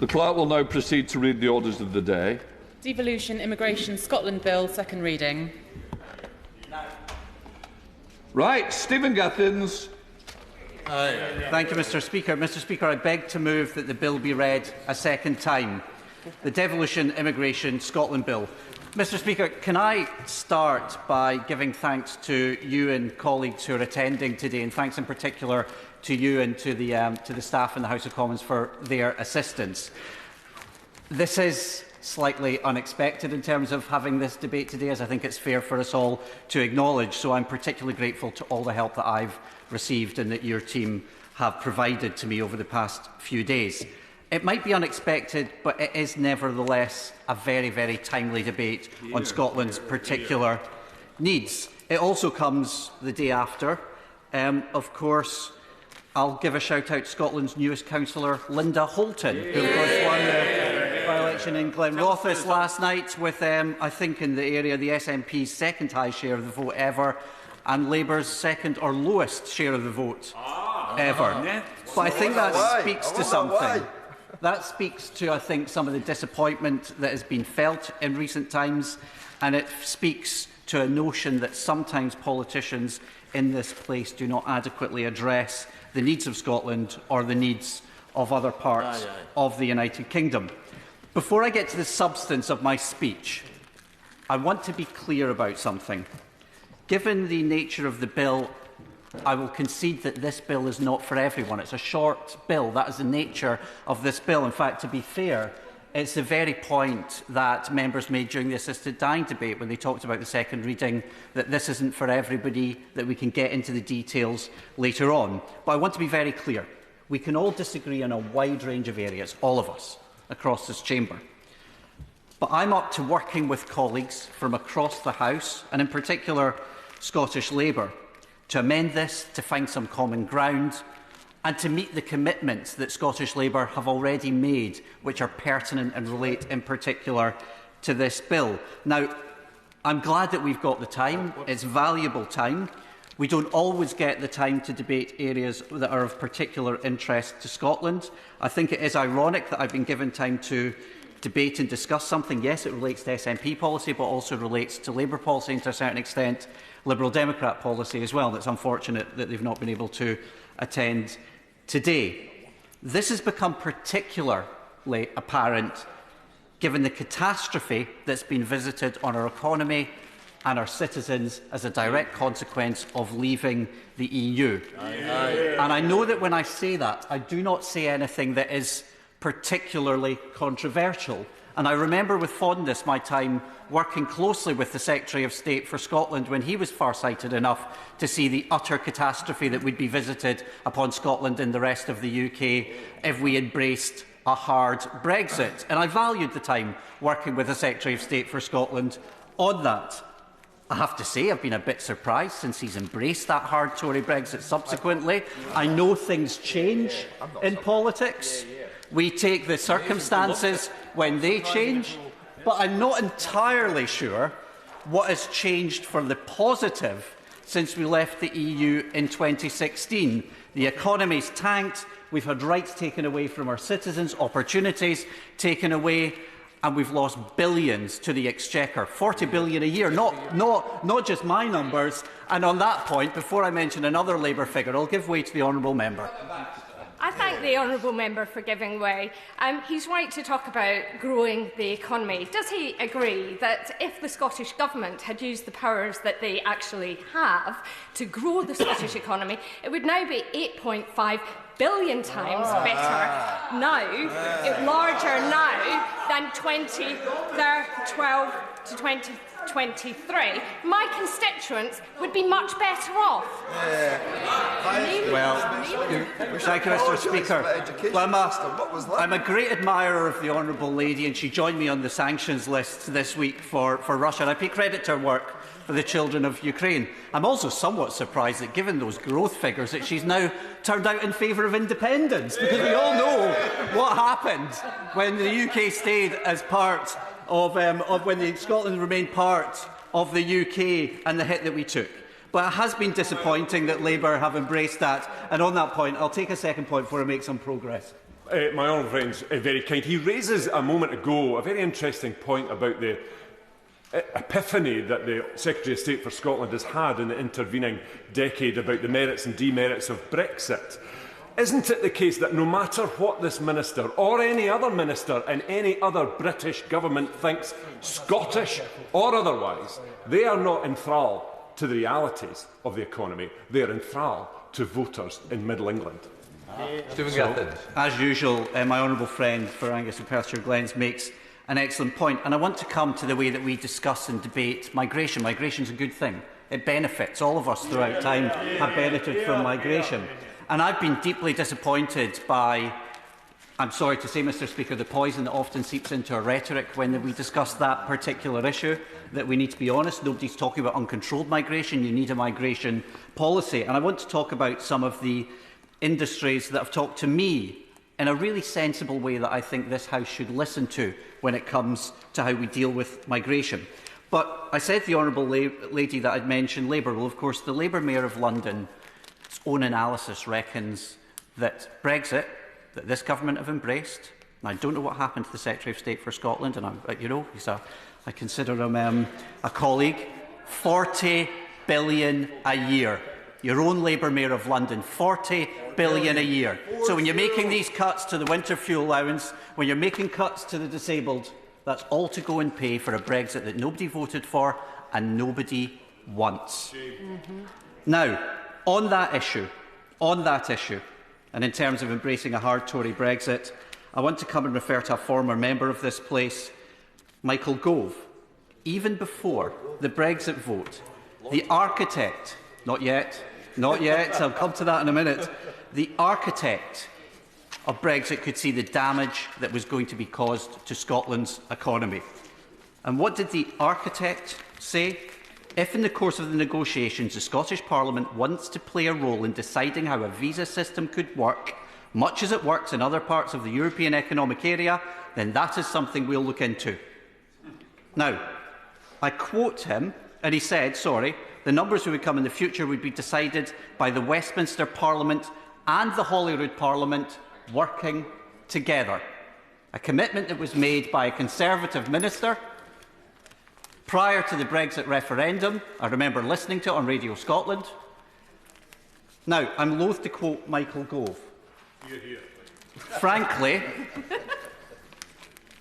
The clerk will now proceed to read the orders of the day. Devolution Immigration Scotland Bill, second reading. Right, Stephen Gethins. Thank you, Mr Speaker. Mr Speaker, I beg to move that the bill be read a second time. The Devolution Immigration Scotland Bill. Mr Speaker, can I start by giving thanks to you and colleagues who are attending today, and thanks in particular to you and to the staff in the House of Commons for their assistance. This is slightly unexpected in terms of having this debate today, as I think it's fair for us all to acknowledge, so I'm particularly grateful to all the help that I've received and that your team have provided to me over the past few days. It might be unexpected, but it is nevertheless a very, very timely debate on Scotland's particular needs. It also comes the day after. Of course, I'll give a shout out to Scotland's newest councillor, Linda Holton, who of course won the by-election in Glenrothes last night with, I think in the area, the SNP's second high share of the vote ever, and Labour's second or lowest share of the vote ever. But I think that speaks to something. That speaks to, I think, some of the disappointment that has been felt in recent times, and it speaks to a notion that sometimes politicians in this place do not adequately address the needs of Scotland or the needs of other parts of the United Kingdom. Before I get to the substance of my speech, I want to be clear about something. Given the nature of the bill, I will concede that this bill is not for everyone. It's a short bill. That is the nature of this bill. In fact, to be fair, it's the very point that members made during the assisted dying debate when they talked about the second reading, that this isn't for everybody, that we can get into the details later on. But I want to be very clear. We can all disagree on a wide range of areas, all of us, across this chamber. But I'm up to working with colleagues from across the House, and in particular Scottish Labour, to amend this, to find some common ground, and to meet the commitments that Scottish Labour have already made, which are pertinent and relate in particular to this bill. Now, I'm glad that we've got the time. It's valuable time. We don't always get the time to debate areas that are of particular interest to Scotland. I think it is ironic that I've been given time to debate and discuss something. Yes, it relates to SNP policy, but also relates to Labour policy and to a certain extent Liberal Democrat policy as well. And it's unfortunate that they've not been able to attend today. This has become particularly apparent given the catastrophe that's been visited on our economy and our citizens as a direct consequence of leaving the EU. And I know that when I say that, I do not say anything that is particularly controversial. And I remember with fondness my time working closely with the Secretary of State for Scotland when he was far-sighted enough to see the utter catastrophe that would be visited upon Scotland and the rest of the UK if we embraced a hard Brexit. And I valued the time working with the Secretary of State for Scotland on that. I have to say I've been a bit surprised since he's embraced that hard Tory Brexit subsequently. I know things change in politics. We take the circumstances when they change, but I'm not entirely sure what has changed for the positive since we left the EU in 2016. The economy's tanked, we've had rights taken away from our citizens, opportunities taken away, and we've lost billions to the Exchequer, 40 billion a year, not just my numbers. And on that point, before I mention another Labour figure, I'll give way to the honourable member. I thank the honourable member for giving way. He's right to talk about growing the economy. Does he agree that if the Scottish Government had used the powers that they actually have to grow the Scottish economy, it would now be 8.5 billion times better now, larger now than 2012 to 2023. My constituents would be much better off. Well, thank you, Mr. Speaker. Well, I'm a great admirer of the honourable lady, and she joined me on the sanctions list this week for Russia, and I pay credit to her work for the children of Ukraine. I'm also somewhat surprised that, given those growth figures, that she's now turned out in favour of independence, because we all know what happened when the UK stayed as part of when Scotland remained part of the UK and the hit that we took. But it has been disappointing that Labour have embraced that, and on that point, I'll take a second point before I make some progress. My honourable friend's very kind. He raises a moment ago a very interesting point about the epiphany that the Secretary of State for Scotland has had in the intervening decade about the merits and demerits of Brexit. Isn't it the case that no matter what this minister or any other minister in any other British government thinks, Scottish or otherwise, they are not enthralled to the realities of the economy, they are enthralled to voters in Middle England? As usual, my honourable friend for Angus and Perthshire Glens makes an excellent point, and I want to come to the way that we discuss and debate migration. Migration is a good thing. It benefits. All of us throughout time have benefited from migration. And I've been deeply disappointed by, I'm sorry to say, Mr Speaker, the poison that often seeps into our rhetoric when we discuss that particular issue, that we need to be honest. Nobody's talking about uncontrolled migration. You need a migration policy. And I want to talk about some of the industries that have talked to me in a really sensible way that I think this House should listen to when it comes to how we deal with migration. But I said the honourable lady that I'd mentioned Labour. Well, of course, the Labour Mayor of London's own analysis reckons that Brexit, that this government have embraced, and I don't know what happened to the Secretary of State for Scotland, and I consider him a colleague, 40 billion a year. Your own Labour Mayor of London, 40 billion a year. So when you're making these cuts to the winter fuel allowance, when you're making cuts to the disabled, that's all to go and pay for a Brexit that nobody voted for and nobody wants. Now, on that issue, and in terms of embracing a hard Tory Brexit, I want to come and refer to a former member of this place, Michael Gove. Even before the Brexit vote, the architect, not yet, I'll come to that in a minute, the architect of Brexit could see the damage that was going to be caused to Scotland's economy. And what did the architect say? If in the course of the negotiations the Scottish Parliament wants to play a role in deciding how a visa system could work, much as it works in other parts of the European Economic Area, then that is something we'll look into. Now, I quote him, and he said, the numbers who would come in the future would be decided by the Westminster Parliament and the Holyrood Parliament working together. A commitment that was made by a Conservative minister prior to the Brexit referendum. I remember listening to it on Radio Scotland. Now, I'm loath to quote Michael Gove. Frankly,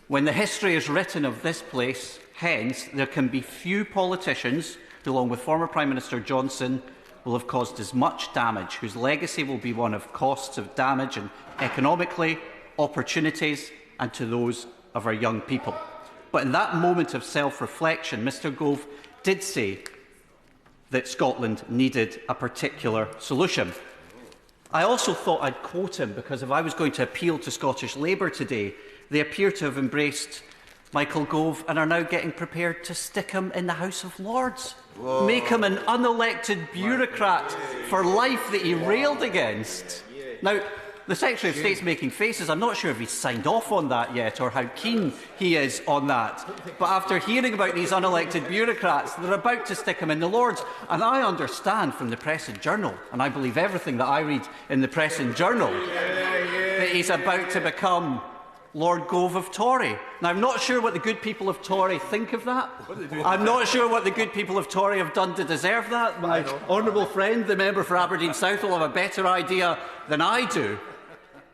when the history is written of this place, hence, there can be few politicians who, along with former Prime Minister Johnson, will have caused as much damage, whose legacy will be one of costs of damage and economically, opportunities, and to those of our young people. But in that moment of self-reflection, Mr Gove did say that Scotland needed a particular solution. I also thought I'd quote him, because if I was going to appeal to Scottish Labour today, they appear to have embraced Michael Gove and are now getting prepared to stick him in the House of Lords. Whoa. Make him an unelected bureaucrat for life that he railed against. Now, the Secretary of State's making faces. I'm not sure if he's signed off on that yet or how keen he is on that. But after hearing about these unelected bureaucrats, they're about to stick him in the Lords. And I understand from the Press and Journal, and I believe everything that I read in the Press and Journal, that he's about to become Lord Gove of Tory. Now, I'm not sure what the good people of Tory think of that. I'm not sure what the good people of Tory have done to deserve that. My honourable friend, the member for Aberdeen South, will have a better idea than I do.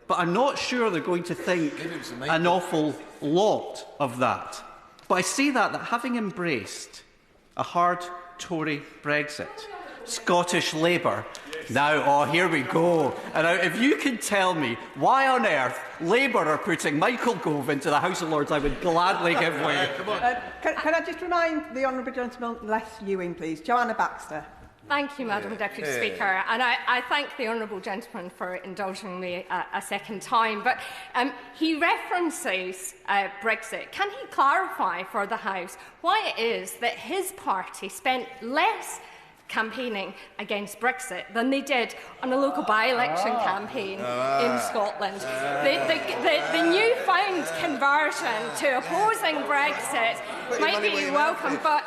But I'm not sure they're going to think an awful lot of that. But I say that having embraced a hard Tory Brexit, Scottish Labour, now, here we go. And now, if you can tell me why on earth Labour are putting Michael Gove into the House of Lords, I would gladly give way. Can I just remind the honourable gentleman, less Ewing, please. Joanna Baxter. Thank you, Madam Deputy Speaker, and I thank the honourable gentleman for indulging me a second time. But he references Brexit. Can he clarify for the House why it is that his party spent less campaigning against Brexit than they did on a local by-election campaign in Scotland? The newfound conversion to opposing Brexit might be welcome, but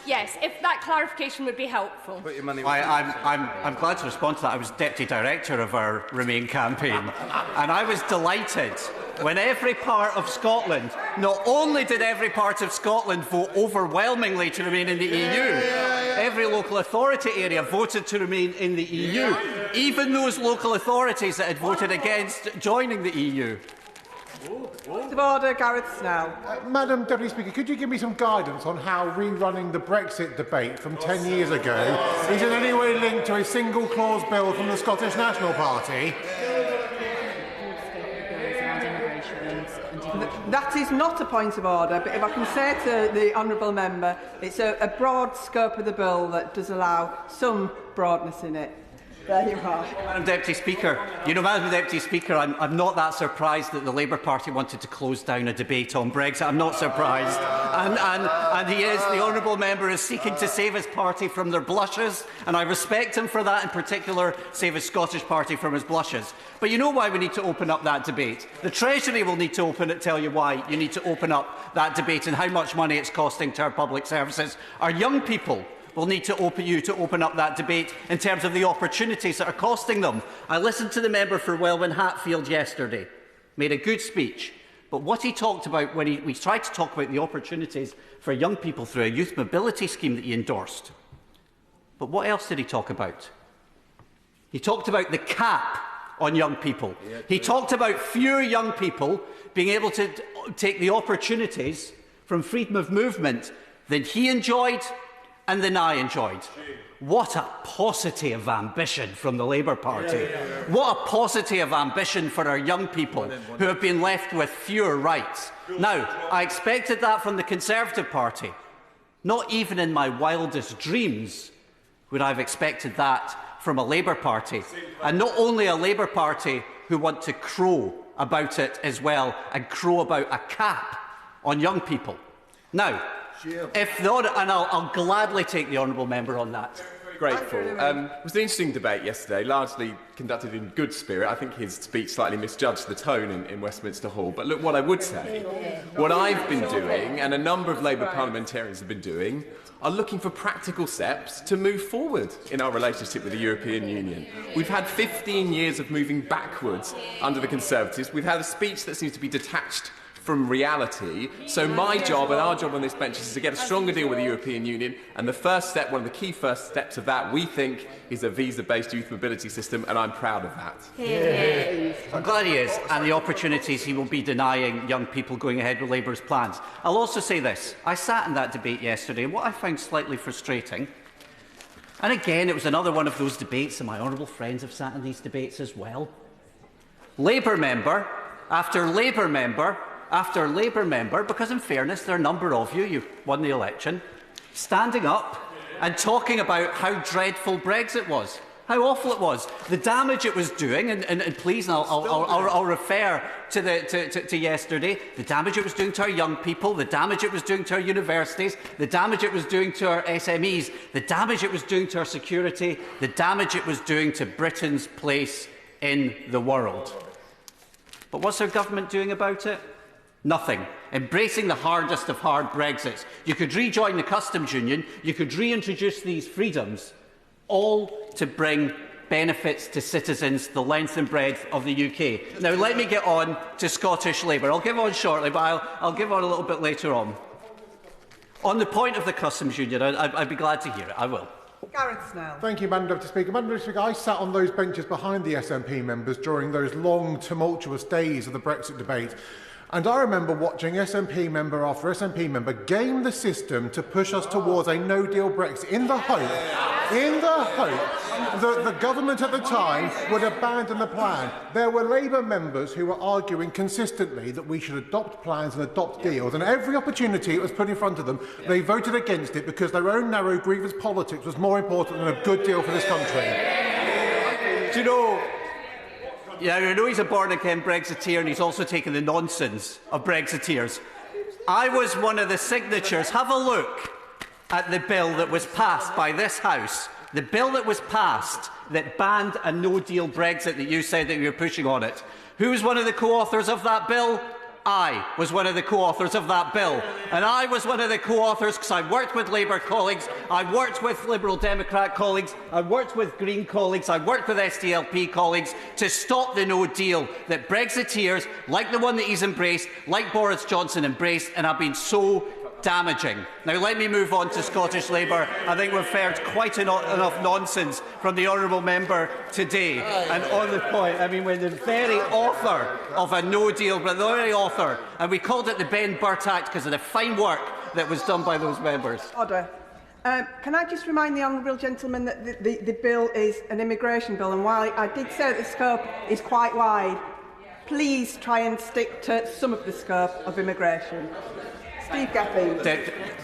Yes, if that clarification would be helpful. Put your money I'm glad to respond to that. I was Deputy Director of our Remain campaign, and I was delighted when every part of Scotland, not only did every part of Scotland vote overwhelmingly to remain in the EU, every local authority area voted to remain in the EU, even those local authorities that had voted against joining the EU. Point of order, Gareth Snell. Madam Deputy Speaker, could you give me some guidance on how rerunning the Brexit debate from 10 years ago is in any way linked to a single clause bill from the Scottish National Party? That is not a point of order, but if I can say to the honourable member, it's a broad scope of the bill that does allow some broadness in it. There you are. Madam Deputy Speaker, Madam Deputy Speaker, I'm not that surprised that the Labour Party wanted to close down a debate on Brexit. I'm not surprised. And he is, the honourable member is seeking to save his party from their blushes, and I respect him for that, in particular, save his Scottish party from his blushes. But you know why we need to open up that debate. The Treasury will need to tell you why you need to open up that debate and how much money it's costing to our public services. Our young people will need to open up that debate in terms of the opportunities that are costing them. I listened to the member for Welwyn Hatfield yesterday, made a good speech, but what he talked about when we tried to talk about the opportunities for young people through a youth mobility scheme that he endorsed. But what else did he talk about? He talked about the cap on young people. He talked about fewer young people being able to take the opportunities from freedom of movement than he enjoyed and than I enjoyed. What a paucity of ambition from the Labour Party. What a paucity of ambition for our young people who have been left with fewer rights. Now, I expected that from the Conservative Party. Not even in my wildest dreams would I have expected that from a Labour Party. And not only a Labour Party who want to crow about it as well, and crow about a cap on young people. Now, I'll gladly take the honourable member on that. Grateful. It was an interesting debate yesterday, largely conducted in good spirit. I think his speech slightly misjudged the tone in Westminster Hall. But look, what I would say, what I've been doing, and a number of Labour parliamentarians have been doing, are looking for practical steps to move forward in our relationship with the European Union. We've had 15 years of moving backwards under the Conservatives. We've had a speech that seems to be detached from reality. So my job and our job on this bench is to get a stronger deal with the European Union, and the first step, one of the key first steps of that, we think, is a visa-based youth mobility system, and I'm proud of that. I'm glad he is, and the opportunities he will be denying young people going ahead with Labour's plans. I'll also say this. I sat in that debate yesterday, and what I found slightly frustrating, and again, it was another one of those debates, and my honourable friends have sat in these debates as well. Labour member after Labour member after Labour member, because in fairness, there are a number of you, you won the election, standing up and talking about how dreadful Brexit was, how awful it was, the damage it was doing, and please, I'll refer to yesterday, the damage it was doing to our young people, the damage it was doing to our universities, the damage it was doing to our SMEs, the damage it was doing to our security, the damage it was doing to Britain's place in the world. But what's our government doing about it? Nothing. Embracing the hardest of hard Brexits. You could rejoin the customs union, you could reintroduce these freedoms, all to bring benefits to citizens the length and breadth of the UK. Now let me get on to Scottish Labour. I'll give on shortly, but I'll give on a little bit later on. On the point of the customs union, I'd be glad to hear it. I will. Gareth Snell. Thank you, Madam Deputy Speaker. Madam Deputy Speaker, I sat on those benches behind the SNP members during those long, tumultuous days of the Brexit debate. And I remember watching SNP member after SNP member game the system to push us towards a no-deal Brexit in the hope that the government at the time would abandon the plan. There were Labour members who were arguing consistently that we should adopt plans and adopt deals, and every opportunity it was put in front of them, they voted against it because their own narrow grievance politics was more important than a good deal for this country. Do you know, I know he's a born-again Brexiteer and he's also taken the nonsense of Brexiteers. I was one of the signatures. Have a look at the bill that was passed by this House, the bill that was passed that banned a no-deal Brexit that you said that you were pushing on it. Who was one of the co-authors of that bill? I was one of the co-authors of that bill. And I was one of the co-authors because I worked with Labour colleagues, I worked with Liberal Democrat colleagues, I worked with Green colleagues, I worked with SDLP colleagues to stop the no deal that Brexiteers, like the one that he's embraced, like Boris Johnson embraced, and have been so damaging. Now let me move on to Scottish Labour. I think we've heard quite enough nonsense from the honourable member today. And on the point, I mean, when the very author of a no deal, but the very author, and we called it the Ben Burt Act because of the fine work that was done by those members. Order. Can I just remind the honourable gentleman that the bill is an immigration bill, and while I did say that the scope is quite wide, please try and stick to some of the scope of immigration. Steve Gethins.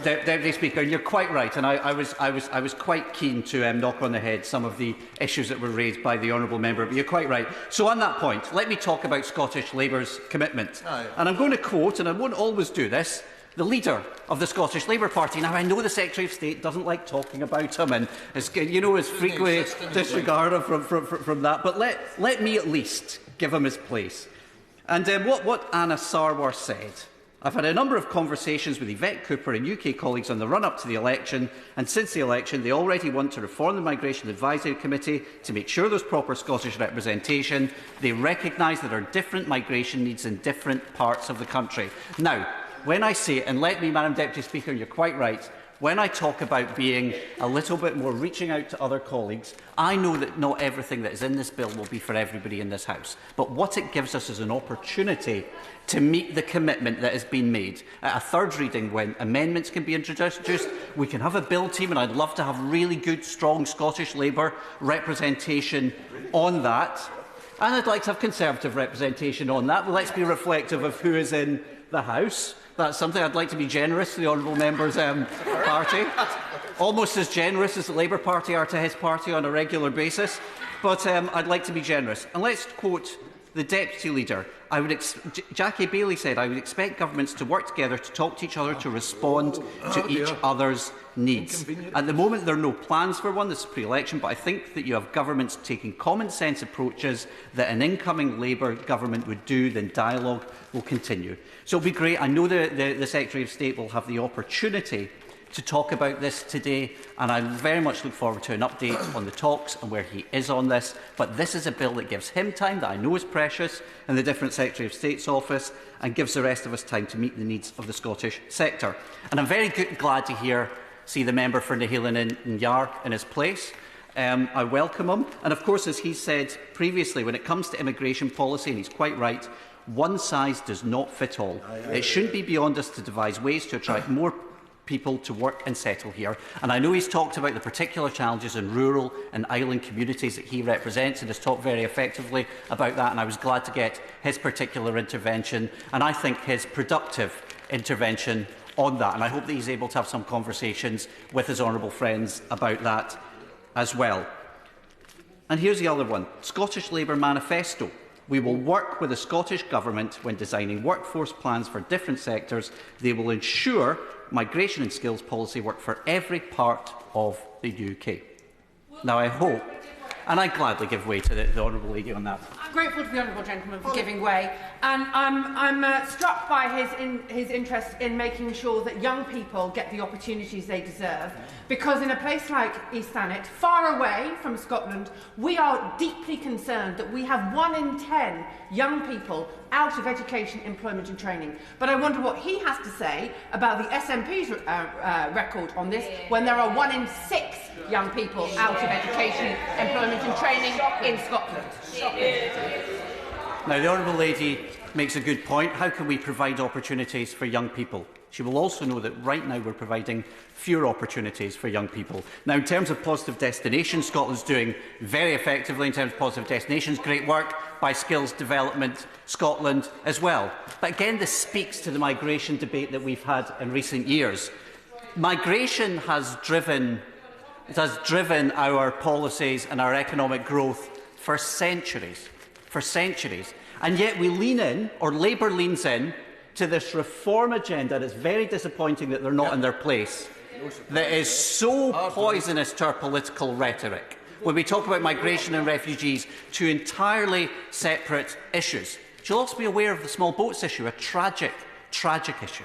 Deputy Speaker, you're quite right, and I was quite keen to knock on the head some of the issues that were raised by the honourable member, but you're quite right. So on that point, let me talk about Scottish Labour's commitment. And I'm going to quote, and I won't always do this, the leader of the Scottish Labour Party. Now, I know the Secretary of State doesn't like talking about him and is frequently disregarded from that, but let me at least give him his place. And what Anna Sarwar said: I've had a number of conversations with Yvette Cooper and UK colleagues on the run-up to the election, and since the election they already want to reform the Migration Advisory Committee to make sure there's proper Scottish representation. They recognise that there are different migration needs in different parts of the country. Now, when I say it, and let me, Madam Deputy Speaker, you're quite right, when I talk about being a little bit more reaching out to other colleagues, I know that not everything that is in this bill will be for everybody in this House. But what it gives us is an opportunity to meet the commitment that has been made. At a third reading, when amendments can be introduced, we can have a bill team, and I'd love to have really good, strong Scottish Labour representation on that. And I'd like to have Conservative representation on that. Well, let's be reflective of who is in the House. That's something I'd like to be generous to the honourable member's party. Almost as generous as the Labour Party are to his party on a regular basis. But I'd like to be generous. And let's quote the Deputy Leader. Jackie Bailey said, I would expect governments to work together to talk to each other to respond to each other's needs. At the moment, there are no plans for one. This is pre-election, but I think that you have governments taking common-sense approaches that an incoming Labour government would do, then dialogue will continue. So it will be great. I know the Secretary of State will have the opportunity to talk about this today, and I very much look forward to an update on the talks and where he is on this. But this is a bill that gives him time, that I know is precious, in the different Secretary of State's office, and gives the rest of us time to meet the needs of the Scottish sector. And I'm very glad to see the member for Hillier and Yar in his place. I welcome him. And of course, as he said previously, when it comes to immigration policy, and he's quite right, one size does not fit all. It shouldn't be beyond us to devise ways to attract more people to work and settle here. And I know he's talked about the particular challenges in rural and island communities that he represents, and has talked very effectively about that, and I was glad to get his particular intervention, and I think his productive intervention on that, and I hope that he's able to have some conversations with his honourable friends about that as well. And here's the other one: Scottish Labour Manifesto. We will work with the Scottish Government when designing workforce plans for different sectors. They will ensure migration and skills policy work for every part of the UK. Now, I hope, and I gladly give way to the honourable lady on that. I'm grateful to the honourable gentleman for giving way, and I'm struck by his interest in making sure that young people get the opportunities they deserve, because in a place like East Thanet, far away from Scotland, we are deeply concerned that we have 1 in 10 young people out of education, employment and training. But I wonder what he has to say about the SNP's record on this, when there are 1 in 6 young people out of education, employment and training in Scotland. Now, the honourable lady makes a good point. How can we provide opportunities for young people? She will also know that right now we're providing fewer opportunities for young people. Now, in terms of positive destinations, Scotland's doing very effectively in terms of positive destinations. Great work by Skills Development Scotland as well. But again, this speaks to the migration debate that we've had in recent years. Migration has driven our policies and our economic growth for centuries. And yet we lean in, or Labour leans in, to this reform agenda, and it's very disappointing that they're not in their place, that is so poisonous to our political rhetoric. When we talk about migration and refugees, two entirely separate issues. she'll also be aware of the small boats issue, a tragic issue,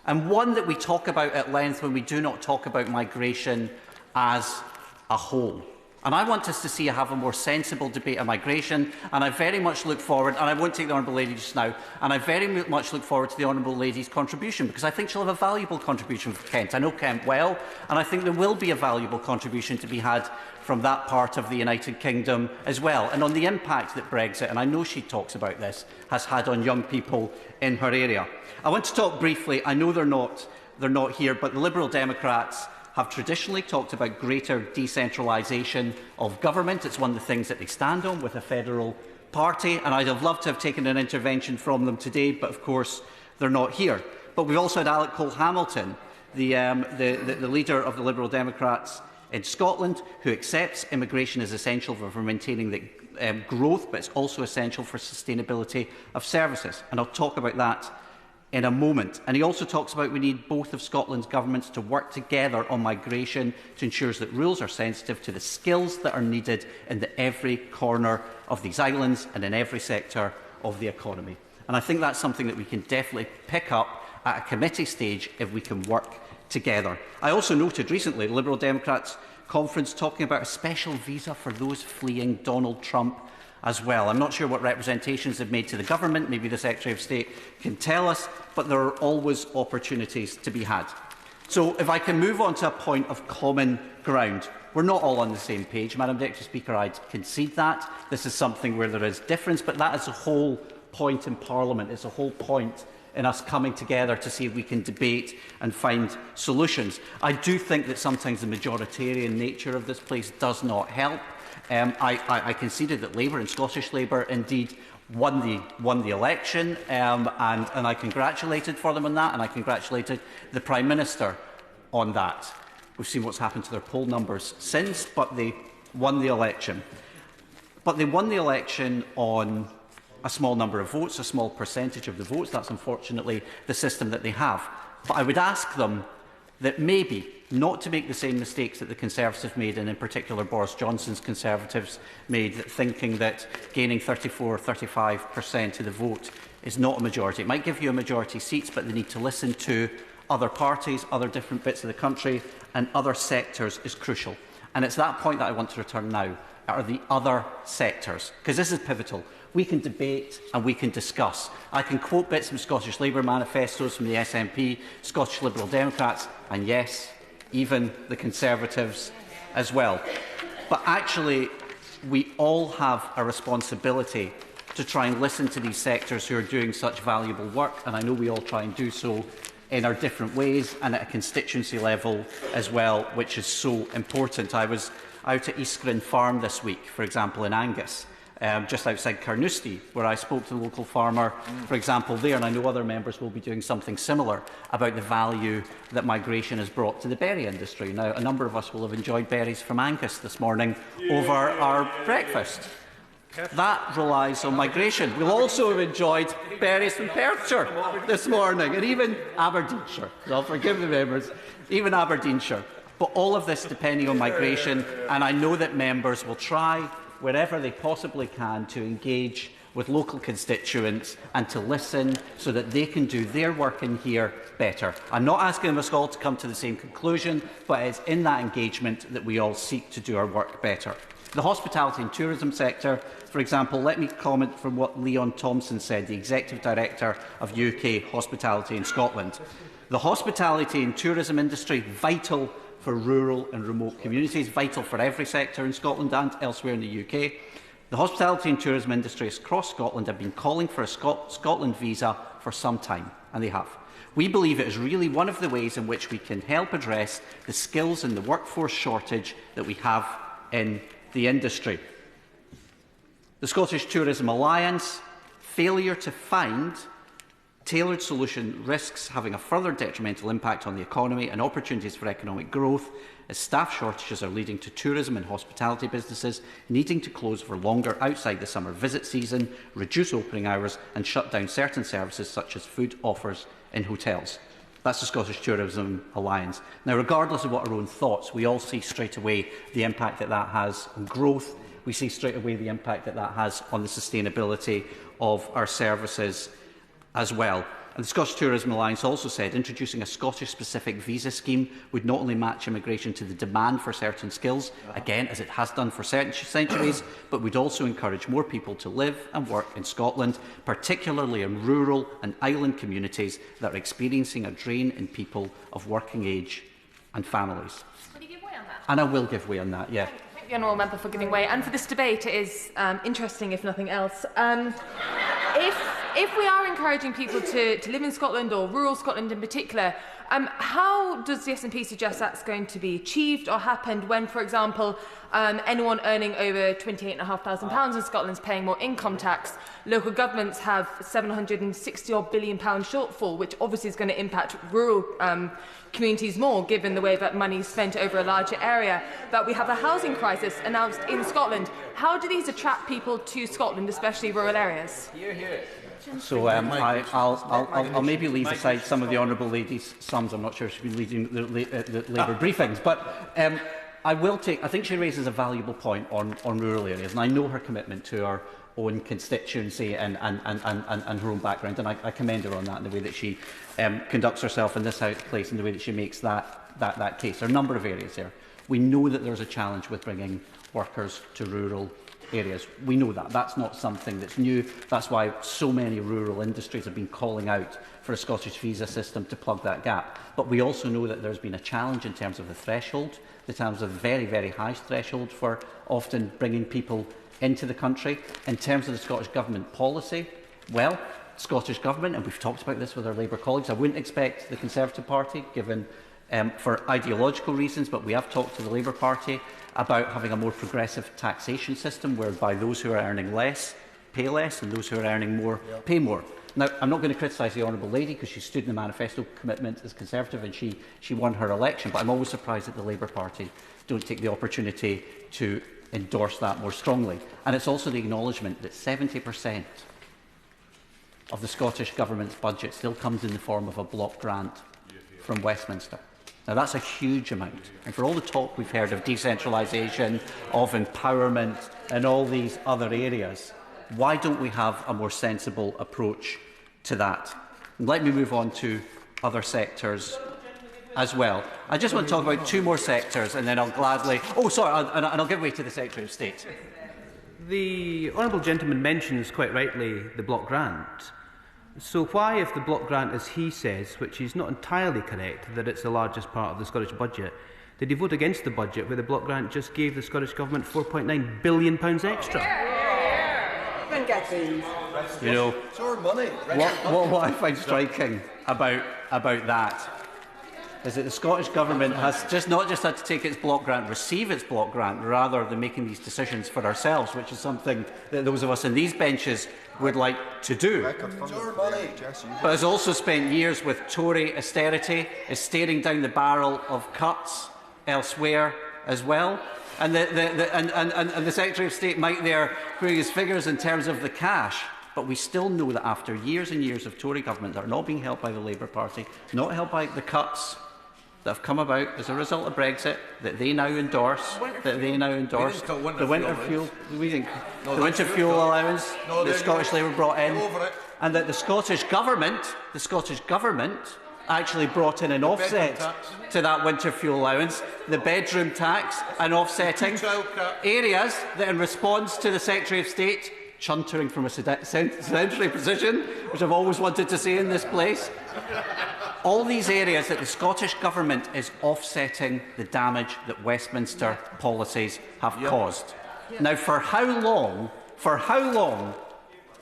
and one that we talk about at length when we do not talk about migration as a whole. And I want us to have a more sensible debate on migration, and I very much look forward, and I won't take the Honourable Lady just now, and I very much look forward to the Honourable Lady's contribution, because I think she'll have a valuable contribution for Kent. I know Kent well, and I think there will be a valuable contribution to be had from that part of the United Kingdom as well, and on the impact that Brexit, and I know she talks about this, has had on young people in her area. I want to talk briefly, I know they're not here, but the Liberal Democrats have traditionally talked about greater decentralisation of government. It's one of the things that they stand on with a federal party, and I'd have loved to have taken an intervention from them today, but of course they're not here. But we've also had Alec Cole-Hamilton, the leader of the Liberal Democrats in Scotland, who accepts immigration is essential for maintaining the growth, but it's also essential for sustainability of services. And I'll talk about that in a moment. And he also talks about we need both of Scotland's governments to work together on migration to ensure that rules are sensitive to the skills that are needed in every corner of these islands and in every sector of the economy. And I think that's something that we can definitely pick up at a committee stage if we can work together. I also noted recently the Liberal Democrats conference talking about a special visa for those fleeing Donald Trump as well. I'm not sure what representations they've made to the government. Maybe the Secretary of State can tell us, but there are always opportunities to be had. So if I can move on to a point of common ground. We're not all on the same page, Madam Deputy Speaker. I concede that. This is something where there is difference, but that is the whole point in Parliament. It's a whole point in us coming together to see if we can debate and find solutions. I do think that sometimes the majoritarian nature of this place does not help. I conceded that Labour and Scottish Labour indeed won the election, and I congratulated for them on that, and I congratulated the Prime Minister on that. We've seen what's happened to their poll numbers since, but they won the election. But they won the election on a small number of votes, a small percentage of the votes. That's unfortunately the system that they have. But I would ask them that maybe not to make the same mistakes that the Conservatives made, and in particular Boris Johnson's Conservatives made, thinking that gaining 34–35% of the vote is not a majority. It might give you a majority seats, but they need to listen to other parties, other different bits of the country, and other sectors is crucial. And it's that point that I want to return now, are the other sectors, because this is pivotal. We can debate and we can discuss. I can quote bits from Scottish Labour manifestos, from the SNP, Scottish Liberal Democrats, and yes, even the Conservatives as well. But actually, we all have a responsibility to try and listen to these sectors who are doing such valuable work, and I know we all try and do so in our different ways and at a constituency level as well, which is so important. I was out at Eastgrin Farm this week, for example, in Angus, just outside Carnoustie, where I spoke to the local farmer, for example, there, and I know other members will be doing something similar about the value that migration has brought to the berry industry. Now, a number of us will have enjoyed berries from Angus this morning over our breakfast. That relies on migration. We'll also have enjoyed berries from Perthshire this morning, and even Aberdeenshire. I'll forgive the members, even Aberdeenshire. But all of this depending on migration, and I know that members will try wherever they possibly can to engage with local constituents and to listen so that they can do their work in here better. I'm not asking us all to come to the same conclusion, but it's in that engagement that we all seek to do our work better. The hospitality and tourism sector, for example, let me comment from what Leon Thompson said, the Executive Director of UK Hospitality in Scotland. The hospitality and tourism industry, vital for rural and remote communities, vital for every sector in Scotland and elsewhere in the UK. The hospitality and tourism industries across Scotland have been calling for a Scotland visa for some time, and they have. We believe it is really one of the ways in which we can help address the skills and the workforce shortage that we have in the industry. The Scottish Tourism Alliance failure to find tailored solution risks having a further detrimental impact on the economy and opportunities for economic growth, as staff shortages are leading to tourism and hospitality businesses needing to close for longer outside the summer visit season, reduce opening hours and shut down certain services such as food offers in hotels. That's the Scottish Tourism Alliance. Now, regardless of what our own thoughts, we all see straight away the impact that that has on growth. we see straight away the impact that that has on the sustainability of our services as well. And the Scottish Tourism Alliance also said introducing a Scottish-specific visa scheme would not only match immigration to the demand for certain skills, again, as it has done for centuries, but would also encourage more people to live and work in Scotland, particularly in rural and island communities that are experiencing a drain in people of working age and families. Will you give way on that? And I will give way on that, yeah. Thank the Honourable Member for giving way. And for this debate, it is interesting, if nothing else. If we are encouraging people to live in Scotland, or rural Scotland in particular, how does the SNP suggest that's going to be achieved or happened when, for example, anyone earning over £28,500 in Scotland is paying more income tax? Local governments have £760 billion shortfall, which obviously is going to impact rural communities more, given the way that money is spent over a larger area. That we have a housing crisis announced in Scotland. How do these attract people to Scotland, especially rural areas? So I'll maybe leave aside some of the honourable lady's sums. I'm not sure she's been leading the Labour briefings, but I think she raises a valuable point on rural areas, and I know her commitment to her own constituency and her own background, and I commend her on that, in the way that she conducts herself in this place, in the way that she makes that case. There are a number of areas there. We know that there's a challenge with bringing workers to rural areas. We know that. That's not something that's new. That's why so many rural industries have been calling out for a Scottish visa system to plug that gap. But we also know that there's been a challenge in terms of the threshold, in terms of very, very high threshold for often bringing people into the country. In terms of the Scottish Government policy, well, Scottish Government, and we've talked about this with our Labour colleagues, I wouldn't expect the Conservative Party, given for ideological reasons, but we have talked to the Labour Party about having a more progressive taxation system whereby those who are earning less pay less and those who are earning more pay more. Now, I'm not going to criticise the Honourable Lady because she stood in the manifesto commitment as Conservative and she won her election, but I'm always surprised that the Labour Party don't take the opportunity to endorse that more strongly. And it's also the acknowledgement that 70% of the Scottish Government's budget still comes in the form of a block grant from Westminster. Now, that's a huge amount. And for all the talk we've heard of decentralisation, of empowerment and all these other areas, why don't we have a more sensible approach to that? And let me move on to other sectors as well. I just want to talk about two more sectors and then I'll gladly... Oh, sorry, and I'll give way to the Secretary of State. The honourable gentleman mentions quite rightly the block grant. So why, if the block grant, as he says, which is not entirely correct, that it's the largest part of the Scottish budget, did he vote against the budget where the block grant just gave the Scottish Government £4.9 billion extra? You know, what I find striking about that is that the Scottish Government has not just had to take its block grant, receive its block grant, rather than making these decisions for ourselves, which is something that those of us in these benches would like to do. But has also spent years with Tory austerity, is staring down the barrel of cuts elsewhere as well. And the Secretary of State might there put his figures in terms of the cash. But we still know that after years and years of Tory government that are not being helped by the Labour Party, not helped by the cuts that have come about as a result of Brexit, that they now endorse, the winter fuel allowance that Scottish Labour brought in, and that the Scottish Government actually brought in an offset to that winter fuel allowance, the bedroom tax, and offsetting areas that, in response to the Secretary of State chuntering from a sedentary position, which I've always wanted to see in this place, all these areas that the Scottish Government is offsetting the damage that Westminster policies have caused. Now, for how long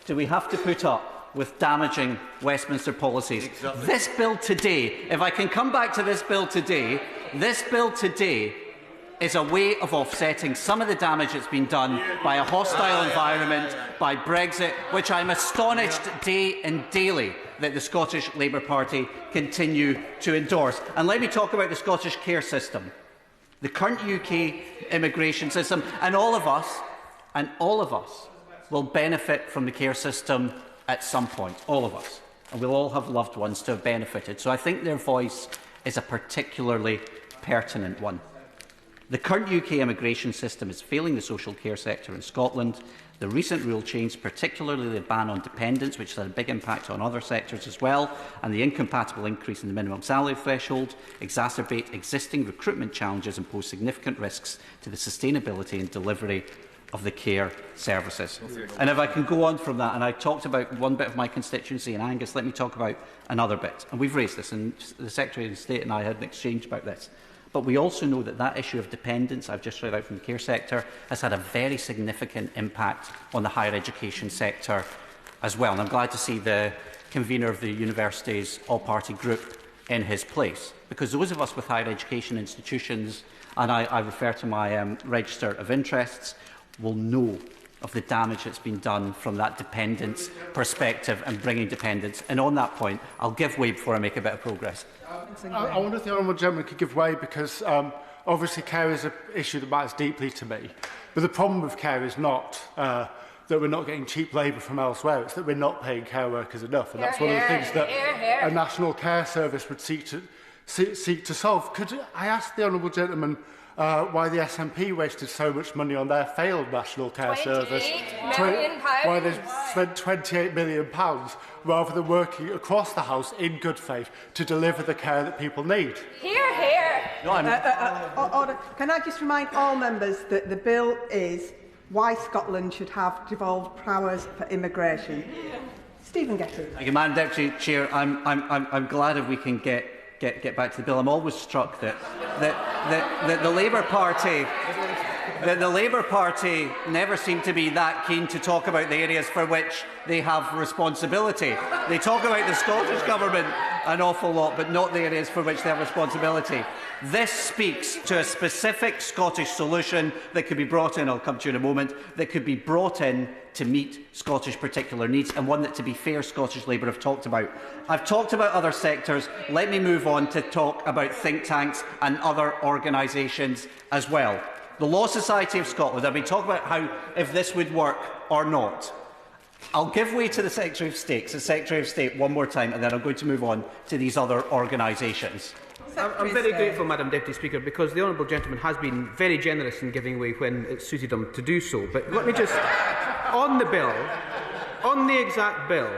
do we have to put up with damaging Westminster policies? This bill today, if I can come back to this bill today is a way of offsetting some of the damage that's been done by a hostile environment, by Brexit, which I'm astonished day and daily that the Scottish Labour Party continue to endorse. And let me talk about the Scottish care system, the current UK immigration system, and all of us will benefit from the care system at some point, all of us, and we'll all have loved ones to have benefited. So I think their voice is a particularly pertinent one. The current UK immigration system is failing the social care sector in Scotland. The recent rule change, particularly the ban on dependents, which had a big impact on other sectors as well, and the incompatible increase in the minimum salary threshold, exacerbate existing recruitment challenges and pose significant risks to the sustainability and delivery of the care services. And if I can go on from that, and I talked about one bit of my constituency in Angus, let me talk about another bit. And we've raised this, and the Secretary of State and I had an exchange about this. But we also know that that issue of dependence, I've just read out from the care sector, has had a very significant impact on the higher education sector as well. And I'm glad to see the convener of the university's all-party group in his place, because those of us with higher education institutions, and I refer to my register of interests, will know of the damage that's been done from that dependence perspective and bringing dependence. And on that point, I'll give way before I make a bit of progress. I wonder if the Honourable Gentleman could give way, because obviously care is an issue that matters deeply to me. But the problem with care is not that we're not getting cheap labour from elsewhere, it's that we're not paying care workers enough. And that's one of the things that a national care service would seek to solve. Could I ask the Honourable Gentleman why the SNP wasted so much money on their failed national care service, why they spent £28 million rather than working across the House in good faith to deliver the care that people need. Hear, hear. Order. Can I just remind all members that the bill is why Scotland should have devolved powers for immigration. Stephen Gethins. Thank you, Madam Deputy Chair. I'm glad if we can get back to the bill. I'm always struck that the Labour Party never seem to be that keen to talk about the areas for which they have responsibility. They talk about the Scottish Government an awful lot, but not the areas for which they have responsibility. This speaks to a specific Scottish solution that could be brought in, I'll come to you in a moment, that could be brought in to meet Scottish particular needs, and one that, to be fair, Scottish Labour have talked about. I've talked about other sectors. Let me move on to talk about think tanks and other organisations as well. The Law Society of Scotland, I've been talking about how if this would work or not. I'll give way to the Secretary of State, one more time, and then I'm going to move on to these other organisations. I'm very grateful, Madam Deputy Speaker, because the Honourable Gentleman has been very generous in giving way when it suited him to do so. But let me just, on the bill, on the exact bill,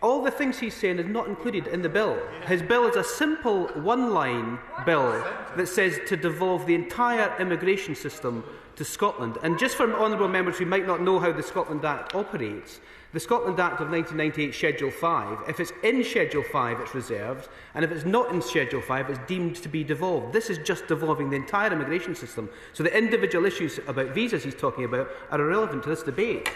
all the things he's saying is not included in the bill. His bill is a simple one-line bill that says to devolve the entire immigration system to Scotland. And just for honourable members who might not know how the Scotland Act operates, the Scotland Act of 1998, Schedule 5, if it's in Schedule 5, it's reserved, and if it's not in Schedule 5, it's deemed to be devolved. This is just devolving the entire immigration system. So the individual issues about visas he's talking about are irrelevant to this debate.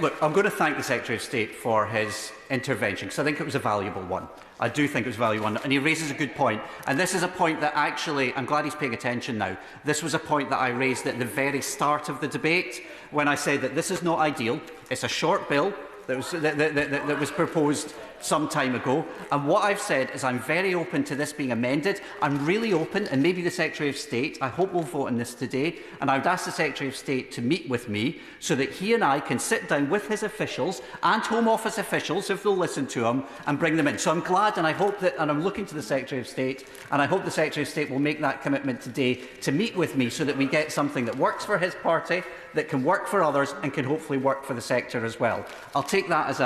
Look, I'm going to thank the Secretary of State for his intervention, because I think it was a valuable one. I do think it was a valuable one, and he raises a good point. And this is a point that actually, I'm glad he's paying attention now, this was a point that I raised at the very start of the debate, when I said that this is not ideal. It's a short bill that was proposed some time ago, and what I've said is I'm very open to this being amended. I'm really open, and maybe the Secretary of State, I hope we'll vote on this today, and I would ask the Secretary of State to meet with me so that he and I can sit down with his officials and Home Office officials, if they'll listen to him, and bring them in. So I'm glad, and I hope that, and I'm looking to the Secretary of State, and I hope the Secretary of State will make that commitment today to meet with me so that we get something that works for his party, that can work for others, and can hopefully work for the sector as well. I'll take that as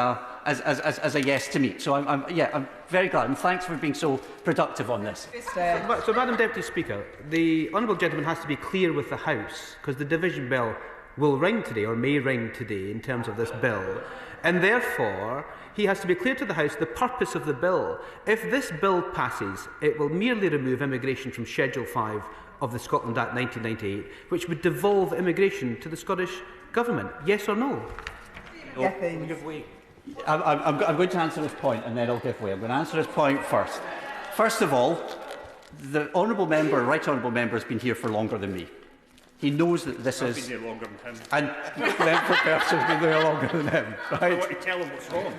a yes to me. So I'm very glad, and thanks for being so productive on this. So, Madam Deputy Speaker, the Honourable Gentleman has to be clear with the House, because the division bell will ring today, or may ring today, in terms of this bill, and therefore he has to be clear to the House the purpose of the bill. If this bill passes, it will merely remove immigration from Schedule 5 of the Scotland Act 1998, which would devolve immigration to the Scottish Government. Yes or no? I'm going to answer this point and then I'll give way. I'm going to answer this point first. First of all, the Honourable Member, Right Honourable Member, has been here for longer than me. He knows that this is... I've been here longer than him. And the member Perth has been there longer than him. Right? I want to tell him what's wrong.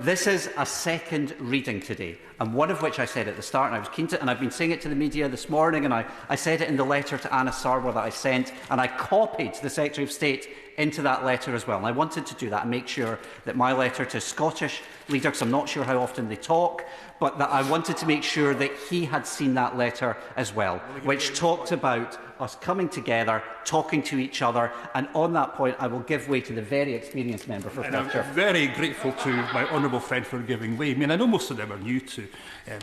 this is a second reading today, and one of which I said at the start, and I was keen to, and I've been saying it to the media this morning, and I said it in the letter to Anna Sarwar that I sent, and I copied the Secretary of State into that letter as well. And I wanted to do that and make sure that my letter to Scottish leader, because I'm not sure how often they talk, but that I wanted to make sure that he had seen that letter as well, which talked about us coming together, talking to each other, and on that point I will give way to the very experienced member for Perth. I'm very grateful to my honourable friend for giving way. I mean, I know most of them are new to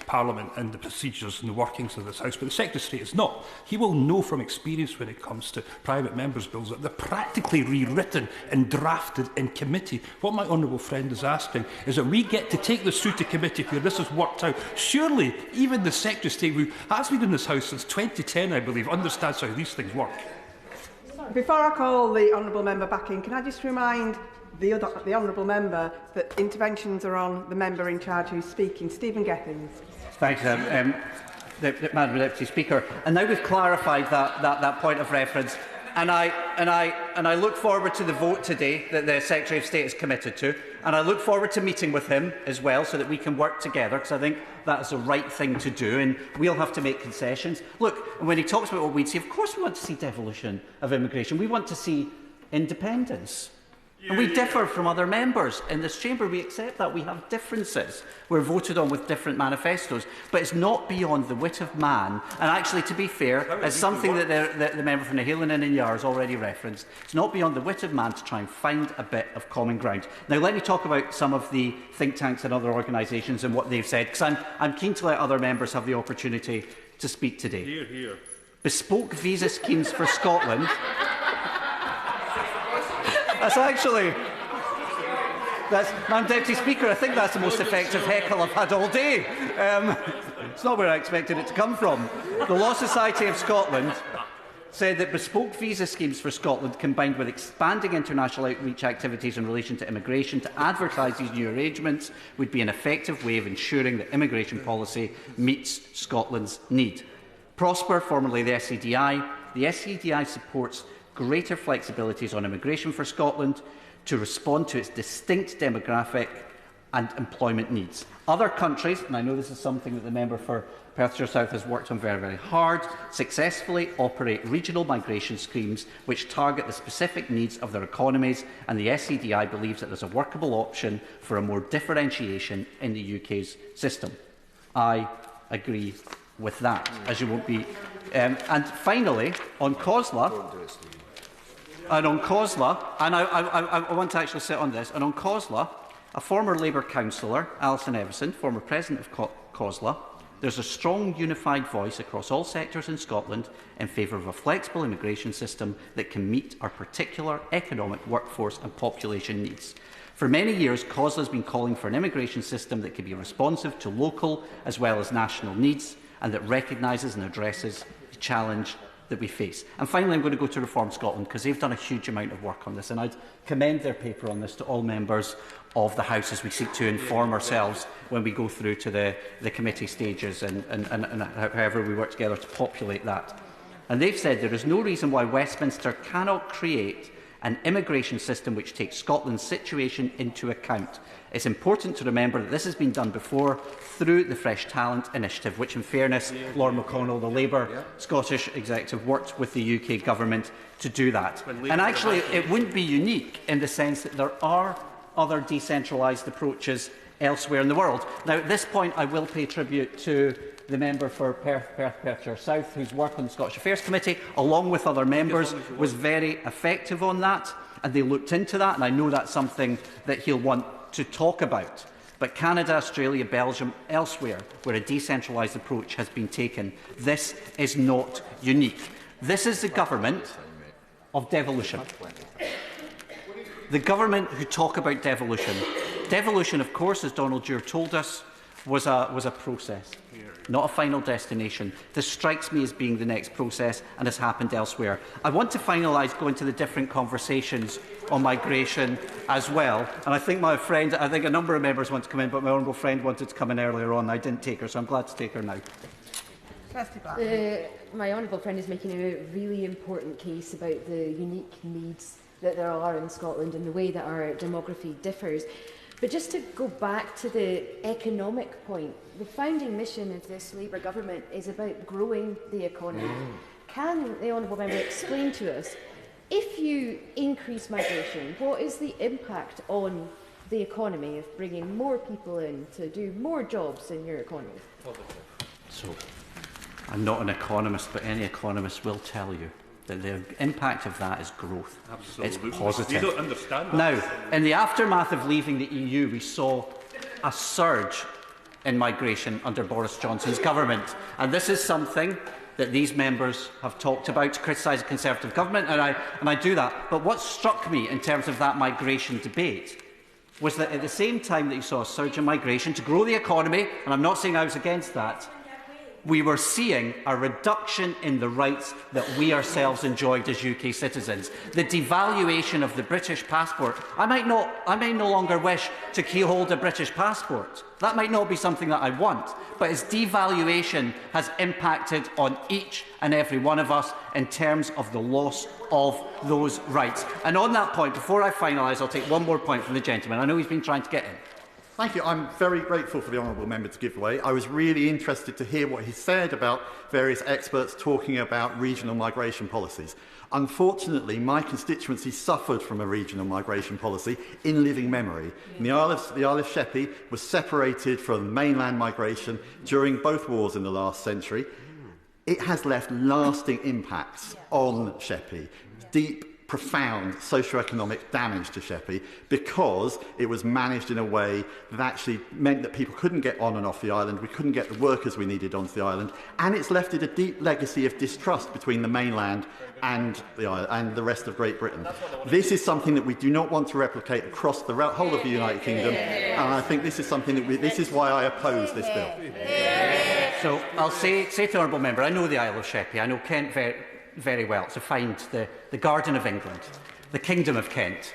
Parliament and the procedures and the workings of this House, but the Secretary of State is not. He will know from experience when it comes to private members' bills that they're practically rewritten and drafted in committee. What my honourable friend is asking is that we get to take this through to committee where this is worked out. Surely, even the Secretary of State, who has been in this House since 2010, I believe, understands how these things work. Before I call the honourable member back in, can I just remind the honourable member that interventions are on the member in charge who's speaking, Stephen Gethins. Thanks, Madam Deputy Speaker. And now we've clarified that point of reference, and I look forward to the vote today that the Secretary of State is committed to, and I look forward to meeting with him as well, so that we can work together, because I think that is the right thing to do, and we'll have to make concessions. Look, when he talks about what we'd see, of course we want to see devolution of immigration. We want to see independence. And we differ from other members in this chamber. We accept that. We have differences. We're voted on with different manifestos. But it's not beyond the wit of man. And actually, to be fair, it's something that the member from the Hillier and Yar has already referenced. It's not beyond the wit of man to try and find a bit of common ground. Now, let me talk about some of the think tanks and other organisations and what they've said, because I'm keen to let other members have the opportunity to speak today. Hear, hear. Bespoke visa schemes for Scotland. Madam Deputy Speaker, I think that's the most effective heckle I've had all day. It's not where I expected it to come from. The Law Society of Scotland said that bespoke visa schemes for Scotland, combined with expanding international outreach activities in relation to immigration to advertise these new arrangements, would be an effective way of ensuring that immigration policy meets Scotland's need. Prosper, formerly the SCDI supports greater flexibilities on immigration for Scotland to respond to its distinct demographic and employment needs. Other countries, and I know this is something that the member for Perthshire South has worked on very, very hard, successfully operate regional migration schemes which target the specific needs of their economies, and the SCDI believes that there is a workable option for a more differentiation in the UK's system. I agree with that, as you won't be. And finally, on COSLA, and I want to actually sit on this, and on COSLA, a former Labour councillor, Alison Everson, former president of COSLA, there's a strong unified voice across all sectors in Scotland in favour of a flexible immigration system that can meet our particular economic, workforce and population needs. For many years, COSLA has been calling for an immigration system that can be responsive to local as well as national needs, and that recognises and addresses the challenge that we face. And finally, I'm going to go to Reform Scotland, because they've done a huge amount of work on this, and I'd commend their paper on this to all members of the House as we seek to inform ourselves when we go through to the committee stages and however we work together to populate that. And they've said there is no reason why Westminster cannot create an immigration system which takes Scotland's situation into account. It's important to remember that this has been done before through the Fresh Talent Initiative, which, in fairness, Lord McConnell, the Labour Scottish Executive, worked with the UK Government to do that. And actually, it wouldn't be unique in the sense that there are other decentralised approaches elsewhere in the world. Now, at this point, I will pay tribute to the member for Perthshire South, whose work on the Scottish Affairs Committee, along with other members, was very effective on that, and they looked into that, and I know that's something that he'll want to talk about. But Canada, Australia, Belgium, elsewhere, where a decentralised approach has been taken, this is not unique. This is the government of devolution. The government who talk about devolution. Devolution, of course, as Donald Dewar told us, was a process, not a final destination. This strikes me as being the next process and has happened elsewhere. I want to finalise going to the different conversations on migration as well. And I think a number of members want to come in, but my honourable friend wanted to come in earlier on. I didn't take her, so I'm glad to take her now. My honourable friend is making a really important case about the unique needs that there are in Scotland and the way that our demography differs. But just to go back to the economic point, the founding mission of this Labour government is about growing the economy. Can the Honourable Member explain to us, if you increase migration, what is the impact on the economy of bringing more people in to do more jobs in your economy? So, I'm not an economist, but any economist will tell you that the impact of that is growth. Absolutely. It's positive. You don't understand that. Now, in the aftermath of leaving the EU, we saw a surge in migration under Boris Johnson's government. And this is something that these members have talked about to criticise a Conservative government, and I do that. But what struck me in terms of that migration debate was that at the same time that you saw a surge in migration to grow the economy, and I'm not saying I was against that, we were seeing a reduction in the rights that we ourselves enjoyed as UK citizens. The devaluation of the British passport. I may no longer wish to keyhold a British passport. That might not be something that I want, but its devaluation has impacted on each and every one of us in terms of the loss of those rights. And on that point, before I finalise, I'll take one more point from the gentleman. I know he's been trying to get in. Thank you. I'm very grateful for the honourable member to give way. I was really interested to hear what he said about various experts talking about regional migration policies. Unfortunately, my constituency suffered from a regional migration policy in living memory. And the Isle of Sheppey was separated from mainland migration during both wars in the last century. It has left lasting impacts on Sheppey, deep, profound socio-economic damage to Sheppey, because it was managed in a way that actually meant that people couldn't get on and off the island, we couldn't get the workers we needed onto the island, and it's left it a deep legacy of distrust between the mainland and the island and the rest of Great Britain. This is something that we do not want to replicate across the whole of the United Kingdom, and I think this is something that this is why I oppose this bill. So I'll say to the honourable member, I know the Isle of Sheppey, I know Kent very well. It's a fine, the Garden of England, the Kingdom of Kent.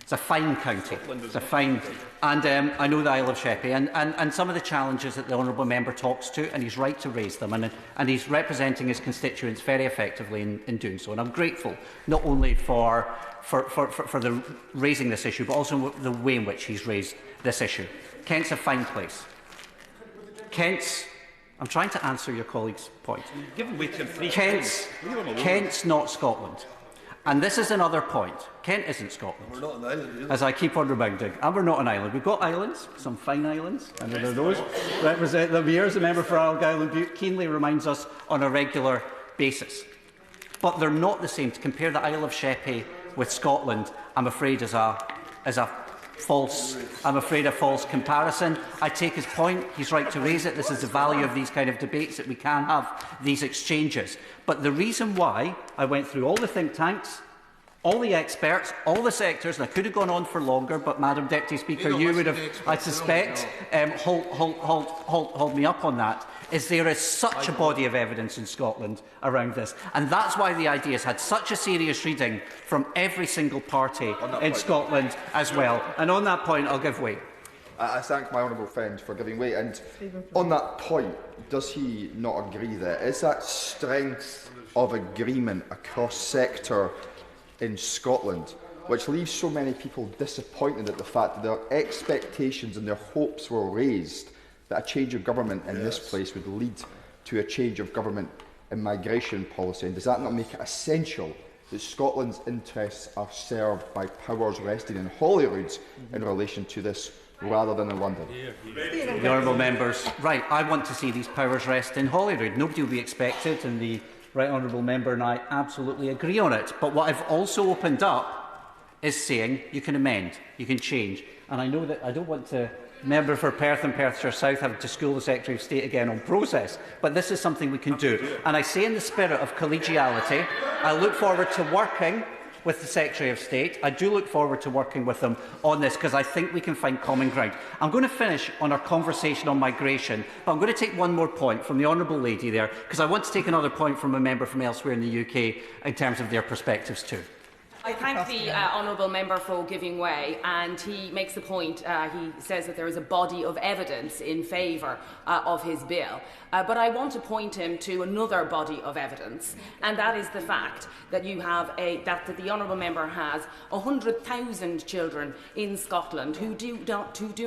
It's a fine county. It's a fine, and I know the Isle of Sheppey, and some of the challenges that the honourable member talks to, and he's right to raise them, and he's representing his constituents very effectively in doing so. And I'm grateful not only for the raising this issue, but also the way in which he's raised this issue. Kent's a fine place. I'm trying to answer your colleague's point. Kent's not Scotland. And this is another point. Kent isn't Scotland. We're not an island, as I keep on reminding. And we're not an island. We've got islands, some fine islands, and there are those. Represent them here as a member for Argyll and Bute keenly reminds us on a regular basis. But they're not the same. To compare the Isle of Sheppey with Scotland, I'm afraid, is a false comparison. I take his point. He's right to raise it. This is the value of these kind of debates, that we can have these exchanges. But the reason why I went through all the think tanks, all the experts, all the sectors, and I could have gone on for longer, but Madam Deputy Speaker, you would have, I suspect, hold me up on that, is there is such a body of evidence in Scotland around this. And that's why the idea has had such a serious reading from every single party in Scotland as well. And on that point, I'll give way. I thank my honourable friend for giving way. And on that point, does he not agree that is that strength of agreement across sector in Scotland, which leaves so many people disappointed at the fact that their expectations and their hopes were raised that a change of government in this place would lead to a change of government in migration policy? And does that not make it essential that Scotland's interests are served by powers resting in Holyrood in relation to this, rather than in London? The honourable members, right, I want to see these powers rest in Holyrood. Nobody will be expected, and the right honourable member and I absolutely agree on it. But what I've also opened up is saying you can amend, you can change. And I know that I don't want to member for Perth and Perthshire South having to school the Secretary of State again on process, but this is something we can do. And I say in the spirit of collegiality, I look forward to working with the Secretary of State. I do look forward to working with them on this, because I think we can find common ground. I'm going to finish on our conversation on migration, but I'm going to take one more point from the honourable lady there, because I want to take another point from a member from elsewhere in the UK in terms of their perspectives too. I thank the honourable member for giving way, and he makes the point, he says that there is a body of evidence in favour of his bill. But I want to point him to another body of evidence, and that is the fact that you have that the honourable member has 100,000 children in Scotland who do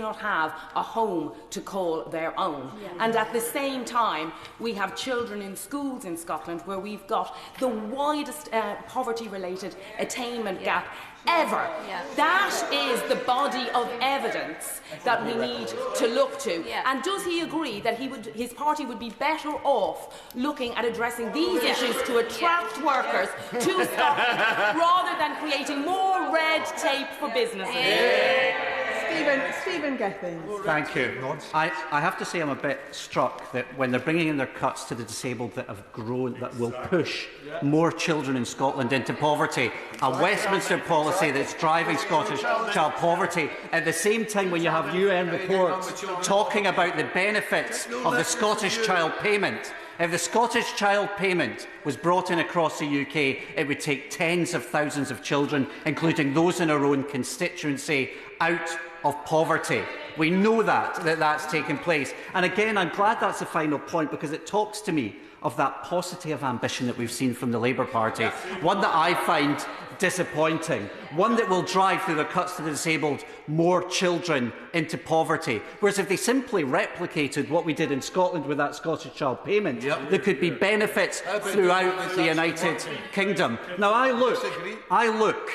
not have a home to call their own. Yeah. And at the same time, we have children in schools in Scotland where we've got the widest poverty-related attainment gap ever. Yeah. That is the body of evidence that we need to look to. Yeah. And does he agree that his party would be better off looking at addressing these issues to attract workers to Scotland rather than creating more red tape for businesses? Stephen Gethins. Thank you. I have to say I'm a bit struck that when they're bringing in their cuts to the disabled that have grown, that will push more children in Scotland into poverty, a Westminster policy that's driving Scottish child poverty, at the same time when you have UN reports talking about the benefits of the Scottish child payment. If the Scottish child payment was brought in across the UK, it would take tens of thousands of children, including those in our own constituency, out of poverty. We know that's taken place. And again, I'm glad that's the final point, because it talks to me of that paucity of ambition that we've seen from the Labour Party, one that I find disappointing, one that will drive, through the cuts to the disabled, more children into poverty. Whereas if they simply replicated what we did in Scotland with that Scottish child payment, there could be benefits throughout the United Kingdom. Now, I look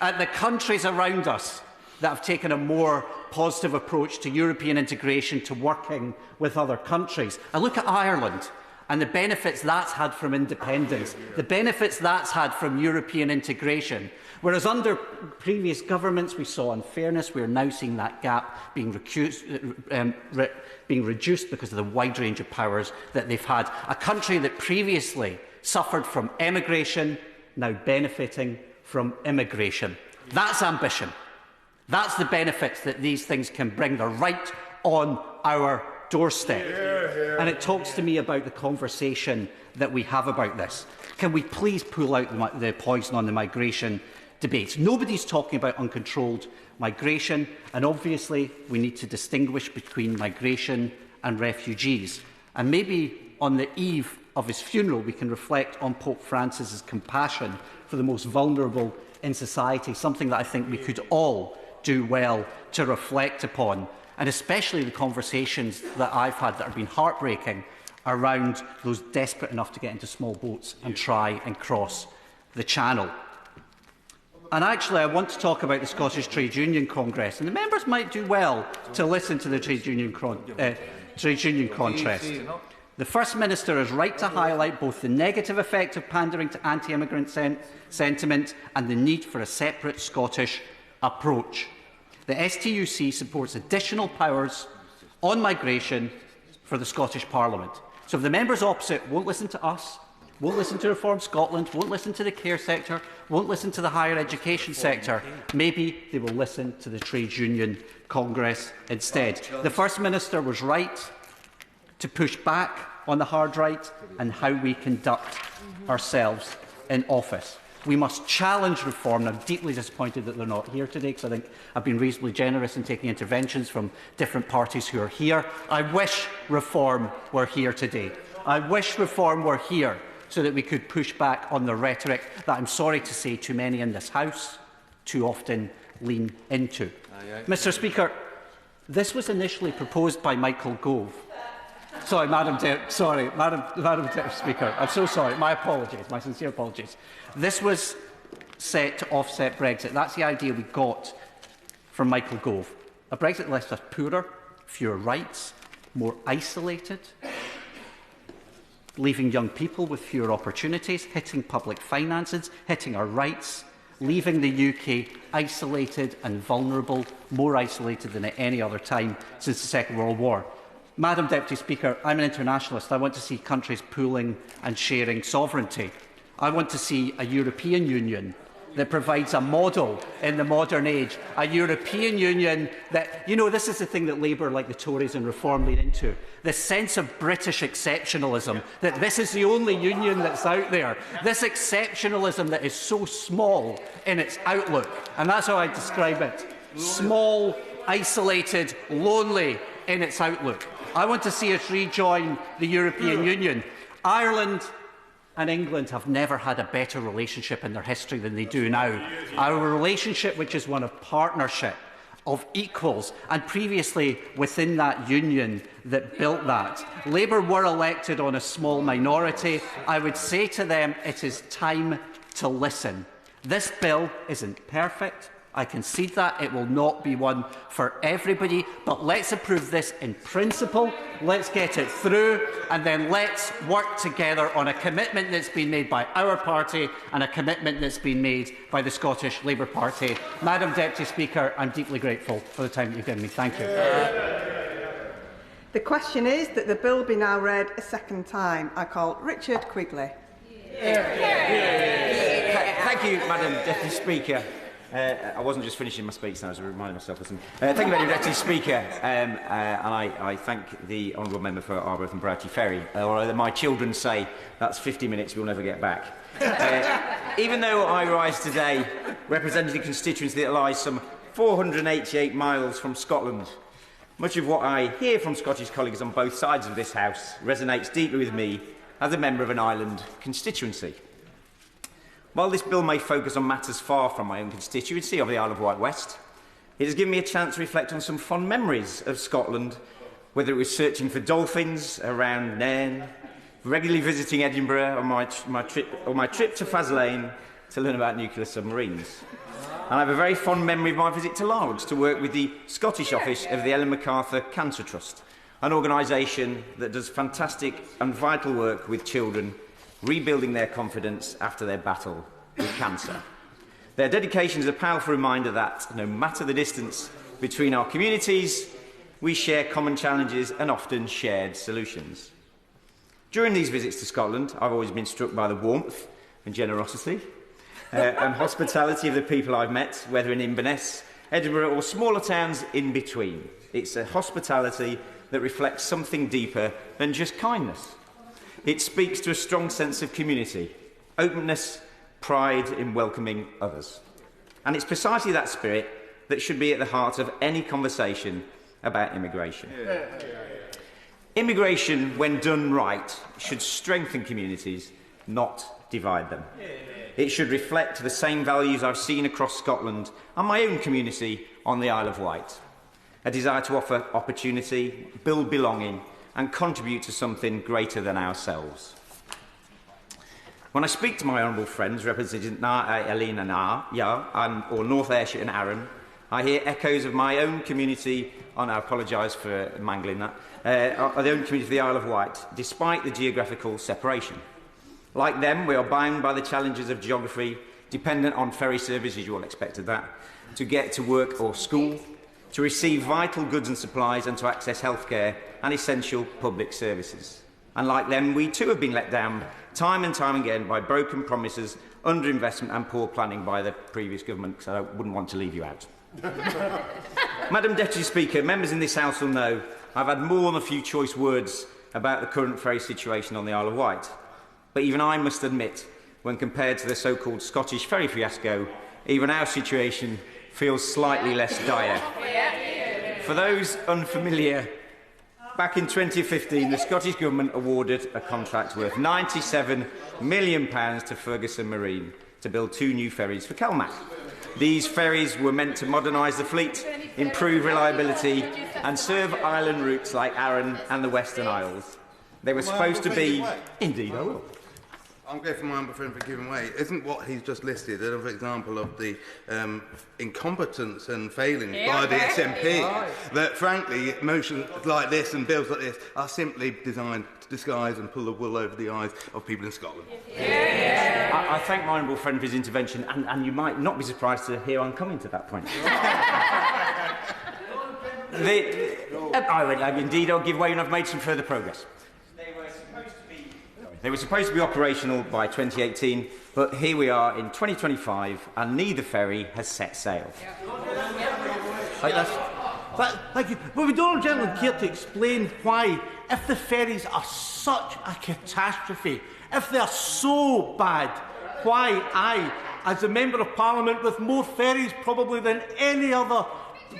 at the countries around us that have taken a more positive approach to European integration, to working with other countries. I look at Ireland and the benefits that's had from independence, the benefits that's had from European integration. Whereas under previous governments we saw unfairness, we are now seeing that gap being reduced because of the wide range of powers that they've had. A country that previously suffered from emigration, now benefiting from immigration. That's ambition. That's the benefits that these things can bring. They're right on our doorstep. And it talks to me about the conversation that we have about this. Can we please pull out the poison on the migration debates? Nobody's talking about uncontrolled migration, and obviously we need to distinguish between migration and refugees. And maybe on the eve of his funeral we can reflect on Pope Francis's compassion for the most vulnerable in society, something that I think we could all do well to reflect upon, and especially the conversations that I've had that have been heartbreaking around those desperate enough to get into small boats and try and cross the Channel. And actually, I want to talk about the Scottish Trade Union Congress, and the members might do well to listen to the Trade Union Congress. The First Minister is right to highlight both the negative effect of pandering to anti-immigrant sentiment and the need for a separate Scottish approach. The STUC supports additional powers on migration for the Scottish Parliament. So if the members opposite won't listen to us, won't listen to Reform Scotland, won't listen to the care sector, won't listen to the higher education sector, maybe they will listen to the Trade Union Congress instead. The First Minister was right to push back on the hard right and how we conduct ourselves in office. We must challenge reform. I'm deeply disappointed that they're not here today, because I think I've been reasonably generous in taking interventions from different parties who are here. I wish reform were here today. I wish reform were here so that we could push back on the rhetoric that, I'm sorry to say, too many in this House too often lean into. Mr. Speaker, this was initially proposed by Michael Gove. Sorry, Madam Deputy Speaker. I'm so sorry. My apologies. My sincere apologies. This was set to offset Brexit. That's the idea we got from Michael Gove. A Brexit left us poorer, fewer rights, more isolated, leaving young people with fewer opportunities, hitting public finances, hitting our rights, leaving the UK isolated and vulnerable, more isolated than at any other time since the Second World War. Madam Deputy Speaker, I'm an internationalist. I want to see countries pooling and sharing sovereignty. I want to see a European Union that provides a model in the modern age, a European Union that, you know, this is the thing that Labour, like the Tories and Reform, lean into, this sense of British exceptionalism, that this is the only union that's out there, this exceptionalism that is so small in its outlook, and that's how I describe it, small, isolated, lonely in its outlook. I want to see us rejoin the European Union. Ireland and England have never had a better relationship in their history than they do now. Our relationship, which is one of partnership, of equals, and previously within that union that built that. Labour were elected on a small minority. I would say to them, it is time to listen. This bill isn't perfect. I concede that. It will not be one for everybody, but let's approve this in principle, let's get it through, and then let's work together on a commitment that's been made by our party and a commitment that's been made by the Scottish Labour Party. Madam Deputy Speaker, I'm deeply grateful for the time that you've given me. Thank you. The question is that the bill be now read a second time. I call Richard Quigley. Thank you, Madam Deputy Speaker. I wasn't just finishing my speech, I was reminding myself of something. Thank you, Madam Deputy Speaker, and I thank the honourable member for Arbroath and Broughty Ferry. Although my children say that's 50 minutes we'll never get back. Even though I rise today representing a constituency that lies some 488 miles from Scotland, much of what I hear from Scottish colleagues on both sides of this House resonates deeply with me as a member of an island constituency. While this bill may focus on matters far from my own constituency of the Isle of Wight West, it has given me a chance to reflect on some fond memories of Scotland, whether it was searching for dolphins around Nairn, regularly visiting Edinburgh, or my trip to Faslane to learn about nuclear submarines. And I have a very fond memory of my visit to Largs to work with the Scottish office of the Ellen MacArthur Cancer Trust, an organisation that does fantastic and vital work with children rebuilding their confidence after their battle with cancer. Their dedication is a powerful reminder that, no matter the distance between our communities, we share common challenges and often shared solutions. During these visits to Scotland, I've always been struck by the warmth and generosity and hospitality of the people I've met, whether in Inverness, Edinburgh or smaller towns in between. It's a hospitality that reflects something deeper than just kindness. It speaks to a strong sense of community, openness, pride in welcoming others. And it's precisely that spirit that should be at the heart of any conversation about immigration. Immigration, when done right, should strengthen communities, not divide them. It should reflect the same values I've seen across Scotland and my own community on the Isle of Wight. A desire to offer opportunity, build belonging, and contribute to something greater than ourselves. When I speak to my honourable friends representing Eileen and or North Ayrshire and Arran, I hear echoes of my own community, and I apologise for mangling that, of the own community of the Isle of Wight, despite the geographical separation. Like them, we are bound by the challenges of geography, dependent on ferry services, you all expected that, to get to work or school, to receive vital goods and supplies and to access healthcare and essential public services. And like them, we too have been let down time and time again by broken promises, underinvestment and poor planning by the previous government, so I wouldn't want to leave you out. Madam Deputy Speaker, members in this House will know I've had more than a few choice words about the current ferry situation on the Isle of Wight. But even I must admit, when compared to the so-called Scottish ferry fiasco, even our situation feels slightly less dire. For those unfamiliar, back in 2015, the Scottish Government awarded a contract worth £97 million to Ferguson Marine to build 2 new ferries for Kelmac. These ferries were meant to modernise the fleet, improve reliability and serve island routes like Arran and the Western Isles. They were supposed to be... Indeed, I will. I'm grateful my friend for giving way. Isn't what he's just listed an example of the incompetence and failings by the SNP? That, frankly, motions like this and bills like this are simply designed to disguise and pull the wool over the eyes of people in Scotland. I thank my honourable friend for his intervention, and you might not be surprised to hear I'm coming to that point. Indeed, I'll give way when I've made some further progress. They were supposed to be operational by 2018, but here we are in 2025 and neither ferry has set sail. Thank you. But we don't generally care to explain why, if the ferries are such a catastrophe, if they are so bad, why I, as a Member of Parliament with more ferries probably than any other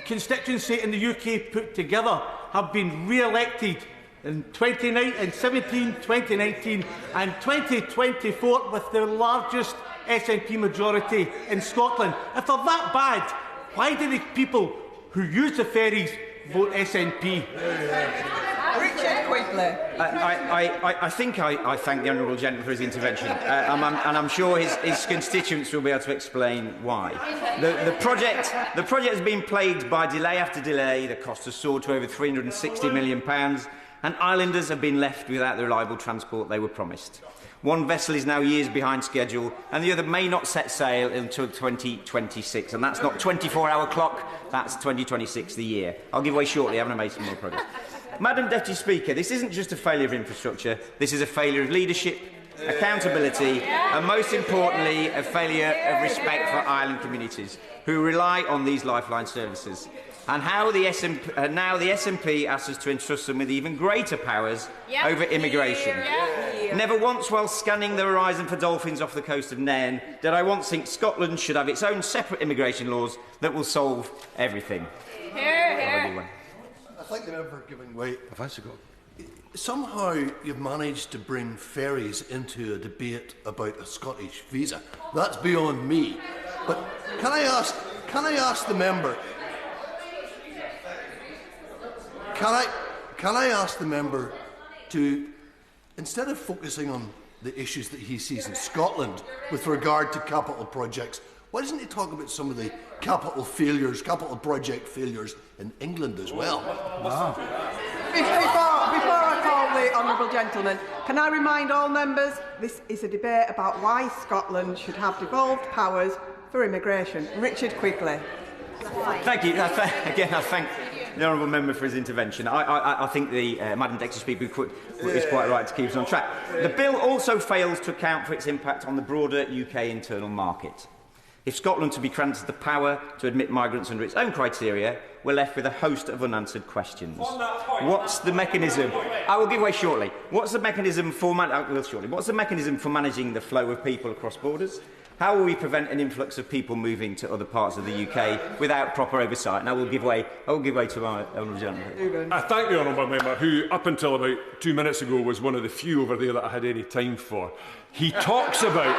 constituency in the UK put together, have been re-elected in 2017, 2019 and 2024 with the largest SNP majority in Scotland. If they're that bad, why do the people who use the ferries vote SNP? Richard Quigley. I think I thank the honourable gentleman for his intervention, and I'm sure his constituents will be able to explain why. The project has been plagued by delay after delay. The cost has soared to over £360 million, and islanders have been left without the reliable transport they were promised. One vessel is now years behind schedule, and the other may not set sail until 2026, and that's not 24-hour clock, that's 2026 the year. I'll give way shortly, I haven't made some more progress. Madam Deputy Speaker, this isn't just a failure of infrastructure, this is a failure of leadership, accountability, and most importantly, a failure of respect for island communities who rely on these lifeline services. And now the SNP asks us to entrust them with even greater powers over immigration. Never once, while scanning the horizon for dolphins off the coast of Nairn, did I once think Scotland should have its own separate immigration laws that will solve everything. I thank the member for giving way. Somehow you've managed to bring ferries into a debate about a Scottish visa. That's beyond me. But can I ask the member? Can I ask the member to, instead of focusing on the issues that he sees in Scotland with regard to capital projects, why doesn't he talk about some of the capital project failures in England as well? Before I call the honourable gentleman, can I remind all members this is a debate about why Scotland should have devolved powers for immigration. Richard Quigley. Thank you. Again, I thank the honourable member for his intervention. I think the Madam Deputy Speaker is quite right to keep us on track. The bill also fails to account for its impact on the broader UK internal market. If Scotland to be granted the power to admit migrants under its own criteria, we're left with a host of unanswered questions. What's the mechanism? I will give way shortly. What's the mechanism for managing the flow of people across borders? How will we prevent an influx of people moving to other parts of the UK without proper oversight? And I will give way to my honourable gentleman. I thank the honourable member, who up until about 2 minutes ago was one of the few over there that I had any time for. He talks about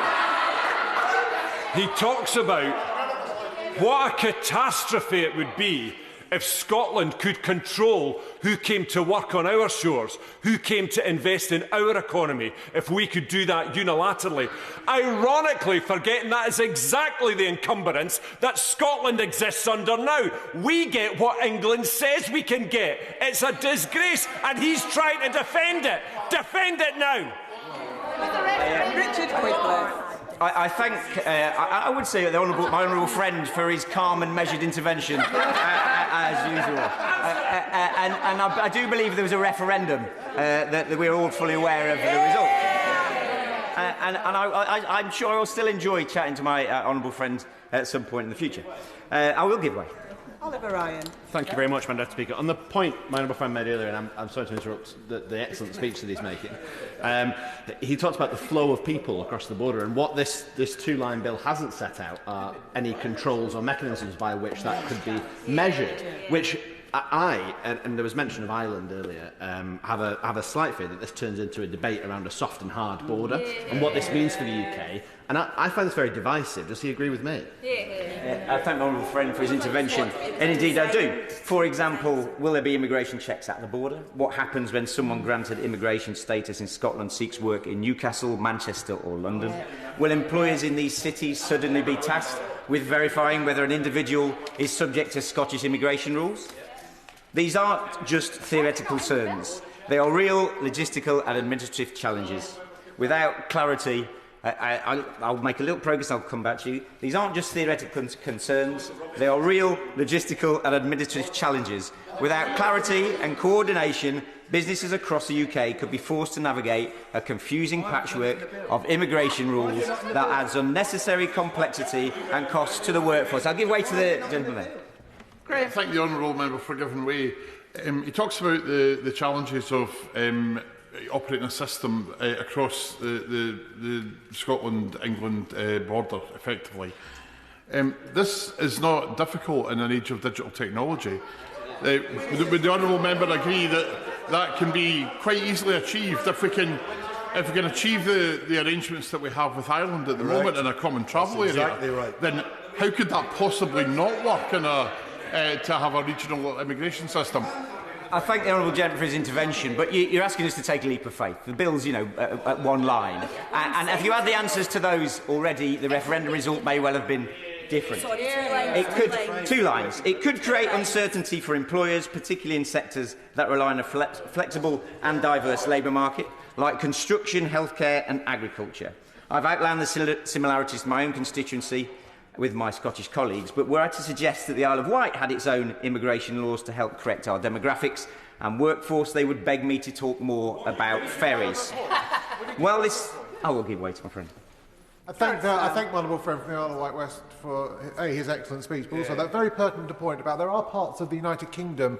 what a catastrophe it would be if Scotland could control who came to work on our shores, who came to invest in our economy, if we could do that unilaterally. Ironically, forgetting that is exactly the encumbrance that Scotland exists under now. We get what England says we can get. It's a disgrace, and he's trying to defend it. Defend it now. Richard Quigley. I would say my honourable friend for his calm and measured intervention, as usual. And I do believe there was a referendum that we're all fully aware of the result. I'm sure I will still enjoy chatting to my honourable friend at some point in the future. I will give way. Oliver Ryan. Thank you very much, Madam Speaker. On the point my honourable friend made earlier, and I'm sorry to interrupt the excellent speech that he's making, he talked about the flow of people across the border, and what this two-line bill hasn't set out are any controls or mechanisms by which that could be measured, which and there was mention of Ireland earlier, have a slight fear that this turns into a debate around a soft and hard border and what this means for the UK. And I find this very divisive. Does he agree with me? I thank my honourable friend for his intervention, and indeed I do. For example, will there be immigration checks at the border? What happens when someone granted immigration status in Scotland seeks work in Newcastle, Manchester or London? Will employers in these cities suddenly be tasked with verifying whether an individual is subject to Scottish immigration rules? These aren't just theoretical concerns. They are real logistical and administrative challenges. Without clarity, I'll make a little progress, I'll come back to you. These aren't just theoretical concerns, they are real logistical and administrative challenges. Without clarity and coordination, businesses across the UK could be forced to navigate a confusing patchwork of immigration rules that adds unnecessary complexity and costs to the workforce. I'll give way to the gentleman there. Great. Thank the honourable member for giving way. He talks about the challenges of operating a system across the Scotland-England border effectively. This is not difficult in an age of digital technology. Would the honourable member agree that that can be quite easily achieved if we can achieve the arrangements that we have with Ireland at the moment in a common travel area? Then how could that possibly not work to have a regional immigration system? I thank the honourable gentleman for his intervention, but you're asking us to take a leap of faith. The bill's, at one line. And if you had the answers to those already, the referendum result may well have been different. Two lines. It could create uncertainty for employers, particularly in sectors that rely on a flexible and diverse labour market, like construction, healthcare and agriculture. I've outlined the similarities to my own constituency with my Scottish colleagues, but were I to suggest that the Isle of Wight had its own immigration laws to help correct our demographics and workforce, they would beg me to talk more about ferries. Well, I will give way to my friend. I thank my honourable friend from the Isle of Wight West for his excellent speech, but also that very pertinent point about there are parts of the United Kingdom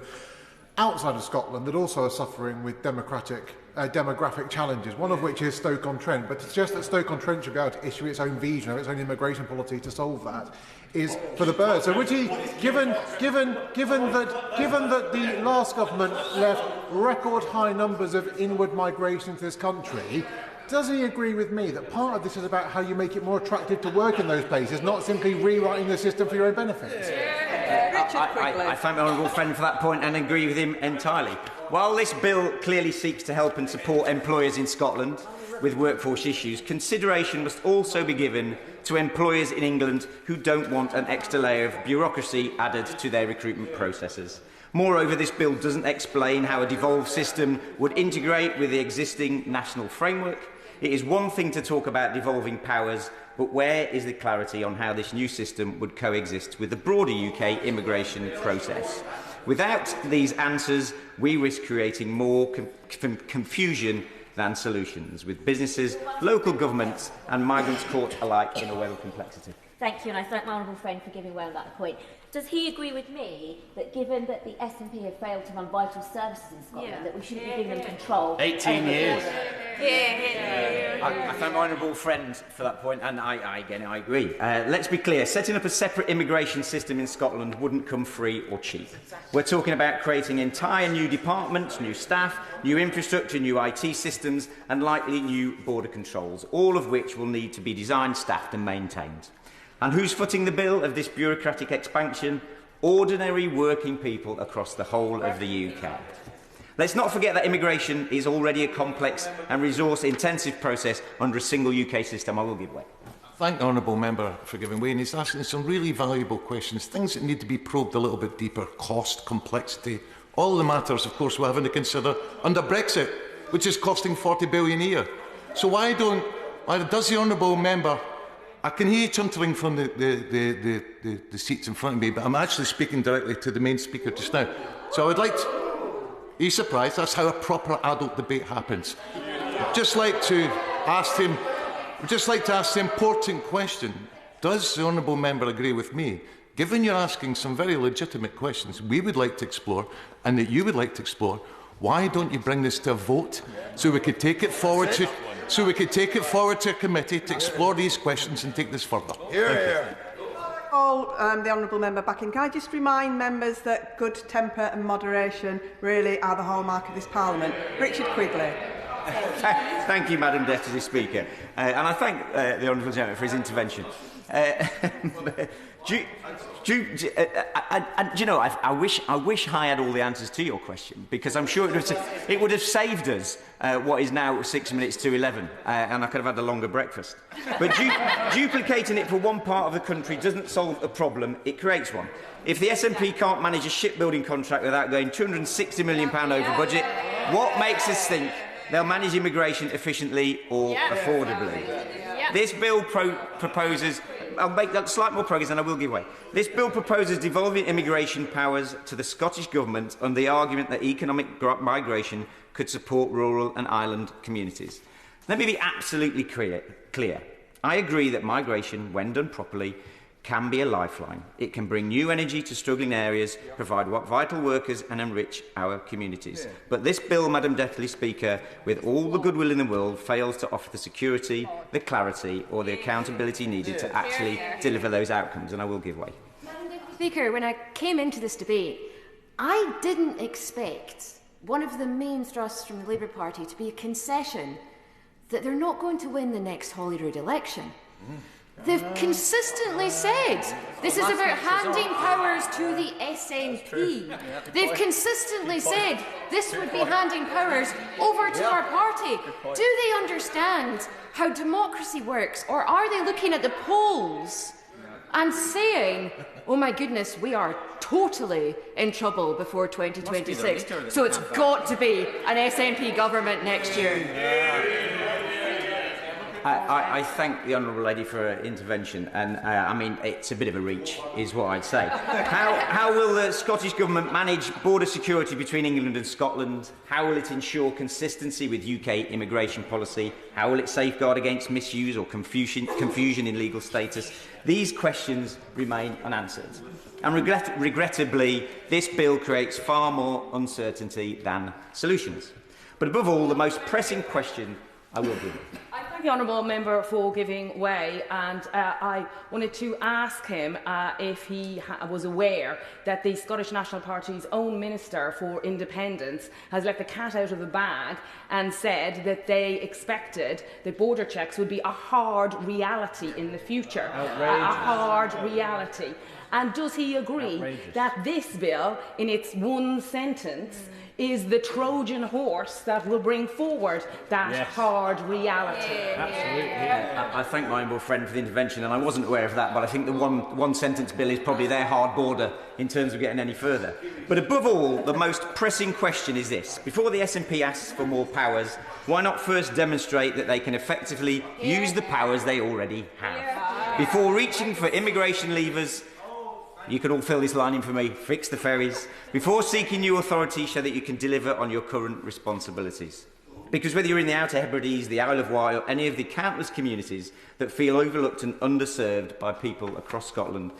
outside of Scotland that also are suffering with demographic challenges, one of which is Stoke-on-Trent. But to suggest that Stoke-on-Trent should be able to issue its own vision or its own immigration policy to solve that is for the birds. So would he, given that the last government left record high numbers of inward migration to this country, does he agree with me that part of this is about how you make it more attractive to work in those places, not simply rewriting the system for your own benefits? I thank the honourable friend for that point and agree with him entirely. While this bill clearly seeks to help and support employers in Scotland with workforce issues, consideration must also be given to employers in England who don't want an extra layer of bureaucracy added to their recruitment processes. Moreover, this bill doesn't explain how a devolved system would integrate with the existing national framework. It is one thing to talk about devolving powers, but where is the clarity on how this new system would coexist with the broader UK immigration process? Without these answers, we risk creating more confusion than solutions, with businesses, local governments and migrants caught alike in a web of complexity. Thank you, and I thank my honourable friend for giving way on that point. Does he agree with me that given that the SNP have failed to run vital services in Scotland, that we shouldn't be giving them control? 18 years. I thank my honourable friend for that point, and I agree. Let's be clear, setting up a separate immigration system in Scotland wouldn't come free or cheap. We're talking about creating entire new departments, new staff, new infrastructure, new IT systems, and likely new border controls, all of which will need to be designed, staffed and maintained. And who's footing the bill of this bureaucratic expansion? Ordinary working people across the whole of the UK. Let's not forget that immigration is already a complex and resource-intensive process under a single UK system. I will give way. Thank the honourable member for giving way, and he's asking some really valuable questions, things that need to be probed a little bit deeper: cost, complexity, all the matters, of course, we're having to consider under Brexit, which is costing £40 billion a year. So why does the honourable member... I can hear you chuntering from the seats in front of me, but I'm actually speaking directly to the main speaker just now. So I would like to... Are you surprised? That's how a proper adult debate happens. I'd just like to ask the important question. Does the honourable member agree with me? Given you're asking some very legitimate questions we would like to explore and that you would like to explore, why don't you bring this to a vote so we could take it forward to... So we could take it forward to a committee to explore these questions and take this further. All the honourable member back in. Can I just remind members that good temper and moderation really are the hallmark of this Parliament? Richard Quigley. Thank you, Madam Deputy Speaker, and I thank the honourable gentleman for his intervention. Do you know, I wish I had all the answers to your question, because I'm sure it would have saved us what is now 6 minutes to 11, and I could have had a longer breakfast. But duplicating it for one part of the country doesn't solve a problem, it creates one. If the SNP can't manage a shipbuilding contract without going £260 million over budget, what makes us think they'll manage immigration efficiently or affordably? This bill proposes... I'll make that slight more progress and I will give way. This bill proposes devolving immigration powers to the Scottish Government on the argument that economic migration could support rural and island communities. Let me be absolutely clear. I agree that migration, when done properly, can be a lifeline. It can bring new energy to struggling areas, provide vital workers and enrich our communities. Yeah. But this bill, Madam Deputy Speaker, with all the goodwill in the world, fails to offer the security, the clarity or the accountability needed to actually deliver those outcomes, and I will give way. Madam Deputy Speaker, when I came into this debate, I didn't expect one of the main thrusts from the Labour Party to be a concession that they're not going to win the next Holyrood election. They've consistently said this is about handing powers to the SNP. They've consistently said this would be handing powers over to our party. Do they understand how democracy works, or are they looking at the polls and saying, oh my goodness, we are totally in trouble before 2026, so it's got to be an SNP government next year? I thank the Honourable Lady for her intervention, and I mean, it's a bit of a reach, is what I'd say. How will the Scottish Government manage border security between England and Scotland? How will it ensure consistency with UK immigration policy? How will it safeguard against misuse or confusion in legal status? These questions remain unanswered. And regrettably, this bill creates far more uncertainty than solutions. But above all, the most pressing question I will give. I thank the honourable member for giving way, and I wanted to ask him if he was aware that the Scottish National Party's own Minister for Independence has let the cat out of the bag and said that they expected that border checks would be a hard reality in the future. A hard reality. And does he agree that this bill, in its one sentence, is the Trojan horse that will bring forward that hard reality? Absolutely. I thank my honourable friend for the intervention, and I wasn't aware of that, but I think the one-sentence bill is probably their hard border in terms of getting any further. But above all, the most pressing question is this. Before the SNP asks for more powers, why not first demonstrate that they can effectively use the powers they already have? Before reaching for immigration levers, you can all fill this line in for me, fix the ferries, before seeking new authority, show that you can deliver on your current responsibilities. Because whether you're in the Outer Hebrides, the Isle of Wight, or any of the countless communities that feel overlooked and underserved by people across Scotland,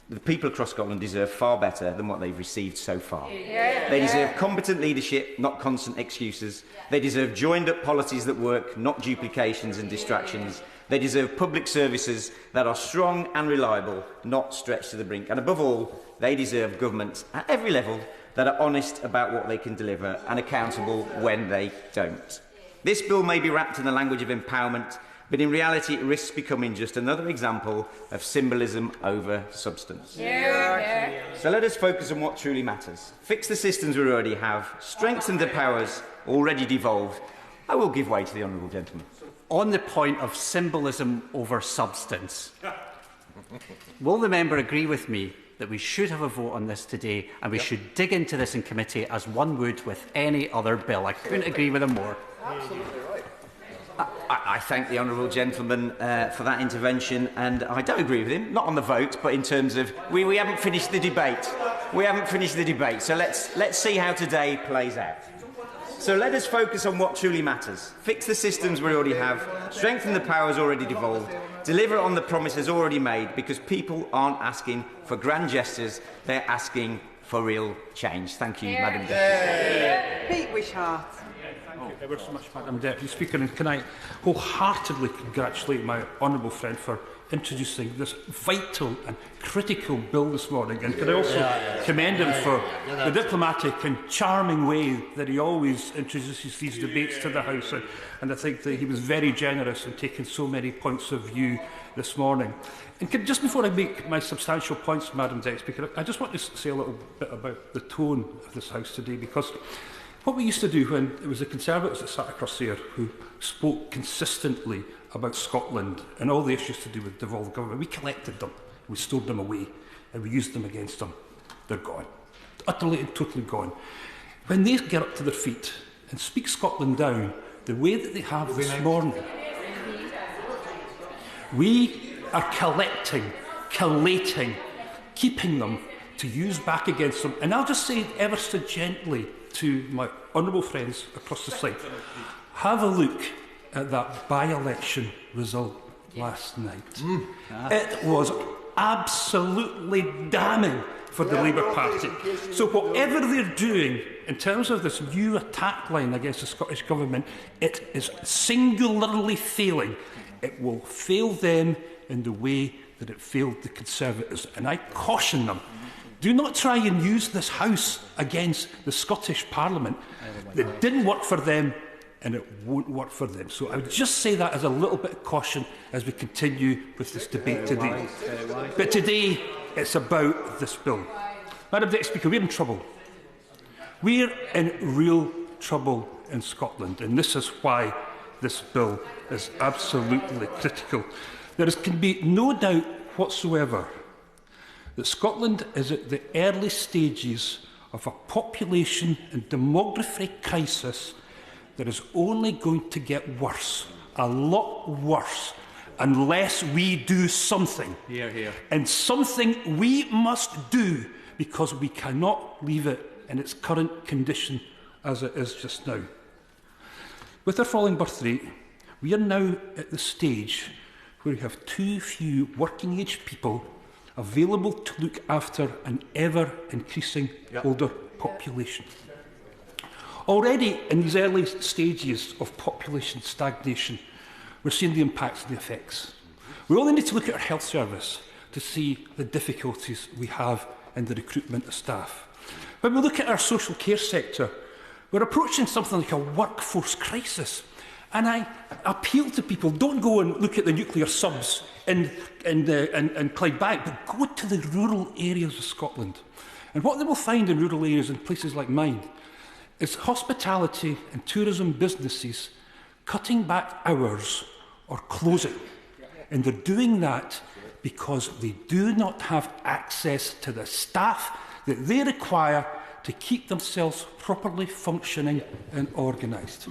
the people across Scotland deserve far better than what they've received so far. They deserve competent leadership, not constant excuses. They deserve joined-up policies that work, not duplications and distractions. They deserve public services that are strong and reliable, not stretched to the brink. And above all, they deserve governments at every level that are honest about what they can deliver and accountable when they don't. This bill may be wrapped in the language of empowerment, but in reality it risks becoming just another example of symbolism over substance. So let us focus on what truly matters. Fix the systems we already have, strengthen the powers already devolved. I will give way to the honourable gentleman. On the point of symbolism over substance, will the member agree with me that we should have a vote on this today and we should dig into this in committee as one would with any other bill? I couldn't agree with him more. Absolutely right. I thank the honourable gentleman for that intervention, and I don't agree with him, not on the vote, but in terms of we haven't finished the debate. We haven't finished the debate, so let's see how today plays out. So let us focus on what truly matters. Fix the systems we already have, strengthen the powers already devolved, deliver on the promises already made, because people aren't asking for grand gestures, they're asking for real change. Thank you, Madam Deputy. Pete Wishart. Thank you ever so much, Madam Deputy Speaker, and can I wholeheartedly congratulate my honourable friend for introducing this vital and critical bill this morning, and can I also commend him for the diplomatic and charming way that he always introduces these debates to the House, and I think that he was very generous in taking so many points of view this morning. And just before I make my substantial points, Madam Deputy Speaker, I just want to say a little bit about the tone of this House today, because what we used to do when it was the Conservatives that sat across there who spoke consistently about Scotland and all the issues to do with devolved government, we collected them, we stored them away, and we used them against them. They're gone. Utterly and totally gone. When they get up to their feet and speak Scotland down the way that they have this morning, We are collecting, collating, keeping them to use back against them. And I'll just say ever so gently to my honourable friends across the side, have a look at that by-election result last night. It was absolutely damning for the Labour Party. So whatever they're doing in terms of this new attack line against the Scottish Government, it is singularly failing. It will fail them in the way that it failed the Conservatives. And I caution them, do not try and use this House against the Scottish Parliament. It didn't work for them, and it won't work for them. So I would just say that as a little bit of caution as we continue with this debate today. But today, it's about this bill. Madam Deputy Speaker, we're in trouble. We're in real trouble in Scotland, and this is why this bill is absolutely critical. There can be no doubt whatsoever that Scotland is at the early stages of a population and demography crisis that is only going to get worse, a lot worse, unless we do something. Hear, hear. And something we must do, because we cannot leave it in its current condition as it is just now. With our falling birth rate, we are now at the stage where we have too few working-age people available to look after an ever-increasing older population. Already in these early stages of population stagnation, we're seeing the impacts and the effects. We only need to look at our health service to see the difficulties we have in the recruitment of staff. When we look at our social care sector, we're approaching something like a workforce crisis. And I appeal to people, don't go and look at the nuclear subs in Clydebank, but go to the rural areas of Scotland. And what they will find in rural areas in places like mine is hospitality and tourism businesses cutting back hours or closing. And they're doing that because they do not have access to the staff that they require to keep themselves properly functioning and organised.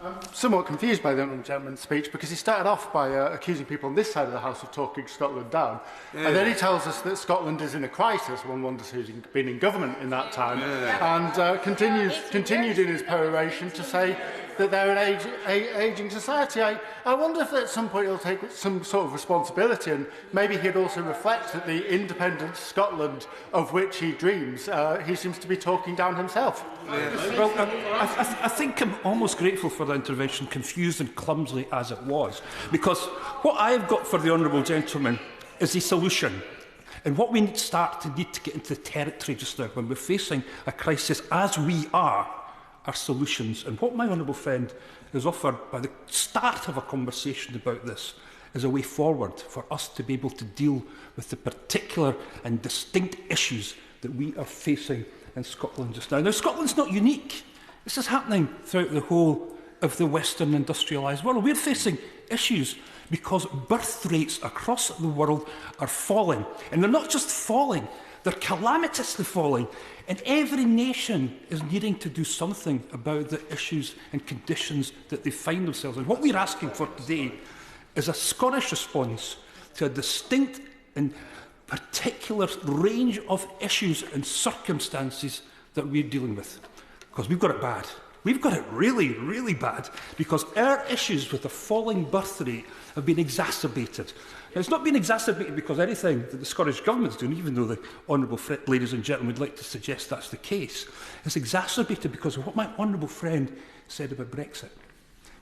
I'm somewhat confused by the Honourable Gentleman's speech, because he started off by accusing people on this side of the House of talking Scotland down. And then he tells us that Scotland is in a crisis. One wonders who's been in government in that time. And continued in his peroration to say that they're an ageing society. I wonder if at some point he'll take some sort of responsibility, and maybe he'd also reflect that the independent Scotland of which he dreams, he seems to be talking down himself. Well, I think I'm almost grateful for the intervention, confused and clumsy as it was, because what I've got for the honourable gentleman is a solution. And what we need to get into the territory just now, when we're facing a crisis as we are solutions. And what my honourable friend has offered by the start of a conversation about this is a way forward for us to be able to deal with the particular and distinct issues that we are facing in Scotland just now. Now, Scotland's not unique. This is happening throughout the whole of the Western industrialised world. We're facing issues because birth rates across the world are falling. And they're not just falling, they're calamitously falling. And every nation is needing to do something about the issues and conditions that they find themselves in. What we're asking for today is a Scottish response to a distinct and particular range of issues and circumstances that we're dealing with. Because we've got it bad. We've got it really, really bad, because our issues with the falling birth rate have been exacerbated. Now, it's not been exacerbated because anything that the Scottish Government's doing, even though the honourable ladies and gentlemen would like to suggest that's the case. It's exacerbated because of what my honourable friend said about Brexit.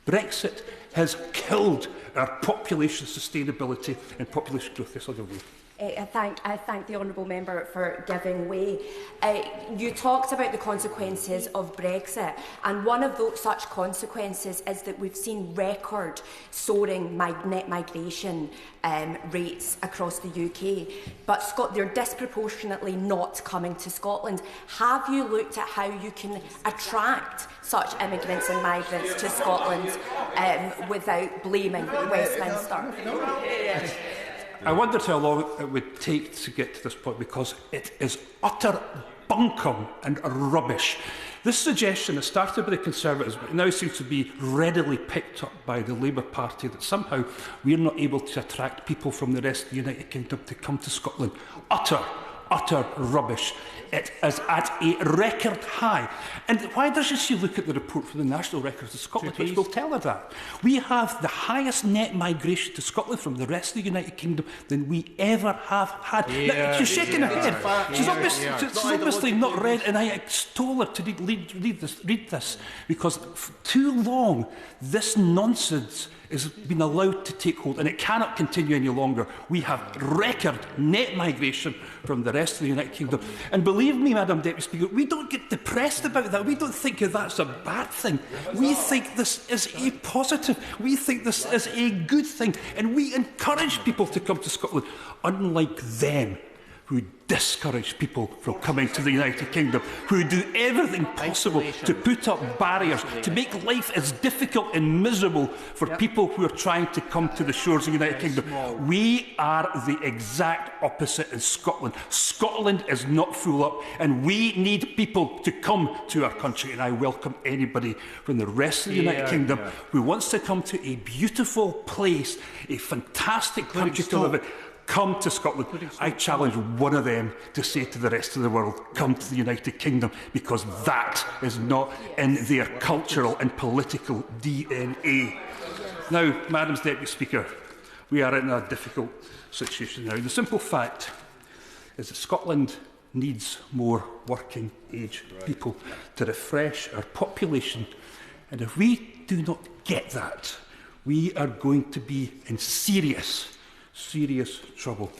Brexit has killed our population sustainability and population growth. Yes, I'll go away. I thank the honourable member for giving way. You talked about the consequences of Brexit, and one of those such consequences is that we've seen record soaring net migration rates across the UK, but they're disproportionately not coming to Scotland. Have you looked at how you can attract such immigrants and migrants to Scotland without blaming Westminster? I wondered how long it would take to get to this point, because it is utter bunkum and rubbish This suggestion has started by the Conservatives, but it now seems to be readily picked up by the Labour Party that somehow we are not able to attract people from the rest of the United Kingdom to come to Scotland. Utter rubbish. It is at a record high. And why doesn't she look at the report from the National Records of Scotland, which will tell her that? We have the highest net migration to Scotland from the rest of the United Kingdom than we ever have had. Now, she's shaking her head. She's obviously not read, and I extol her to read this, because for too long this nonsense has been allowed to take hold, and it cannot continue any longer. We have record net migration from the rest of the United Kingdom. And believe me, Madam Deputy Speaker, we don't get depressed about that. We don't think that's a bad thing. We think this is a positive. We think this is a good thing. And we encourage people to come to Scotland, unlike them, who discourage people from coming to the United Kingdom, who do everything possible to put up barriers, to make life as difficult and miserable for people who are trying to come to the shores of the United Kingdom. We are the exact opposite in Scotland. Scotland is not full up, and we need people to come to our country, and I welcome anybody from the rest of the United Kingdom who wants to come to a beautiful place, a fantastic country to live in. Come to Scotland. I challenge one of them to say to the rest of the world, come to the United Kingdom, because that is not in their cultural and political DNA. Now, Madam Deputy Speaker, we are in a difficult situation now. The simple fact is that Scotland needs more working age people to refresh our population. And if we do not get that, we are going to be in serious trouble.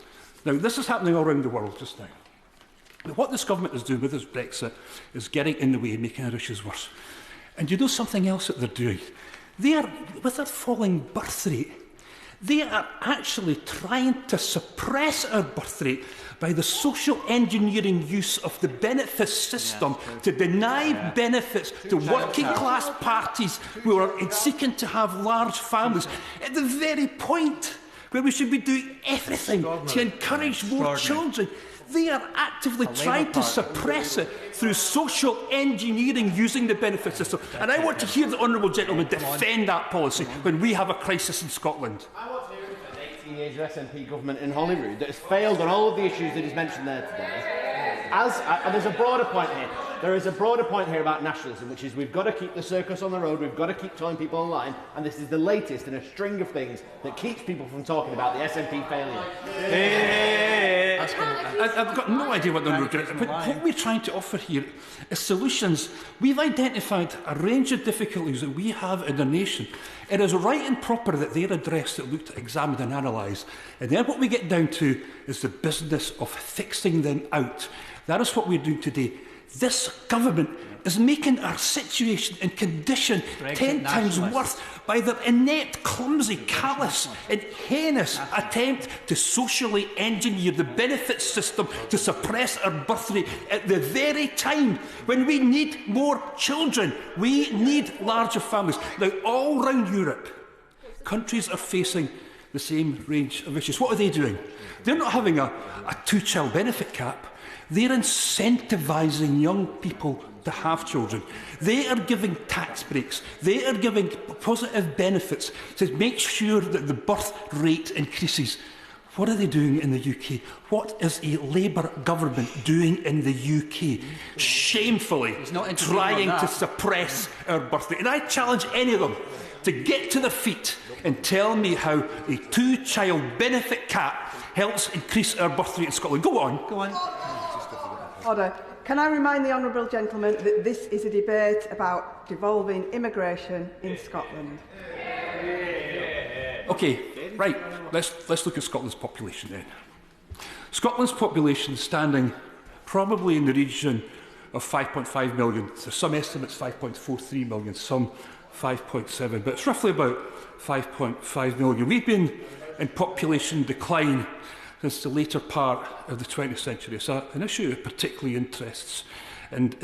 Now, this is happening all around the world just now. But what this government is doing with this Brexit is getting in the way and making our issues worse. And you know something else that they're doing? They are, with their falling birth rate, they are actually trying to suppress our birth rate by the social engineering use of the benefits system to deny benefits to working class parties who are seeking to have large families, at the very point where we should be doing everything to encourage more children. They are actively trying to suppress it through social engineering using the benefit system. And I want to hear the honourable gentleman defend that policy when we have a crisis in Scotland. I want to hear it for the 18 years of SNP government in Holyrood that has failed on all of the issues that he's mentioned there today. And there's a broader point here. There is a broader point here about nationalism, which is we've got to keep the circus on the road, we've got to keep telling people online, and this is the latest in a string of things that keeps people from talking about the SNP failure. I've got no idea what the what we're trying to offer here is solutions. We've identified a range of difficulties that we have in the nation. It is right and proper that they're addressed, that looked at, examined and analysed. And then what we get down to is the business of fixing them out. That is what we're doing today. This government is making our situation and condition 10 times worse by their inept, clumsy, callous and heinous attempt to socially engineer the benefits system to suppress our birth rate at the very time when we need more children. We need larger families. Now, all round Europe, countries are facing the same range of issues. What are they doing? They're not having a two-child benefit cap. They're incentivising young people to have children. They are giving tax breaks. They are giving positive benefits to make sure that the birth rate increases. What are they doing in the UK? What is a Labour government doing in the UK? Shamefully trying to suppress our birth rate. And I challenge any of them to get to their feet and tell me how a two-child benefit cap helps increase our birth rate in Scotland. Go on. Go on. Order. Can I remind the honourable gentleman that this is a debate about devolving immigration in Scotland? OK, right. Let's look at Scotland's population then. Scotland's population is standing probably in the region of 5.5 million. So some estimates 5.43 million, some 5.7, but it's roughly about 5.5 million. We've been in population decline since the later part of the 20th century. It's an issue that particularly interests and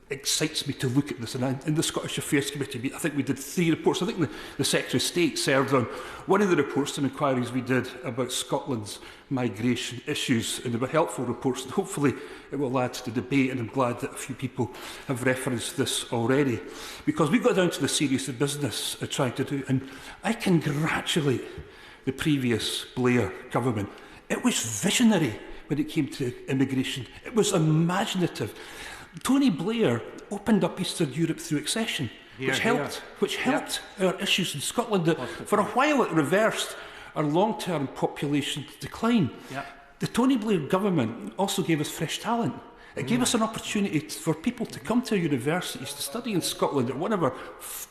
excites me to look at this. And in the Scottish Affairs Committee, I think we did 3 reports. I think the Secretary of State served on one of the reports and inquiries we did about Scotland's migration issues, and they were helpful reports, and hopefully it will add to the debate, and I'm glad that a few people have referenced this already, because we've got down to the serious business of trying to do, and I congratulate the previous Blair government. It was visionary when it came to immigration. It was imaginative. Tony Blair opened up Eastern Europe through accession, which helped our issues in Scotland. For a while it reversed our long-term population decline. The Tony Blair government also gave us fresh talent. It gave us an opportunity for people to come to universities, to study in Scotland at one of our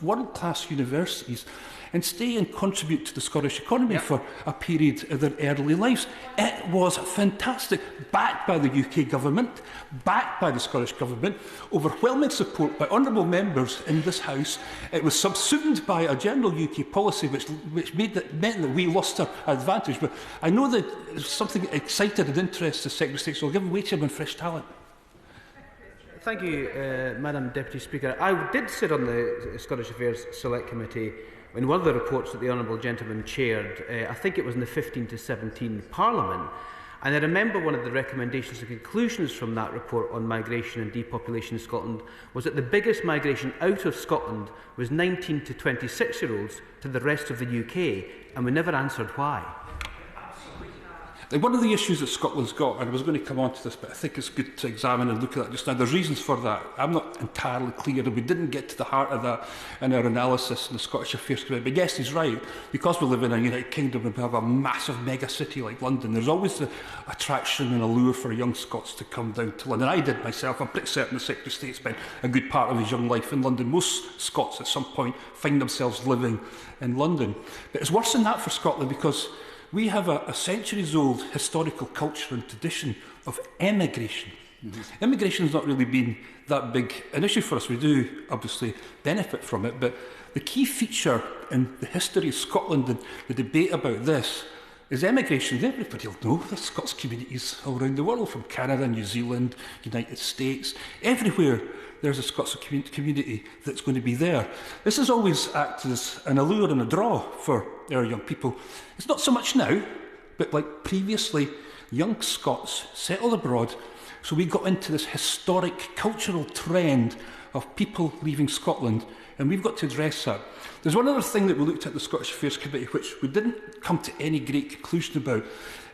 world-class universities, and stay and contribute to the Scottish economy for a period of their early lives. It was fantastic, backed by the UK government, backed by the Scottish government, overwhelming support by honourable members in this House. It was subsumed by a general UK policy which meant that we lost our advantage. But I know that there's something excited and interested the Secretary of State, so I'll give away to him on fresh talent. Thank you, Madam Deputy Speaker. I did sit on the Scottish Affairs Select Committee in one of the reports that the Honourable Gentleman chaired. I think it was in the 15 to 17 Parliament. And I remember one of the recommendations and conclusions from that report on migration and depopulation in Scotland was that the biggest migration out of Scotland was 19 to 26-year-olds to the rest of the UK, and we never answered why. One of the issues that Scotland's got, and I was going to come on to this, but I think it's good to examine and look at that just now. There's reasons for that. I'm not entirely clear, and we didn't get to the heart of that in our analysis in the Scottish Affairs Committee. But yes, he's right. Because we live in a United Kingdom and we have a massive mega city like London, there's always the attraction and allure for young Scots to come down to London. I did myself. I'm pretty certain the Secretary of State spent a good part of his young life in London. Most Scots at some point find themselves living in London. But it's worse than that for Scotland, because we have a centuries-old historical culture and tradition of emigration. Immigration has not really been that big an issue for us. We do obviously benefit from it, but the key feature in the history of Scotland and the debate about this is emigration. Everybody will know there's Scots communities all around the world, from Canada, New Zealand, United States, everywhere. There's a Scots community that's going to be there. This has always acted as an allure and a draw for our young people. It's not so much now, but like previously, young Scots settled abroad, so we got into this historic cultural trend of people leaving Scotland, and we've got to address that. There's one other thing that we looked at the Scottish Affairs Committee, which we didn't come to any great conclusion about,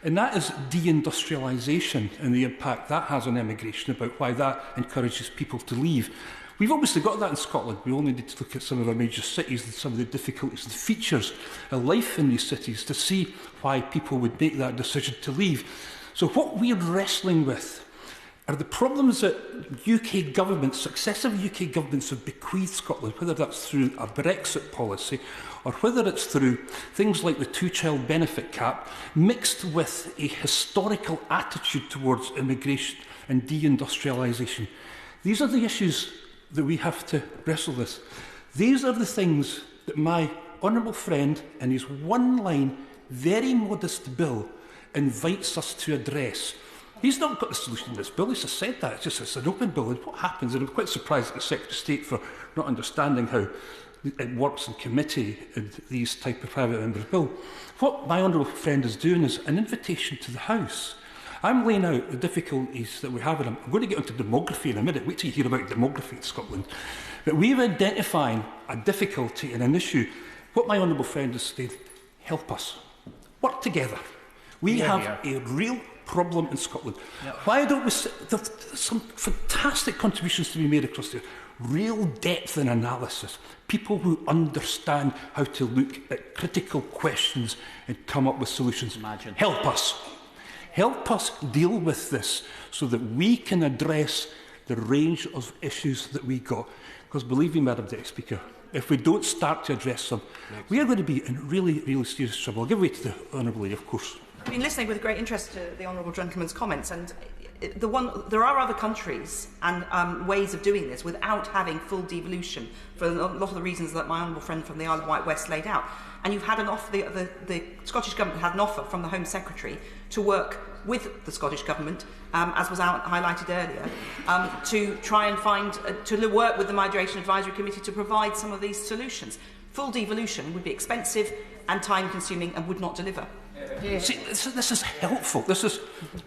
and that is deindustrialisation and the impact that has on emigration, about why that encourages people to leave. We've obviously got that in Scotland. We only need to look at some of our major cities and some of the difficulties and features of life in these cities to see why people would make that decision to leave. So what we're wrestling with are the problems that UK governments, successive UK governments, have bequeathed Scotland, whether that's through a Brexit policy or whether it's through things like the two-child benefit cap, mixed with a historical attitude towards immigration and deindustrialisation. These are the issues that we have to wrestle with. These are the things that my honourable friend, in his one-line, very modest bill, invites us to address. He's not got the solution to this bill. He's just said that. It's an open bill. And what happens, and I'm quite surprised at the Secretary of State for not understanding how it works in committee in these type of private members' bill. What my honourable friend is doing is an invitation to the House. I'm laying out the difficulties that we have, and I'm going to get into demography in a minute. Wait till you hear about demography in Scotland. But we're identifying a difficulty and an issue. What my honourable friend is saying, help us. Work together. We have a real problem in Scotland. Why don't we... There's some fantastic contributions to be made across there. Real depth and analysis. People who understand how to look at critical questions and come up with solutions. Help us. Help us deal with this so that we can address the range of issues that we got. Because believe me, Madam Deputy Speaker, if we don't start to address them, we are going to be in really, really serious trouble. I'll give way to the Honourable Lady, of course. I've been listening with great interest to the honourable gentleman's comments, and there are other countries and ways of doing this without having full devolution for a lot of the reasons that my honourable friend from the Isle of Wight West laid out. And you've had an offer, the Scottish Government had an offer from the Home Secretary to work with the Scottish Government, as was highlighted earlier, to try and find, to work with the Migration Advisory Committee to provide some of these solutions. Full devolution would be expensive and time-consuming and would not deliver. See, this is helpful. This is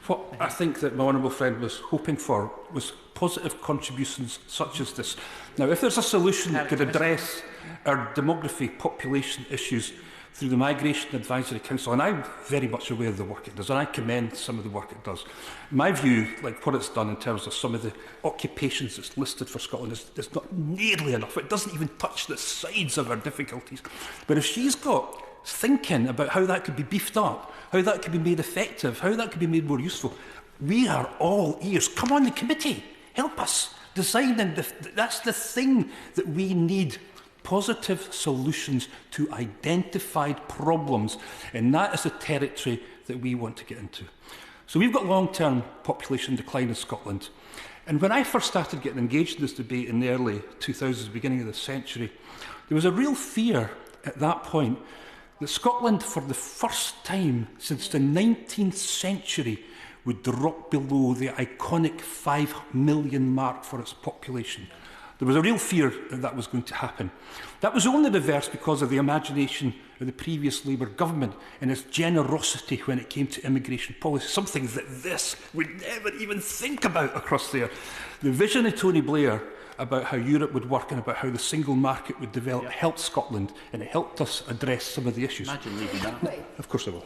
what I think that my honourable friend was hoping for, was positive contributions such as this. Now, if there's a solution that could address our demography, population issues through the Migration Advisory Council, and I'm very much aware of the work it does, and I commend some of the work it does. In my view, like what it's done in terms of some of the occupations that's listed for Scotland is not nearly enough. It doesn't even touch the sides of our difficulties. But if she's got thinking about how that could be beefed up, how that could be made effective, how that could be made more useful, we are all ears. Come on, the committee, help us design, and that's the thing that we need. Positive solutions to identified problems, and that is the territory that we want to get into. So we've got long-term population decline in Scotland, and when I first started getting engaged in this debate in the early 2000s, beginning of the century, there was a real fear at that point that Scotland, for the first time since the 19th century, would drop below the iconic 5 million mark for its population. There was a real fear that that was going to happen. That was only reversed because of the imagination of the previous Labour government and its generosity when it came to immigration policy, something that this would never even think about across there. The vision of Tony Blair about how Europe would work and about how the single market would develop helped Scotland, and it helped us address some of the issues. Imagine leaving that. Of course I will.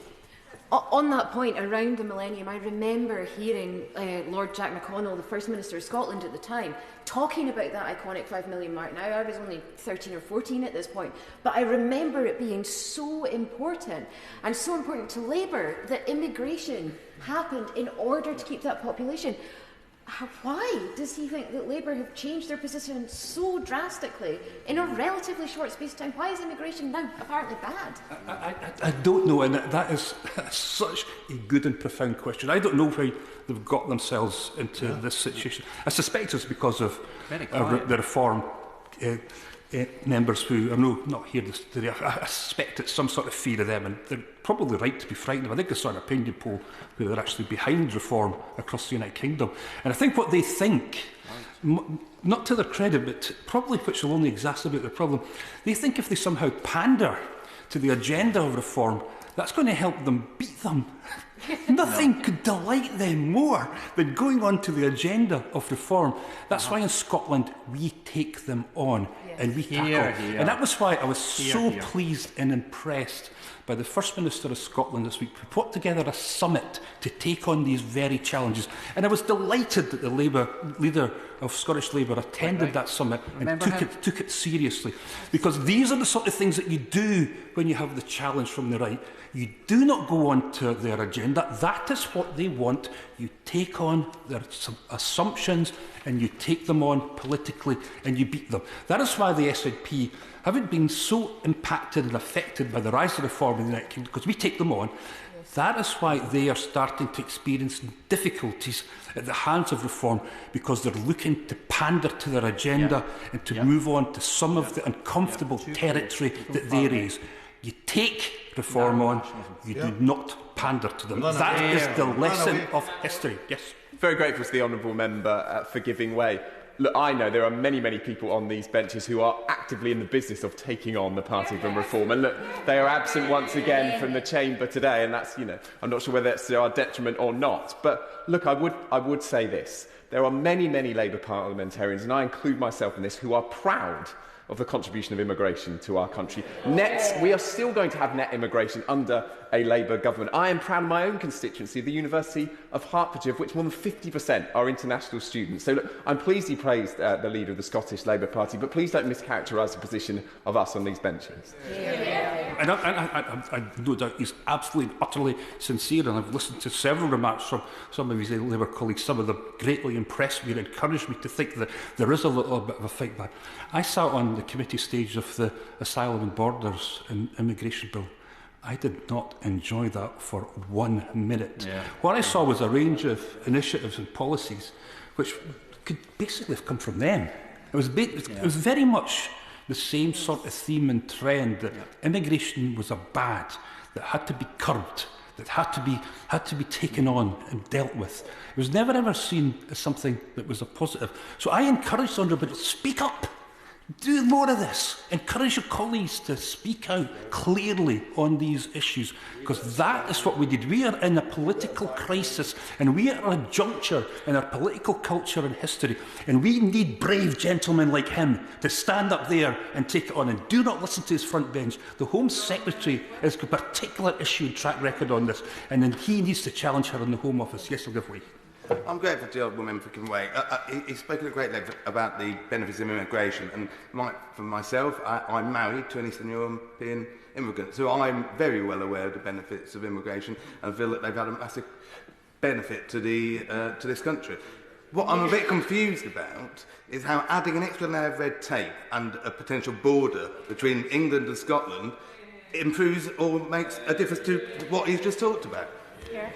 On that point, around the millennium, I remember hearing Lord Jack McConnell, the First Minister of Scotland at the time, talking about that iconic 5 million mark. Now, I was only 13 or 14 at this point, but I remember it being so important, and so important to Labour, that immigration happened in order to keep that population. Why does he think that Labour have changed their position so drastically in a relatively short space of time? Why is immigration now apparently bad? I don't know, and that is such a good and profound question. I don't know why they've got themselves into this situation. I suspect it's because of the reform members who are not here today. I suspect it's some sort of fear of them, and they're probably right to be frightened. I think I saw an opinion poll where they're actually behind reform across the United Kingdom. And I think what they think, not to their credit, but probably which will only exacerbate the problem, they think if they somehow pander to the agenda of reform, that's going to help them beat them. Nothing could delight them more than going on to the agenda of reform. That's why in Scotland we take them on and we tackle. And that was why I was so pleased and impressed by the First Minister of Scotland this week, who put together a summit to take on these very challenges. And I was delighted that the leader of Scottish Labour attended that summit and took it seriously. Because these are the sort of things that you do when you have the challenge from the right. You do not go on to their agenda. That is what they want. You take on their assumptions and you take them on politically and you beat them. That is why the SNP haven't been so impacted and affected by the rise of reform in the United Kingdom, because we take them on. That is why they are starting to experience difficulties at the hands of reform, because they're looking to pander to their agenda and to move on to some of the uncomfortable territory that they raise. You take reform on, you do not pander to them. That is the lesson of history. Yes. Very grateful to the honourable member for giving way. Look, I know there are many, many people on these benches who are actively in the business of taking on the party from reform. And look, they are absent once again from the chamber today, and that's, I'm not sure whether it's to our detriment or not. But look, I would say this. There are many, many Labour parliamentarians, and I include myself in this, who are proud of the contribution of immigration to our country. We are still going to have net immigration under a Labour government. I am proud of my own constituency, the University of Hertfordshire, of which more than 50% are international students. So look, I'm pleased he praised the leader of the Scottish Labour Party, but please don't mischaracterise the position of us on these benches. And I no doubt he's absolutely and utterly sincere, and I've listened to several remarks from some of his Labour colleagues. Some of them greatly impressed me and encouraged me to think that there is a little bit of a fight back. I sat on the committee stage of the Asylum and Borders and Immigration Bill, I did not enjoy that for 1 minute. Yeah. What I saw was a range of initiatives and policies which could basically have come from them. It was very much the same sort of theme and trend that immigration was a bad that had to be curbed, that had to be taken on and dealt with. It was never ever seen as something that was a positive. So I encourage the Honourable to speak up. Do more of this. Encourage your colleagues to speak out clearly on these issues, because that is what we did. We are in a political crisis, and we are at a juncture in our political culture and history, and we need brave gentlemen like him to stand up there and take it on. And do not listen to his front bench. The Home Secretary has got a particular issue and track record on this, and then he needs to challenge her in the Home Office. Yes, I'll give way. I'm grateful to the Honourable Member for giving way. He's spoken at great length about the benefits of immigration, and for myself, I'm married to an Eastern European immigrant, so I'm very well aware of the benefits of immigration and feel that they've had a massive benefit to this country. What I'm a bit confused about is how adding an extra layer of red tape and a potential border between England and Scotland improves or makes a difference to what he's just talked about. Yeah.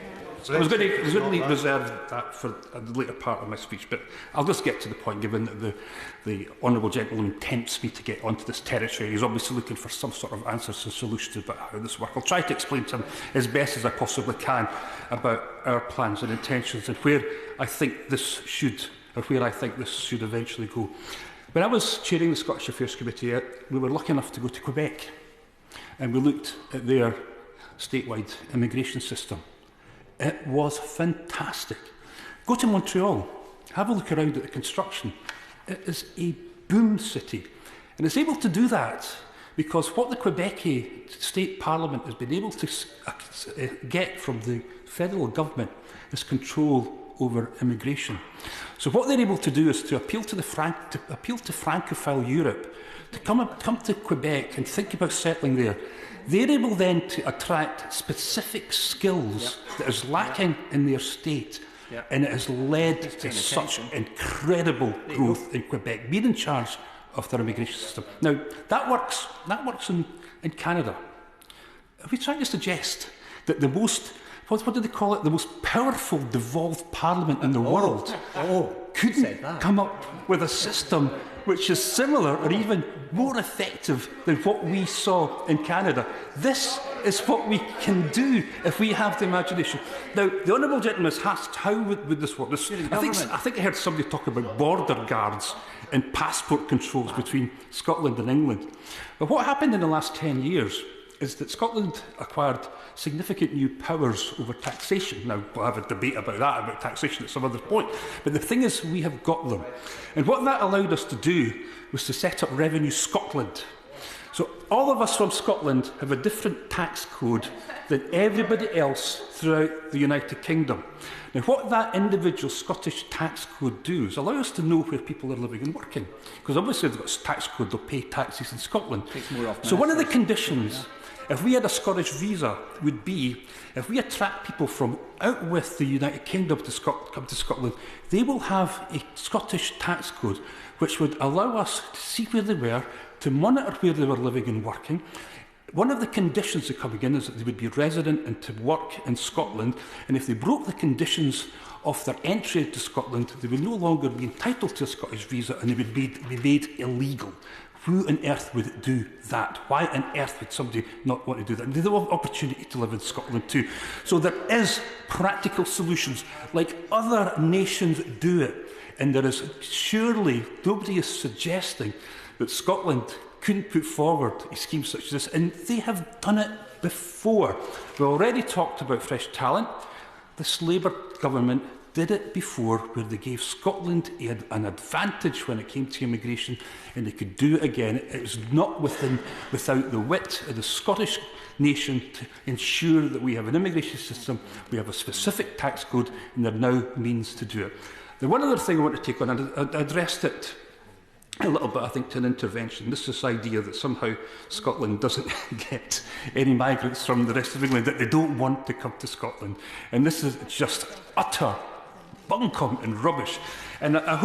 I was going to reserve that for the later part of my speech, but I'll just get to the point, given that the Honourable Gentleman tempts me to get onto this territory. He's obviously looking for some sort of answers and solutions about how this works. I'll try to explain to him as best as I possibly can about our plans and intentions and where I think this should eventually go. When I was chairing the Scottish Affairs Committee, we were lucky enough to go to Quebec, and we looked at their statewide immigration system. It was fantastic. Go to Montreal, have a look around at the construction. It is a boom city. And it's able to do that because what the Quebec State Parliament has been able to get from the federal government is control over immigration. So what they're able to do is to appeal to Francophile Europe to come to Quebec and think about settling there. They're able then to attract specific skills that is lacking in their state, and it has led to such incredible growth in Quebec. We're in charge of their immigration system. Now, that works in Canada. Are we trying to suggest that the most, what do they call it, the most powerful devolved parliament in the world couldn't come up with a system which is similar or even more effective than what we saw in Canada? This is what we can do if we have the imagination. Now, the Honourable Gentleman has asked how would this work. I think I heard somebody talk about border guards and passport controls between Scotland and England. But what happened in the last 10 years is that Scotland acquired significant new powers over taxation. Now, we'll have a debate about taxation at some other point. But the thing is, we have got them. And what that allowed us to do was to set up Revenue Scotland. So all of us from Scotland have a different tax code than everybody else throughout the United Kingdom. Now, what that individual Scottish tax code do is allow us to know where people are living and working. Because obviously, if they've got a tax code, they'll pay taxes in Scotland. So one of the conditions, if we had a Scottish visa, would be if we attract people from out with the United Kingdom to come to Scotland, they will have a Scottish tax code which would allow us to see where they were, to monitor where they were living and working. One of the conditions of coming in is that they would be resident and to work in Scotland, and if they broke the conditions of their entry into Scotland, they would no longer be entitled to a Scottish visa and they would be made illegal. Who on earth would do that? Why on earth would somebody not want to do that? They have an opportunity to live in Scotland too. So there is practical solutions, like other nations do it. And there is surely, nobody is suggesting that Scotland couldn't put forward a scheme such as this. And they have done it before. We already talked about fresh talent. This Labour government did it before, where they gave Scotland an advantage when it came to immigration, and they could do it again. It was not without the wit of the Scottish nation to ensure that we have an immigration system, we have a specific tax code, and there are now means to do it. The one other thing I want to take on, and I addressed it a little bit, I think, to an intervention. This idea that somehow Scotland doesn't get any migrants from the rest of England, that they don't want to come to Scotland. And this is just utter bunkum and rubbish. And I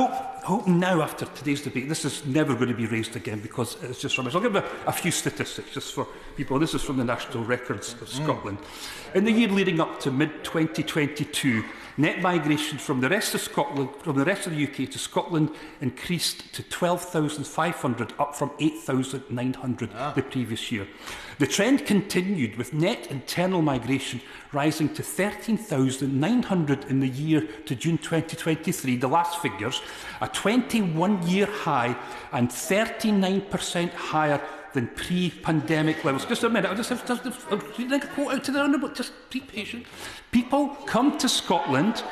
hope now, after today's debate, this is never going to be raised again because it's just rubbish. I'll give a few statistics just for people. This is from the National Records of Scotland. In the year leading up to mid-2022, net migration from the rest of Scotland, from the rest of the UK to Scotland increased to 12,500, up from 8,900 the previous year. The trend continued with net internal migration rising to 13,900 in the year to June 2023, the last figures, a 21-year high and 39% higher than pre-pandemic levels. Just a minute, I'll just read a quote out to the Honourable, just be patient. People come to Scotland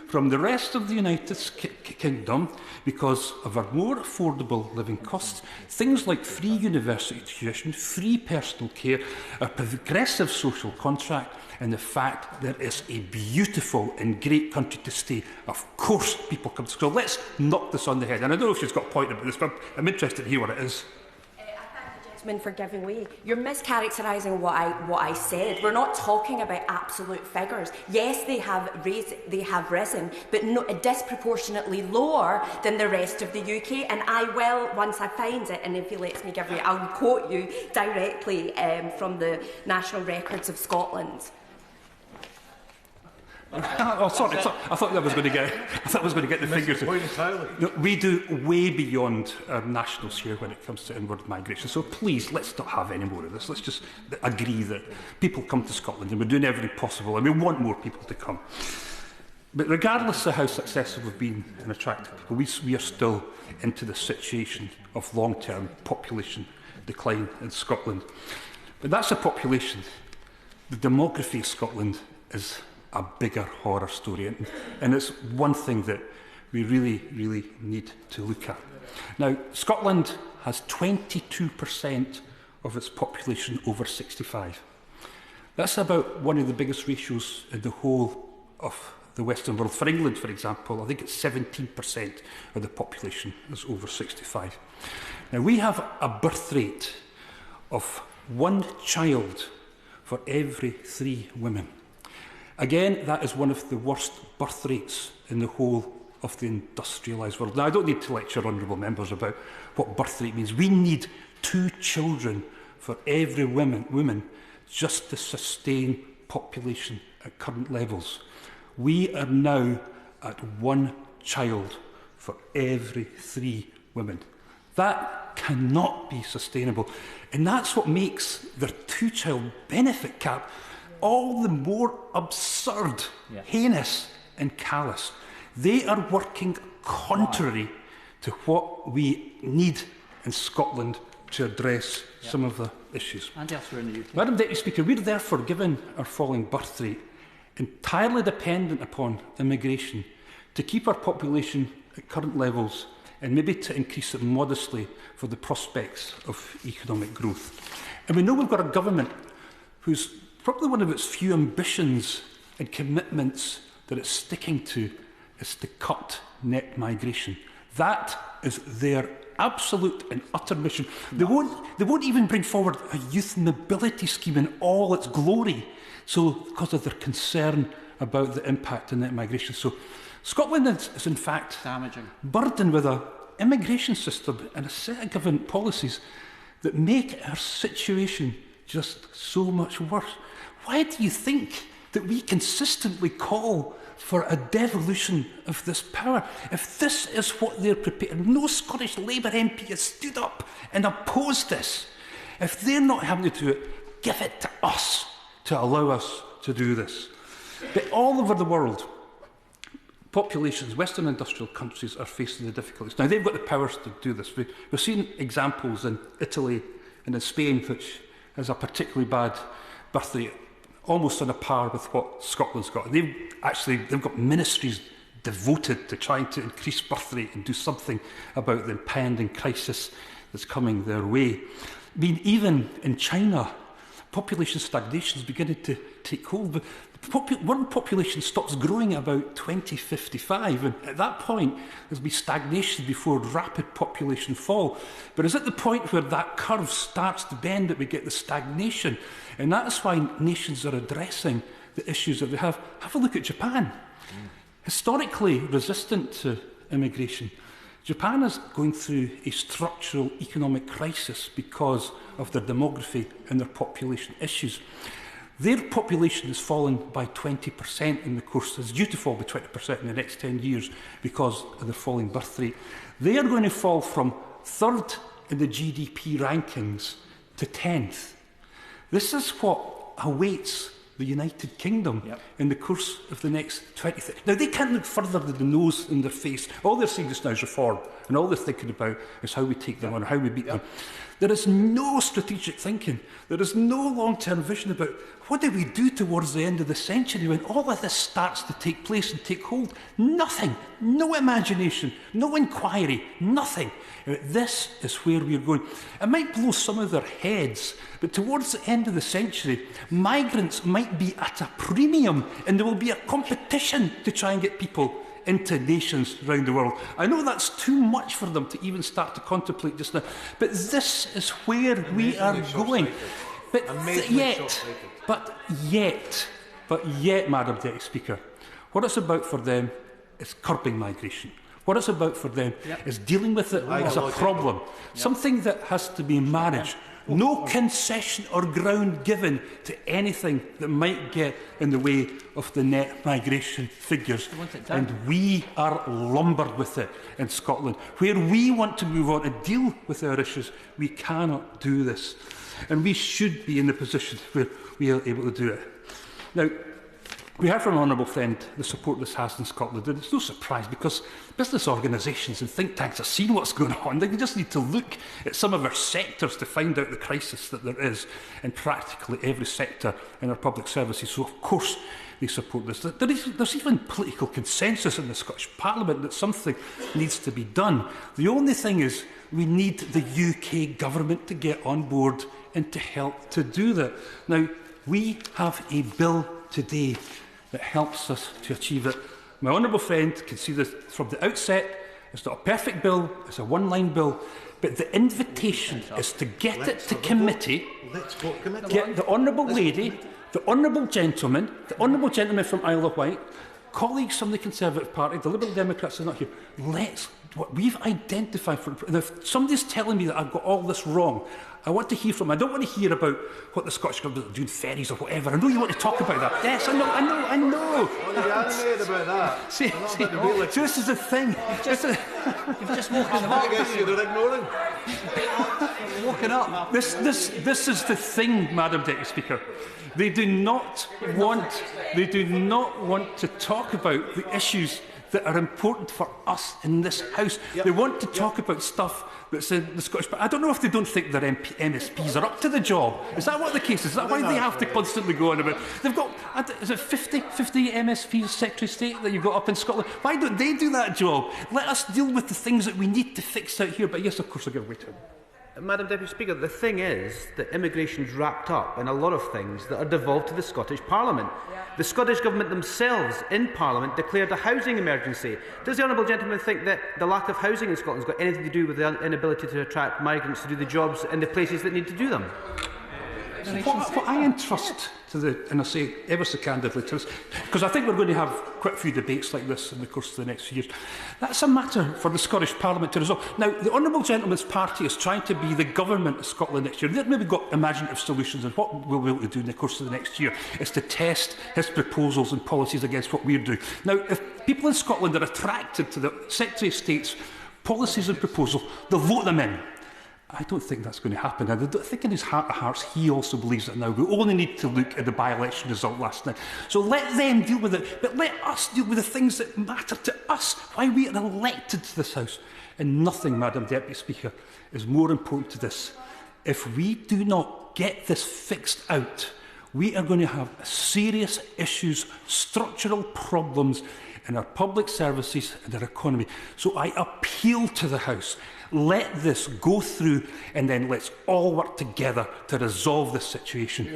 from the rest of the United Kingdom because of our more affordable living costs, things like free university tuition, free personal care, a progressive social contract, and the fact that it's a beautiful and great country to stay. Of course people come to school. Let's knock this on the head. And I don't know if she's got a point about this, but I'm interested to hear what it is. For giving way. You're mischaracterising what I said. We're not talking about absolute figures. Yes, they have risen, but disproportionately lower than the rest of the UK. And I will, once I find it, and if he lets me give you, I'll quote you directly from the National Records of Scotland. Oh, sorry, I thought I was going to get the figures. No, we do way beyond our national share when it comes to inward migration. So please, let's not have any more of this. Let's just agree that people come to Scotland and we're doing everything possible and we want more people to come. But regardless of how successful we've been in attracting people, we are still into the situation of long-term population decline in Scotland. But that's a population. The demography of Scotland is a bigger horror story, and it's one thing that we really, really need to look at. Now, Scotland has 22% of its population over 65. That's about one of the biggest ratios in the whole of the Western world. For England, for example, I think it's 17% of the population is over 65. Now, we have a birth rate of 1 child for every 3 women. Again, that is one of the worst birth rates in the whole of the industrialised world. Now, I don't need to lecture honourable members about what birth rate means. We need 2 children for every woman just to sustain population at current levels. We are now at 1 child for every 3 women. That cannot be sustainable. And that's what makes their 2-child benefit cap all the more absurd, heinous and callous. They are working contrary to what we need in Scotland to address some of the issues. And elsewhere in the UK. Madam Deputy Speaker, we are therefore, given our falling birth rate, entirely dependent upon immigration to keep our population at current levels and maybe to increase it modestly for the prospects of economic growth. And we know we've got a government whose probably one of its few ambitions and commitments that it's sticking to is to cut net migration. That is their absolute and utter mission. They won't even bring forward a youth mobility scheme in all its glory, so because of their concern about the impact on net migration. So Scotland is in fact burdened with an immigration system and a set of government policies that make our situation just so much worse. Why do you think that we consistently call for a devolution of this power? If this is what they're prepared, no Scottish Labour MP has stood up and opposed this. If they're not having to do it, give it to us to allow us to do this. But all over the world, populations, Western industrial countries are facing the difficulties. Now, they've got the powers to do this. We've seen examples in Italy and in Spain, which has a particularly bad birth rate, almost on a par with what Scotland's got. They've got ministries devoted to trying to increase birth rate and do something about the impending crisis that's coming their way. I mean, even in China, population stagnation is beginning to take hold. The world population stops growing at about 2055, and at that point there'll be stagnation before rapid population fall. But it's at the point where that curve starts to bend that we get the stagnation, and that's why nations are addressing the issues that they have. Have a look at Japan. historically resistant to immigration. Japan is going through a structural economic crisis because of their demography and their population issues. Their population has fallen by 20% in the course, is due to fall by 20% in the next 10 years because of the falling birth rate. They are going to fall from 3rd in the GDP rankings to 10th. This is what awaits the United Kingdom in the course of the next 20 years. Now, they can't look further than the nose in their face. All they're seeing just now is reform, and all they're thinking about is how we take them on, how we beat them. There is no strategic thinking. There is no long-term vision about what do we do towards the end of the century when all of this starts to take place and take hold. Nothing. No imagination. No inquiry. Nothing. This is where we're going. It might blow some of their heads, but towards the end of the century, migrants might be at a premium and there will be a competition to try and get people into nations around the world. I know that's too much for them to even start to contemplate just now, but this is where we are going. But yet, Madam Deputy Speaker, what it's about for them is curbing migration. What it's about for them is dealing with it as a problem, something that has to be managed. No concession or ground given to anything that might get in the way of the net migration figures. And we are lumbered with it in Scotland. Where we want to move on and deal with our issues, we cannot do this. And we should be in the position where we are able to do it. Now, we heard from an honourable friend the support this has in Scotland, and it's no surprise because business organisations and think tanks have seen what's going on. They just need to look at some of our sectors to find out the crisis that there is in practically every sector in our public services. So, of course, they support this. There's even political consensus in the Scottish Parliament that something needs to be done. The only thing is we need the UK government to get on board and to help to do that. Now, we have a bill today that helps us to achieve it. My honourable friend can see this from the outset. It's not a perfect bill, it's a one-line bill, but the invitation is to get it to committee, get the honourable lady, the honourable gentleman from Isle of Wight, colleagues from the Conservative Party, the Liberal Democrats are not here. What we've identified for. And if somebody's telling me that I've got all this wrong, I want to hear from them. I don't want to hear about what the Scottish Government are doing, ferries or whatever. I know you want to talk about that. Yes, I know. What are you animated about that? See, this is the thing. You've just woken up. I guess you're ignoring. Woken up. This is the thing, Madam Deputy Speaker. They do not want to talk about the issues that are important for us in this House. They want to talk about stuff that's in the Scottish... But I don't know if they don't think their MSPs are up to the job. Is that what the case is? Is that why they have to constantly go on about... They've got, is it 50 MSPs, Secretary of State, that you've got up in Scotland? Why don't they do that job? Let us deal with the things that we need to fix out here. But yes, of course, I'll give way to him. Madam Deputy Speaker, the thing is that immigration is wrapped up in a lot of things that are devolved to the Scottish Parliament. The Scottish Government themselves in Parliament declared a housing emergency. Does the honourable gentleman think that the lack of housing in Scotland has got anything to do with the inability to attract migrants to do the jobs in the places that need to do them? What I entrust to the, and I say ever so candidly to us, because I think we're going to have quite a few debates like this in the course of the next few years, that's a matter for the Scottish Parliament to resolve. Now, the honourable gentleman's party is trying to be the government of Scotland next year. They've maybe got imaginative solutions, and what we'll be able to do in the course of the next year is to test his proposals and policies against what we're doing. Now, if people in Scotland are attracted to the Secretary of State's policies and proposals, they'll vote them in. I don't think that's going to happen. And I think in his heart of hearts, he also believes it now. We only need to look at the by-election result last night. So let them deal with it, but let us deal with the things that matter to us, why we are elected to this House. And nothing, Madam Deputy Speaker, is more important to this. If we do not get this fixed out, we are going to have serious issues, structural problems in our public services and our economy. So I appeal to the House. Let this go through and then let's all work together to resolve this situation.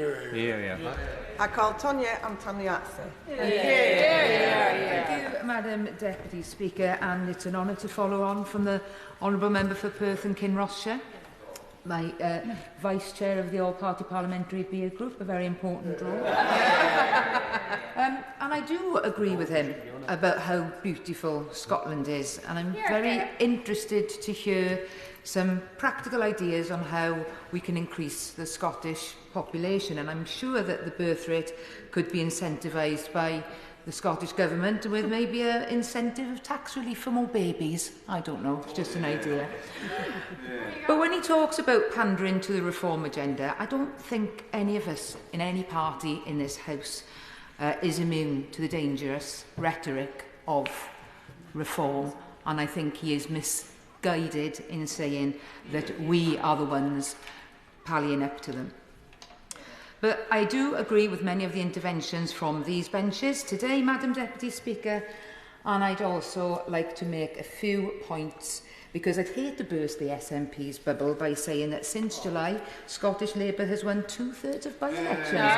I call Tonia Antoniazzi. Thank you, Madam Deputy Speaker, and it's an honour to follow on from the Honourable Member for Perth and Kinross-shire. My Vice Chair of the All-Party Parliamentary Beard Group, a very important role. And I do agree with him about how beautiful Scotland is, and I'm very interested to hear some practical ideas on how we can increase the Scottish population, and I'm sure that the birth rate could be incentivised by the Scottish Government with maybe an incentive of tax relief for more babies. I don't know, it's just an idea. But when he talks about pandering to the reform agenda, I don't think any of us in any party in this House is immune to the dangerous rhetoric of reform, and I think he is misguided in saying that we are the ones pallying up to them. But I do agree with many of the interventions from these benches today, Madam Deputy Speaker, and I'd also like to make a few points, because I'd hate to burst the SNP's bubble by saying that since July, Scottish Labour has won 2/3 of by-elections.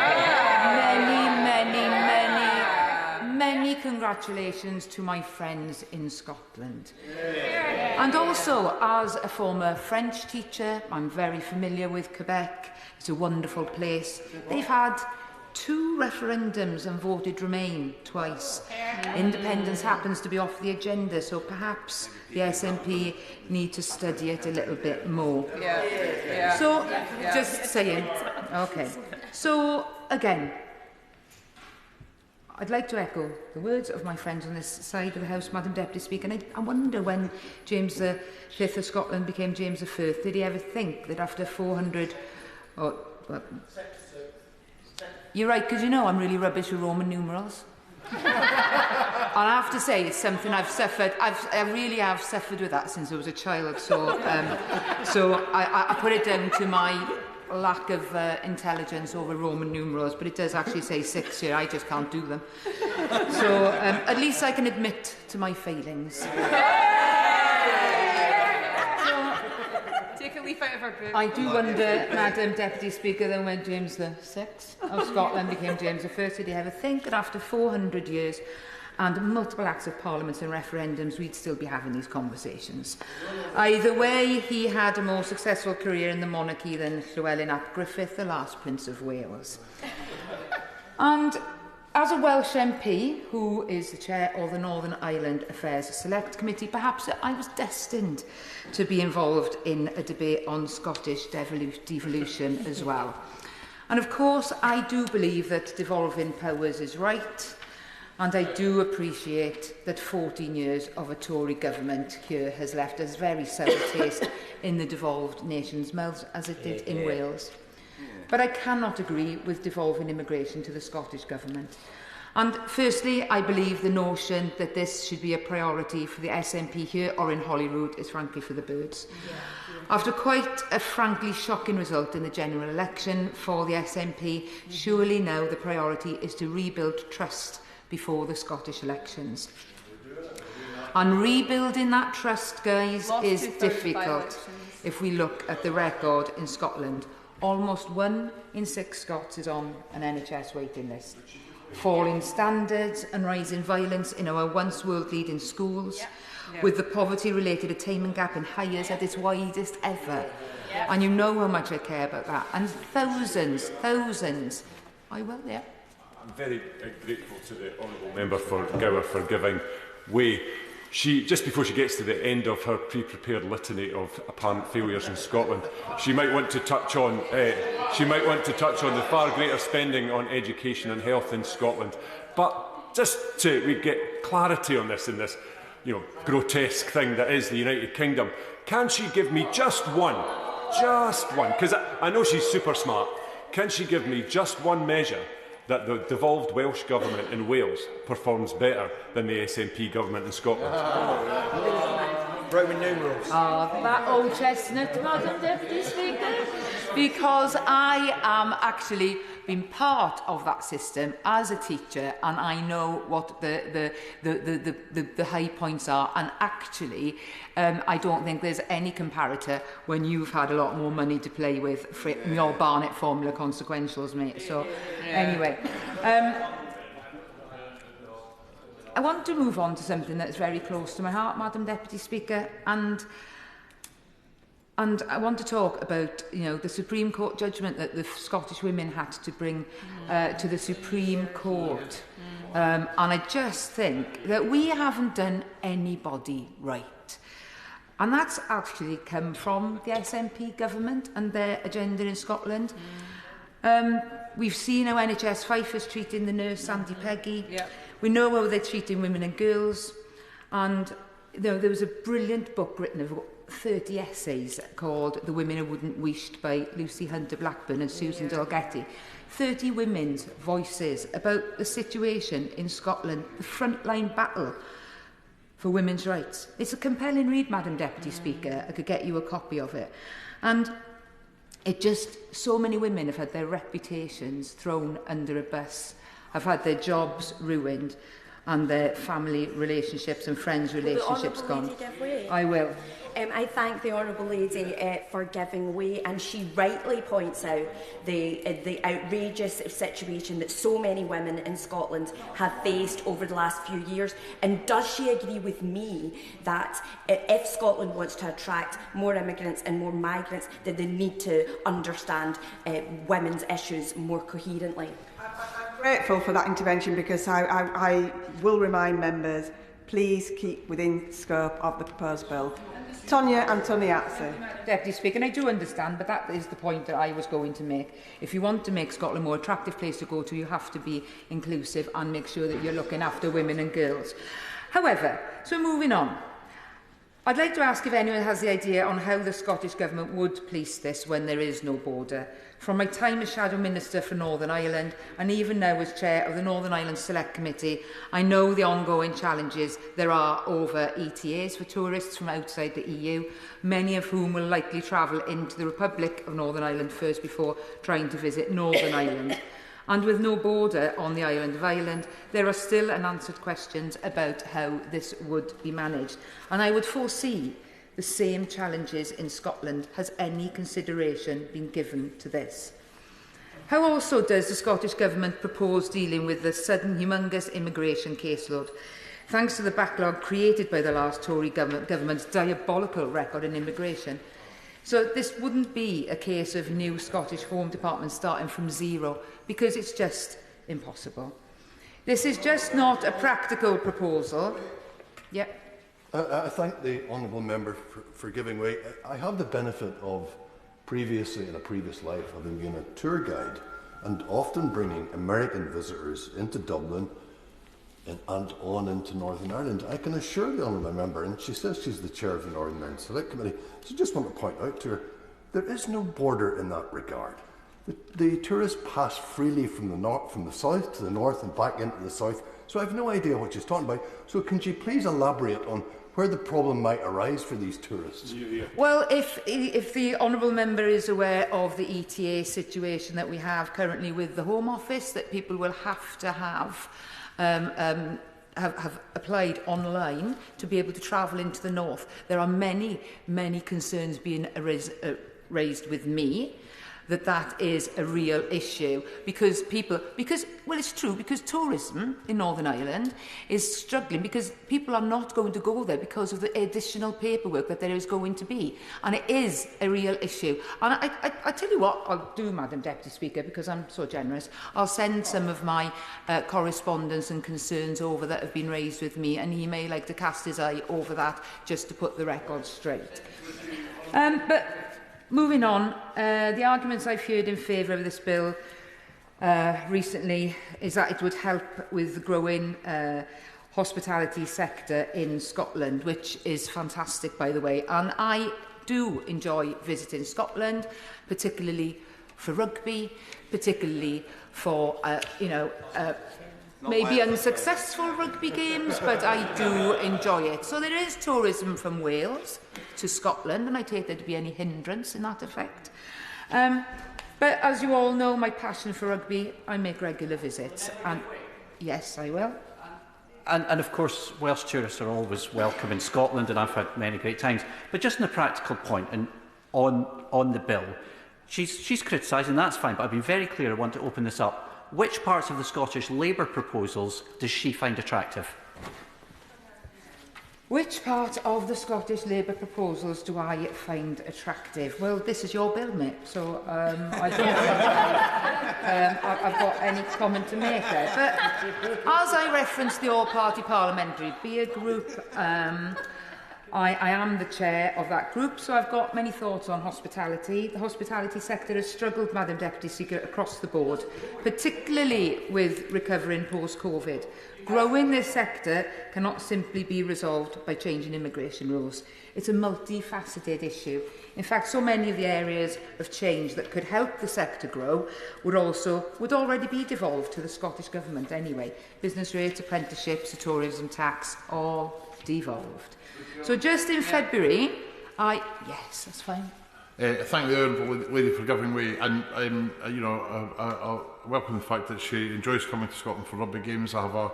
Many congratulations to my friends in Scotland. And also, as a former French teacher, I'm very familiar with Quebec. It's a wonderful place. They've had 2 referendums and voted Remain twice. Independence happens to be off the agenda, so perhaps the SNP need to study it a little bit more. So, just saying. Okay. So, again, I'd like to echo the words of my friends on this side of the House, Madam Deputy Speaker, and I wonder when James V of Scotland became James I, did he ever think that after 400... Oh, well, you're right, because you know I'm really rubbish with Roman numerals. And I have to say, it's something I've suffered. I really have suffered with that since I was a child. So, I put it down to my lack of intelligence over Roman numerals. But it does actually say 6 here. I just can't do them. So at least I can admit to my failings. Take a leaf out of our book. I do wonder, Madam Deputy Speaker, then when James VI of Scotland became James I, did he ever think that after 400 years and multiple acts of Parliament and referendums, we'd still be having these conversations? Either way, he had a more successful career in the monarchy than Llywelyn ap Griffith, the last Prince of Wales. And as a Welsh MP, who is the chair of the Northern Ireland Affairs Select Committee, perhaps I was destined to be involved in a debate on Scottish devolution as well. And of course, I do believe that devolving powers is right, and I do appreciate that 14 years of a Tory government here has left us very sour taste in the devolved nation's mouths, as it did in Wales. But I cannot agree with devolving immigration to the Scottish Government. And firstly, I believe the notion that this should be a priority for the SNP here or in Holyrood is frankly for the birds. After quite a frankly shocking result in the general election for the SNP, surely now the priority is to rebuild trust before the Scottish elections. And rebuilding that trust, guys, is difficult if we look at the record in Scotland. Almost 1 in 6 Scots is on an NHS waiting list. Falling standards and rising violence in our once world-leading schools, with the poverty-related attainment gap in hires at its widest ever. And you know how much I care about that. And thousands, I will, I'm very grateful to the honourable member for Gower for giving way. She, just before she gets to the end of her pre-prepared litany of apparent failures in Scotland, she might want to touch on the far greater spending on education and health in Scotland. But just to get clarity on this, in this, grotesque thing that is the United Kingdom, can she give me just one, because I know she's super smart. Can she give me just one measure that the devolved Welsh Government in Wales performs better than the SNP Government in Scotland? Roman numerals. Oh, that old chestnut, Madam Deputy Speaker. Because I am actually been part of that system as a teacher, and I know what the high points are. And actually, I don't think there's any comparator when you've had a lot more money to play with for your Barnett formula consequentials, mate. So, anyway. I want to move on to something that's very close to my heart, Madam Deputy Speaker, and And I want to talk about, the Supreme Court judgment that the Scottish women had to bring to the Supreme Court. And I just think that we haven't done anybody right. And that's actually come from the SNP government and their agenda in Scotland. We've seen how NHS Fife is treating the nurse, Sandy Peggy. Yep. We know how they're treating women and girls. And there was a brilliant book written of 30 essays called The Women Who Wouldn't Wished by Lucy Hunter-Blackburn and Susan Dalgetty. 30 women's voices about the situation in Scotland, the frontline battle for women's rights. It's a compelling read, Madam Deputy Speaker. I could get you a copy of it. And so many women have had their reputations thrown under a bus, have had their jobs ruined, and their family relationships and friends' relationships gone. I will. I thank the Honourable Lady for giving way, and she rightly points out the outrageous situation that so many women in Scotland have faced over the last few years. And does she agree with me that if Scotland wants to attract more immigrants and more migrants, that they need to understand women's issues more coherently? I'm grateful for that intervention, because I will remind members, please keep within scope of the proposed bill. Tonia Antoniazzi. Deputy Speaker, and I do understand, but that is the point that I was going to make. If you want to make Scotland a more attractive place to go to, you have to be inclusive and make sure that you're looking after women and girls. However, so moving on, I'd like to ask if anyone has the idea on how the Scottish Government would police this when there is no border. From my time as Shadow Minister for Northern Ireland, and even now as Chair of the Northern Ireland Select Committee, I know the ongoing challenges there are over ETAs for tourists from outside the EU, many of whom will likely travel into the Republic of Northern Ireland first before trying to visit Northern Ireland. And with no border on the island of Ireland, there are still unanswered questions about how this would be managed. And I would foresee the same challenges in Scotland. Has any consideration been given to this? How also does the Scottish Government propose dealing with the sudden humongous immigration caseload, thanks to the backlog created by the last Tory government's diabolical record in immigration? So this wouldn't be a case of new Scottish Home Department starting from zero, because it's just impossible. This is just not a practical proposal. Yep. I thank the honourable member for giving way. I have the benefit of previously, in a previous life, having been a tour guide and often bringing American visitors into Dublin and on into Northern Ireland. I can assure the honourable member, and she says she's the chair of the Northern Ireland Select Committee, so I just want to point out to her, there is no border in that regard. The tourists pass freely from the south to the north and back into the south, so I have no idea what she's talking about. So can she please elaborate on where the problem might arise for these tourists? Well, if the honourable member is aware of the ETA situation that we have currently with the Home Office, that people will have to have applied online to be able to travel into the north. There are many, many concerns being raised with me that is a real issue, because it's true, because tourism in Northern Ireland is struggling, because people are not going to go there because of the additional paperwork that there is going to be, and it is a real issue. And I tell you what I'll do, Madam Deputy Speaker, because I'm so generous, I'll send some of my correspondence and concerns over that have been raised with me, and he may like to cast his eye over that just to put the record straight. But moving on, the arguments I've heard in favour of this bill recently is that it would help with the growing hospitality sector in Scotland, which is fantastic, by the way. And I do enjoy visiting Scotland, particularly for rugby, particularly for, maybe unsuccessful rugby games, but I do enjoy it. So there is tourism from Wales to Scotland, and I take there to be any hindrance in that effect. But as you all know, my passion for rugby, I make regular visits. And yes, I will. And of course, Welsh tourists are always welcome in Scotland, and I've had many great times. But just on a practical point, and on the bill, she's criticising, that's fine, but I've been very clear, I want to open this up. Which parts of the Scottish Labour proposals does she find attractive? Which part of the Scottish Labour proposals do I find attractive? Well, this is your bill, mate, so I don't think I've got any comment to make there. But as I referenced the all-party parliamentary beer group, I am the chair of that group, so I've got many thoughts on hospitality. The hospitality sector has struggled, Madam Deputy Speaker, across the board, particularly with recovering post-COVID. Growing this sector cannot simply be resolved by changing immigration rules. It's a multifaceted issue. In fact, so many of the areas of change that could help the sector grow would already be devolved to the Scottish Government anyway. Business rates, apprenticeships, the tourism tax, all devolved. So just in February, yes, that's fine. Thank the Honourable Lady for giving way, and I welcome the fact that she enjoys coming to Scotland for rugby games. I have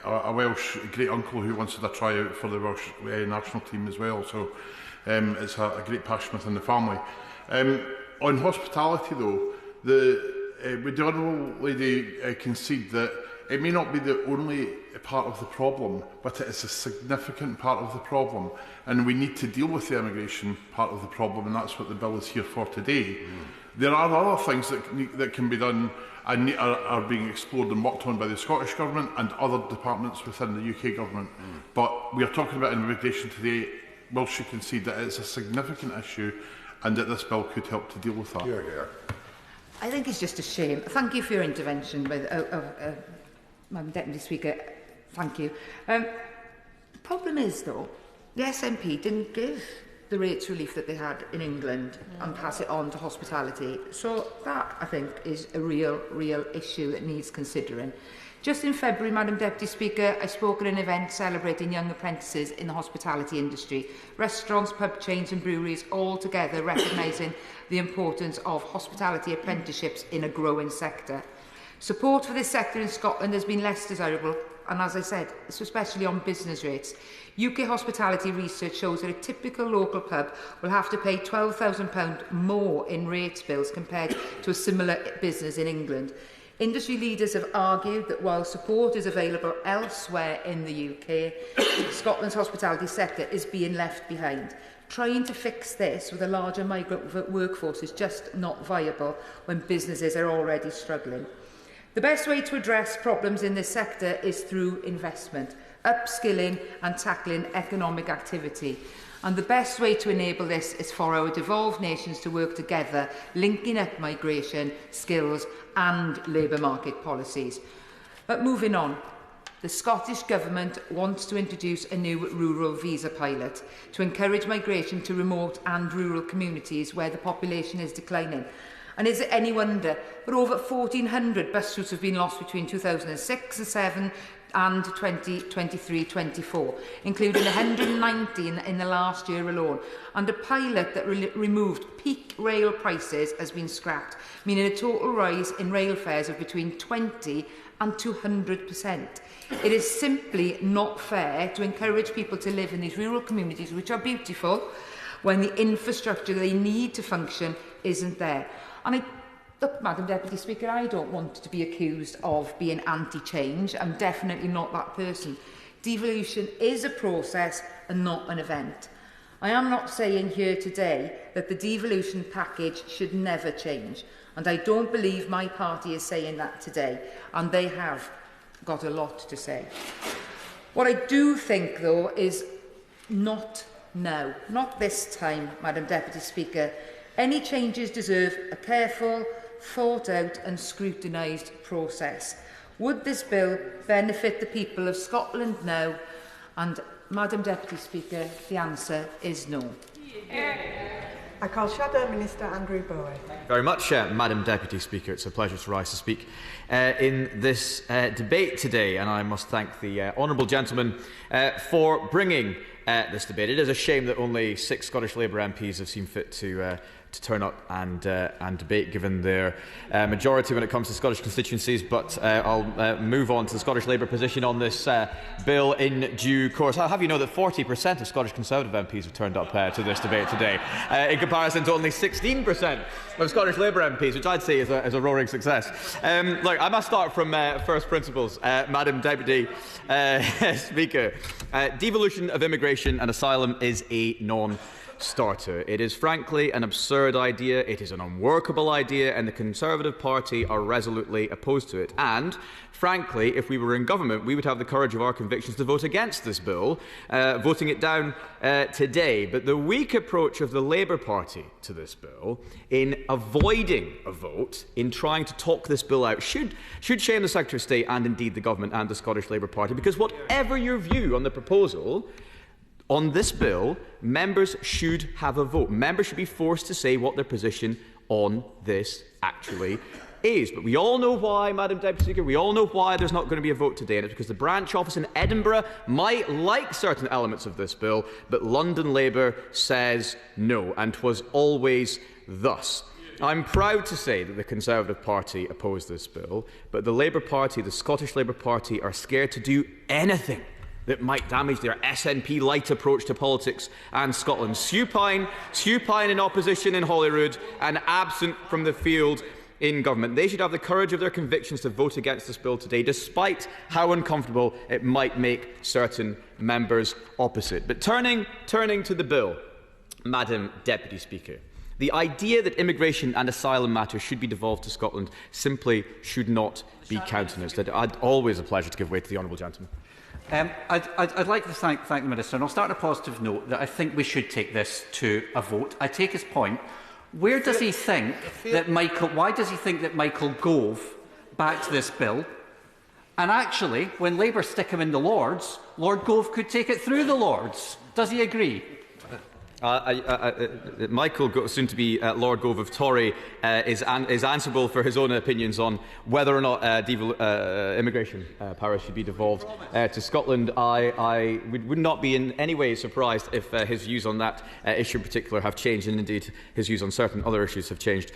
a Welsh great uncle who once did a tryout for the Welsh national team as well, so it's a great passion within the family. On hospitality, though, would the Honourable Lady concede that it may not be the only part of the problem, but it is a significant part of the problem, and we need to deal with the immigration part of the problem, and that's what the bill is here for today. There are other things that can be done and are being explored and worked on by the Scottish Government and other departments within the UK Government. But we are talking about immigration today. Will she concede that it's a significant issue and that this bill could help to deal with that? I think it's just a shame. Thank you for your intervention, Madam Deputy Speaker. Thank you. The problem is, though, the SNP didn't give the rates relief that they had in England and pass it on to hospitality. So that, I think, is a real issue that needs considering. Just in February, Madam Deputy Speaker, I spoke at an event celebrating young apprentices in the hospitality industry. Restaurants, pub chains and breweries all together recognising the importance of hospitality apprenticeships in a growing sector. Support for this sector in Scotland has been less desirable, and as I said, it's especially on business rates. UK hospitality research shows that a typical local pub will have to pay £12,000 more in rates bills compared to a similar business in England. Industry leaders have argued that while support is available elsewhere in the UK, Scotland's hospitality sector is being left behind. Trying to fix this with a larger migrant workforce is just not viable when businesses are already struggling. The best way to address problems in this sector is through investment, upskilling and tackling economic activity. And the best way to enable this is for our devolved nations to work together, linking up migration, skills and labour market policies. But moving on, the Scottish Government wants to introduce a new rural visa pilot to encourage migration to remote and rural communities where the population is declining. And is it any wonder that over 1,400 bus routes have been lost between 2006 and 7 and 2023-24, including 190 in the last year alone. And a pilot that removed peak rail prices has been scrapped, meaning a total rise in rail fares of between 20 and 200%. It is simply not fair to encourage people to live in these rural communities, which are beautiful, when the infrastructure they need to function isn't there. And look, Madam Deputy Speaker, I don't want to be accused of being anti-change. I'm definitely not that person. Devolution is a process and not an event. I am not saying here today that the devolution package should never change, and I don't believe my party is saying that today, and they have got a lot to say. What I do think, though, is not now, not this time, Madam Deputy Speaker. Any changes deserve a careful, thought-out and scrutinised process. Would this bill benefit the people of Scotland now? And, Madam Deputy Speaker, the answer is no. I call Shadow Minister Andrew Bowie. Very much, Madam Deputy Speaker. It's a pleasure to rise to speak in this debate today, and I must thank the honourable gentleman for bringing this debate. It is a shame that only 6 Scottish Labour MPs have seen fit to to turn up and debate, given their majority when it comes to Scottish constituencies. But I'll move on to the Scottish Labour position on this bill in due course. I'll have you know that 40% of Scottish Conservative MPs have turned up to this debate today, in comparison to only 16% of Scottish Labour MPs, which I'd say is a roaring success. Look, I must start from first principles, Madam Deputy Speaker. Devolution of immigration and asylum is a non-starter. It is frankly an absurd idea, it is an unworkable idea, and the Conservative Party are resolutely opposed to it. And frankly, if we were in government, we would have the courage of our convictions to vote against this bill, voting it down today. But the weak approach of the Labour Party to this bill, in avoiding a vote, in trying to talk this bill out, should shame the Secretary of State and indeed the government and the Scottish Labour Party. Because whatever your view on the proposal, on this bill, members should have a vote. Members should be forced to say what their position on this actually is. But we all know why, Madam Deputy Speaker, we all know why there's not going to be a vote today, and it's because the branch office in Edinburgh might like certain elements of this bill, but London Labour says no, and 'twas always thus. I'm proud to say that the Conservative Party opposed this bill, but the Labour Party, the Scottish Labour Party, are scared to do anything that might damage their SNP light approach to politics and Scotland. Supine in opposition in Holyrood and absent from the field in government. They should have the courage of their convictions to vote against this bill today, despite how uncomfortable it might make certain members opposite. But turning to the bill, Madam Deputy Speaker, the idea that immigration and asylum matters should be devolved to Scotland simply should not be countenanced. Always a pleasure to give way to the honourable gentleman. I'd like to thank the Minister, and I'll start on a positive note that I think we should take this to a vote. I take his point. Why does he think that Michael Gove backed this bill? And actually, when Labour stick him in the Lords, Lord Gove could take it through the Lords. Does he agree? Michael, soon to be Lord Gove of Tory, is answerable for his own opinions on whether or not immigration powers should be devolved to Scotland. I would not be in any way surprised if his views on that issue in particular have changed, and indeed his views on certain other issues have changed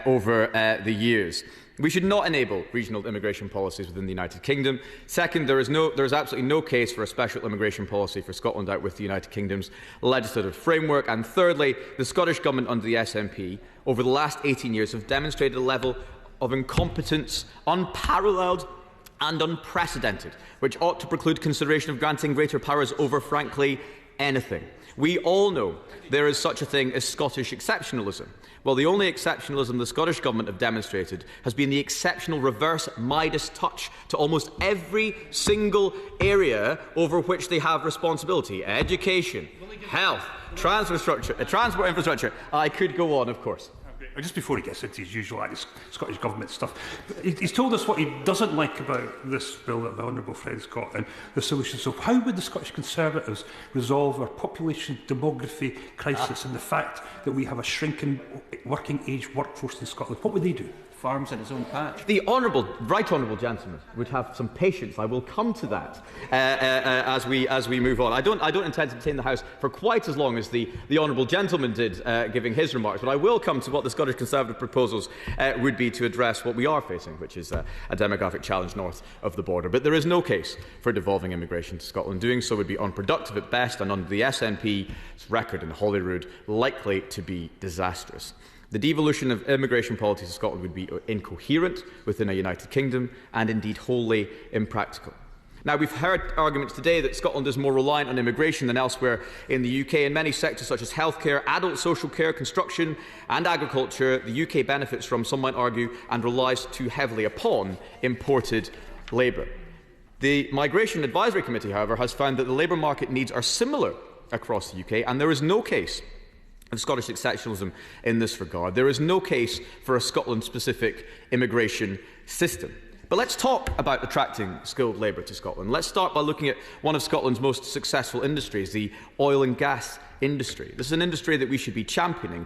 over the years. We should not enable regional immigration policies within the United Kingdom. Second, there is absolutely no case for a special immigration policy for Scotland out with the United Kingdom's legislative framework. And thirdly, the Scottish Government under the SNP over the last 18 years have demonstrated a level of incompetence unparalleled and unprecedented, which ought to preclude consideration of granting greater powers over, frankly, anything. We all know there is such a thing as Scottish exceptionalism. Well, the only exceptionalism the Scottish Government have demonstrated has been the exceptional reverse Midas touch to almost every single area over which they have responsibility. Education, health, transport infrastructure. I could go on, of course. Just before he gets into his usual Scottish Government stuff, he's told us what he doesn't like about this bill that the Honourable Friend's got and the solution. So how would the Scottish Conservatives resolve our population demography crisis and the fact that we have a shrinking working age workforce in Scotland? What would they do? Farms in his own patch. The right honourable gentleman would have some patience. I will come to that as we move on. I don't intend to detain the House for quite as long as the honourable gentleman did, giving his remarks. But I will come to what the Scottish Conservative proposals would be to address what we are facing, which is a demographic challenge north of the border. But there is no case for devolving immigration to Scotland. Doing so would be unproductive at best, and under the SNP's record in Holyrood, likely to be disastrous. The devolution of immigration policies in Scotland would be incoherent within a United Kingdom and indeed wholly impractical. Now, we've heard arguments today that Scotland is more reliant on immigration than elsewhere in the UK. In many sectors such as healthcare, adult social care, construction and agriculture, the UK benefits from, some might argue, and relies too heavily upon imported labour. The Migration Advisory Committee, however, has found that the labour market needs are similar across the UK, and there is no case of Scottish exceptionalism in this regard. There is no case for a Scotland-specific immigration system. But let's talk about attracting skilled labour to Scotland. Let's start by looking at one of Scotland's most successful industries, the oil and gas industry. This is an industry that we should be championing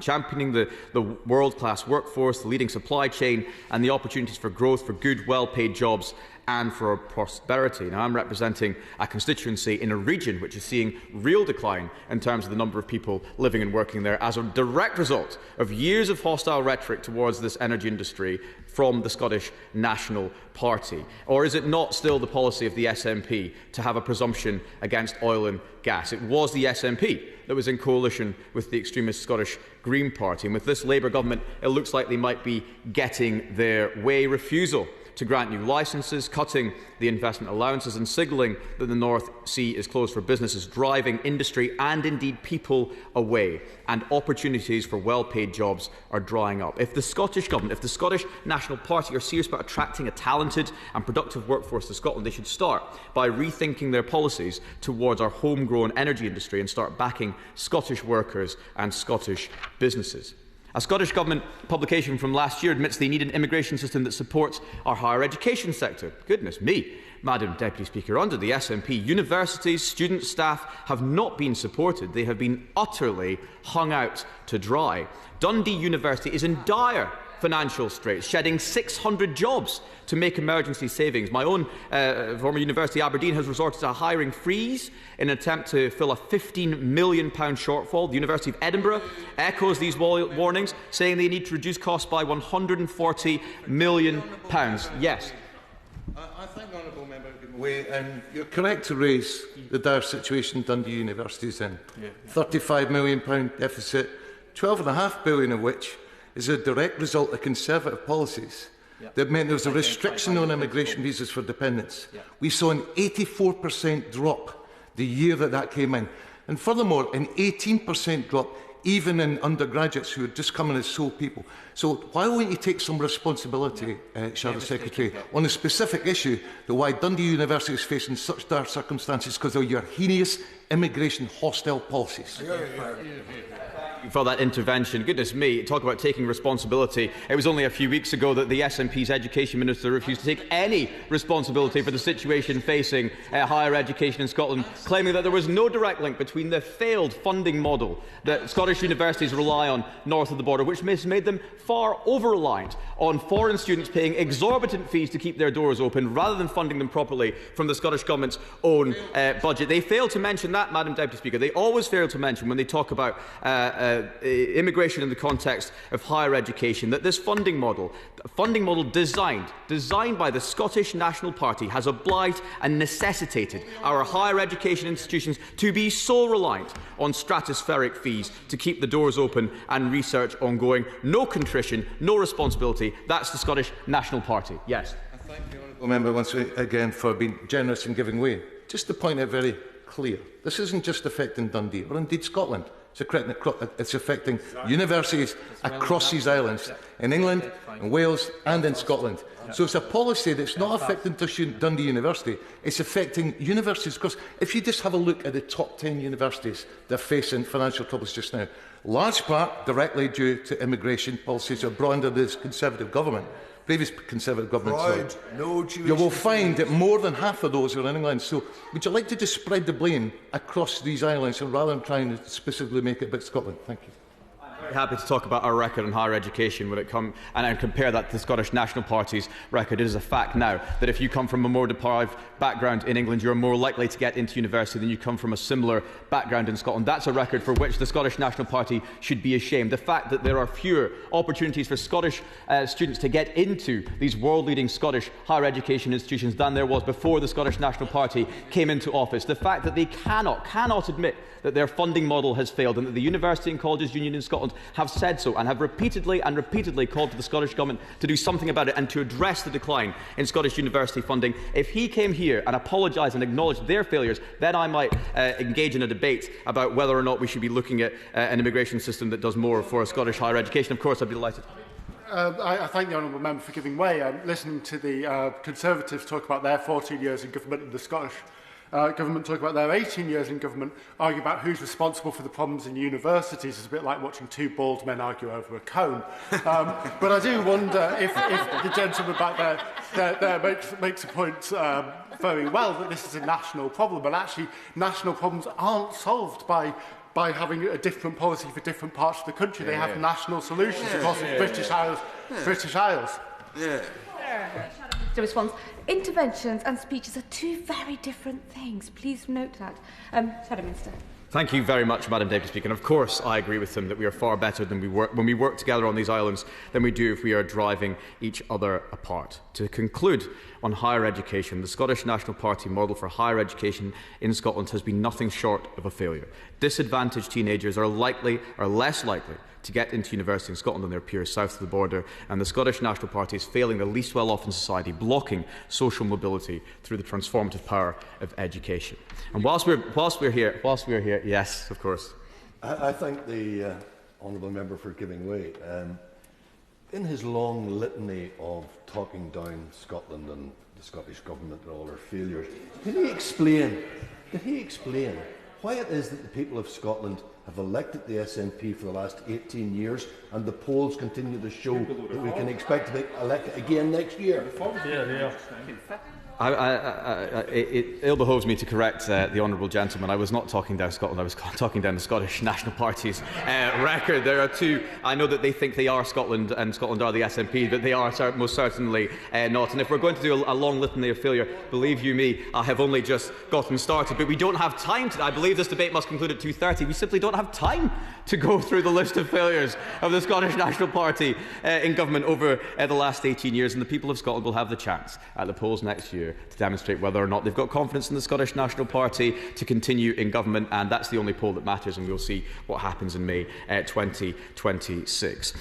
the world-class workforce, the leading supply chain and the opportunities for growth for good, well-paid jobs and for our prosperity. Now, I'm representing a constituency in a region which is seeing real decline in terms of the number of people living and working there as a direct result of years of hostile rhetoric towards this energy industry from the Scottish National Party? Or is it not still the policy of the SNP to have a presumption against oil and gas? It was the SNP that was in coalition with the extremist Scottish Green Party, and with this Labour government it looks like they might be getting their way. Refusal to grant new licences, cutting the investment allowances and signalling that the North Sea is closed for business is driving industry and indeed people away, and opportunities for well-paid jobs are drying up. If the Scottish Government, if the Scottish National Party are serious about attracting a talented and productive workforce to Scotland, they should start by rethinking their policies towards our homegrown energy industry and start backing Scottish workers and Scottish businesses. A Scottish Government publication from last year admits they need an immigration system that supports our higher education sector. Goodness me, Madam Deputy Speaker, under the SNP, universities, students, staff have not been supported. They have been utterly hung out to dry. Dundee University is in dire financial straits, shedding 600 jobs to make emergency savings. My own former university, Aberdeen, has resorted to a hiring freeze in an attempt to fill a £15 million shortfall. The University of Edinburgh echoes these warnings, saying they need to reduce costs by £140 million. Yes. I thank the honourable member. And you're correct to raise the dire situation Dundee University is in. £35 million deficit, £12.5 billion of which is a direct result of Conservative policies that meant there was a restriction on immigration visas for dependents. We saw an 84% drop the year that came in. And furthermore, an 18% drop even in undergraduates who are just coming as sole people. So why won't you take some responsibility, Shadow Secretary, on the specific issue of why Dundee University is facing such dire circumstances because of your heinous immigration hostile policies? For that intervention. Goodness me, talk about taking responsibility. It was only a few weeks ago that the SNP's Education Minister refused to take any responsibility for the situation facing higher education in Scotland, claiming that there was no direct link between the failed funding model that Scottish universities rely on north of the border, which has made them far over-reliant on foreign students paying exorbitant fees to keep their doors open rather than funding them properly from the Scottish Government's own budget. They fail to mention that, Madam Deputy Speaker. They always fail to mention when they talk about immigration in the context of higher education, that this funding model designed by the Scottish National Party has obliged and necessitated our higher education institutions to be so reliant on stratospheric fees to keep the doors open and research ongoing. No contrition, no responsibility. That's the Scottish National Party. Yes. I thank the honourable member once again for being generous and giving way. Just to point out very clear, this isn't just affecting Dundee or indeed Scotland. It's affecting universities across these islands, in England, in Wales and in Scotland. So it's a policy that's not affecting Dundee University, it's affecting universities. Because if you just have a look at the top 10 universities that are facing financial troubles just now, large part directly due to immigration policies that are brought under this Conservative government. Previous Conservative government, you will find that more than half of those are in England. So would you like to just spread the blame across these islands and rather than trying to specifically make it about Scotland? Thank you. I'm happy to talk about our record on higher education when it comes and compare that to the Scottish National Party's record. It is a fact now that if you come from a more deprived background in England, you're more likely to get into university than you come from a similar background in Scotland. That's a record for which the Scottish National Party should be ashamed. The fact that there are fewer opportunities for Scottish students to get into these world-leading Scottish higher education institutions than there was before the Scottish National Party came into office. The fact that they cannot admit that their funding model has failed and that the University and Colleges Union in Scotland have said so and have repeatedly called to the Scottish Government to do something about it and to address the decline in Scottish university funding. If he came here and apologised and acknowledged their failures, then I might engage in a debate about whether or not we should be looking at an immigration system that does more for Scottish higher education. Of course, I'd be delighted. I thank the honourable member for giving way. Listening to the Conservatives talk about their 14 years in government and the Scottish government talk about their 18 years in government, argue about who's responsible for the problems in universities is a bit like watching two bald men argue over a cone. But I do wonder if the gentleman back there makes a point very well that this is a national problem, and actually national problems aren't solved by having a different policy for different parts of the country. They have national solutions across the British Isles. Yeah. to respond. Interventions and speeches are two very different things. Please note that. Shadow Minister. Thank you very much, Madam Deputy Speaker. And of course, I agree with him that we are far better than when we work together on these islands than we do if we are driving each other apart. To conclude on higher education, the Scottish National Party model for higher education in Scotland has been nothing short of a failure. Disadvantaged teenagers are less likely to get into university in Scotland than their peers south of the border, and the Scottish National Party is failing the least well-off in society, blocking social mobility through the transformative power of education. And whilst we're here, yes, of course. I thank the honourable member for giving way. In his long litany of talking down Scotland and the Scottish Government and all their failures, did he explain why it is that the people of Scotland have elected the SNP for the last 18 years and the polls continue to show that we can expect to be elected again next year? It ill behoves me to correct the honourable gentleman. I was not talking down Scotland, I was talking down the Scottish National Party's record. There are two. I know that they think they are Scotland and Scotland are the SNP, but they are most certainly not. And if we're going to do a long litany of failure, believe you me, I have only just gotten started. But we don't have time today. I believe this debate must conclude at 2:30. We simply don't have time to go through the list of failures of the Scottish National Party in government over the last 18 years. And the people of Scotland will have the chance at the polls next year to demonstrate whether or not they've got confidence in the Scottish National Party to continue in government, and that's the only poll that matters, and we'll see what happens in May 2026.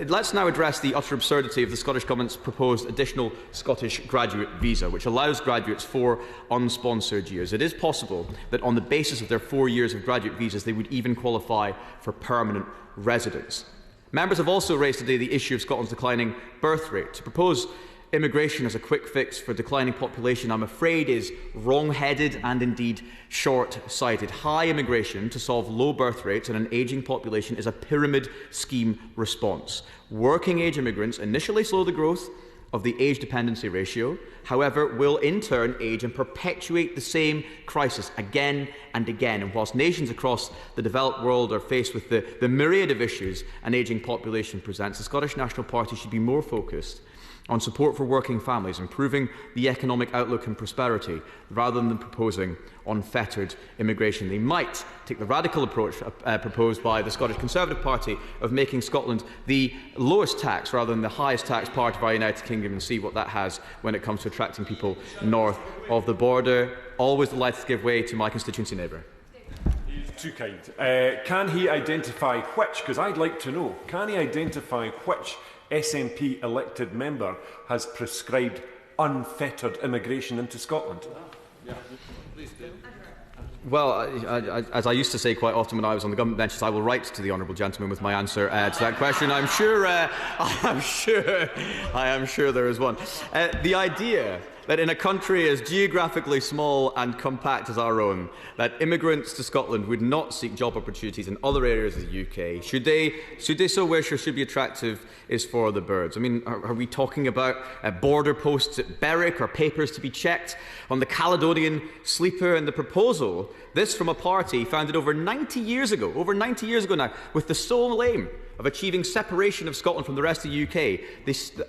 Let's now address the utter absurdity of the Scottish Government's proposed additional Scottish graduate visa, which allows graduates 4 unsponsored years. It is possible that on the basis of their 4 years of graduate visas, they would even qualify for permanent residence. Members have also raised today the issue of Scotland's declining birth rate. To propose immigration as a quick fix for declining population, I'm afraid, is wrong-headed and indeed short-sighted. High immigration to solve low birth rates and an ageing population is a pyramid scheme response. Working-age immigrants initially slow the growth of the age dependency ratio, however, will in turn age and perpetuate the same crisis again and again. And whilst nations across the developed world are faced with the myriad of issues an ageing population presents, the Scottish National Party should be more focused on support for working families, improving the economic outlook and prosperity, rather than proposing unfettered immigration. They might take the radical approach proposed by the Scottish Conservative Party of making Scotland the lowest tax rather than the highest tax part of our United Kingdom, and see what that has when it comes to attracting people north of the border. Always delighted to give way to my constituency neighbour. Too kind. Can he identify which, because I'd like to know, can he identify which SNP elected member has prescribed unfettered immigration into Scotland? Well, as I used to say quite often when I was on the government benches, I will write to the honourable gentleman with my answer to that question. I am sure there is one. The idea that in a country as geographically small and compact as our own, that immigrants to Scotland would not seek job opportunities in other areas of the UK, should they so wish or should be attractive, is for the birds. I mean, are we talking about border posts at Berwick or papers to be checked on the Caledonian Sleeper? And the proposal, this from a party founded over 90 years ago now, with the sole aim of achieving separation of Scotland from the rest of the UK,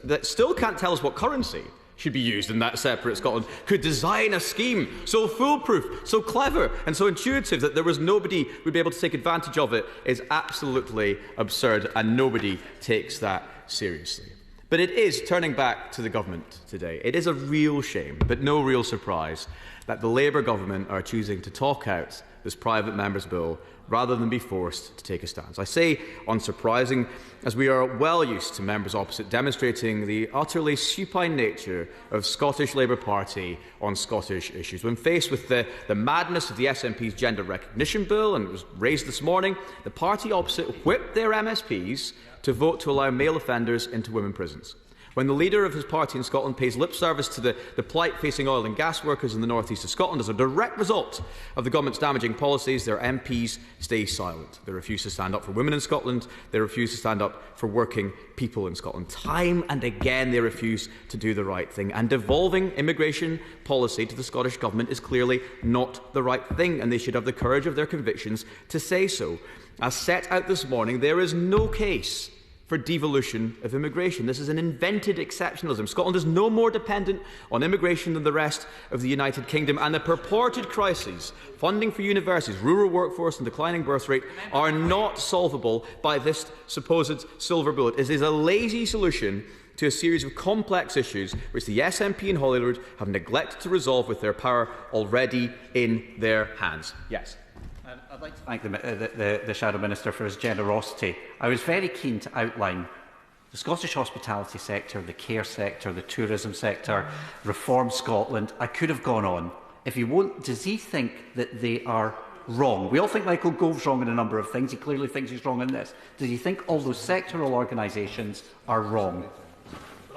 that still can't tell us what currency should be used in that separate Scotland, could design a scheme so foolproof, so clever and so intuitive that there was nobody who would be able to take advantage of it, is absolutely absurd, and nobody takes that seriously. But it is, turning back to the government today, it is a real shame, but no real surprise, that the Labour government are choosing to talk out this private member's bill rather than be forced to take a stance. I say unsurprising, as we are well used to members opposite demonstrating the utterly supine nature of Scottish Labour Party on Scottish issues. When faced with the madness of the SNP's gender recognition bill, and it was raised this morning, the party opposite whipped their MSPs to vote to allow male offenders into women prisons. When the leader of his party in Scotland pays lip service to the plight facing oil and gas workers in the north east of Scotland as a direct result of the government's damaging policies, their MPs stay silent. They refuse to stand up for women in Scotland. They refuse to stand up for working people in Scotland. Time and again they refuse to do the right thing. And devolving immigration policy to the Scottish Government is clearly not the right thing, and they should have the courage of their convictions to say so. As set out this morning, there is no case for devolution of immigration. This is an invented exceptionalism. Scotland is no more dependent on immigration than the rest of the United Kingdom, and the purported crises, funding for universities, rural workforce and declining birth rate, are not solvable by this supposed silver bullet. It is a lazy solution to a series of complex issues which the SNP and Holyrood have neglected to resolve with their power already in their hands. Yes. I'd like to thank the Shadow Minister for his generosity. I was very keen to outline the Scottish hospitality sector, the care sector, the tourism sector, Reform Scotland. I could have gone on. If he won't, does he think that they are wrong? We all think Michael Gove's wrong in a number of things. He clearly thinks he's wrong in this. Does he think all those sectoral organisations are wrong?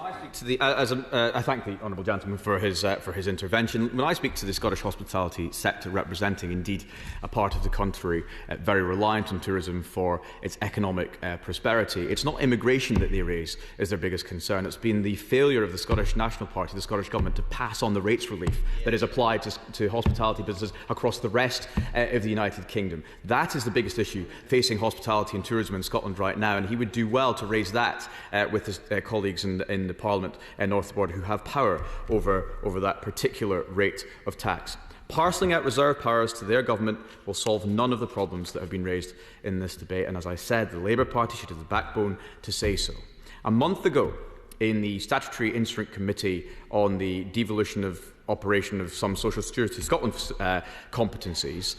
I thank the honourable gentleman for his intervention. When I speak to the Scottish hospitality sector, representing indeed a part of the country very reliant on tourism for its economic prosperity, it's not immigration that they raise as their biggest concern. It's been the failure of the Scottish National Party, the Scottish Government, to pass on the rates relief that is applied to hospitality businesses across the rest of the United Kingdom. That is the biggest issue facing hospitality and tourism in Scotland right now, and he would do well to raise that with his colleagues in the Parliament north of the border who have power over that particular rate of tax. Parcelling out reserve powers to their government will solve none of the problems that have been raised in this debate, and as I said, the Labour Party should have the backbone to say so. A month ago, in the Statutory Instrument Committee on the devolution of operation of some Social Security Scotland competencies,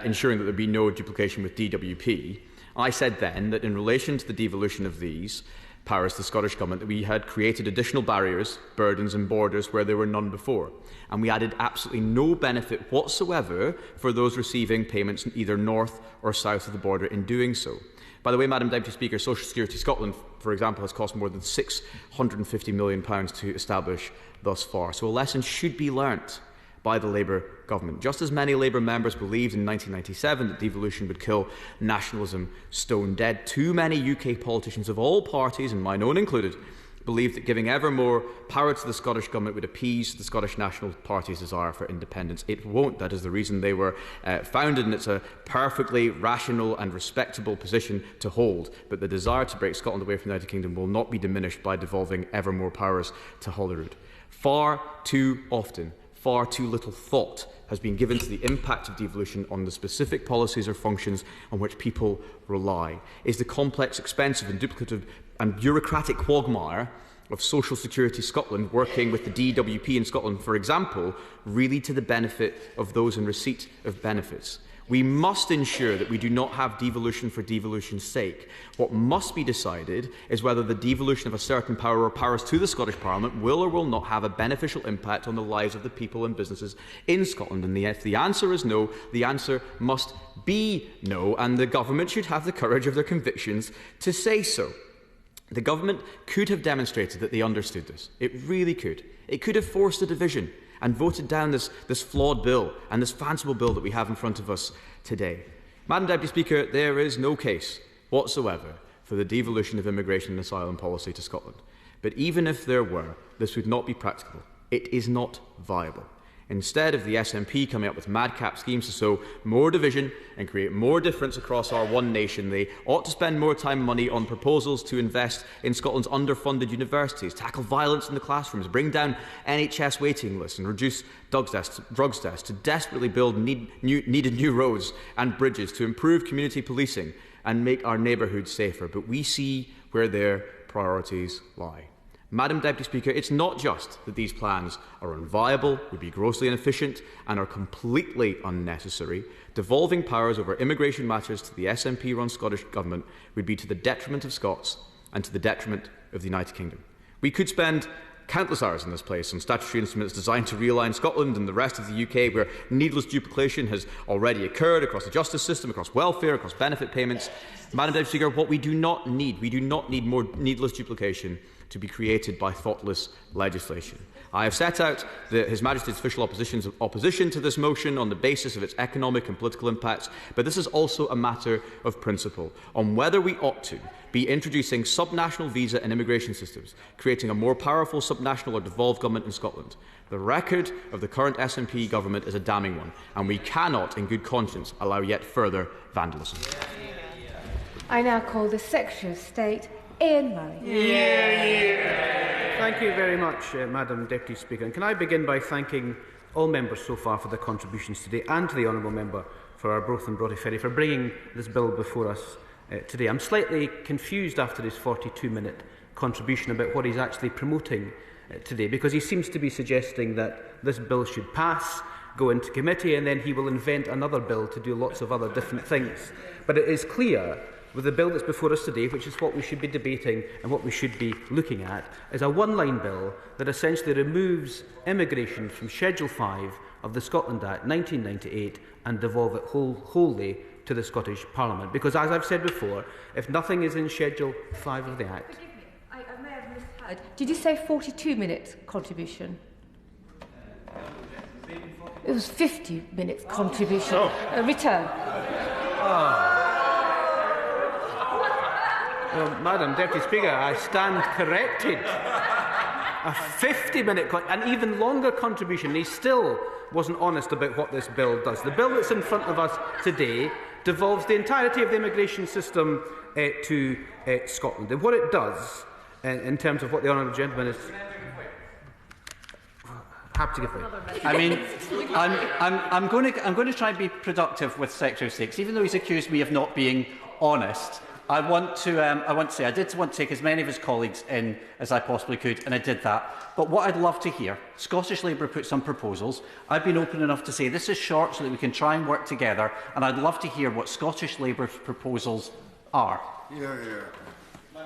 ensuring that there be no duplication with DWP, I said then that in relation to the devolution of these powers to the Scottish Government, that we had created additional barriers, burdens and borders where there were none before. And we added absolutely no benefit whatsoever for those receiving payments either north or south of the border in doing so. By the way, Madam Deputy Speaker, Social Security Scotland, for example, has cost more than £650 million to establish thus far. So a lesson should be learnt by the Labour government. Just as many Labour members believed in 1997 that devolution would kill nationalism stone dead, too many UK politicians of all parties, and mine own included, believed that giving ever more power to the Scottish Government would appease the Scottish National Party's desire for independence. It won't. That is the reason they were founded, and it's a perfectly rational and respectable position to hold. But the desire to break Scotland away from the United Kingdom will not be diminished by devolving ever more powers to Holyrood. Far too often, far too little thought has been given to the impact of devolution on the specific policies or functions on which people rely. Is the complex, expensive and duplicative and bureaucratic quagmire of Social Security Scotland working with the DWP in Scotland, for example, really to the benefit of those in receipt of benefits? We must ensure that we do not have devolution for devolution's sake. What must be decided is whether the devolution of a certain power or powers to the Scottish Parliament will or will not have a beneficial impact on the lives of the people and businesses in Scotland. And if the answer is no, the answer must be no, and the government should have the courage of their convictions to say so. The government could have demonstrated that they understood this. It really could. It could have forced a division and voted down this flawed bill and this fanciful bill that we have in front of us today. Madam Deputy Speaker, there is no case whatsoever for the devolution of immigration and asylum policy to Scotland. But even if there were, this would not be practicable. It is not viable. Instead of the SNP coming up with madcap schemes to sow more division and create more difference across our one nation, they ought to spend more time and money on proposals to invest in Scotland's underfunded universities, tackle violence in the classrooms, bring down NHS waiting lists and reduce drugs deaths, to desperately build needed new roads and bridges, to improve community policing and make our neighbourhoods safer. But we see where their priorities lie. Madam Deputy Speaker, it's not just that these plans are unviable, would be grossly inefficient and are completely unnecessary. Devolving powers over immigration matters to the SNP-run Scottish Government would be to the detriment of Scots and to the detriment of the United Kingdom. We could spend countless hours in this place on statutory instruments designed to realign Scotland and the rest of the UK, where needless duplication has already occurred across the justice system, across welfare, across benefit payments. Madam Deputy Speaker, what we do not need more needless duplication to be created by thoughtless legislation. I have set out His Majesty's official opposition to this motion on the basis of its economic and political impacts, but this is also a matter of principle on whether we ought to be introducing subnational visa and immigration systems, creating a more powerful subnational or devolved government in Scotland. The record of the current SNP government is a damning one, and we cannot, in good conscience, allow yet further vandalism. I now call the Secretary of State, Ian Murray. Thank you very much, Madam Deputy Speaker. And can I begin by thanking all members so far for their contributions today, and to the Honourable Member for Arbroath and Broughty Ferry for bringing this bill before us today. I'm slightly confused after his 42-minute contribution about what he's actually promoting today, because he seems to be suggesting that this bill should pass, go into committee, and then he will invent another bill to do lots of other different things. But it is clear with the bill that's before us today, which is what we should be debating and what we should be looking at, is a one-line bill that essentially removes immigration from Schedule 5 of the Scotland Act 1998 and devolve it wholly to the Scottish Parliament. Because, as I've said before, if nothing is in Schedule 5 of the Act... Forgive me, I may have misheard. Did you say 42-minute contribution? It was 50 minutes contribution. Return. Well, Madam Deputy Speaker, I stand corrected. A 50-minute and even longer contribution. He still wasn't honest about what this bill does. The bill that's in front of us today devolves the entirety of the immigration system to Scotland. And what it does, in terms of what the honourable gentleman is... Happy to give way. I mean, I'm going to try and be productive with Secretary of State, even though he's accused me of not being honest. I want to say I did want to take as many of his colleagues in as I possibly could, and I did that. But what I'd love to hear, Scottish Labour put some proposals. I've been open enough to say this is short so that we can try and work together, and I'd love to hear what Scottish Labour's proposals are.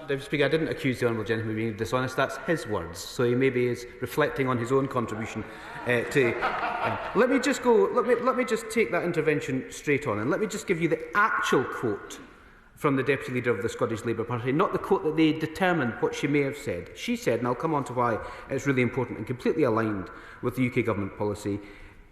Deputy Speaker, I didn't accuse the honourable gentleman of being dishonest. That's his words, so he maybe is reflecting on his own contribution let me just go. Let me just take that intervention straight on, and let me just give you the actual quote from the Deputy Leader of the Scottish Labour Party, not the quote that they determined what she may have said. She said, and I'll come on to why it's really important and completely aligned with the UK Government policy.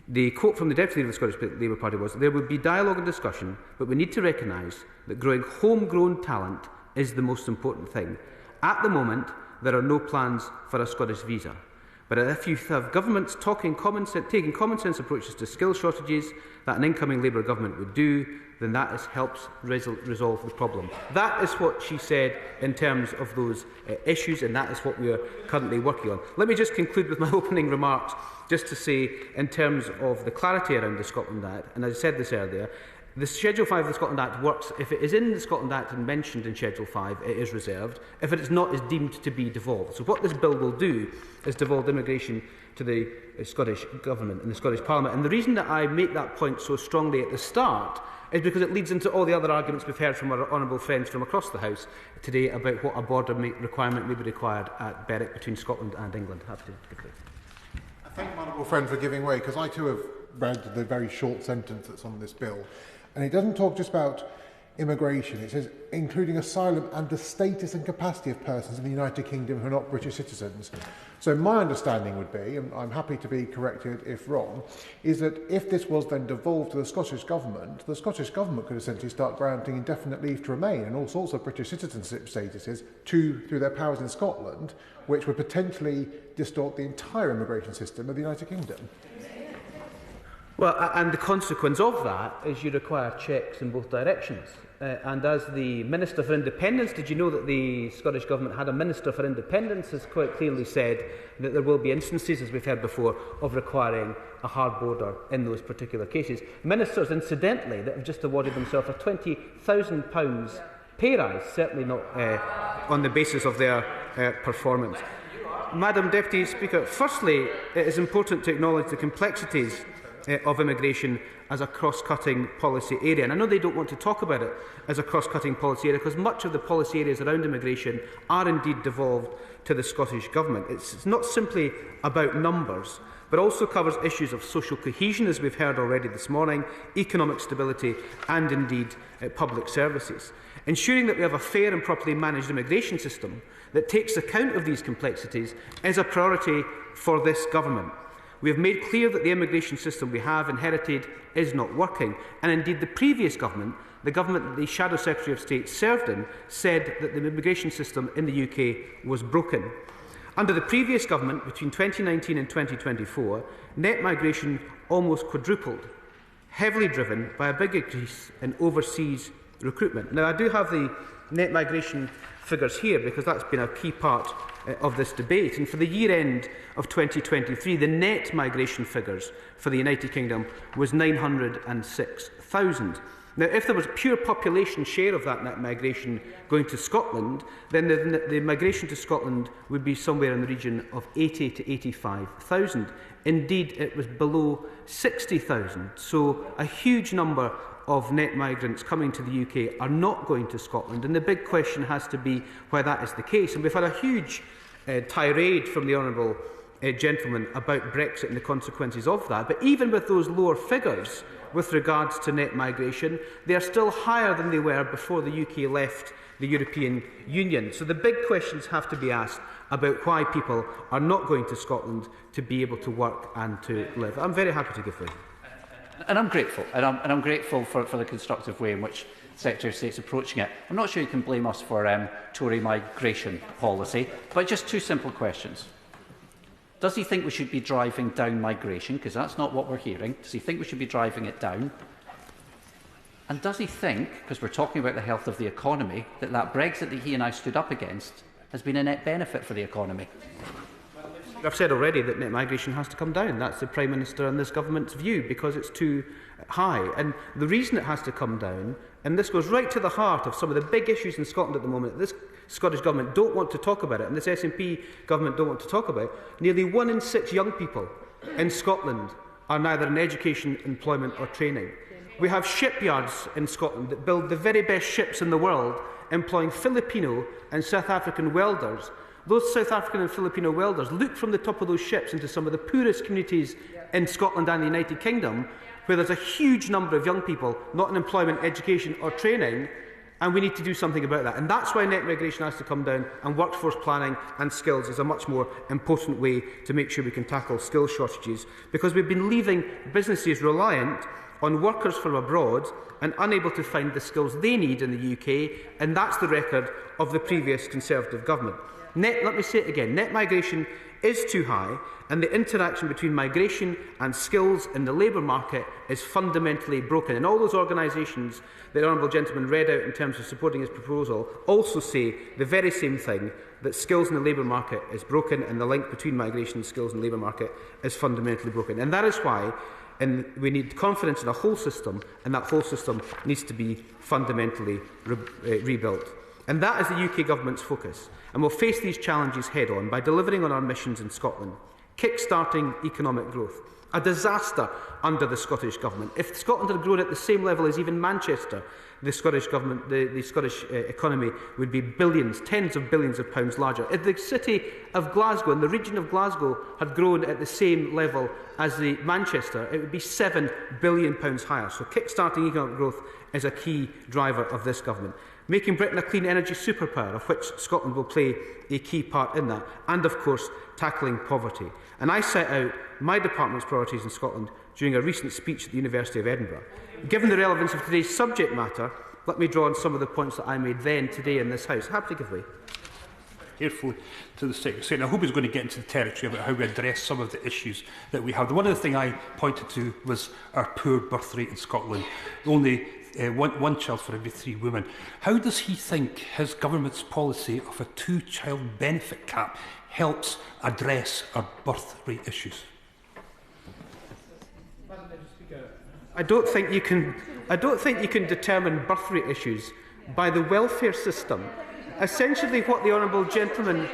The quote from the Deputy Leader of the Scottish Labour Party was, "There would be dialogue and discussion, but we need to recognise that growing homegrown talent is the most important thing. At the moment, there are no plans for a Scottish visa. But if you have governments taking common sense approaches to skill shortages that an incoming Labour government would do, then that helps resolve the problem." That is what she said in terms of those issues, and that is what we are currently working on. Let me just conclude with my opening remarks, just to say, in terms of the clarity around the Scotland Act, and I said this earlier, the Schedule 5 of the Scotland Act works. If it is in the Scotland Act and mentioned in Schedule 5, it is reserved. If it is not, it is deemed to be devolved. So what this bill will do is devolve immigration to the Scottish Government and the Scottish Parliament. And the reason that I make that point so strongly at the start is because it leads into all the other arguments we've heard from our honourable friends from across the House today about what a border requirement may be required at Berwick between Scotland and England. Happy to give way. I thank my honourable friend for giving way, because I too have read the very short sentence that's on this bill. And it doesn't talk just about immigration. It says, including asylum and the status and capacity of persons in the United Kingdom who are not British citizens. So my understanding would be, and I'm happy to be corrected if wrong, is that if this was then devolved to the Scottish Government could essentially start granting indefinite leave to remain and all sorts of British citizenship statuses through their powers in Scotland, which would potentially distort the entire immigration system of the United Kingdom. Well, and the consequence of that is you require checks in both directions. And as the Minister for Independence, did you know that the Scottish Government had a Minister for Independence has quite clearly said that there will be instances, as we've heard before, of requiring a hard border in those particular cases. Ministers, incidentally, that have just awarded themselves a £20,000 pay rise, certainly not on the basis of their performance. Madam Deputy Speaker, firstly, it is important to acknowledge the complexities of immigration as a cross-cutting policy area. And I know they don't want to talk about it as a cross-cutting policy area because much of the policy areas around immigration are indeed devolved to the Scottish Government. It's not simply about numbers, but also covers issues of social cohesion, as we've heard already this morning, economic stability and indeed public services. Ensuring that we have a fair and properly managed immigration system that takes account of these complexities is a priority for this government. We have made clear that the immigration system we have inherited is not working, and indeed the previous government, the government that the Shadow Secretary of State served in, said that the immigration system in the UK was broken. Under the previous government, between 2019 and 2024, net migration almost quadrupled, heavily driven by a big increase in overseas recruitment. Now, I do have the net migration figures here because that's been a key part of this debate. And for the year end of 2023, the net migration figures for the United Kingdom was 906,000. Now, if there was a pure population share of that net migration going to Scotland, then the migration to Scotland would be somewhere in the region of 80 to 85,000. Indeed, it was below 60,000. So a huge number of net migrants coming to the UK are not going to Scotland. And the big question has to be why that is the case. And we've had a huge tirade from the Honourable gentleman about Brexit and the consequences of that. But even with those lower figures with regards to net migration, they are still higher than they were before the UK left the European Union. So the big questions have to be asked about why people are not going to Scotland to be able to work and to live. I'm very happy to give way. And I'm grateful, and I'm grateful for the constructive way in which the Secretary of State's approaching it. I'm not sure you can blame us for Tory migration policy, but just two simple questions. Does he think we should be driving down migration? Because that's not what we're hearing. Does he think we should be driving it down? And does he think, because we're talking about the health of the economy, that Brexit that he and I stood up against has been a net benefit for the economy? I've said already that net migration has to come down. That's the Prime Minister and this government's view, because it's too high. And the reason it has to come down, and this goes right to the heart of some of the big issues in Scotland at the moment, this Scottish Government don't want to talk about it, and this SNP Government don't want to talk about it. Nearly 1 in 6 young people in Scotland are neither in education, employment or training. We have shipyards in Scotland that build the very best ships in the world, employing Filipino and South African welders. Those South African and Filipino welders look from the top of those ships into some of the poorest communities in Scotland and the United Kingdom, where there's a huge number of young people not in employment, education or training, and we need to do something about that. And that's why net migration has to come down, and workforce planning and skills is a much more important way to make sure we can tackle skill shortages, because we've been leaving businesses reliant on workers from abroad and unable to find the skills they need in the UK, and that's the record of the previous Conservative government. Let me say it again, net migration is too high, and the interaction between migration and skills in the labour market is fundamentally broken. And all those organisations that the Honourable Gentleman read out in terms of supporting his proposal also say the very same thing, that skills in the labour market is broken, and the link between migration and skills in the labour market is fundamentally broken. And that is why we need confidence in a whole system, and that whole system needs to be fundamentally rebuilt. And that is the UK Government's focus. And we'll face these challenges head-on by delivering on our missions in Scotland, kick-starting economic growth. A disaster under the Scottish Government. If Scotland had grown at the same level as even Manchester, the Scottish Government, the Scottish economy would be billions, tens of billions of pounds larger. If the city of Glasgow and the region of Glasgow had grown at the same level as the Manchester, it would be £7 billion higher. So kick-starting economic growth is a key driver of this government. Making Britain a clean energy superpower, of which Scotland will play a key part in that, and of course tackling poverty. And I set out my department's priorities in Scotland during a recent speech at the University of Edinburgh. Given the relevance of today's subject matter, let me draw on some of the points that I made then, today in this House. Happy to give way. Carefully to the Secretary of State. And I hope he's going to get into the territory about how we address some of the issues that we have. One of the things I pointed to was our poor birth rate in Scotland. Only one child for every 3 women. How does he think his government's policy of a 2-child benefit cap helps address our birth rate issues? I don't think you can determine birth rate issues by the welfare system. Essentially, what the Honourable Gentleman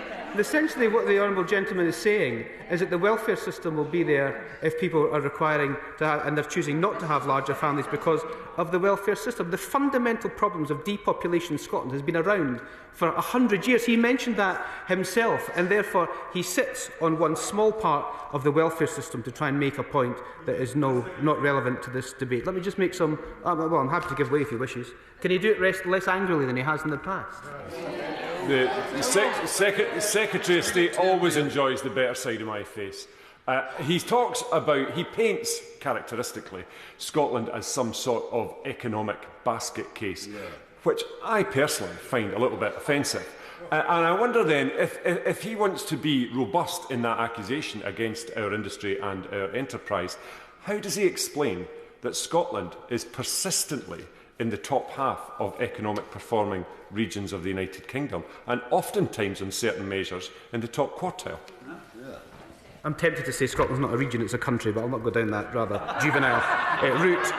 is saying is that the welfare system will be there if people are requiring to have, and they're choosing not to have larger families because of the welfare system. The fundamental problems of depopulation in Scotland has been around for 100 years. He mentioned that himself, and therefore he sits on one small part of the welfare system to try and make a point that is not relevant to this debate. Let me just make some... well, I'm happy to give way if he wishes. Can he do it less angrily than he has in the past? The Secretary of State always enjoys the better side of my face. He paints characteristically Scotland as some sort of economic basket case, which I personally find a little bit offensive. And I wonder then, if he wants to be robust in that accusation against our industry and our enterprise, how does he explain that Scotland is persistently in the top half of economic performing regions of the United Kingdom, and oftentimes on certain measures in the top quartile. I'm tempted to say Scotland's not a region, it's a country, but I'll not go down that rather juvenile route.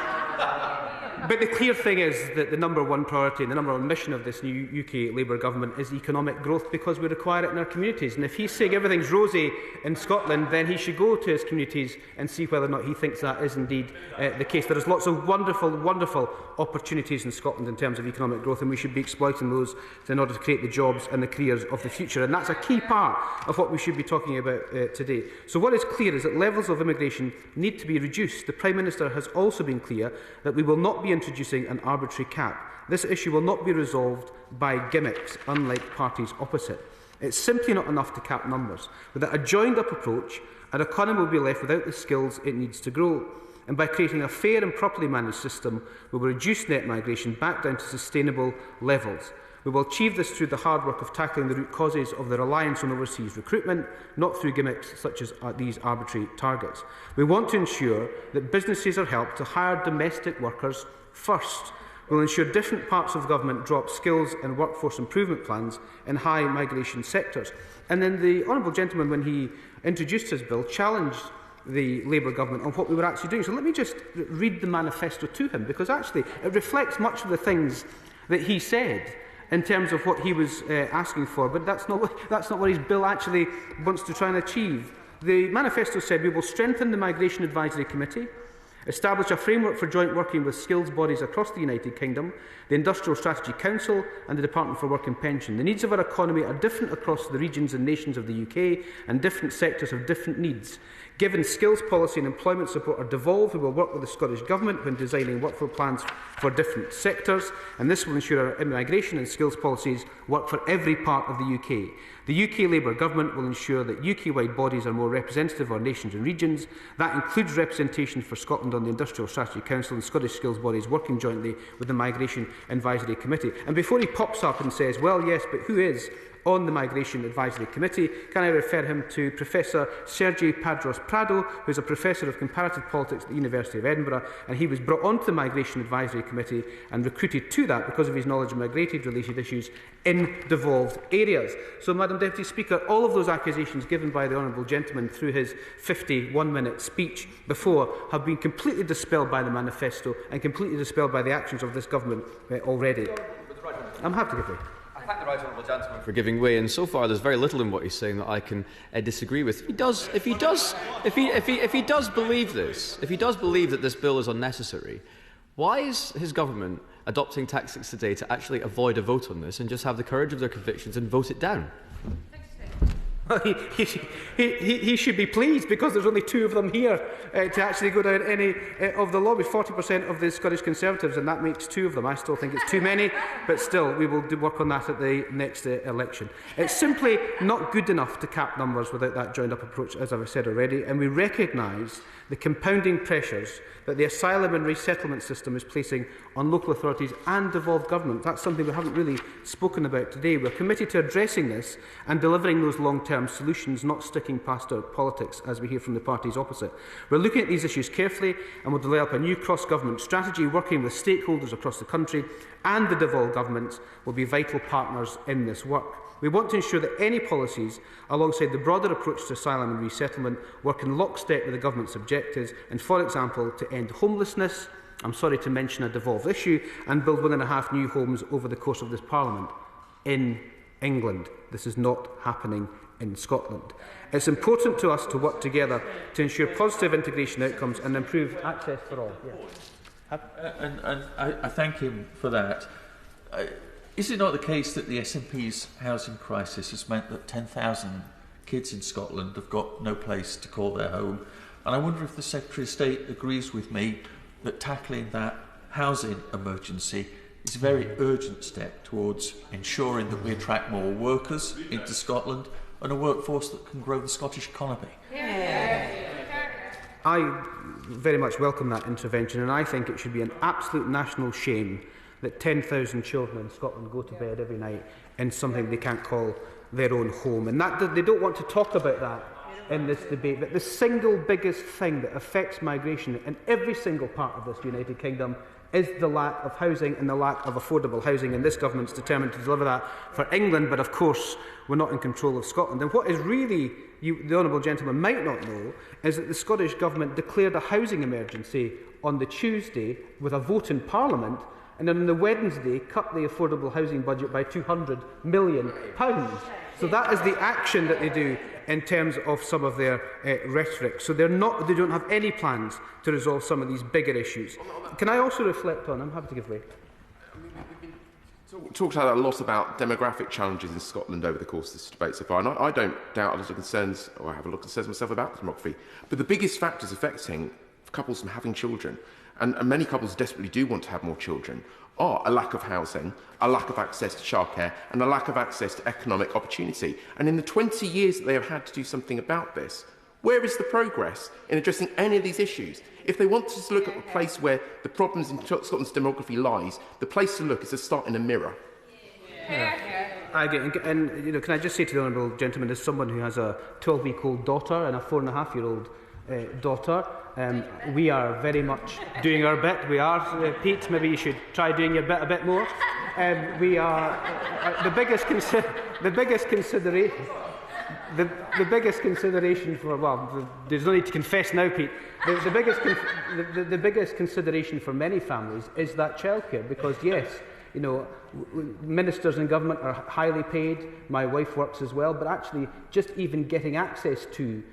But the clear thing is that the number one priority and the number one mission of this new UK Labour government is economic growth, because we require it in our communities. And if he's saying everything's rosy in Scotland, then he should go to his communities and see whether or not he thinks that is indeed the case. There is lots of wonderful, wonderful opportunities in Scotland in terms of economic growth, and we should be exploiting those in order to create the jobs and the careers of the future. And that's a key part of what we should be talking about today. So what is clear is that levels of immigration need to be reduced. The Prime Minister has also been clear that we will not be introducing an arbitrary cap. This issue will not be resolved by gimmicks, unlike parties opposite. It's simply not enough to cap numbers. Without a joined-up approach, our economy will be left without the skills it needs to grow. And by creating a fair and properly managed system, we will reduce net migration back down to sustainable levels. We will achieve this through the hard work of tackling the root causes of the reliance on overseas recruitment, not through gimmicks such as these arbitrary targets. We want to ensure that businesses are helped to hire domestic workers first. We will ensure different parts of government drop skills and workforce improvement plans in high migration sectors. And then the Honourable Gentleman, when he introduced his bill, challenged the Labour government on what we were actually doing. So let me just read the manifesto to him, because actually it reflects much of the things that he said in terms of what he was asking for, but that's not what his bill actually wants to try and achieve. The manifesto said we will strengthen the Migration Advisory Committee, establish a framework for joint working with skills bodies across the United Kingdom, the Industrial Strategy Council and the Department for Work and Pension. The needs of our economy are different across the regions and nations of the UK, and different sectors have different needs. Given skills policy and employment support are devolved, we will work with the Scottish Government when designing workforce plans for different sectors, and this will ensure our immigration and skills policies work for every part of the UK. The UK Labour Government will ensure that UK-wide bodies are more representative of our nations and regions. That includes representation for Scotland on the Industrial Strategy Council and Scottish skills bodies working jointly with the Migration Advisory Committee. And before he pops up and says, well, yes, but who is on the Migration Advisory Committee, can I refer him to Professor Sergio Padros Prado, who is a Professor of Comparative Politics at the University of Edinburgh, and he was brought onto the Migration Advisory Committee and recruited to that because of his knowledge of migrated-related issues in devolved areas. So, Madam Deputy Speaker, all of those accusations given by the Honourable Gentleman through his 51-minute speech before have been completely dispelled by the manifesto and completely dispelled by the actions of this government already. I'm happy to give way. I thank the right honourable gentleman for giving way, and so far there's very little in what he's saying that I can disagree with. If he does believe this, if he does believe that this bill is unnecessary, why is his government adopting tactics today to actually avoid a vote on this and just have the courage of their convictions and vote it down? He should be pleased, because there's only two of them here to actually go down any of the lobbies. 40% of the Scottish Conservatives, and that makes two of them. I still think it's too many, but still we will work on that at the next election. It's simply not good enough to cap numbers without that joined-up approach, as I've said already, and we recognise the compounding pressures that the asylum and resettlement system is placing on local authorities and devolved government. That's something we haven't really spoken about today. We're committed to addressing this and delivering those long-term solutions, not sticking past our politics, as we hear from the parties opposite. We're looking at these issues carefully and will develop a new cross-government strategy, working with stakeholders across the country, and the devolved governments will be vital partners in this work. We want to ensure that any policies, alongside the broader approach to asylum and resettlement, work in lockstep with the government's objectives, and, for example, to end homelessness, I'm sorry to mention a devolved issue, and build 1.5 new homes over the course of this Parliament in England. This is not happening in Scotland. It's important to us to work together to ensure positive integration outcomes and improve access for all. Yeah. And I thank him for that. Is it not the case that the SNP's housing crisis has meant that 10,000 kids in Scotland have got no place to call their home? And I wonder if the Secretary of State agrees with me that tackling that housing emergency is a very urgent step towards ensuring that we attract more workers into Scotland and a workforce that can grow the Scottish economy. I very much welcome that intervention, and I think it should be an absolute national shame that 10,000 children in Scotland go to bed every night in something they can't call their own home, and that they don't want to talk about that. in this debate that the single biggest thing that affects migration in every single part of this United Kingdom is the lack of housing and the lack of affordable housing, and this government's determined to deliver that for England, but of course we're not in control of Scotland. And what is really, the honourable gentleman might not know, is that the Scottish Government declared a housing emergency on the Tuesday with a vote in Parliament, and then on the Wednesday cut the affordable housing budget by £200 million. So that is the action that they do in terms of some of their rhetoric. So they don't have any plans to resolve some of these bigger issues. Can I also reflect on, I'm happy to give way. Talked a lot about demographic challenges in Scotland over the course of this debate so far, and I don't doubt a lot of concerns, or I have a lot of concerns myself about demography, but the biggest factors affecting couples from having children, and many couples desperately do want to have more children, are a lack of housing, a lack of access to childcare, and a lack of access to economic opportunity. And in the 20 years that they have had to do something about this, where is the progress in addressing any of these issues? If they want to look at a place where the problems in Scotland's demography lies, the place to look is to start in a mirror. I get, and can I just say to the honourable gentleman, as someone who has a 12-week-old daughter and a 4.5-year-old daughter, we are very much doing our bit. We are, Pete, maybe you should try doing your bit a bit more. We are the biggest consideration. The biggest consideration for, well, there's no need to confess now, Pete. The biggest consideration for many families is that childcare, because yes, ministers in government are highly paid. My wife works as well, but actually, just even getting access to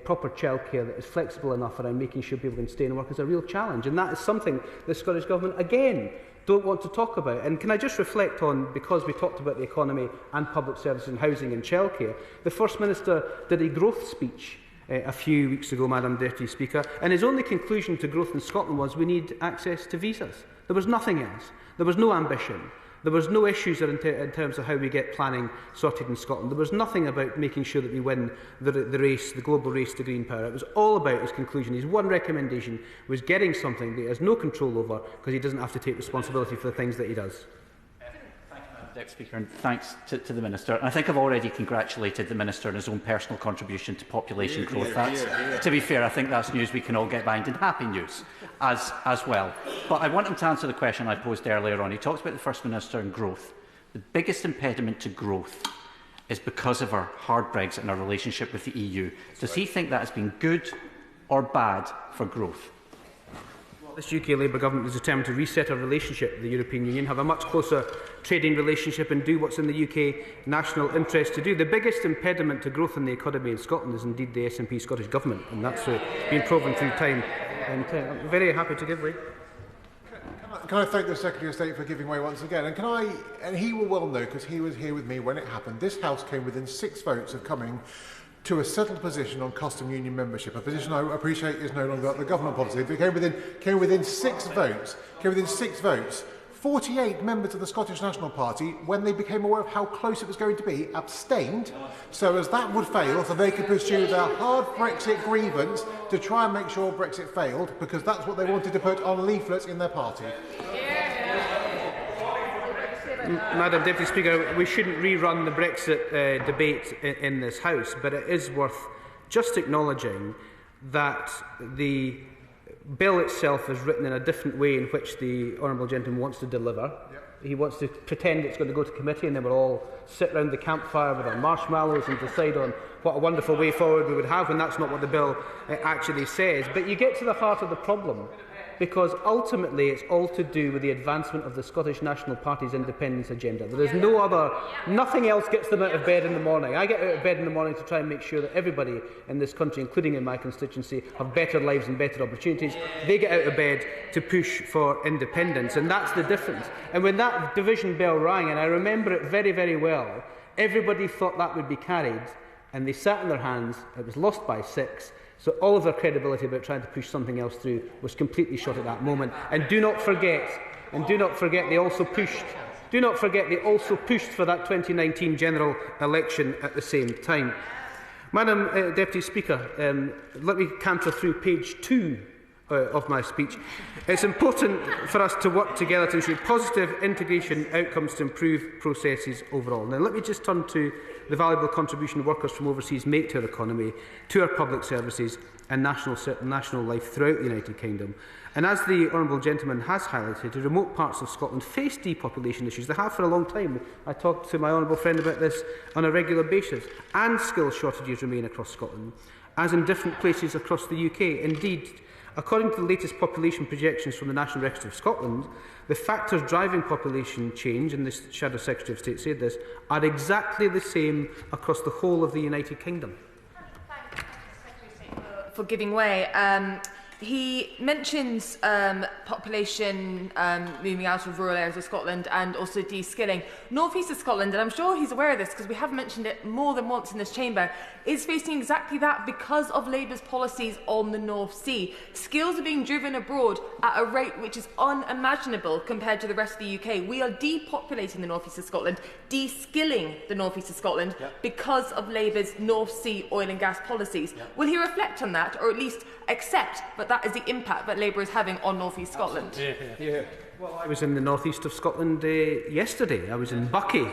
proper childcare that is flexible enough around making sure people can stay and work is a real challenge, and that is something the Scottish Government again don't want to talk about. And can I just reflect on, because we talked about the economy and public services and housing and childcare, the First Minister did a growth speech a few weeks ago, Madam Deputy Speaker, and his only conclusion to growth in Scotland was we need access to visas. There was nothing else. There was no ambition. There was no issues in terms of how we get planning sorted in Scotland. There was nothing about making sure that we win the race, the global race to green power. It was all about his conclusion. His one recommendation was getting something that he has no control over, because he doesn't have to take responsibility for the things that he does. Deputy Speaker, and thanks to the Minister. And I think I've already congratulated the Minister on his own personal contribution to population growth. To be fair, I think that's news we can all get behind, and happy news as well. But I want him to answer the question I posed earlier on. He talks about the First Minister and growth. The biggest impediment to growth is because of our hard Brexit and our relationship with the EU. Does he think that has been good or bad for growth? This UK Labour Government is determined to reset our relationship with the European Union, have a much closer trading relationship and do what's in the UK national interest to do. The biggest impediment to growth in the economy in Scotland is indeed the SNP Scottish Government, and that's been proven through time. And I'm very happy to give way. Can I thank the Secretary of State for giving way once again? And he will well know, because he was here with me when it happened, this House came within 6 votes of coming to a settled position on custom union membership, a position I appreciate is no longer the government policy. But it came within 6 votes. 48 members of the Scottish National Party, when they became aware of how close it was going to be, abstained, so as that would fail, so they could pursue their hard Brexit grievance to try and make sure Brexit failed, because that's what they wanted to put on leaflets in their party. Madam Deputy Speaker, we shouldn't rerun the Brexit debate in this House, but it is worth just acknowledging that the bill itself is written in a different way in which the honourable gentleman wants to deliver. He wants to pretend it's going to go to committee and then we'll all sit round the campfire with our marshmallows and decide on what a wonderful way forward we would have, when that's not what the bill actually says. But you get to the heart of the problem, because ultimately it's all to do with the advancement of the Scottish National Party's independence agenda. There is nothing else gets them out of bed in the morning. I get out of bed in the morning to try and make sure that everybody in this country, including in my constituency, have better lives and better opportunities. They get out of bed to push for independence, and that's the difference. And when that division bell rang, and I remember it very, very well, everybody thought that would be carried, and they sat on their hands. It was lost by 6. So all of their credibility about trying to push something else through was completely shot at that moment. And do not forget, they also pushed. Do not forget they also pushed for that 2019 general election at the same time. Madam Deputy Speaker, let me canter through page 2 of my speech. It's important for us to work together to ensure positive integration outcomes to improve processes overall. Now, let me just turn to the valuable contribution workers from overseas make to our economy, to our public services and national life throughout the United Kingdom. And as the Honourable Gentleman has highlighted, the remote parts of Scotland face depopulation issues. They have for a long time. I talk to my honourable friend about this on a regular basis. And skills shortages remain across Scotland, as in different places across the UK. Indeed, according to the latest population projections from the National Register of Scotland, the factors driving population change, and the Shadow Secretary of State said this, are exactly the same across the whole of the United Kingdom. Thank you, Secretary of State, for giving way. He mentions population moving out of rural areas of Scotland and also de-skilling. North East of Scotland, and I'm sure he's aware of this because we have mentioned it more than once in this chamber, is facing exactly that because of Labour's policies on the North Sea. Skills are being driven abroad at a rate which is unimaginable compared to the rest of the UK. We are depopulating the North East of Scotland, de-skilling the North East of Scotland because of Labour's North Sea oil and gas policies. Will he reflect on that, or at least accept that that is the impact that Labour is having on North East Scotland? Well, I was in the North East of Scotland yesterday. I was in Buckie,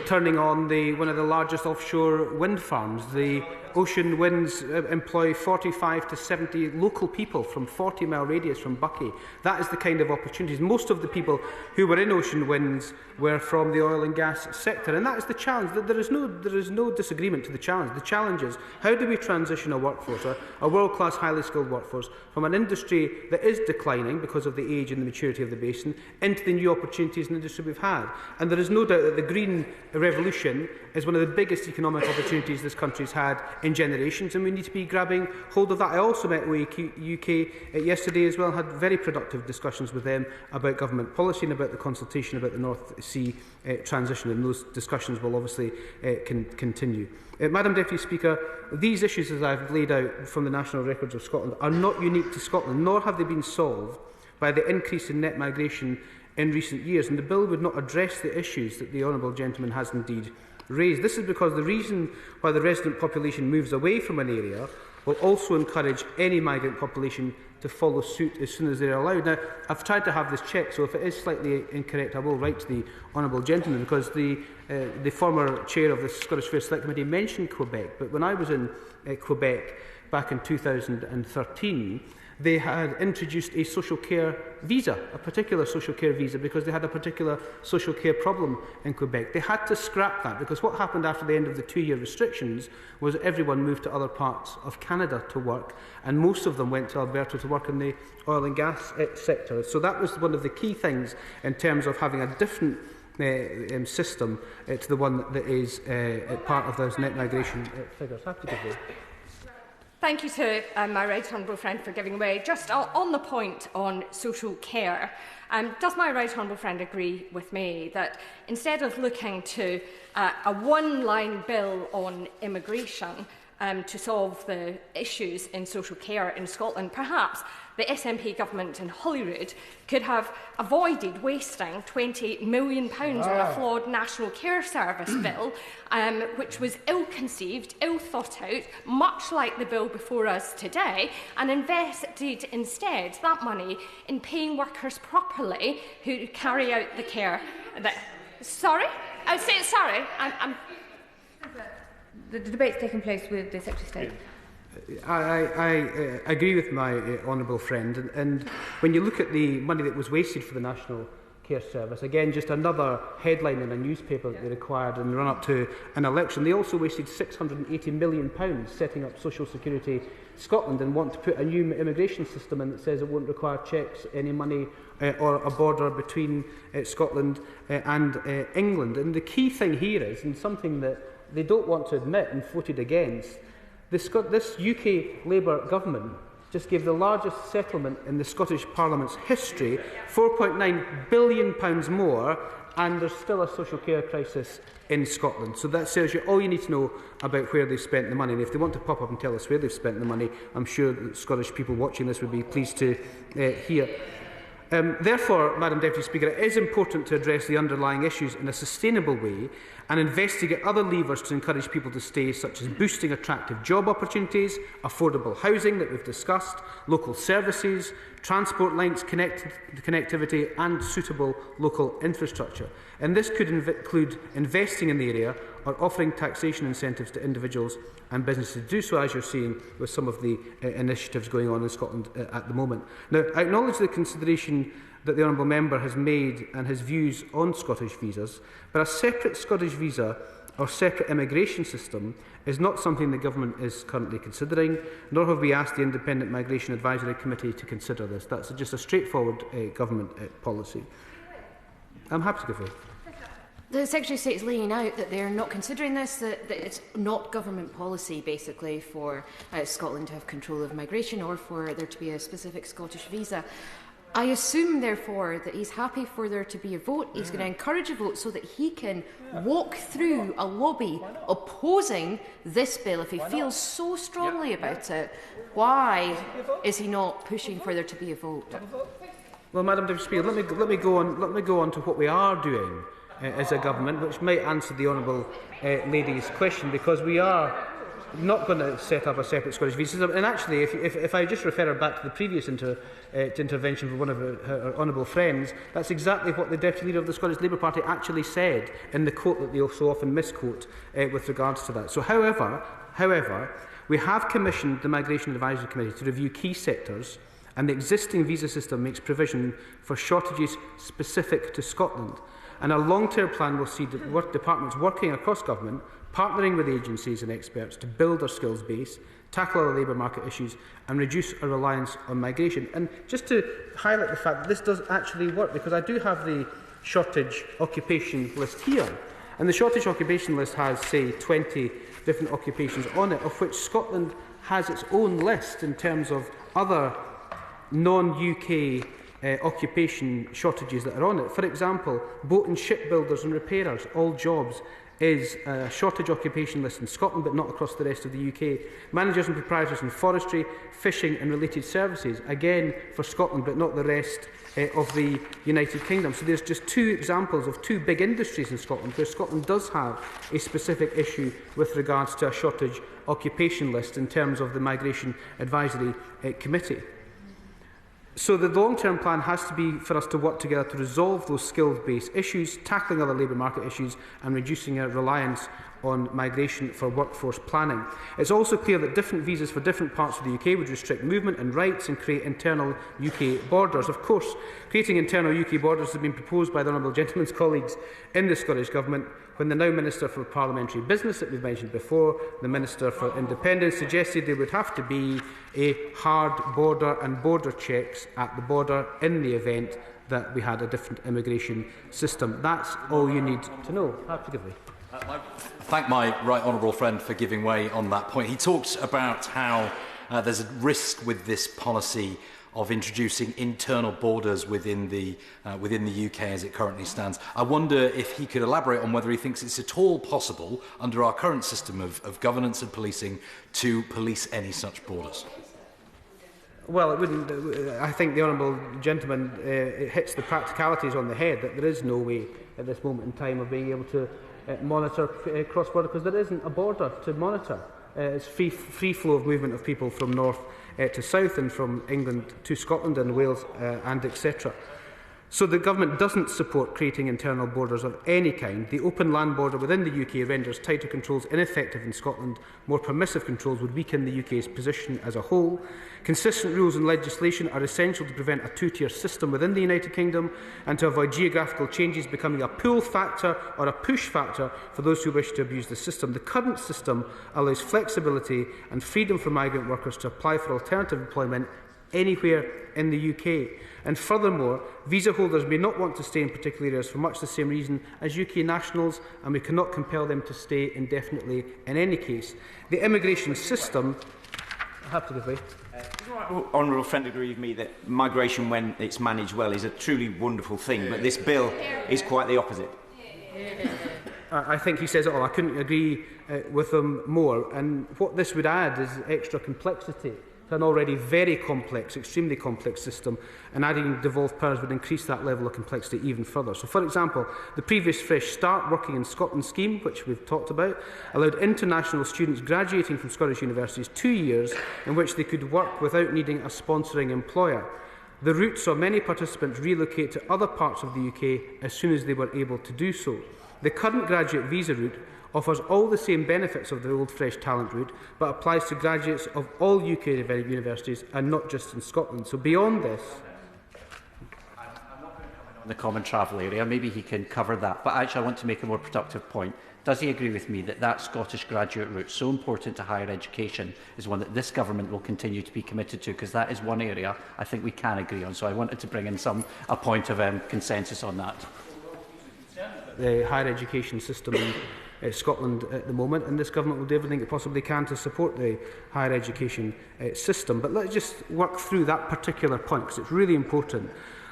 turning on one of the largest offshore wind farms. The Ocean Winds employ 45 to 70 local people from 40-mile radius from Buckie. That is the kind of opportunities. Most of the people who were in Ocean Winds were from the oil and gas sector, and that is the challenge. There is no disagreement to the challenge. The challenge is, how do we transition a workforce, a world-class, highly skilled workforce, from an industry that is declining because of the age and the maturity of the basin, into the new opportunities in the industry we've had. And there is no doubt that the green revolution is one of the biggest economic opportunities this country's had in generations, and we need to be grabbing hold of that. I also met with UK yesterday as well, had very productive discussions with them about government policy and about the consultation about the North Sea transition, and those discussions will obviously continue. Madam Deputy Speaker, these issues, as I've laid out from the National Records of Scotland, are not unique to Scotland, nor have they been solved by the increase in net migration in recent years, and the bill would not address the issues that the Honourable Gentleman has indeed raised. This is because the reason why the resident population moves away from an area will also encourage any migrant population to follow suit as soon as they are allowed. Now, I've tried to have this checked, so if it is slightly incorrect, I will write to the Honourable Gentleman, because the former chair of the Scottish Affairs Select Committee mentioned Quebec, but when I was in Quebec back in 2013, they had introduced a social care visa, a particular social care visa, because they had a particular social care problem in Quebec. They had to scrap that, because what happened after the end of the 2-year restrictions was everyone moved to other parts of Canada to work, and most of them went to Alberta to work in the oil and gas sector. So that was one of the key things in terms of having a different system to the one that is part of those net migration figures. I have to give you. Thank you to my right honourable friend for giving way. Just on the point on social care, does my right honourable friend agree with me that instead of looking to a one-line bill on immigration to solve the issues in social care in Scotland, perhaps the SNP government in Holyrood could have avoided wasting £28 million on a flawed National Care Service bill, which was ill-conceived, ill-thought out, much like the bill before us today, and invested instead that money in paying workers properly who carry out the care. Sorry? Sorry. The debate's taking place with the Secretary of State. I agree with my honourable friend, and when you look at the money that was wasted for the National Care Service, again, just another headline in a newspaper that they required in the run-up to an election. They also wasted £680 million setting up Social Security Scotland, and want to put a new immigration system in that says it won't require checks, any money or a border between Scotland and England. And the key thing here is, and something that they don't want to admit and voted against, this UK Labour government just gave the largest settlement in the Scottish Parliament's history, £4.9 billion more, and there's still a social care crisis in Scotland. So that tells you all you need to know about where they've spent the money. And if they want to pop up and tell us where they've spent the money, I'm sure that Scottish people watching this would be pleased to hear. Therefore, Madam Deputy Speaker, it is important to address the underlying issues in a sustainable way, and investigate other levers to encourage people to stay, such as boosting attractive job opportunities, affordable housing that we've discussed, local services, transport links, connectivity and suitable local infrastructure. And this could include investing in the area or offering taxation incentives to individuals and businesses to do so, as you're seeing with some of the initiatives going on in Scotland at the moment. Now, I acknowledge the consideration that the Honourable Member has made and his views on Scottish visas, but a separate Scottish visa or separate immigration system is not something the Government is currently considering, nor have we asked the Independent Migration Advisory Committee to consider this. That's just a straightforward Government policy. I'm happy to give way. The Secretary of State is laying out that they're not considering this, that it's not government policy, basically, for Scotland to have control of migration or for there to be a specific Scottish visa. I assume, therefore, that he's happy for there to be a vote. He's going to encourage a vote so that he can walk through a lobby opposing this bill if he feels so strongly about it. Why is he not pushing for there to be a vote? Well, Madam Deputy Speaker, let me go on to what we are doing as a government, which might answer the honourable lady's question, because we are not going to set up a separate Scottish visa system. And actually, if I just refer her back to the previous intervention from one of her honourable friends, that's exactly what the Deputy Leader of the Scottish Labour Party actually said in the quote that they so often misquote with regards to that. So, however, we have commissioned the Migration Advisory Committee to review key sectors, and the existing visa system makes provision for shortages specific to Scotland. And a long-term plan will see departments working across government, partnering with agencies and experts to build our skills base, tackle our labour market issues and reduce our reliance on migration. And just to highlight the fact that this does actually work, because I do have the shortage occupation list here, and the shortage occupation list has, say, 20 different occupations on it, of which Scotland has its own list in terms of other non-UK occupation shortages that are on it. For example, boat and shipbuilders and repairers, all jobs, is a shortage occupation list in Scotland but not across the rest of the UK. Managers and proprietors in forestry, fishing and related services, again for Scotland but not the rest of the United Kingdom. So there's just two examples of two big industries in Scotland where Scotland does have a specific issue with regards to a shortage occupation list in terms of the Migration Advisory Committee. So the long-term plan has to be for us to work together to resolve those skills-based issues, tackling other labour market issues and reducing our reliance on migration for workforce planning. It's also clear that different visas for different parts of the UK would restrict movement and rights and create internal UK borders. Of course, creating internal UK borders has been proposed by the Honourable Gentleman's colleagues in the Scottish Government, when the now Minister for Parliamentary Business, that we've mentioned before, the Minister for Independence, suggested there would have to be a hard border and border checks at the border in the event that we had a different immigration system. That's all you need to know. Happy to give way. I thank my right honourable friend for giving way on that point. He talks about how there's a risk with this policy of introducing internal borders within the UK as it currently stands. I wonder if he could elaborate on whether he thinks it's at all possible, under our current system of governance and policing, to police any such borders. Well, it wouldn't. I think the honourable gentleman it hits the practicalities on the head, that there is no way at this moment in time of being able to monitor cross-border, because there isn't a border to monitor. It's free flow of movement of people from north to south and from England to Scotland and Wales and etc. So the government doesn't support creating internal borders of any kind. The open land border within the UK renders tighter controls ineffective in Scotland. More permissive controls would weaken the UK's position as a whole. Consistent rules and legislation are essential to prevent a two-tier system within the United Kingdom and to avoid geographical changes becoming a pull factor or a push factor for those who wish to abuse the system. The current system allows flexibility and freedom for migrant workers to apply for alternative employment anywhere in the UK. And furthermore, visa holders may not want to stay in particular areas for much the same reason as UK nationals, and we cannot compel them to stay indefinitely in any case. The immigration system... I have to give way. Honourable friend agree with me that migration, when it's managed well, is a truly wonderful thing, but this bill is quite the opposite. I think he says it all. I couldn't agree with him more. And what this would add is extra complexity to an already very complex, extremely complex system, and adding devolved powers would increase that level of complexity even further. So, for example, the previous Fresh Start Working in Scotland scheme, which we've talked about, allowed international students graduating from Scottish universities 2 years in which they could work without needing a sponsoring employer. The route saw many participants relocate to other parts of the UK as soon as they were able to do so. The current graduate visa route offers all the same benefits of the old Fresh Talent route, but applies to graduates of all UK universities and not just in Scotland. So beyond this, the common travel area, maybe he can cover that. But actually, I want to make a more productive point. Does he agree with me that that Scottish graduate route, so important to higher education, is one that this government will continue to be committed to? Because that is one area I think we can agree on. So I wanted to bring in a point of consensus on that. The higher education system in Scotland at the moment, and this government will do everything it possibly can to support the higher education system. But let's just work through that particular point, because it's really important.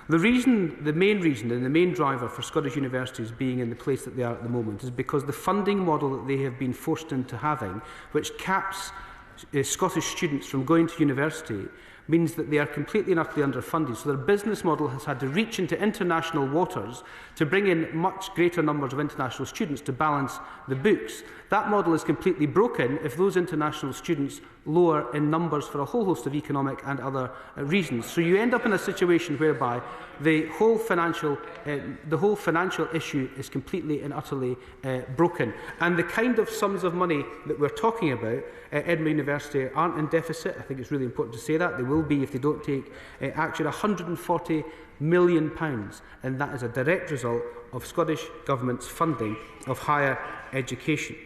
The main reason and the main driver for Scottish universities being in the place that they are at the moment is because the funding model that they have been forced into having, which caps Scottish students from going to university, means that they are completely and utterly underfunded. So their business model has had to reach into international waters to bring in much greater numbers of international students to balance the books. That model is completely broken if those international students lower in numbers for a whole host of economic and other reasons. So you end up in a situation whereby the whole financial issue is completely and utterly broken. And the kind of sums of money that we're talking about at Edinburgh University aren't in deficit. I think it's really important to say that. They will be if they don't take action. £140 million, and that is a direct result of Scottish Government's funding of higher education.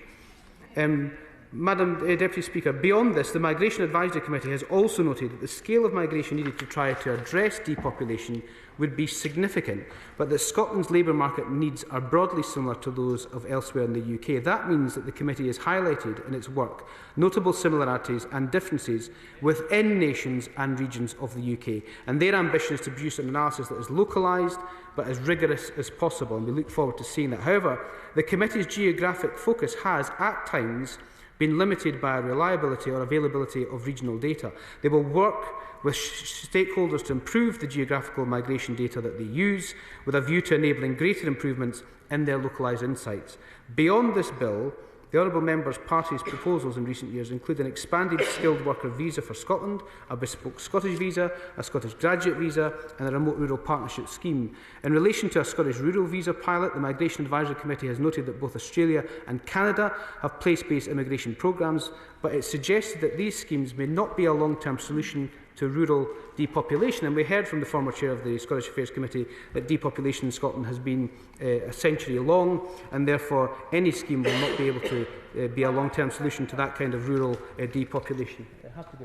Madam Deputy Speaker, beyond this, the Migration Advisory Committee has also noted that the scale of migration needed to try to address depopulation would be significant, but that Scotland's labour market needs are broadly similar to those of elsewhere in the UK. That means that the committee has highlighted in its work notable similarities and differences within nations and regions of the UK, and their ambition is to produce an analysis that is localised but as rigorous as possible, and we look forward to seeing that. However, the committee's geographic focus has, at times, been limited by reliability or availability of regional data. They will work with stakeholders to improve the geographical migration data that they use, with a view to enabling greater improvements in their localised insights. Beyond this bill, the Honourable Member's Party's proposals in recent years include an expanded skilled worker visa for Scotland, a bespoke Scottish visa, a Scottish graduate visa and a remote rural partnership scheme. In relation to a Scottish rural visa pilot, the Migration Advisory Committee has noted that both Australia and Canada have place-based immigration programmes, but it suggested that these schemes may not be a long-term solution to rural depopulation. And we heard from the former chair of the Scottish Affairs Committee that depopulation in Scotland has been a century long, and therefore any scheme will not be able to be a long-term solution to that kind of rural depopulation.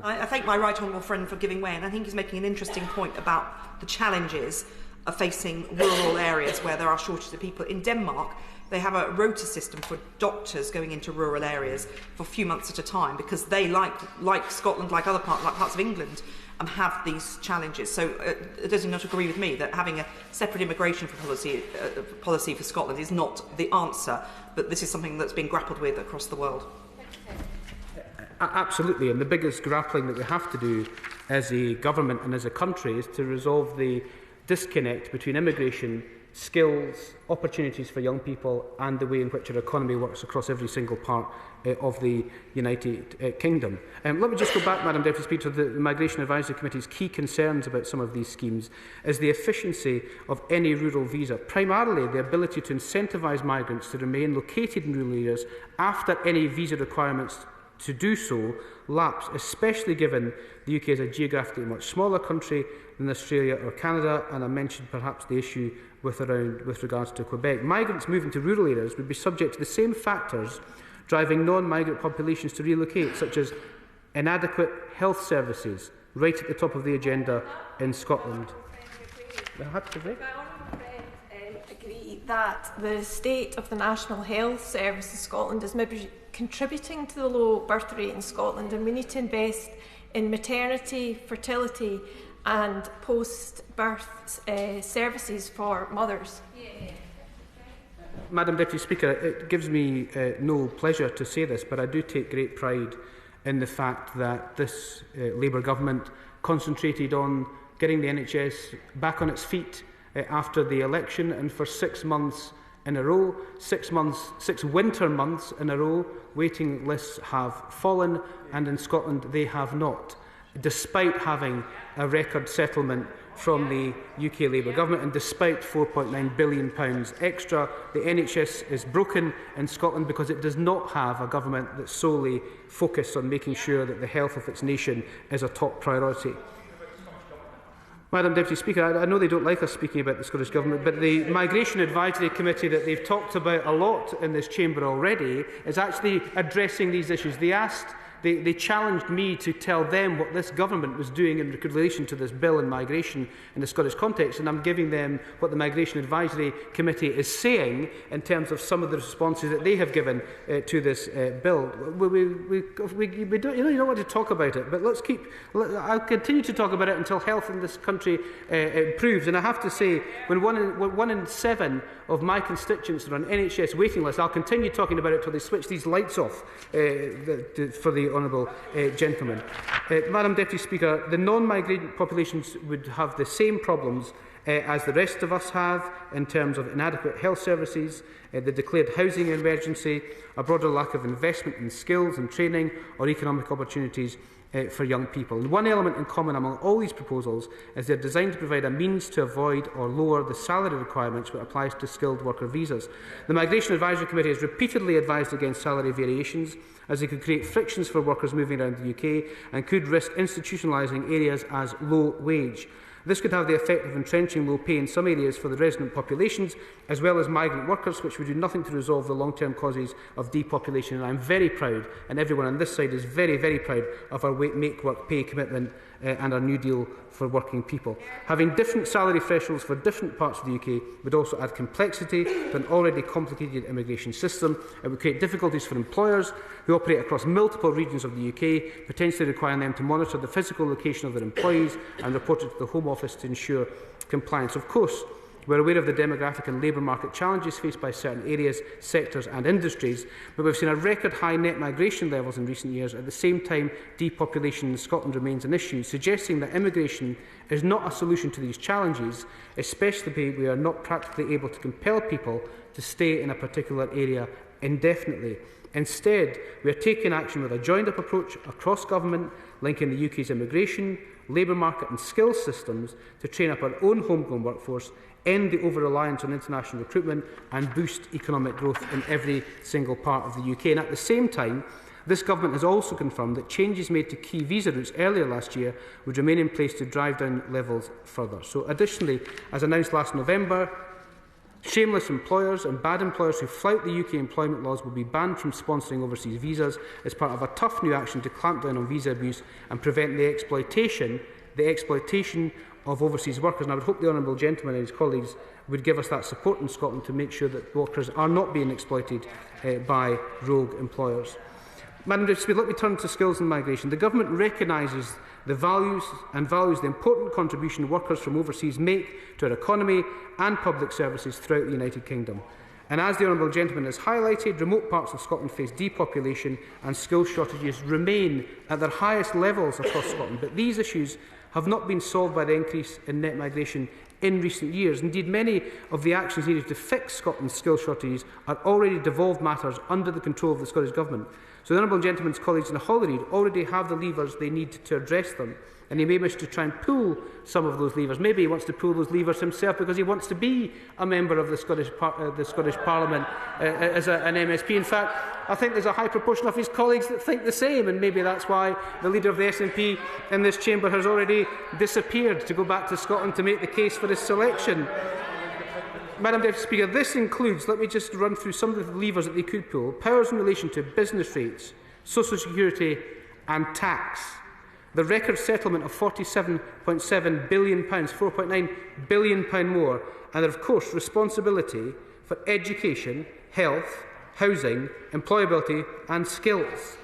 I thank my right honourable friend for giving way, and I think he's making an interesting point about the challenges of facing rural areas where there are shortages of people. In Denmark, they have a rota system for doctors going into rural areas for a few months at a time, because they, like Scotland, like other parts of England, have these challenges. So does he not agree with me that having a separate immigration policy for Scotland is not the answer, but this is something that's been grappled with across the world? Absolutely, and the biggest grappling that we have to do as a government and as a country is to resolve the disconnect between immigration, skills, opportunities for young people, and the way in which our economy works across every single part of the United Kingdom. Let me just go back, Madam Deputy Speaker, to the Migration Advisory Committee's key concerns about some of these schemes is the efficiency of any rural visa, primarily the ability to incentivise migrants to remain located in rural areas after any visa requirements to do so lapse, especially given the UK is a geographically much smaller country than Australia or Canada, and I mentioned perhaps the issue with regards to Quebec. Migrants moving to rural areas would be subject to the same factors driving non-migrant populations to relocate, such as inadequate health services, right at the top of the agenda in Scotland. Agree that the state of the National Health Service in Scotland is maybe contributing to the low birth rate in Scotland, and we need to invest in maternity, fertility and post-birth services for mothers. Madam Deputy Speaker, it gives me no pleasure to say this, but I do take great pride in the fact that this Labour government concentrated on getting the NHS back on its feet after the election, and for 6 months in a row, 6 winter months in a row, waiting lists have fallen, and in Scotland they have not, despite having a record settlement from the UK Labour government, and despite £4.9 billion extra. The NHS is broken in Scotland because it does not have a government that's solely focused on making sure that the health of its nation is a top priority. Madam Deputy Speaker, I know they don't like us speaking about the Scottish Government, but the Migration Advisory Committee that they've talked about a lot in this chamber already is actually addressing these issues. They challenged me to tell them what this government was doing in relation to this bill and migration in the Scottish context, and I'm giving them what the Migration Advisory Committee is saying in terms of some of the responses that they have given to this bill. We don't, you don't want to talk about it, but I'll continue to talk about it until health in this country improves. And I have to say, when one in 7 of my constituents are on NHS waiting lists, I'll continue talking about it until they switch these lights off for the honourable gentleman. Madam Deputy Speaker, the non-migrant populations would have the same problems as the rest of us have in terms of inadequate health services, the declared housing emergency, a broader lack of investment in skills and training or economic opportunities for young people. And one element in common among all these proposals is they are designed to provide a means to avoid or lower the salary requirements which applies to skilled worker visas. The Migration Advisory Committee has repeatedly advised against salary variations, as they could create frictions for workers moving around the UK and could risk institutionalising areas as low wage. This could have the effect of entrenching low pay in some areas for the resident populations, as well as migrant workers, which would do nothing to resolve the long-term causes of depopulation. And I'm very proud, and everyone on this side is very, very proud of our Make Work Pay commitment and our New Deal for working people. Having different salary thresholds for different parts of the UK would also add complexity to an already complicated immigration system. It would create difficulties for employers who operate across multiple regions of the UK, potentially requiring them to monitor the physical location of their employees and report it to the Home Office to ensure compliance. Of course, we're aware of the demographic and labour market challenges faced by certain areas, sectors and industries, but we've seen a record high net migration levels in recent years. At the same time, depopulation in Scotland remains an issue, suggesting that immigration is not a solution to these challenges, especially if we are not practically able to compel people to stay in a particular area indefinitely. Instead, we are taking action with a joined-up approach across government, linking the UK's immigration, labour market and skills systems to train up our own homegrown workforce, end the over-reliance on international recruitment and boost economic growth in every single part of the UK. And at the same time, this government has also confirmed that changes made to key visa routes earlier last year would remain in place to drive down levels further. So additionally, as announced last November, shameless employers and bad employers who flout the UK employment laws will be banned from sponsoring overseas visas as part of a tough new action to clamp down on visa abuse and prevent the exploitation of overseas workers. And I would hope the honourable gentleman and his colleagues would give us that support in Scotland to make sure that workers are not being exploited by rogue employers. Madam Deputy Speaker, let me turn to skills and migration. The government recognises the values the important contribution workers from overseas make to our economy and public services throughout the United Kingdom. And as the honourable gentleman has highlighted, remote parts of Scotland face depopulation and skill shortages remain at their highest levels across Scotland. But these issues have not been solved by the increase in net migration in recent years. Indeed, many of the actions needed to fix Scotland's skill shortages are already devolved matters under the control of the Scottish Government. So the honourable gentleman's colleagues in Holyrood already have the levers they need to address them, and he may wish to try and pull some of those levers. Maybe he wants to pull those levers himself because he wants to be a member of the Scottish Parliament as an MSP. In fact, I think there's a high proportion of his colleagues that think the same, and maybe that's why the leader of the SNP in this chamber has already disappeared to go back to Scotland to make the case for his selection. Madam Deputy Speaker, this includes, let me just run through some of the levers that they could pull: powers in relation to business rates, social security and tax, the record settlement of £47.7 billion, £4.9 billion more, and of course responsibility for education, health, housing, employability and skills.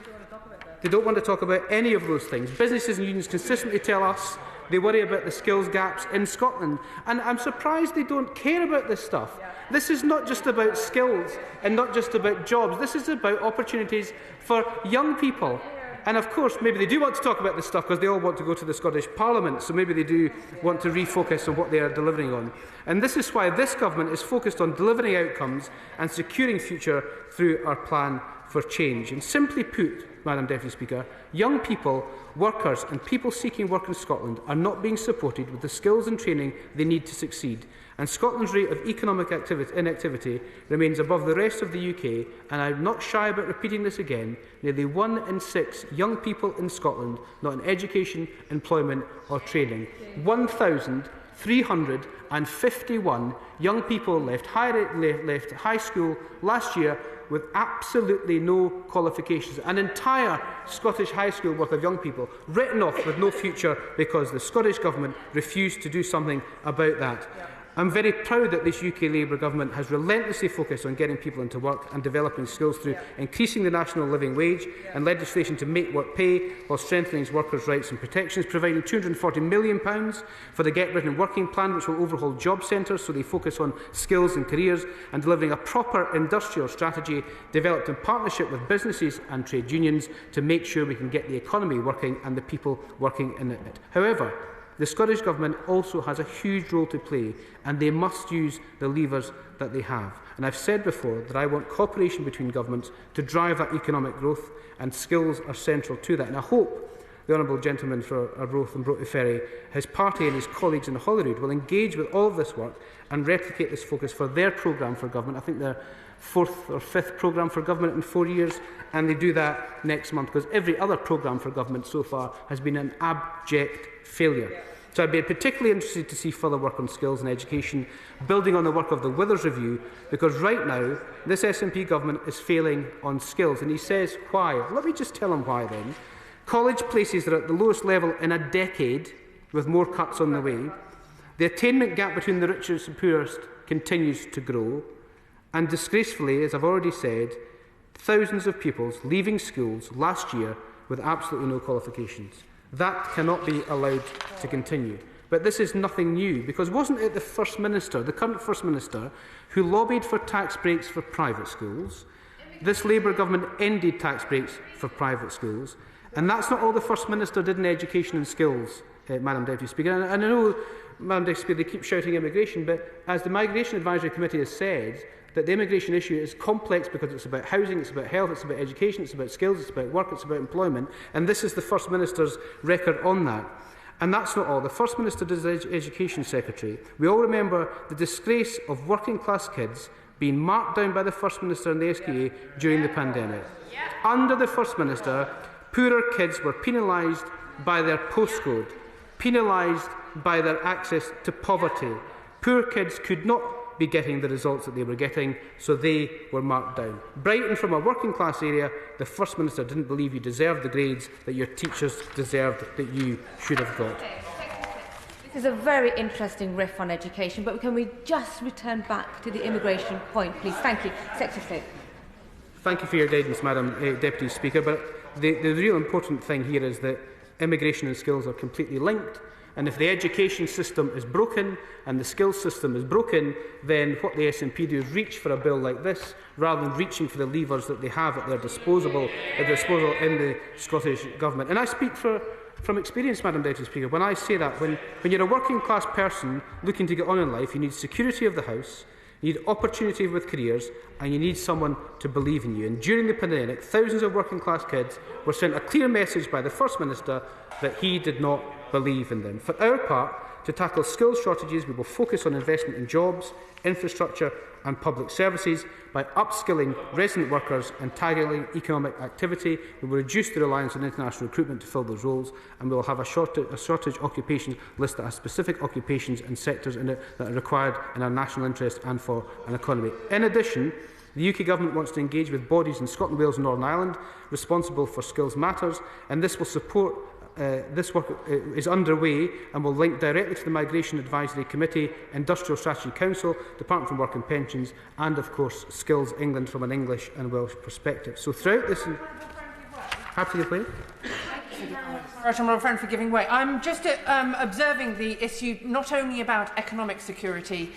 They don't want to talk about any of those things. Businesses and unions consistently tell us they worry about the skills gaps in Scotland, and I'm surprised they don't care about this stuff. This is not just about skills and not just about jobs. This is about opportunities for young people And of course, maybe they do want to talk about this stuff because they all want to go to the Scottish Parliament, so maybe they do want to refocus on what they are delivering on. And this is why this government is focused on delivering outcomes and securing future through our plan for change. And simply put, Madam Deputy Speaker, young people, workers and people seeking work in Scotland are not being supported with the skills and training they need to succeed. And Scotland's rate of economic inactivity remains above the rest of the UK, and I'm not shy about repeating this again. Nearly 1 in 6 young people in Scotland not in education, employment or training. 1,351 young people left high school last year with absolutely no qualifications. An entire Scottish high school worth of young people written off with no future because the Scottish Government refused to do something about that. I'm very proud that this UK Labour Government has relentlessly focused on getting people into work and developing skills through increasing the national living wage and legislation to make work pay, while strengthening workers' rights and protections, providing £240 million for the Get Britain Working Plan, which will overhaul job centres so they focus on skills and careers, and delivering a proper industrial strategy developed in partnership with businesses and trade unions to make sure we can get the economy working and the people working in it. However, the Scottish Government also has a huge role to play, and they must use the levers that they have. And I've said before that I want cooperation between governments to drive that economic growth, and skills are central to that. And I hope the Honourable Gentleman for Arbroath and Broughty Ferry, his party and his colleagues in Holyrood will engage with all of this work and replicate this focus for their programme for government. I think their 4th or 5th programme for government in 4 years, and they do that next month, because every other programme for government so far has been an abject failure. So I'd be particularly interested to see further work on skills and education, building on the work of the Withers Review, because right now this SNP government is failing on skills. And he says why. Let me just tell him why then. College places are at the lowest level in a decade, with more cuts on the way. The attainment gap between the richest and poorest continues to grow. And disgracefully, as I've already said, thousands of pupils leaving schools last year with absolutely no qualifications. That cannot be allowed to continue. But this is nothing new, because wasn't it the First Minister, the current First Minister, who lobbied for tax breaks for private schools? This Labour government ended tax breaks for private schools. And that's not all the First Minister did in education and skills, Madam Deputy Speaker. And I know, Madam Deputy Speaker, they keep shouting immigration, but as the Migration Advisory Committee has said, that the immigration issue is complex because it's about housing, it's about health, it's about education, it's about skills, it's about work, it's about employment, and this is the First Minister's record on that. And that's not all. The First Minister is the Education Secretary. We all remember the disgrace of working class kids being marked down by the First Minister and the SKA during the pandemic. Under the First Minister, poorer kids were penalised by their postcode, penalised by their access to poverty. Poor kids could not be getting the results that they were getting, so they were marked down. Brighton, from a working class area, the First Minister didn't believe you deserved the grades that your teachers deserved that you should have got. This is a very interesting riff on education, but can we just return back to the immigration point, please? Thank you. Secretary of State. Thank you for your guidance, Madam Deputy Speaker, but the real important thing here is that immigration and skills are completely linked. And if the education system is broken and the skills system is broken, then what the SNP do is reach for a bill like this, rather than reaching for the levers that they have at their disposal in the Scottish Government. And I speak from experience, Madam Deputy Speaker, when I say that when you're a working class person looking to get on in life, you need security of the house, you need opportunity with careers, and you need someone to believe in you. And during the pandemic, thousands of working class kids were sent a clear message by the First Minister that he did not believe in them. For our part, to tackle skills shortages, we will focus on investment in jobs, infrastructure and public services. By upskilling resident workers and tackling economic activity, we will reduce the reliance on international recruitment to fill those roles, and we will have a shortage occupation list that has specific occupations and sectors in it that are required in our national interest and for an economy. In addition, the UK Government wants to engage with bodies in Scotland, Wales and Northern Ireland responsible for skills matters, and this will support this work is underway and will link directly to the Migration Advisory Committee, Industrial Strategy Council, Department for Work and Pensions and, of course, Skills England from an English and Welsh perspective. So throughout this... Happy to play. Right, Honourable Friend, for giving way. I'm just observing the issue not only about economic security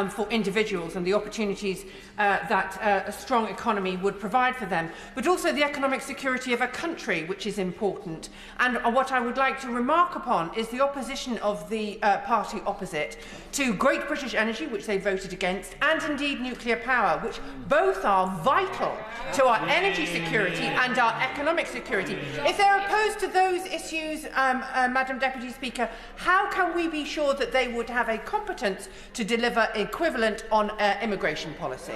for individuals and the opportunities that a strong economy would provide for them, but also the economic security of a country, which is important. And what I would like to remark upon is the opposition of the party opposite to Great British Energy, which they voted against, and indeed nuclear power, which both are vital to our energy security and our economic security. If they're opposed to those issues, Madam Deputy Speaker, how can we be sure that they would have a competence to deliver equivalent on immigration policy?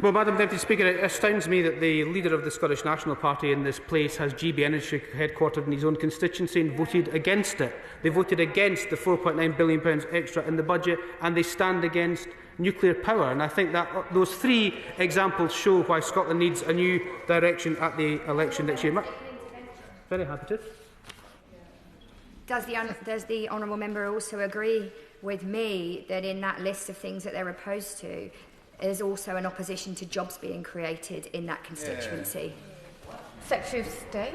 Well, Madam Deputy Speaker, it astounds me that the leader of the Scottish National Party in this place has GB Energy headquartered in his own constituency and voted against it. They voted against the £4.9 billion extra in the budget, and they stand against nuclear power. And I think that those three examples show why Scotland needs a new direction at the election next year. Very happy to. Does the honourable member also agree with me that in that list of things that they're opposed to, there's also an opposition to jobs being created in that constituency? Secretary of State?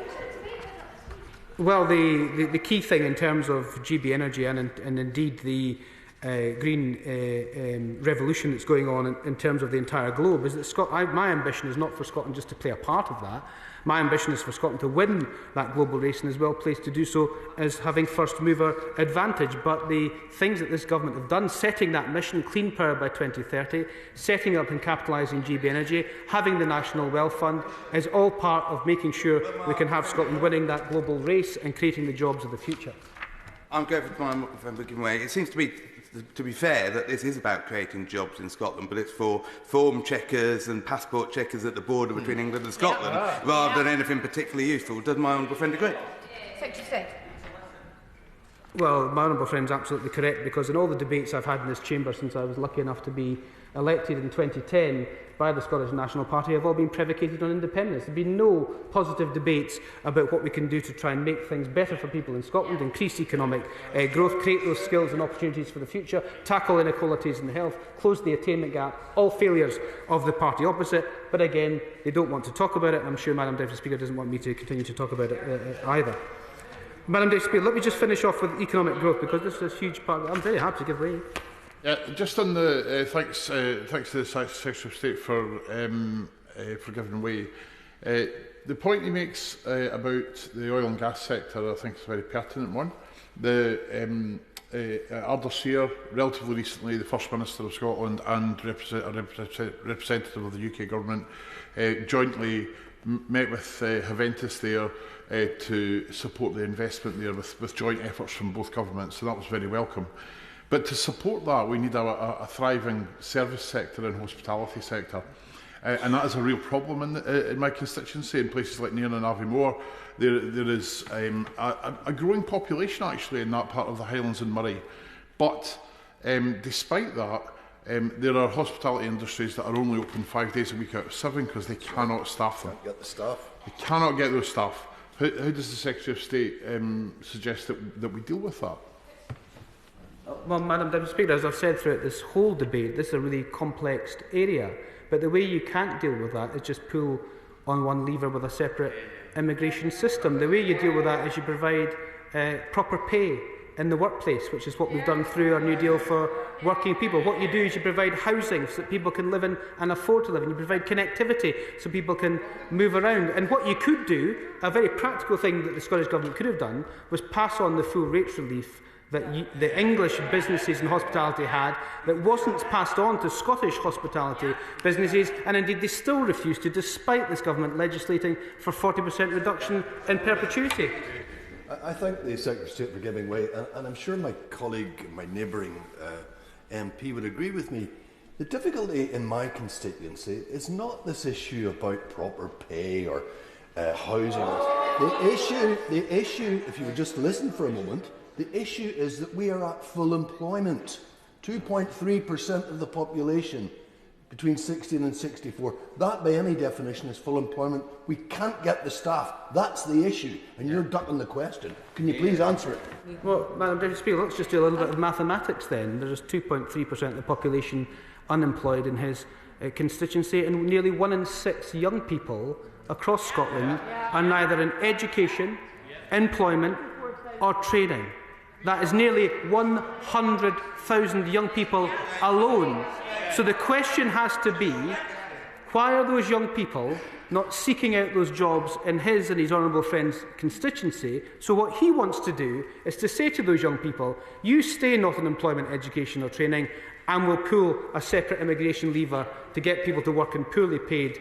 Well, the key thing in terms of GB Energy and indeed the green revolution that's going on in terms of the entire globe is that my ambition is not for Scotland just to play a part of that. My ambition is for Scotland to win that global race and is well placed to do so as having first mover advantage. But the things that this government have done, setting that mission, clean power by 2030, setting up and capitalising GB Energy, having the National Wealth Fund, is all part of making sure we can have Scotland winning that global race and creating the jobs of the future. I'm going for my giving way. It seems to be fair that this is about creating jobs in Scotland, but it's for form checkers and passport checkers at the border between England and Scotland, rather than anything particularly useful. Does my honourable friend agree? Secretary of State. Well, my honourable friend is absolutely correct, because in all the debates I've had in this chamber since I was lucky enough to be elected in 2010 by the Scottish National Party have all been predicated on independence. There have been no positive debates about what we can do to try and make things better for people in Scotland, increase economic growth, create those skills and opportunities for the future, tackle inequalities in health, close the attainment gap, all failures of the party opposite. But again, they don't want to talk about it, and I'm sure Madam Deputy Speaker doesn't want me to continue to talk about it either. Madam Deputy Speaker, let me just finish off with economic growth, because this is a huge part. I'm very happy to give way. Just on the thanks to the Secretary of State for giving way. The point he makes about the oil and gas sector, I think, is a very pertinent one. The Arbroath, relatively recently, the First Minister of Scotland and a representative of the UK Government jointly met with Haventus there to support the investment there with joint efforts from both governments, so that was very welcome. But to support that, we need a thriving service sector and hospitality sector. And that is a real problem in my constituency. In places like Nairn and Aviemore, there is a growing population actually in that part of the Highlands and Moray. But despite that, there are hospitality industries that are only open 5 days a week out of 7 because they cannot staff them. Can't get the staff. They cannot get those staff. How does the Secretary of State suggest that we deal with that? Well, Madam Deputy Speaker, as I've said throughout this whole debate, this is a really complex area. But the way you can't deal with that is just pull on one lever with a separate immigration system. The way you deal with that is you provide proper pay in the workplace, which is what we've done through our New Deal for working people. What you do is you provide housing so that people can live in and afford to live in. You provide connectivity so people can move around. And what you could do, a very practical thing that the Scottish Government could have done, was pass on the full rates relief that the English businesses and hospitality had, that wasn't passed on to Scottish hospitality businesses, and indeed they still refuse to, despite this government legislating for 40% reduction in perpetuity. I thank the Secretary of State for giving way, and I'm sure my colleague, my neighbouring MP would agree with me. The difficulty in my constituency is not this issue about proper pay or housing. The issue, if you would just listen for a moment, the issue is that we are at full employment. 2.3% of the population between 16 and 64. That, by any definition, is full employment. We can't get the staff. That's the issue, and you're ducking the question. Can you please answer it? Well, Madam Deputy Speaker, let's just do a little bit of mathematics then. There's 2.3% of the population unemployed in his constituency, and nearly 1 in 6 young people across Scotland are neither in education, employment or training. That is nearly 100,000 young people alone. So the question has to be, why are those young people not seeking out those jobs in his and his honourable friend's constituency? So what he wants to do is to say to those young people, you stay not in employment, education or training, and we'll pull a separate immigration lever to get people to work in poorly paid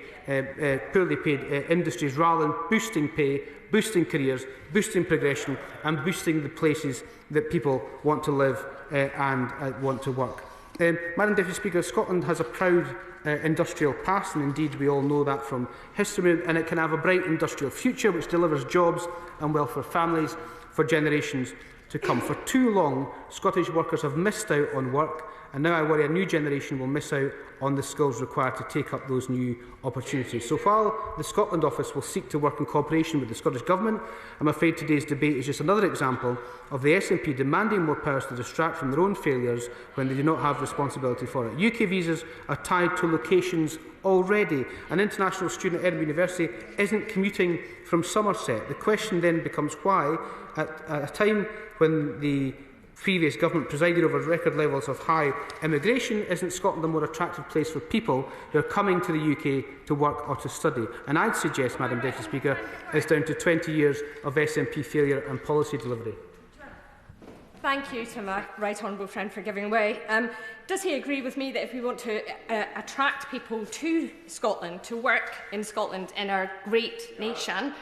industries, rather than boosting pay, boosting careers, boosting progression and boosting the places that people want to live and want to work. Madam Deputy Speaker, Scotland has a proud industrial past, and indeed we all know that from history, and it can have a bright industrial future which delivers jobs and wealth for families for generations to come. For too long, Scottish workers have missed out on work, and now I worry a new generation will miss out on the skills required to take up those new opportunities. So while the Scotland Office will seek to work in cooperation with the Scottish Government, I'm afraid today's debate is just another example of the SNP demanding more powers to distract from their own failures when they do not have responsibility for it. UK visas are tied to locations already. An international student at Edinburgh University isn't commuting from Somerset. The question then becomes why, at a time when the previous government presided over record levels of high immigration, isn't Scotland a more attractive place for people who are coming to the UK to work or to study? And I'd suggest, Madam Deputy Speaker, it's down to 20 years of SNP failure and policy delivery. Thank you to my right honourable friend for giving way. Does he agree with me that if we want to attract people to Scotland, to work in Scotland, in our great nation,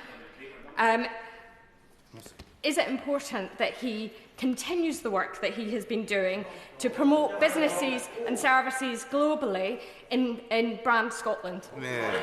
is it important that he continues the work that he has been doing to promote businesses and services globally in brand Scotland? Yeah.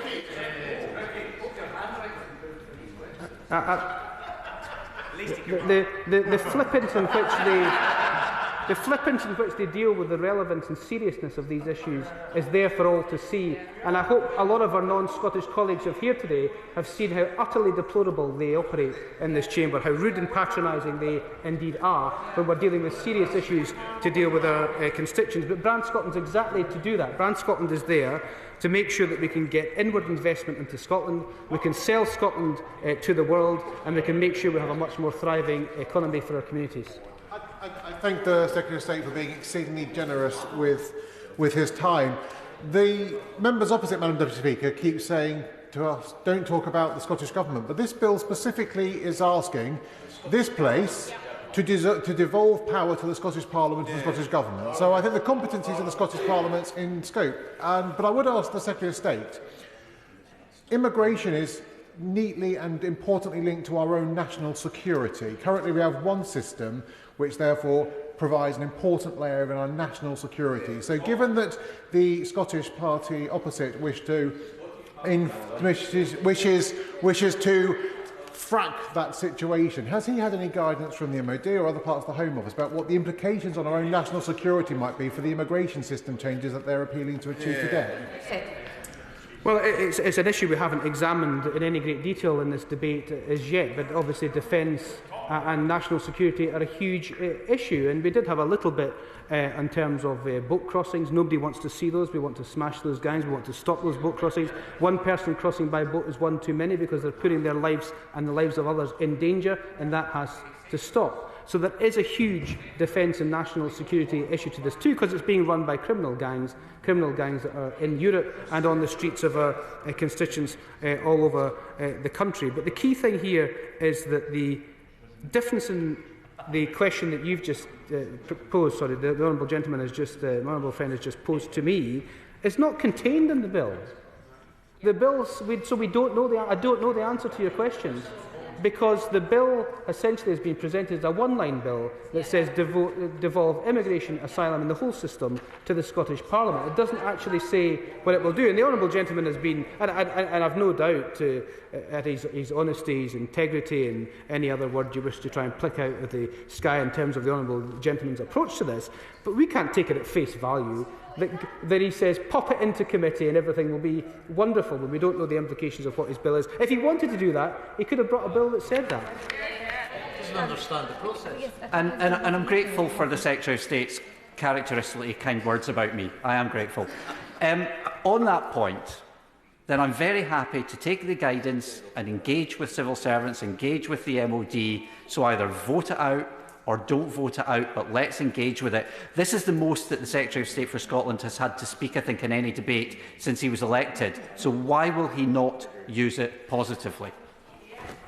The flippance in which they deal with the relevance and seriousness of these issues is there for all to see, and I hope a lot of our non-Scottish colleagues who are here today have seen how utterly deplorable they operate in this chamber, how rude and patronising they indeed are when we're dealing with serious issues to deal with our constituents. But Brand Scotland is exactly to do that. Brand Scotland is there to make sure that we can get inward investment into Scotland, we can sell Scotland to the world, and we can make sure we have a much more thriving economy for our communities. I thank the Secretary of State for being exceedingly generous with his time. The members opposite, Madam Deputy Speaker, keep saying to us, don't talk about the Scottish Government, but this bill specifically is asking this place to devolve power to the Scottish Parliament and the Scottish Government. So I think the competencies of the Scottish Parliament's in scope. But I would ask the Secretary of State, immigration is neatly and importantly linked to our own national security. Currently we have one system which therefore provides an important layer in our national security. So given that the Scottish party opposite wishes to frack that situation, has he had any guidance from the MOD or other parts of the Home Office about what the implications on our own national security might be for the immigration system changes that they're appealing to achieve today? Well, it's an issue we haven't examined in any great detail in this debate as yet, but obviously defence and national security are a huge issue, and we did have a little bit in terms of boat crossings. Nobody wants to see those. We want to smash those gangs. We want to stop those boat crossings. One person crossing by boat is one too many because they're putting their lives and the lives of others in danger, and that has to stop. So there is a huge defence and national security issue to this too, because it's being run by criminal gangs that are in Europe and on the streets of our constituents all over the country. But the key thing here is that the difference in the question that you've just posed, the honourable gentleman has just, my honourable friend has just posed to me, is not contained in the bill. The bills, so we don't know I don't know the answer to your questions, because the bill essentially has been presented as a one-line bill that says devolve immigration, asylum and the whole system to the Scottish Parliament. It doesn't actually say what it will do. And the honourable gentleman has been, and I've no doubt at his honesty, his integrity and any other word you wish to try and pluck out of the sky in terms of the honourable gentleman's approach to this, but we can't take it at face value that he says pop it into committee and everything will be wonderful when we don't know the implications of what his bill is. If he wanted to do that, he could have brought a bill that said that. He doesn't understand the process. And I'm grateful for the Secretary of State's characteristically kind words about me. I am grateful. On that point, then I'm very happy to take the guidance and engage with civil servants, engage with the MOD, so either vote it out or don't vote it out, but let's engage with it. This is the most that the Secretary of State for Scotland has had to speak, I think, in any debate since he was elected. So why will he not use it positively?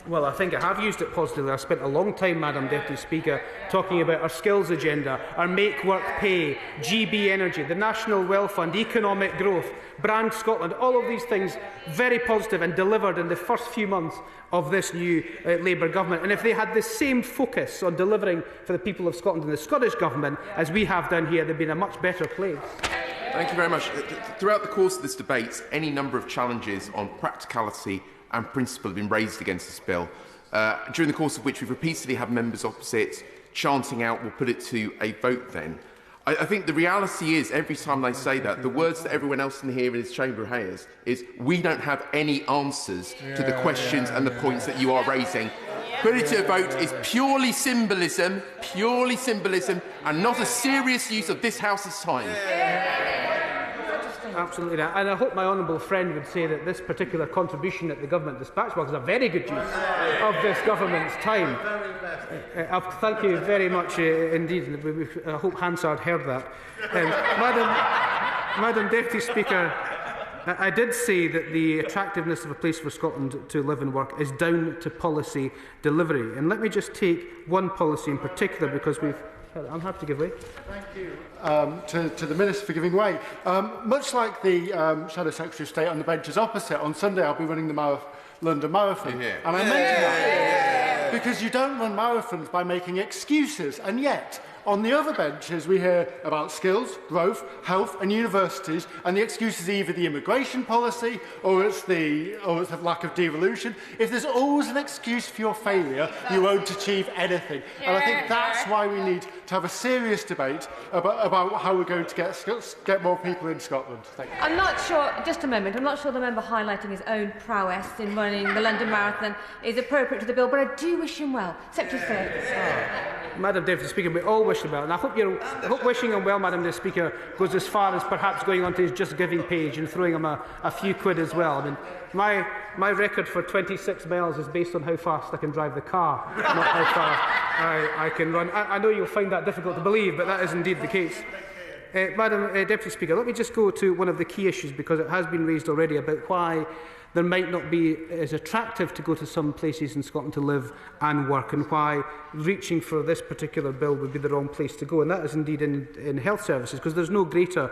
Well, I think I have used it positively. I've spent a long time, Madam Deputy Speaker, talking about our skills agenda, our Make Work Pay, GB Energy, the National Wealth Fund, economic growth, Brand Scotland, all of these things very positive and delivered in the first few months of this new Labour government. And if they had the same focus on delivering for the people of Scotland and the Scottish government as we have done here, they'd be in a much better place. Thank you very much. Throughout the course of this debate, any number of challenges on practicality and principle have been raised against this bill, during the course of which we've repeatedly had members opposite chanting out, "We'll put it to a vote then." I think the reality is, every time they say that, the words that everyone else in here in this chamber hears is, "We don't have any answers to the questions and the points that you are raising." Put it to a vote is purely symbolism, and not a serious use of this House's time. Absolutely, and I hope my honourable friend would say that this particular contribution at the Government Dispatch Box is a very good use of this government's time. Thank you very much indeed. I hope Hansard heard that. Madam Deputy Speaker, I did say that the attractiveness of a place for Scotland to live and work is down to policy delivery. And let me just take one policy in particular, because I'm happy to give way. Thank you to the Minister for giving way. Much like the Shadow Secretary of State on the benches opposite, on Sunday I'll be running the London Marathon. And I mention that because you don't run marathons by making excuses, and yet on the other benches we hear about skills, growth, health and universities, and the excuse is either the immigration policy or it's the lack of devolution. If there's always an excuse for your failure, you won't achieve anything. And I think that's why we need to have a serious debate about how we're going to get more people in Scotland. Thank you. I'm not sure, just a moment, I'm not sure the member highlighting his own prowess in running the London Marathon is appropriate to the bill, but I do wish him well. Secretary of State. Madam Deputy Speaker, we all wish him well, and I hope wishing him well, Madam Deputy Speaker, goes as far as perhaps going onto his Just Giving page and throwing him a few quid as well. I mean, my record for 26 miles is based on how fast I can drive the car, not how far I can run. I know you'll find that difficult to believe, but that is indeed the case. Madam Deputy Speaker, let me just go to one of the key issues, because it has been raised already, about why there might not be as attractive to go to some places in Scotland to live and work, and why reaching for this particular bill would be the wrong place to go. And that is indeed in health services, because there's no greater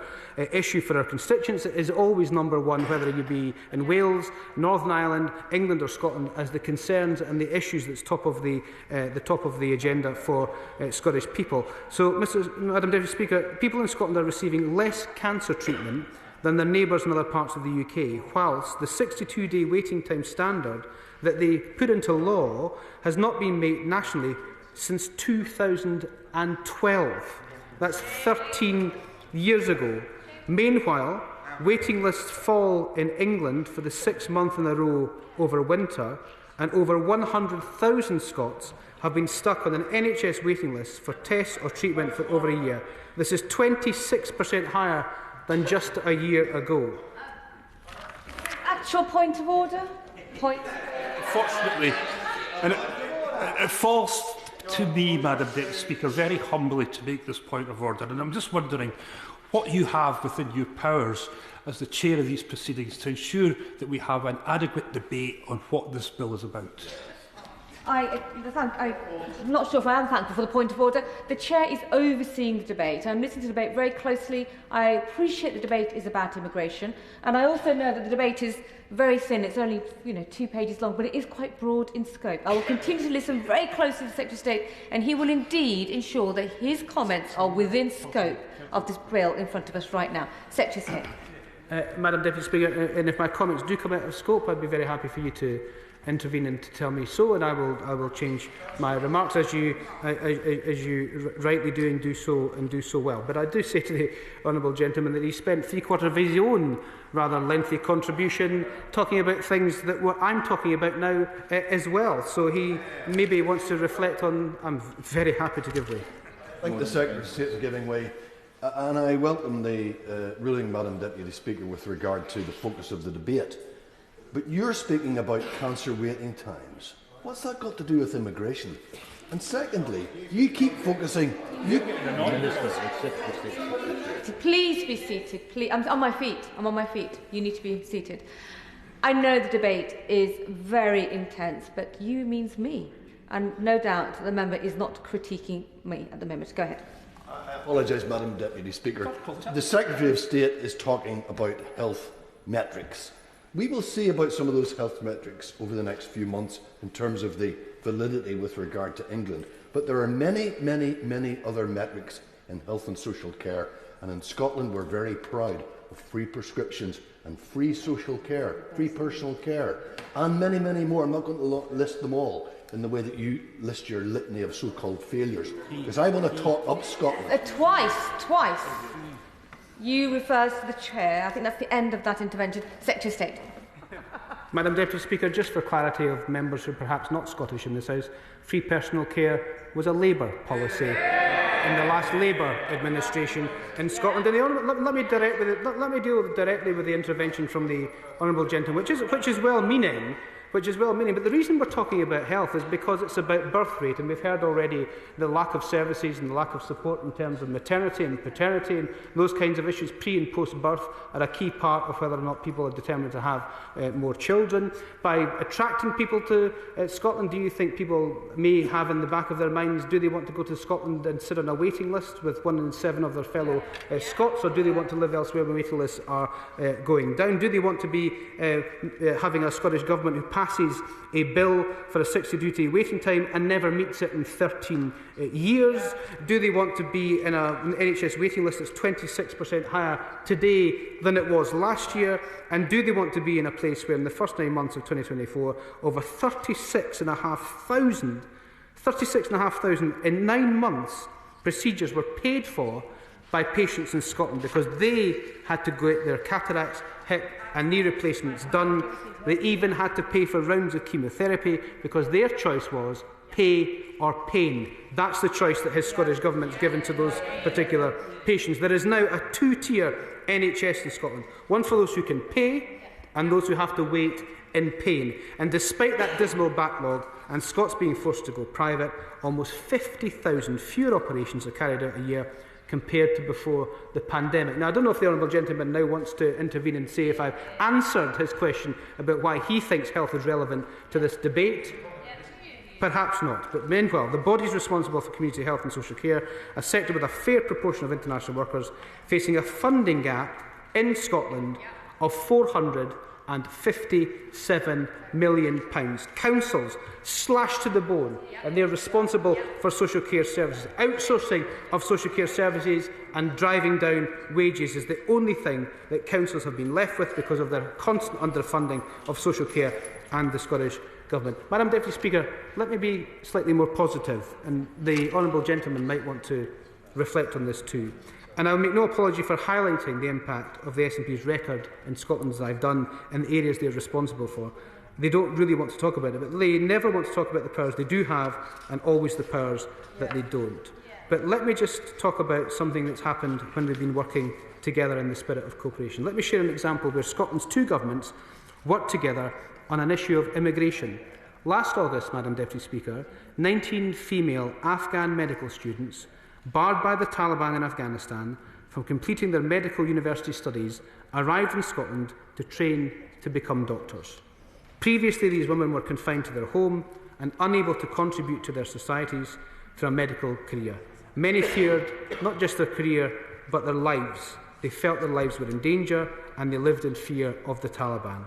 issue for our constituents. It is always number one, whether you be in Wales, Northern Ireland, England or Scotland, as the concerns and the issues that's top of the agenda for Scottish people. So, Madam Deputy Speaker, people in Scotland are receiving less cancer treatment than their neighbours in other parts of the UK, whilst the 62-day waiting time standard that they put into law has not been made nationally since 2012. That's 13 years ago. Meanwhile, waiting lists fall in England for the 6th month in a row over winter, and over 100,000 Scots have been stuck on an NHS waiting list for tests or treatment for over a year. This is 26% higher than just a year ago. Actual point of order? Fortunately, and it falls to me, Madam Deputy Speaker, very humbly to make this point of order. And I'm just wondering what you have within your powers as the chair of these proceedings to ensure that we have an adequate debate on what this bill is about. I'm not sure if I am thankful for the point of order. The Chair is overseeing the debate. I'm listening to the debate very closely. I appreciate the debate is about immigration, and I also know that the debate is very thin. It's only 2 pages long, but it is quite broad in scope. I will continue to listen very closely to the Secretary of State, and he will indeed ensure that his comments are within scope of this bill in front of us right now. Secretary of State. Madam Deputy Speaker, and if my comments do come out of scope, I'd be very happy for you to intervene and to tell me so, and I will change my remarks as you rightly do, and do so well. But I do say to the honourable gentleman that he spent 3/4 of his own rather lengthy contribution talking about things that I'm talking about now as well. So he maybe wants to reflect on. I'm very happy to give way. I think the Secretary of State is giving way, and I welcome the ruling, Madam Deputy Speaker, with regard to the focus of the debate. but you're speaking about cancer waiting times. What's that got to do with immigration? And secondly, you keep focusing... Please be seated. Please. I'm on my feet. I'm on my feet. You need to be seated. I know the debate is very intense, but you means me. And no doubt the member is not critiquing me at the moment. Go ahead. I apologise, Madam Deputy Speaker. The Secretary of State is talking about health metrics. We will see about some of those health metrics over the next few months in terms of the validity with regard to England. But there are many, many, many other metrics in health and social care. And in Scotland, we're very proud of free prescriptions and free social care, free personal care, and many, many more. I'm not going to list them all in the way that you list your litany of so-called failures, because I want to talk up Scotland. Twice. You refers to the chair. I think that's the end of that intervention. Secretary of State. Madam Deputy Speaker, just for clarity of members who are perhaps not Scottish in this House, free personal care was a Labour policy in the last Labour administration in Scotland. And let me deal directly with the intervention from the honourable gentleman, which is well-meaning. But the reason we're talking about health is because it's about birth rate, and we've heard already the lack of services and the lack of support in terms of maternity and paternity and those kinds of issues pre and post birth are a key part of whether or not people are determined to have more children. By attracting people to Scotland, do you think people may have in the back of their minds, do they want to go to Scotland and sit on a waiting list with 1 in 7 of their fellow Scots, or do they want to live elsewhere when waiting lists are going down? Do they want to be having a Scottish Government who passes a bill for a 60-day waiting time and never meets it in 13 years? Do they want to be in an NHS waiting list that's 26% higher today than it was last year? And do they want to be in a place where in the first 9 months of 2024, over 36,500 in 9 months, procedures were paid for by patients in Scotland because they had to get their cataracts, hip and knee replacements done. They even had to pay for rounds of chemotherapy because their choice was pay or pain. That's the choice that his Scottish Government's given to those particular patients. There is now a 2-tier NHS in Scotland, one for those who can pay and those who have to wait in pain. And despite that dismal backlog and Scots being forced to go private, almost 50,000 fewer operations are carried out a year compared to before the pandemic. Now, I don't know if the honourable gentleman now wants to intervene and say if I've answered his question about why he thinks health is relevant to this debate. Perhaps not. But meanwhile, the bodies responsible for community health and social care, a sector with a fair proportion of international workers, facing a funding gap in Scotland of £457 million. Councils slashed to the bone, and they're responsible for social care services. Outsourcing of social care services and driving down wages is the only thing that councils have been left with because of their constant underfunding of social care and the Scottish Government. Madam Deputy Speaker, let me be slightly more positive, and the honourable gentleman might want to reflect on this too. And I will make no apology for highlighting the impact of the SNP's record in Scotland as I've done in the areas they are responsible for. They don't really want to talk about it, but they never want to talk about the powers they do have and always the powers that they don't. But let me just talk about something that's happened when we've been working together in the spirit of cooperation. Let me share an example where Scotland's 2 governments worked together on an issue of immigration. Last August, Madam Deputy Speaker, 19 female Afghan medical students barred by the Taliban in Afghanistan from completing their medical university studies, arrived in Scotland to train to become doctors. Previously, these women were confined to their home and unable to contribute to their societies through a medical career. Many feared not just their career, but their lives. They felt their lives were in danger and they lived in fear of the Taliban.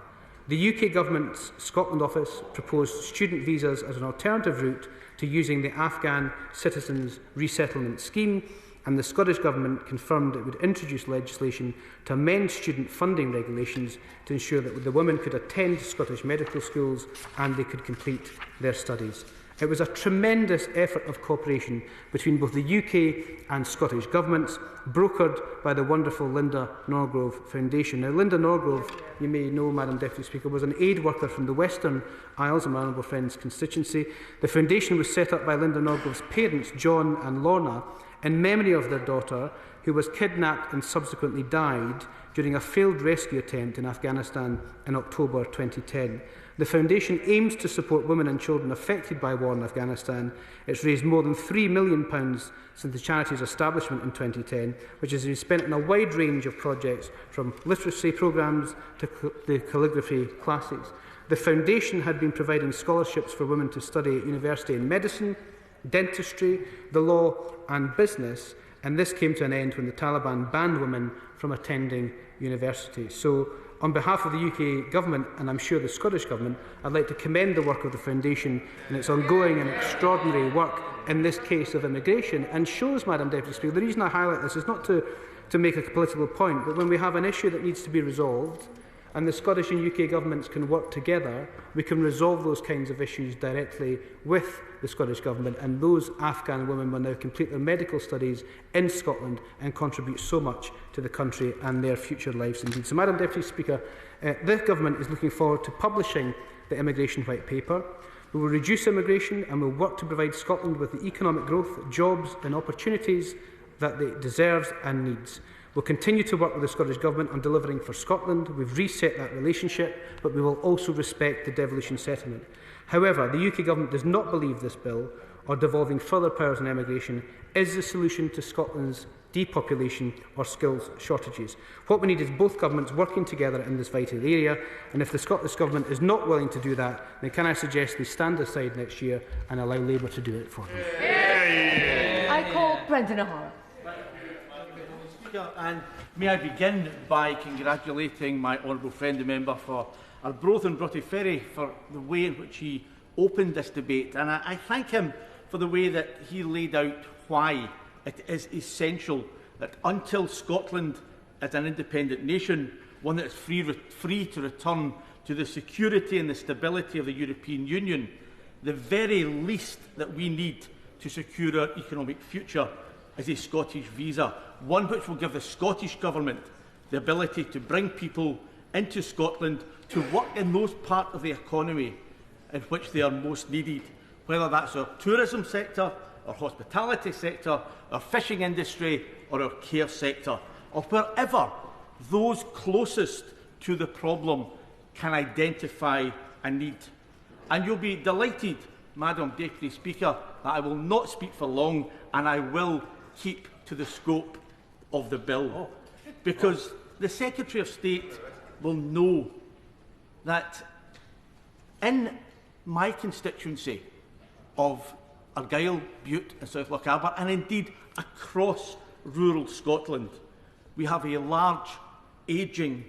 The UK Government's Scotland office proposed student visas as an alternative route to using the Afghan Citizens Resettlement Scheme, and the Scottish Government confirmed it would introduce legislation to amend student funding regulations to ensure that the women could attend Scottish medical schools and they could complete their studies. It was a tremendous effort of cooperation between both the UK and Scottish governments, brokered by the wonderful Linda Norgrove Foundation. Now, Linda Norgrove, you may know, Madam Deputy Speaker, was an aid worker from the Western Isles, of my honourable friend's constituency. The foundation was set up by Linda Norgrove's parents, John and Lorna, in memory of their daughter, who was kidnapped and subsequently died during a failed rescue attempt in Afghanistan in October 2010. The foundation aims to support women and children affected by war in Afghanistan. It's raised more than £3 million since the charity's establishment in 2010, which has been spent on a wide range of projects, from literacy programmes to the calligraphy classes. The foundation had been providing scholarships for women to study at university in medicine, dentistry, the law and business, and this came to an end when the Taliban banned women from attending university. So, on behalf of the UK Government, and I'm sure the Scottish Government, I'd like to commend the work of the Foundation and its ongoing and extraordinary work in this case of immigration, and shows, Madam Deputy Speaker, the reason I highlight this is not to make a political point, but when we have an issue that needs to be resolved, and the Scottish and UK governments can work together, we can resolve those kinds of issues directly with the Scottish Government, and those Afghan women will now complete their medical studies in Scotland and contribute so much to the country and their future lives indeed. So, Madam Deputy Speaker, this Government is looking forward to publishing the Immigration White Paper. We will reduce immigration and will work to provide Scotland with the economic growth, jobs and opportunities that it deserves and needs. We'll continue to work with the Scottish Government on delivering for Scotland. We've reset that relationship, but we will also respect the devolution settlement. However, the UK Government does not believe this bill, or devolving further powers on immigration, is the solution to Scotland's depopulation or skills shortages. What we need is both governments working together in this vital area, and if the Scottish Government is not willing to do that, then can I suggest they stand aside next year and allow Labour to do it for them? I call Brendan O'Hara. And may I begin by congratulating my honourable friend, the member for Arbroath and Broughty Ferry, for the way in which he opened this debate. And I thank him for the way that he laid out why it is essential that until Scotland is an independent nation, one that is free to return to the security and the stability of the European Union, the very least that we need to secure our economic future is a Scottish visa, one which will give the Scottish Government the ability to bring people into Scotland to work in those parts of the economy in which they are most needed, whether that's our tourism sector, our hospitality sector, our fishing industry or our care sector, or wherever those closest to the problem can identify a need. And you'll be delighted, Madam Deputy Speaker, that I will not speak for long and I will keep to the scope of the bill, because the Secretary of State will know that in my constituency of Argyll, Bute and South Lochaber, and indeed across rural Scotland, we have a large ageing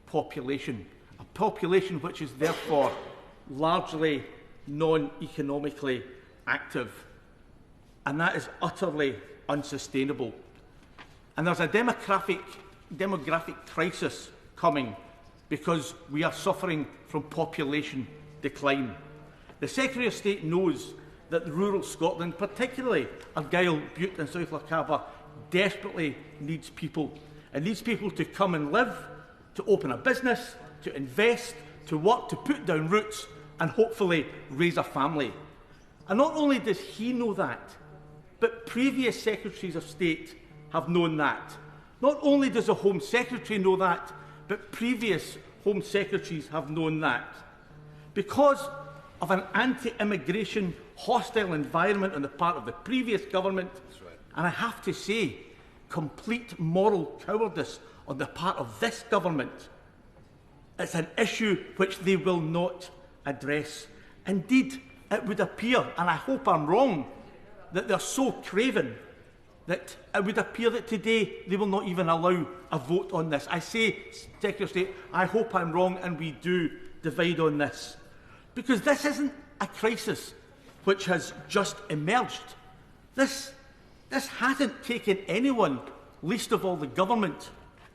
population, a population which is therefore largely non-economically active, and that is utterly unsustainable. And there's a demographic crisis coming because we are suffering from population decline. The Secretary of State knows that rural Scotland, particularly Argyll, Bute and South Lochaber, desperately needs people. It needs people to come and live, to open a business, to invest, to work, to put down roots and hopefully raise a family. And not only does he know that, but previous Secretaries of State have known that. Not only does the Home Secretary know that, but previous Home Secretaries have known that. Because of an anti-immigration hostile environment on the part of the previous government, and I have to say, complete moral cowardice on the part of this government, it's an issue which they will not address. Indeed, it would appear, and I hope I'm wrong, that they're so craven that it would appear that today they will not even allow a vote on this. I say, Secretary of State, I hope I'm wrong and we do divide on this. Because this isn't a crisis which has just emerged. This hasn't taken anyone, least of all the government,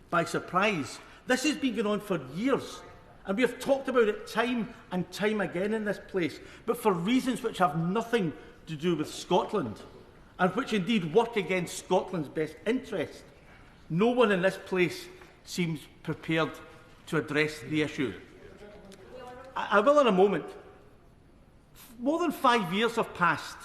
by surprise. This has been going on for years. And we have talked about it time and time again in this place, but for reasons which have nothing to do with Scotland, and which indeed work against Scotland's best interest. No one in this place seems prepared to address the issue. I will in a moment. More than 5 years have passed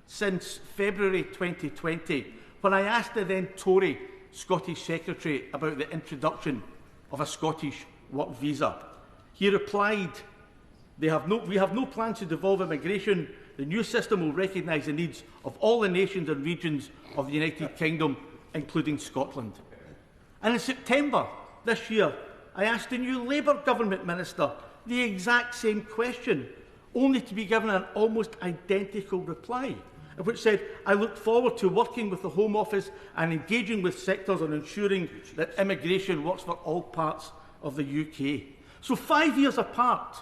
since February 2020, when I asked the then Tory Scottish Secretary about the introduction of a Scottish work visa. He replied, we have no plans to devolve immigration. The new system will recognise the needs of all the nations and regions of the United Kingdom, including Scotland. And in September this year, I asked the new Labour Government Minister the exact same question, only to be given an almost identical reply, which said, I look forward to working with the Home Office and engaging with sectors on ensuring that immigration works for all parts of the UK. So 5 years apart,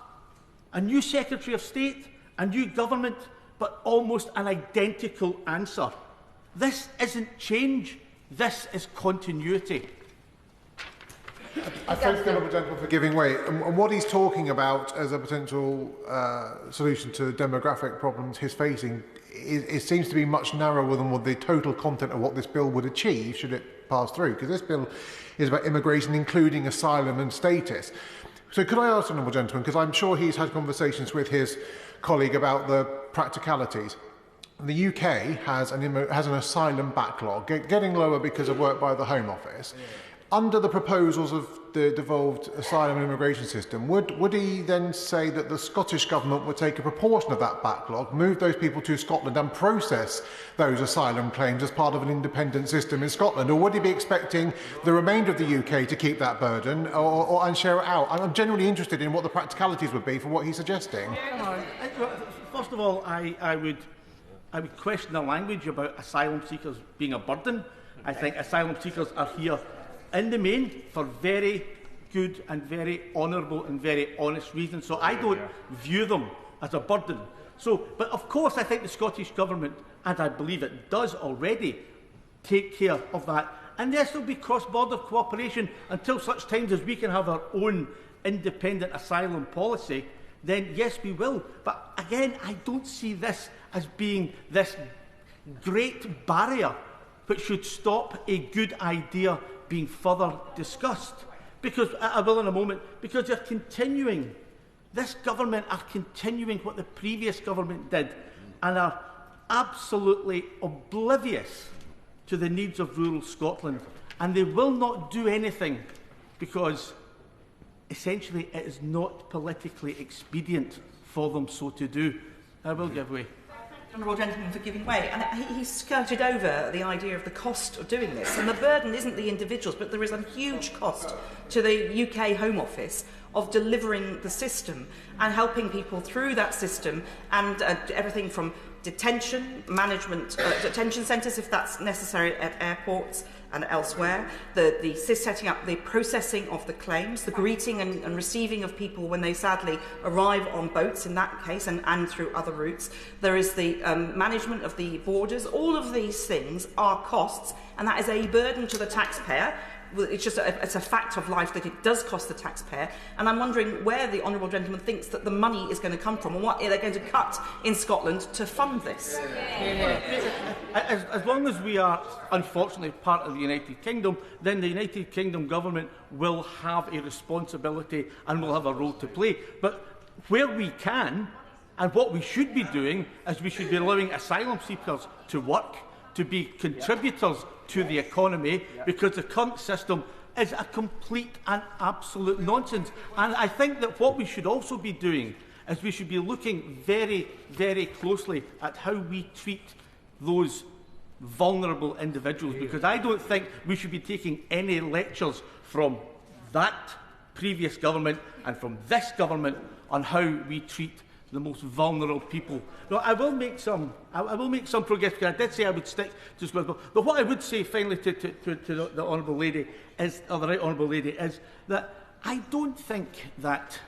a new Secretary of State, a new government, but almost an identical answer. This isn't change, this is continuity. I thank the Honourable Gentleman for giving way. And what he's talking about as a potential solution to demographic problems he's facing, it seems to be much narrower than what the total content of what this bill would achieve should it pass through, because this bill is about immigration, including asylum and status. So could I ask the Honourable Gentleman, because I'm sure he's had conversations with his colleague about the practicalities. The UK has an asylum backlog, getting lower because of work by the Home Office. Yeah. Under the proposals of the devolved asylum and immigration system, would he then say that the Scottish Government would take a proportion of that backlog, move those people to Scotland and process those asylum claims as part of an independent system in Scotland? Or would he be expecting the remainder of the UK to keep that burden and share it out? I'm genuinely interested in what the practicalities would be for what he's suggesting. First of all, I would question the language about asylum seekers being a burden. I think asylum seekers are here in the main for very good and very honourable and very honest reasons. So I don't view them as a burden. But of course I think the Scottish Government, and I believe it does already, take care of that. And yes, there will be cross-border cooperation until such times as we can have our own independent asylum policy. Then yes, we will. But again, I don't see this as being this great barrier which should stop a good idea being further discussed. Because, I will in a moment, because they're continuing, this government are continuing what the previous government did and are absolutely oblivious to the needs of rural Scotland. And they will not do anything because essentially it is not politically expedient for them so to do. I will give way. Honourable Gentleman for giving way, and he skirted over the idea of the cost of doing this, and the burden isn't the individuals, but there is a huge cost to the UK Home Office of delivering the system and helping people through that system, and everything from detention, management, detention centres if that's necessary at airports and elsewhere, the setting up the processing of the claims, the greeting and receiving of people when they sadly arrive on boats in that case and through other routes. There is the management of the borders. All of these things are costs, and that is a burden to the taxpayer. It's just it's a fact of life that it does cost the taxpayer, and I'm wondering where the Honourable Gentleman thinks that the money is going to come from and what they're going to cut in Scotland to fund this. As long as we are unfortunately part of the United Kingdom, then the United Kingdom government will have a responsibility and will have a role to play. But where we can, and what we should be doing, is we should be allowing asylum seekers to work, to be contributors to the economy, because the current system is a complete and absolute nonsense. And I think that what we should also be doing is we should be looking very, very closely at how we treat those vulnerable individuals, because I don't think we should be taking any lectures from that previous government and from this government on how we treat the most vulnerable people. Now, I will make some progress, because I did say I would stick to Scotland. But what I would say finally to the Honourable Lady is, or the Right Honourable Lady, is that I don't think that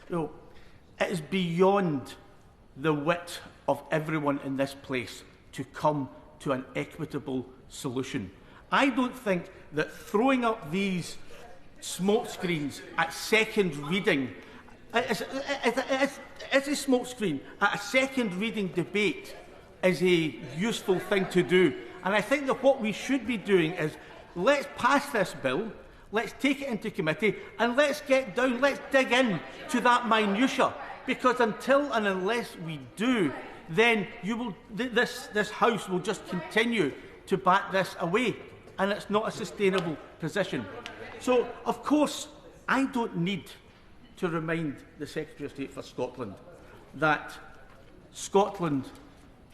it is beyond the wit of everyone in this place to come to an equitable solution. I don't think that throwing up these smokescreens at second reading, as a smokescreen at a second reading debate is a useful thing to do. And I think that what we should be doing is, let's pass this bill, let's take it into committee, and let's get down, let's dig in to that minutiae. Because until and unless we do, then this House will just continue to bat this away, and it's not a sustainable position. So, of course, I don't need to remind the Secretary of State for Scotland that Scotland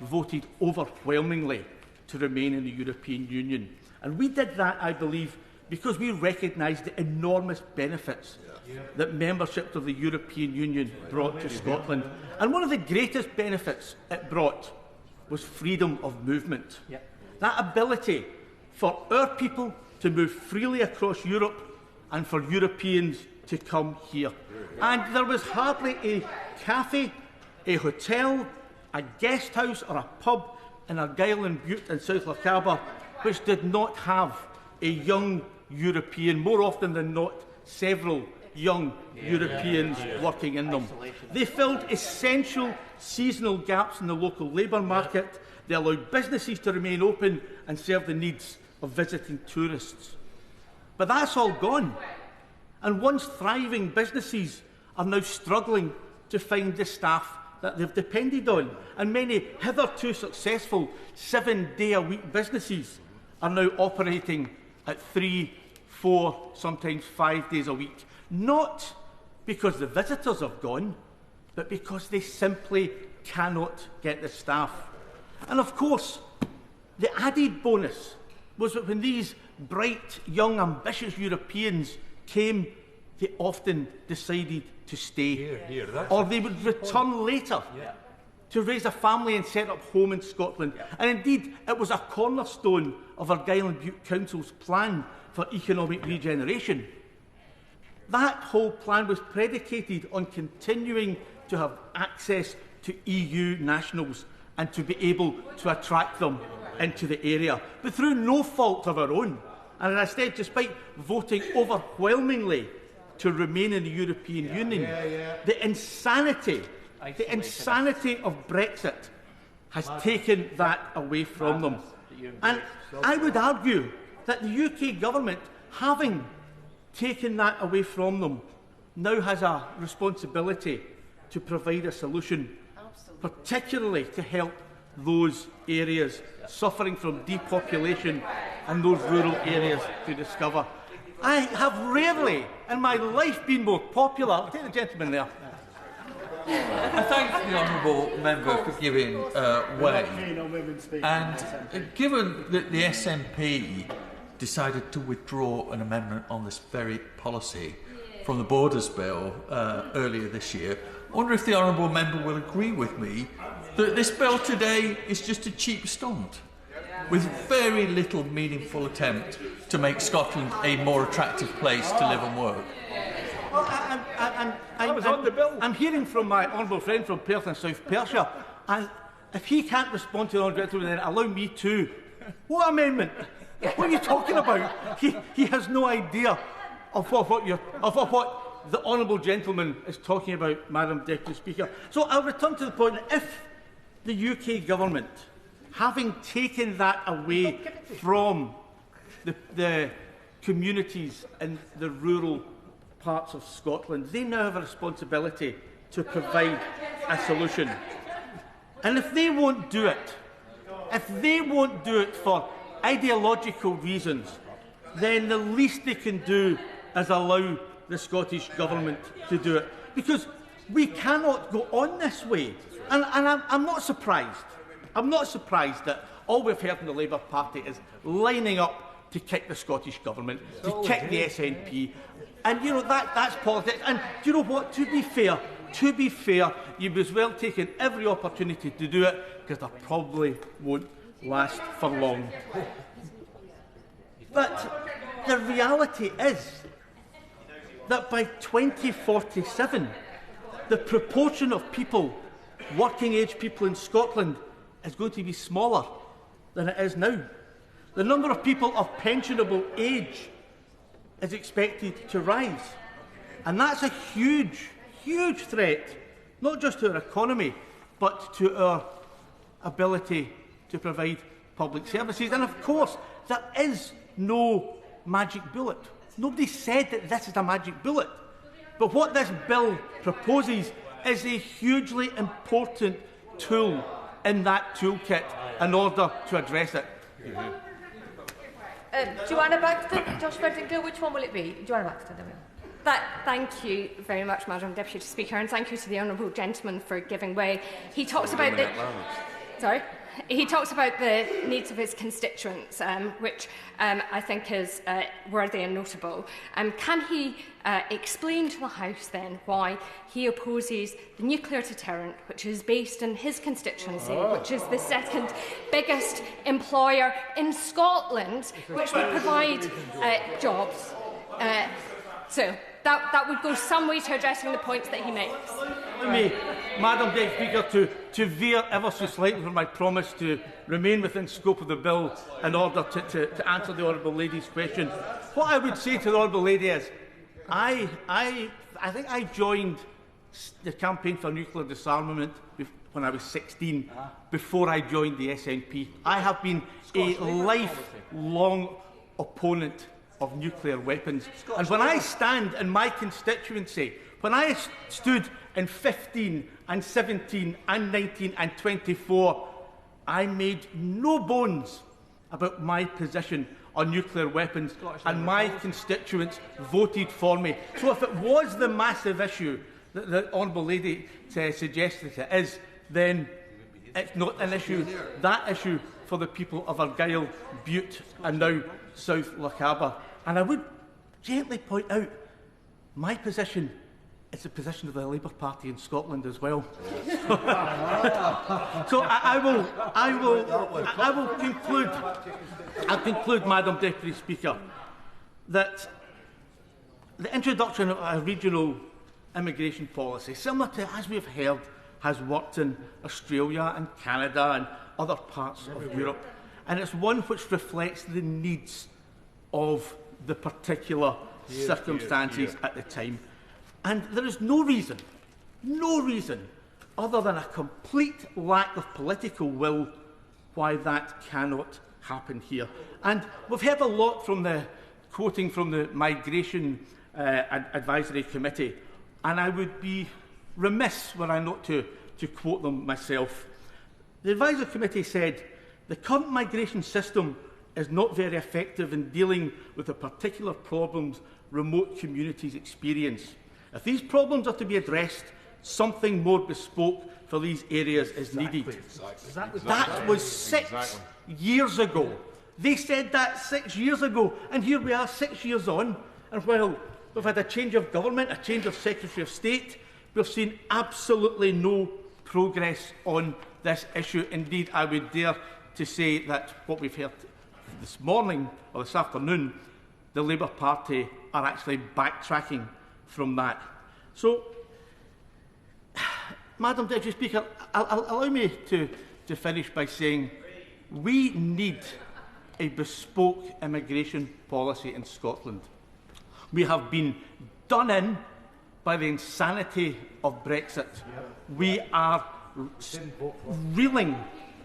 voted overwhelmingly to remain in the European Union. And we did that, I believe, because we recognised the enormous benefits that membership of the European Union brought to Scotland. And one of the greatest benefits it brought was freedom of movement. That ability for our people to move freely across Europe and for Europeans to come here. And there was hardly a cafe, a hotel, a guest house or a pub in Argyll and Bute and South Lochaber which did not have a young European, more often than not several young Europeans working in them. They filled essential seasonal gaps in the local labour market. They allowed businesses to remain open and serve the needs of visiting tourists. But that's all gone. And once thriving businesses are now struggling to find the staff that they've depended on. And many hitherto successful 7-day-a-week businesses are now operating at 3, 4, sometimes 5 days a week. Not because the visitors have gone, but because they simply cannot get the staff. And of course, the added bonus was that when these bright, young, ambitious Europeans came, they often decided to stay. Or they would return later to raise a family and set up home in Scotland. And indeed, it was a cornerstone of Argyll and Bute Council's plan for economic regeneration. That whole plan was predicated on continuing to have access to EU nationals and to be able to attract them into the area, but through no fault of our own. And as I said, despite voting overwhelmingly to remain in the European Union, the insanity of Brexit has taken that away from them. And I would argue that the UK government, having taken that away from them, now has a responsibility to provide a solution, particularly to help those areas suffering from depopulation and those rural areas to discover. I have rarely in my life been more popular. I'll take the gentleman there. I thank the honourable member for giving way. And given that the SNP decided to withdraw an amendment on this very policy from the Borders Bill earlier this year, I wonder if the honourable member will agree with me that this bill today is just a cheap stunt with very little meaningful attempt to make Scotland a more attractive place to live and work. Well, I'm hearing from my honourable friend from Perth and South Perthshire, and if he can't respond to the honourable gentleman, then allow me to. What amendment? What are you talking about? He has no idea of what the honourable gentleman is talking about, Madam Deputy Speaker. So I'll return to the point that if the UK government, having taken that away from the communities in the rural parts of Scotland, they now have a responsibility to provide a solution. And if they won't do it, for ideological reasons, then the least they can do is allow the Scottish Government to do it. Because we cannot go on this way. And I'm not surprised. I'm not surprised that all we've heard from the Labour Party is lining up to kick the Scottish Government, to kick the SNP. And, you know, that's politics. And do you know what? To be fair, you've as well taken every opportunity to do it, because they probably won't last for long. But the reality is that by 2047, the proportion of people, working-age people in Scotland, is going to be smaller than it is now. The number of people of pensionable age is expected to rise. And that's a huge, huge threat, not just to our economy, but to our ability to provide public services. And of course, there is no magic bullet. Nobody said that this is a magic bullet. But what this bill proposes is a hugely important tool in that toolkit in order to address it. Joanna Baxter, Josh Burton, which one will it be? Joanna Baxter, there we go. Thank you very much, Madam Deputy Speaker, and thank you to the honourable gentleman for giving way. He talks about the... Sorry? He talks about the needs of his constituents, which I think is worthy and notable. Can he explain to the House then why he opposes the nuclear deterrent, which is based in his constituency, which is the second biggest employer in Scotland, which would provide jobs? So that would go some way to addressing the points that he makes. Let me, Madam Deputy Speaker, to veer ever so slightly from my promise to remain within scope of the bill in order to answer the Honourable Lady's question. What I would say to the Honourable Lady is, I think I joined the campaign for nuclear disarmament when I was 16, before I joined the SNP. I have been a lifelong opponent of nuclear weapons. And when I stand in my constituency, when I stood in 15 and 17 and 19 and 24, I made no bones about my position on nuclear weapons, and my constituents voted for me. So if it was the massive issue that the Honourable Lady suggested it is, then it's not an issue. That issue for the people of Argyll, Bute and now South Lochaber. And I would gently point out my position is the position of the Labour Party in Scotland as well. So I will conclude. I'll conclude, Madam Deputy Speaker, that the introduction of a regional immigration policy, similar to, as we've heard, has worked in Australia and Canada and other parts of Europe, and it's one which reflects the needs of the particular circumstances at the time. And there is no reason, other than a complete lack of political will, why that cannot happen here. And we've heard a lot from the quoting from the Migration Advisory Committee, and I would be remiss were I not to quote them myself. The Advisory Committee said, "The current migration system is not very effective in dealing with the particular problems remote communities experience. If these problems are to be addressed, something more bespoke for these areas is needed." That was 6 years ago. They said that 6 years ago, and here we are 6 years on, and while we've had a change of government, a change of Secretary of State, we've seen absolutely no progress on this issue. Indeed, I would dare to say that what we've heard this morning or this afternoon, the Labour Party are actually backtracking from that. So, Madam Deputy Speaker, allow me to finish by saying we need a bespoke immigration policy in Scotland. We have been done in by the insanity of Brexit. We are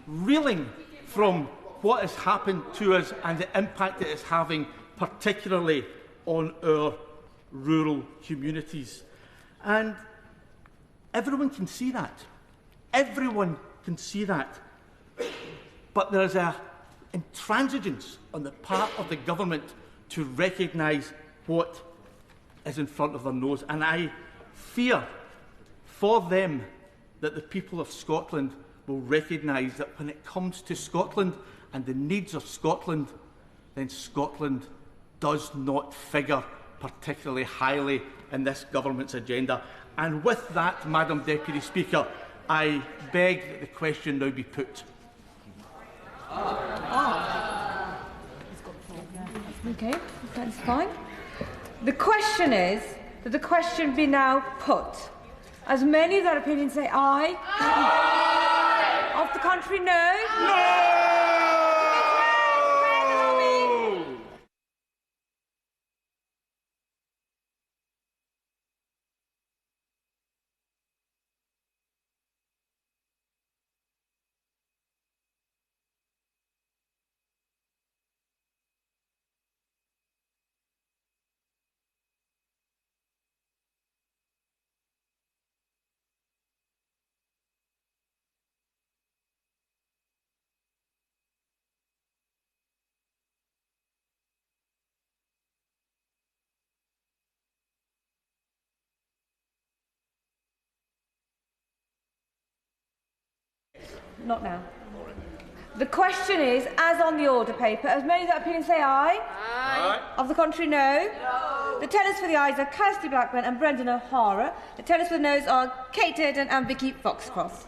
reeling from what has happened to us and the impact it is having, particularly on our rural communities. And everyone can see that. Everyone can see that. But there is an intransigence on the part of the government to recognise what is in front of their nose. And I fear for them that the people of Scotland will recognise that when it comes to Scotland and the needs of Scotland, then Scotland does not figure particularly highly in this government's agenda. And with that, Madam Deputy Speaker, I beg that the question now be put. Okay, that's fine. The question is that the question be now put. As many of that opinion say aye. Aye. Of the contrary, no. No. Not now. The question is, as on the order paper, as many that opinion say aye. Aye. Of the contrary, no. No. The tellers for the ayes are Kirsty Blackburn and Brendan O'Hara. The tellers for the noes are Kate Durden and Vicky Foxcross.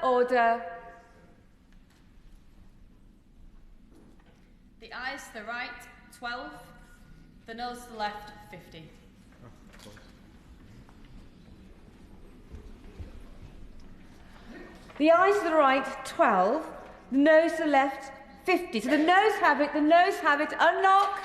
Order. The ayes to the right, 12. The noes to the left, 50. The ayes to the right, 12. The noes to the left, 50. So the noes have it. The noes have it. Unlock.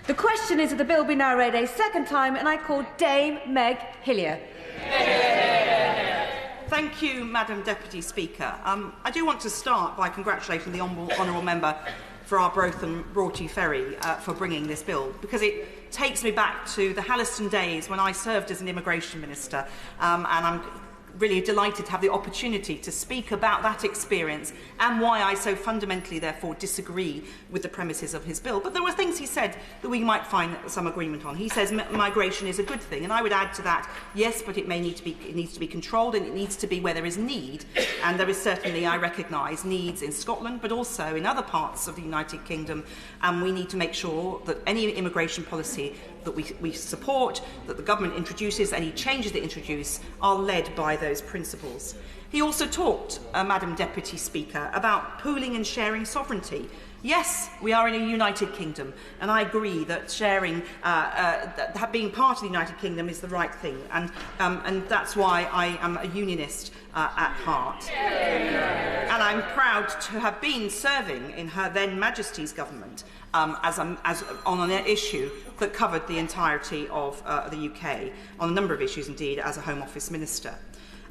The question is that the bill be now read a second time, and I call Dame Meg Hillier. Thank you, Madam Deputy Speaker. I do want to start by congratulating the Honourable Member for Arbroath and Broughty Ferry for bringing this bill, because it takes me back to the Halliston days when I served as an immigration minister, and I'm really delighted to have the opportunity to speak about that experience and why I so fundamentally, therefore, disagree with the premises of his bill. But there were things he said that we might find some agreement on. He says migration is a good thing, and I would add to that, yes, but it needs to be controlled, and it needs to be where there is need. And there is certainly, I recognise, needs in Scotland, but also in other parts of the United Kingdom, and we need to make sure that any immigration policy that we support, that the government introduces, any changes they introduce, are led by those principles. He also talked, Madam Deputy Speaker, about pooling and sharing sovereignty. Yes, we are in a United Kingdom, and I agree that sharing, being part of the United Kingdom is the right thing, and that's why I am a unionist at heart. And I'm proud to have been serving in Her then Majesty's government on an issue that covered the entirety of the UK, on a number of issues indeed, as a Home Office Minister.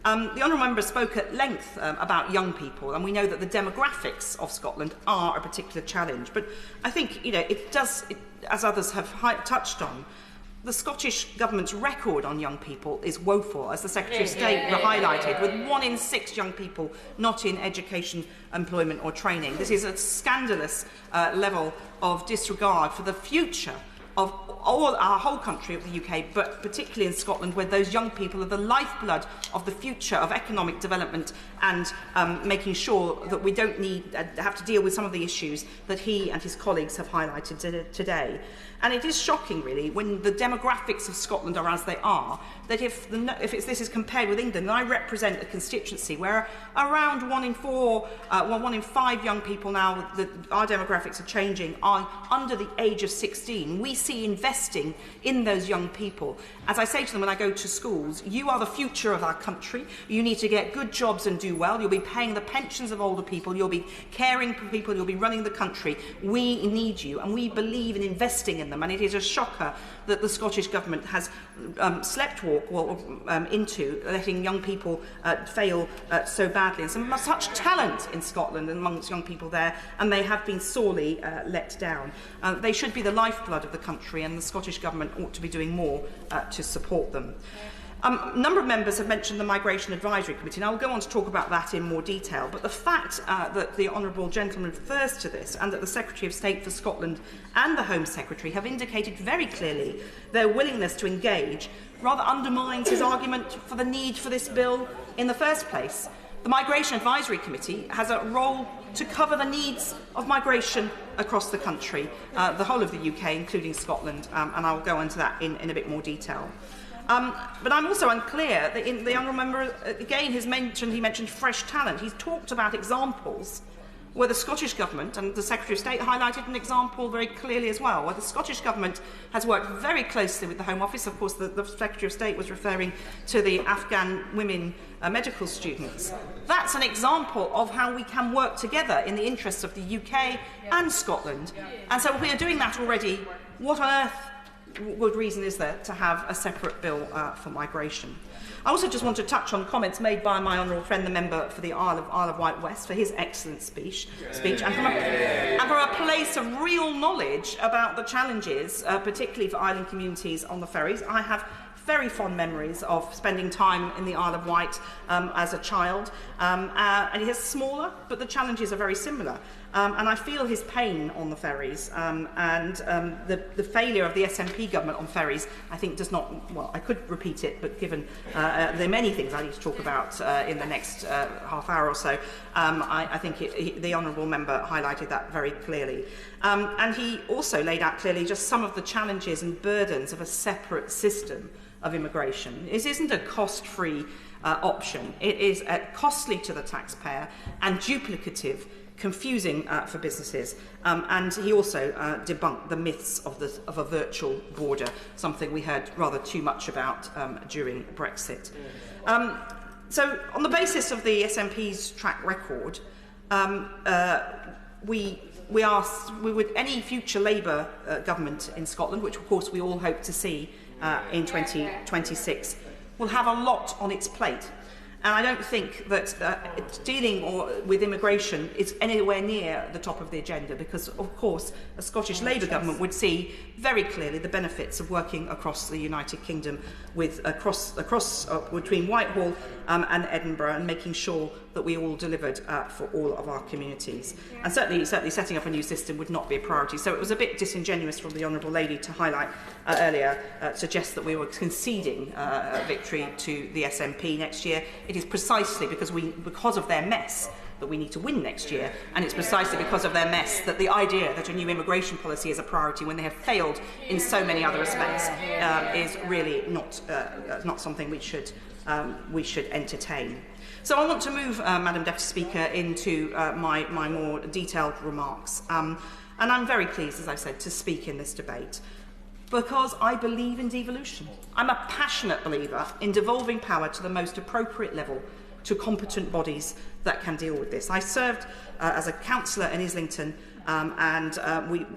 The Honourable Member spoke at length about young people, and we know that the demographics of Scotland are a particular challenge. But I think, as others have touched on, the Scottish Government's record on young people is woeful, as the Secretary of State highlighted, with 1 in 6 young people not in education, employment or training. This is a scandalous level of disregard for the future of our whole country, of the UK, but particularly in Scotland, where those young people are the lifeblood of the future of economic development, and making sure that we don't have to deal with some of the issues that he and his colleagues have highlighted today. And it is shocking, really, when the demographics of Scotland are as they are, that if this is compared with England, and I represent a constituency where around 1 in 4, 1 in 5 young people now, our demographics are changing, are under the age of 16. We see investing in those young people. As I say to them when I go to schools, you are the future of our country. You need to get good jobs and do well. You'll be paying the pensions of older people. You'll be caring for people. You'll be running the country. We need you, and we believe in investing in them. And it is a shocker that the Scottish Government has sleptwalk into letting young people fail so badly. And such talent in Scotland and amongst young people there, and they have been sorely let down. They should be the lifeblood of the country, and the Scottish Government ought to be doing more to support them. A number of members have mentioned the Migration Advisory Committee, and I will go on to talk about that in more detail. But the fact that the Honourable Gentleman refers to this, and that the Secretary of State for Scotland and the Home Secretary have indicated very clearly their willingness to engage, rather undermines his argument for the need for this bill in the first place. The Migration Advisory Committee has a role to cover the needs of migration across the country, the whole of the UK, including Scotland, and I will go into that in a bit more detail. But I'm also unclear that the Honourable Member, again, he mentioned fresh talent. He's talked about examples where the Scottish Government, and the Secretary of State highlighted an example very clearly as well, where the Scottish Government has worked very closely with the Home Office. Of course, the Secretary of State was referring to the Afghan women medical students. That's an example of how we can work together in the interests of the UK and Scotland. And so if we are doing that already, what on earth good reason is there to have a separate bill for migration? I also just want to touch on comments made by my honourable friend, the member for the Isle of Wight West, for his excellent speech, and from a place of real knowledge about the challenges, particularly for island communities on the ferries. I have very fond memories of spending time in the Isle of Wight as a child, and it is smaller, but the challenges are very similar. And I feel his pain on the ferries, and the failure of the SNP government on ferries, I think, does not, well, I could repeat it, but given the many things I need to talk about in the next half hour or so, I think the Honourable Member highlighted that very clearly. And he also laid out clearly just some of the challenges and burdens of a separate system of immigration. It isn't a cost-free option. It is costly to the taxpayer and duplicative, confusing for businesses, and he also debunked the myths of a virtual border, something we heard rather too much about during Brexit. So, on the basis of the SNP's track record, we would any future Labour government in Scotland, which of course we all hope to see in 2026, will have a lot on its plate. And I don't think that dealing with immigration is anywhere near the top of the agenda, because, of course, a Scottish Labour government would see very clearly the benefits of working across the United Kingdom between Whitehall and Edinburgh, and making sure that we all delivered for all of our communities. And certainly setting up a new system would not be a priority. So it was a bit disingenuous from the Honourable Lady to highlight earlier, suggest that we were conceding victory to the SNP next year. It is precisely because of their mess that we need to win next year, and it's precisely because of their mess that the idea that a new immigration policy is a priority when they have failed in so many other respects is really not something we should entertain. So I want to move, Madam Deputy Speaker, into my more detailed remarks, and I'm very pleased, as I've said, to speak in this debate, because I believe in devolution. I'm a passionate believer in devolving power to the most appropriate level to competent bodies that can deal with this. I served as a councillor in Islington,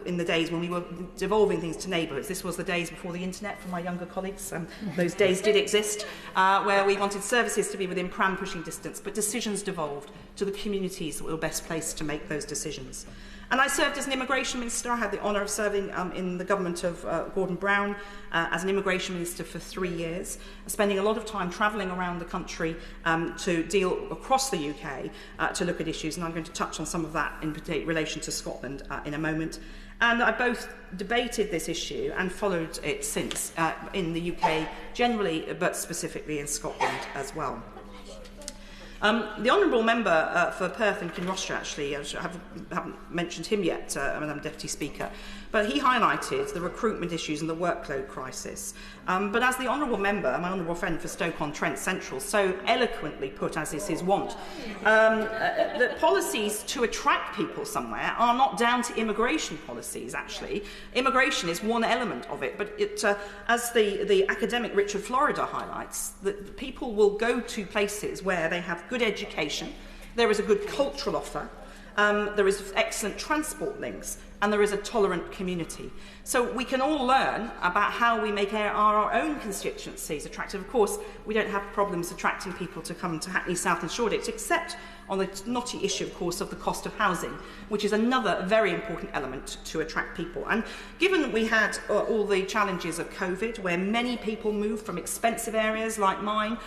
in the days when we were devolving things to neighbourhoods. This was the days before the internet for my younger colleagues. Those days did exist, where we wanted services to be within pram pushing distance, but decisions devolved to the communities that were best placed to make those decisions. And I served as an immigration minister. I had the honour of serving in the government of Gordon Brown as an immigration minister for 3 years, spending a lot of time travelling around the country to deal across the UK to look at issues, and I'm going to touch on some of that in relation to Scotland in a moment. And I both debated this issue and followed it since in the UK generally, but specifically in Scotland as well. The Honourable Member for Perth and Kinross-shire, actually, I haven't mentioned him yet, Madam Deputy Speaker, but he highlighted the recruitment issues and the workload crisis. But as the Honourable Member, my Honourable friend for Stoke-on-Trent Central, so eloquently put, as is his wont, that policies to attract people somewhere are not down to immigration policies, actually. Immigration is one element of it, but as the academic Richard Florida highlights, that people will go to places where they have good education, there is a good cultural offer, there is excellent transport links, and there is a tolerant community. So we can all learn about how we make our own constituencies attractive. Of course, we don't have problems attracting people to come to Hackney South and Shoreditch, except on the knotty issue, of course, of the cost of housing, which is another very important element to attract people. And given that we had all the challenges of COVID, where many people moved from expensive areas like mine,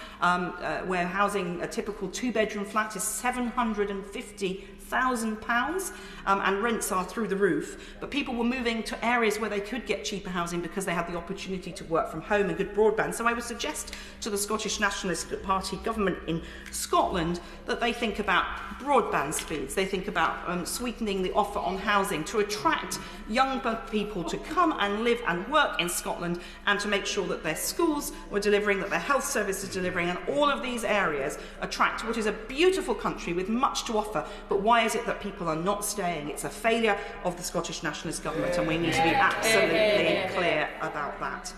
where housing a typical two-bedroom flat is £750,000 and rents are through the roof, but people were moving to areas where they could get cheaper housing because they had the opportunity to work from home and good broadband. So I would suggest to the Scottish Nationalist Party government in Scotland that they think about broadband speeds, they think about sweetening the offer on housing to attract young people to come and live and work in Scotland, and to make sure that their schools were delivering, that their health service is delivering, and all of these areas attract what is a beautiful country with much to offer. But why is it that people are not staying? It's a failure of the Scottish Nationalist government, and we need to be absolutely clear about that.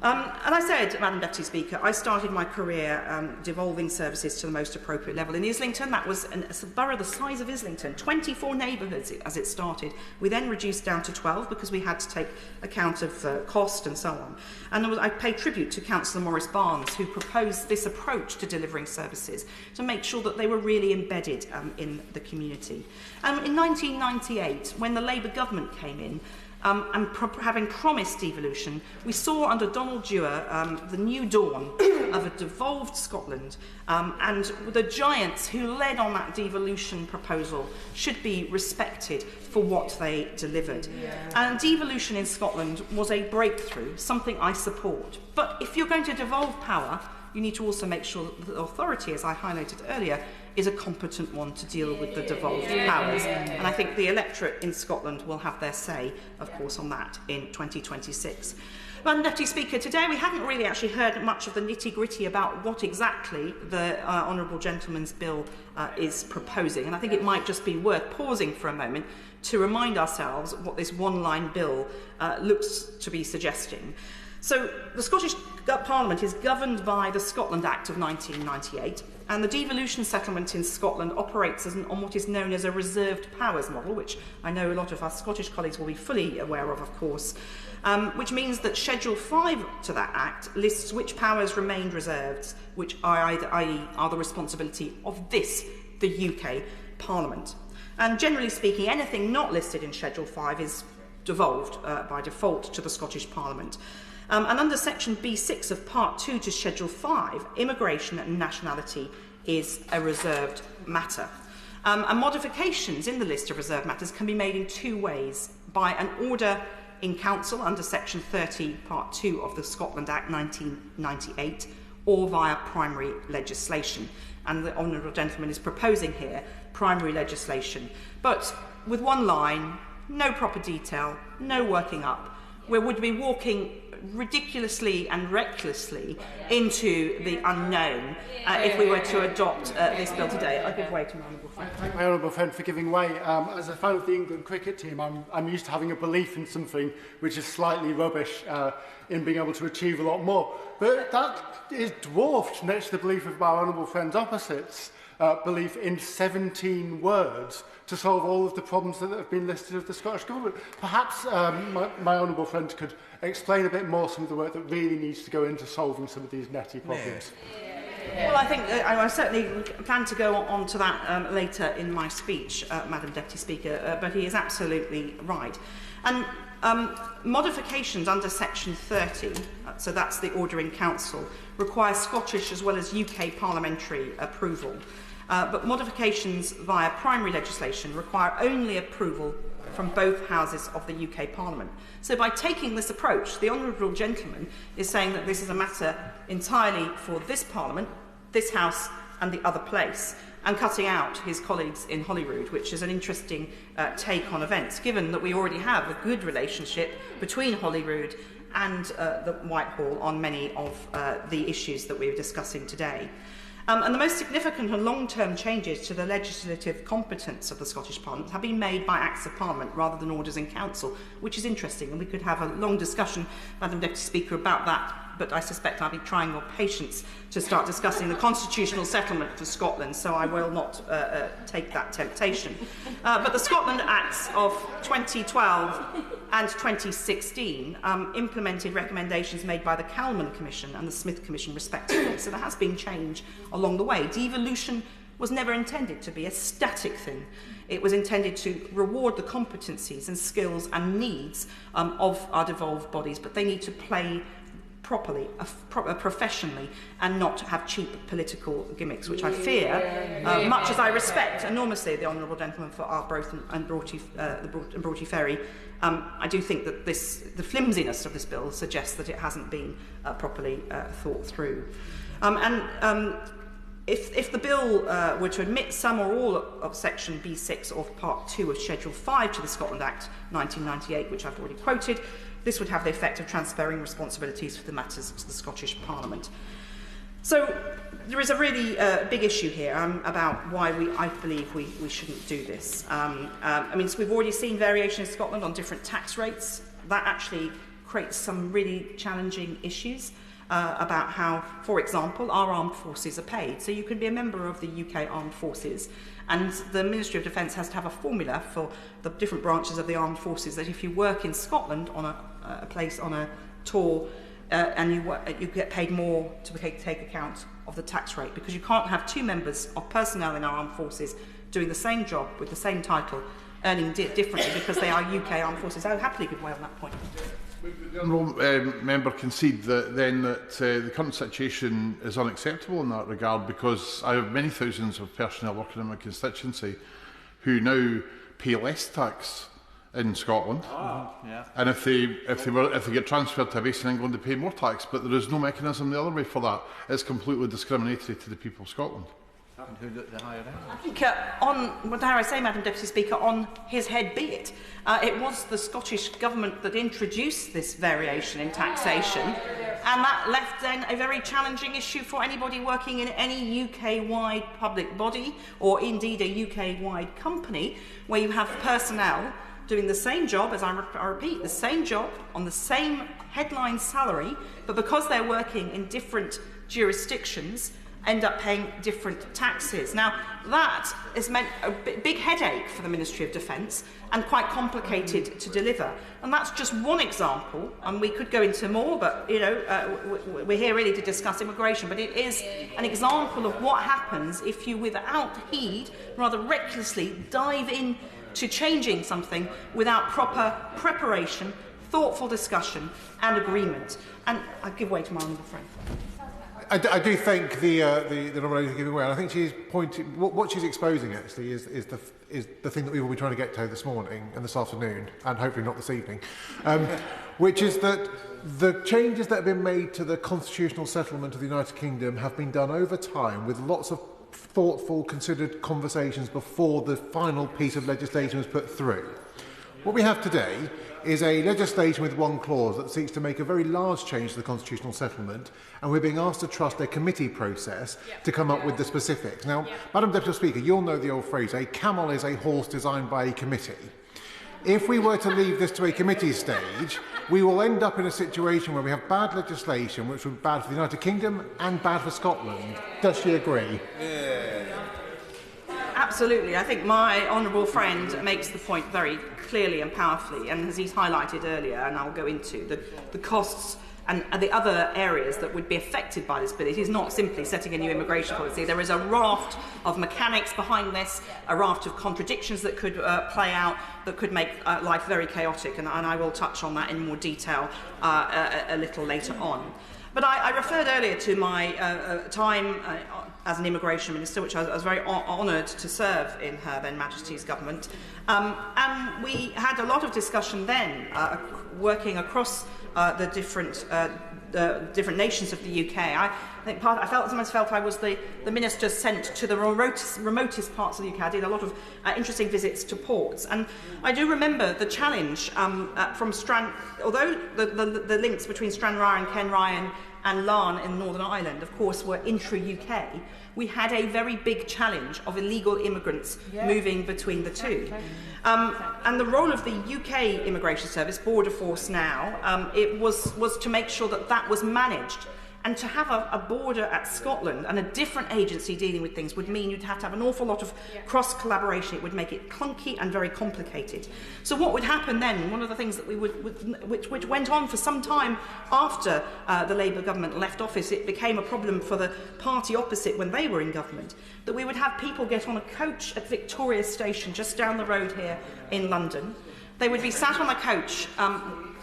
And I said, Madam Deputy Speaker, I started my career devolving services to the most appropriate level. In Islington, that was a borough the size of Islington, 24 neighbourhoods as it started. We then reduced down to 12 because we had to take account of cost and so on. And I pay tribute to Councillor Maurice Barnes, who proposed this approach to delivering services to make sure that they were really embedded in the community. In 1998, when the Labour government came in, and having promised devolution, we saw under Donald Dewar the new dawn of a devolved Scotland, and the giants who led on that devolution proposal should be respected for what they delivered. And devolution in Scotland was a breakthrough, something I support. But if you're going to devolve power, you need to also make sure that the authority, as I highlighted earlier, is a competent one to deal with the devolved powers. And I think the electorate in Scotland will have their say, of course, on that in 2026. Madam Deputy Speaker, today we haven't really actually heard much of the nitty-gritty about what exactly the Honourable Gentleman's bill is proposing. And I think it might just be worth pausing for a moment to remind ourselves what this one-line bill looks to be suggesting. So the Scottish Parliament is governed by the Scotland Act of 1998, and the devolution settlement in Scotland operates on what is known as a reserved powers model, which I know a lot of our Scottish colleagues will be fully aware of course, which means that Schedule 5 to that Act lists which powers remained reserved, which are i.e. are the responsibility of this, the UK Parliament. And generally speaking, anything not listed in Schedule 5 is devolved by default to the Scottish Parliament. And under Section B6 of Part 2 to Schedule 5, immigration and nationality is a reserved matter. And modifications in the list of reserved matters can be made in two ways: by an order in Council under Section 30, Part 2 of the Scotland Act 1998, or via primary legislation. And the Honourable Gentleman is proposing here primary legislation, but with one line, no proper detail, no working up. We would be walking ridiculously and recklessly into the unknown if we were to adopt this bill today. I give way to my honourable friend. I thank my honourable friend for giving way. As a fan of the England cricket team, I'm used to having a belief in something which is slightly rubbish in being able to achieve a lot more. But that is dwarfed next to the belief of my honourable friend's opposites. Belief in 17 words to solve all of the problems that have been listed of the Scottish Government. Perhaps my honourable friend could explain a bit more some of the work that really needs to go into solving some of these netty problems. Well, I think I certainly plan to go on to that later in my speech, Madam Deputy Speaker, but he is absolutely right. And modifications under Section 30, so that's the order in Council, require Scottish as well as UK parliamentary approval. But modifications via primary legislation require only approval from both houses of the UK Parliament. So by taking this approach, the Honourable Gentleman is saying that this is a matter entirely for this Parliament, this House and the other place, and cutting out his colleagues in Holyrood, which is an interesting take on events, given that we already have a good relationship between Holyrood and the Whitehall on many of the issues that we're discussing today. And the most significant and long-term changes to the legislative competence of the Scottish Parliament have been made by Acts of Parliament rather than orders in Council, which is interesting, and we could have a long discussion, Madam Deputy Speaker, about that, but I suspect I'll be trying your patience to start discussing the constitutional settlement for Scotland, so I will not take that temptation. But the Scotland Acts of 2012 and 2016 implemented recommendations made by the Calman Commission and the Smith Commission respectively, so there has been change along the way. Devolution was never intended to be a static thing. It was intended to reward the competencies and skills and needs of our devolved bodies, but they need to play properly, professionally, and not have cheap political gimmicks, which I fear, much as I respect enormously the Honourable Gentleman for Arbroath and Broughty Ferry, I do think that the flimsiness of this bill suggests that it hasn't been properly thought through. If the bill were to admit some or all of Section B6 of Part 2 of Schedule 5 to the Scotland Act 1998, which I've already quoted, this would have the effect of transferring responsibilities for the matters to the Scottish Parliament. So there is a really big issue here about why I believe we shouldn't do this. I mean, so we've already seen variation in Scotland on different tax rates. That actually creates some really challenging issues about how, for example, our armed forces are paid. So you can be a member of the UK Armed Forces, and the Ministry of Defence has to have a formula for the different branches of the armed forces that if you work in Scotland on a place on a tour and you get paid more to take account of the tax rate, because you can't have two members of personnel in our armed forces doing the same job with the same title earning differently because they are UK armed forces. I would happily give way on that point. The honourable member concede that the current situation is unacceptable in that regard, because I have many thousands of personnel working in my constituency who now pay less tax in Scotland, and if they get transferred to a base in England, they pay more tax. But there is no mechanism the other way for that. It's completely discriminatory to the people of Scotland. I think well, dare I say, Madam Deputy Speaker, on his head be it. It was the Scottish Government that introduced this variation in taxation, and that left then a very challenging issue for anybody working in any UK-wide public body, or indeed a UK-wide company, where you have personnel doing the same job, as I repeat, the same job on the same headline salary, but because they're working in different jurisdictions, end up paying different taxes. Now, that has meant a big headache for the Ministry of Defence and quite complicated to deliver. And that's just one example, and we could go into more, but we're here really to discuss immigration. But it is an example of what happens if you, without heed, rather recklessly dive in to changing something without proper preparation, thoughtful discussion and agreement. And I give way to my honourable friend. I do think the honourable lady is giving way, and I think she's pointing. What she's exposing actually is the thing that we will be trying to get to this morning and this afternoon, and hopefully not this evening, which is that the changes that have been made to the constitutional settlement of the United Kingdom have been done over time with lots of thoughtful, considered conversations before the final piece of legislation was put through. What we have today is a legislation with one clause that seeks to make a very large change to the constitutional settlement, and we're being asked to trust a committee process to come up with the specifics. Now, Madam Deputy Speaker, you'll know the old phrase, a camel is a horse designed by a committee. If we were to leave this to a committee stage, we will end up in a situation where we have bad legislation, which would be bad for the United Kingdom and bad for Scotland. Does she agree? Absolutely. I think my honourable friend makes the point very clearly and powerfully, and as he's highlighted earlier, and I'll go into the costs and the other areas that would be affected by this bill. It is not simply setting a new immigration policy. There is a raft of mechanics behind this, a raft of contradictions that could play out, that could make life very chaotic, and I will touch on that in more detail a little later on. But I referred earlier to my time as an immigration minister, which I was very honoured to serve in Her then Majesty's government. And we had a lot of discussion then, working across the different nations of the UK. I sometimes felt I was the minister sent to the remotest parts of the UK. I did a lot of interesting visits to ports, and I do remember the challenge from although the links between Stranraer and Kenryan and Larne in Northern Ireland, of course, were intra-UK, we had a very big challenge of illegal immigrants moving between the two. And the role of the UK Immigration Service, Border Force now, it was to make sure that that was managed. And to have a border at Scotland and a different agency dealing with things would mean you'd have to have an awful lot of cross-collaboration. It would make it clunky and very complicated. So what would happen then, one of the things that which went on for some time after the Labour government left office, it became a problem for the party opposite when they were in government, that we would have people get on a coach at Victoria Station just down the road here in London. They would be sat on a coach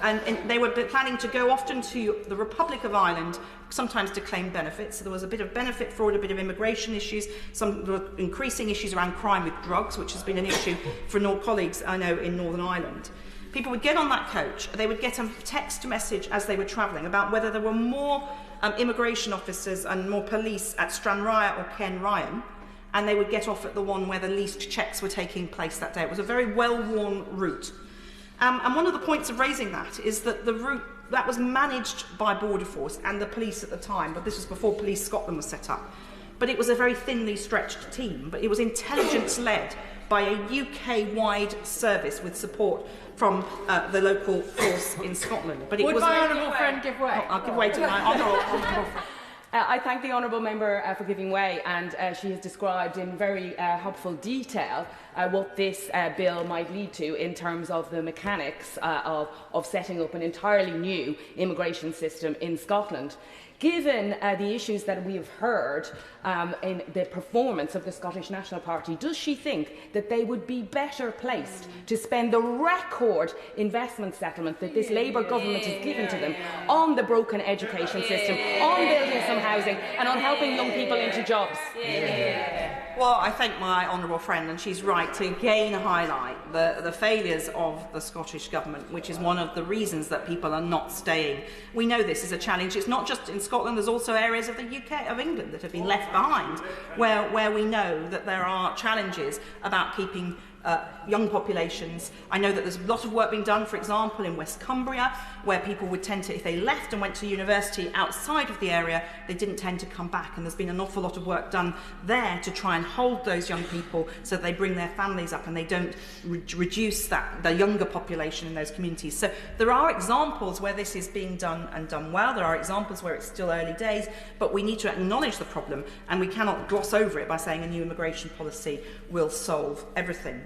and they were planning to go often to the Republic of Ireland, sometimes to claim benefits. So there was a bit of benefit fraud, a bit of immigration issues, some increasing issues around crime with drugs, which has been an issue for colleagues I know in Northern Ireland. People would get on that coach, they would get a text message as they were travelling about whether there were more immigration officers and more police at Stranraer or Kenryan, and they would get off at the one where the least checks were taking place that day. It was a very well-worn route. And one of the points of raising that is that the route that was managed by Border Force and the police at the time, but this was before Police Scotland was set up, but it was a very thinly stretched team, but it was intelligence-led by a UK-wide service with support from the local force in Scotland. But it was my honourable friend give way? I'll give way to my honourable friend. I thank the honourable member for giving way, and she has described in very helpful detail what this bill might lead to in terms of the mechanics of setting up an entirely new immigration system in Scotland. Given the issues that we have heard in the performance of the Scottish National Party, does she think that they would be better placed to spend the record investment settlement that this Labour government has given to them on the broken education system, on building some housing, and on helping young people into jobs? Well, I thank my honourable friend, and she's right to again highlight the failures of the Scottish Government, which is one of the reasons that people are not staying. We know this is a challenge. It's not just in Scotland, there's also areas of the UK, of England, that have been left behind, where we know that there are challenges about keeping young populations. I know that there's a lot of work being done, for example, in West Cumbria, where people would tend to, if they left and went to university outside of the area, they didn't tend to come back. And there's been an awful lot of work done there to try and hold those young people so that they bring their families up and they don't reduce the younger population in those communities. So there are examples where this is being done and done well. There are examples where it's still early days, but we need to acknowledge the problem, and we cannot gloss over it by saying a new immigration policy will solve everything.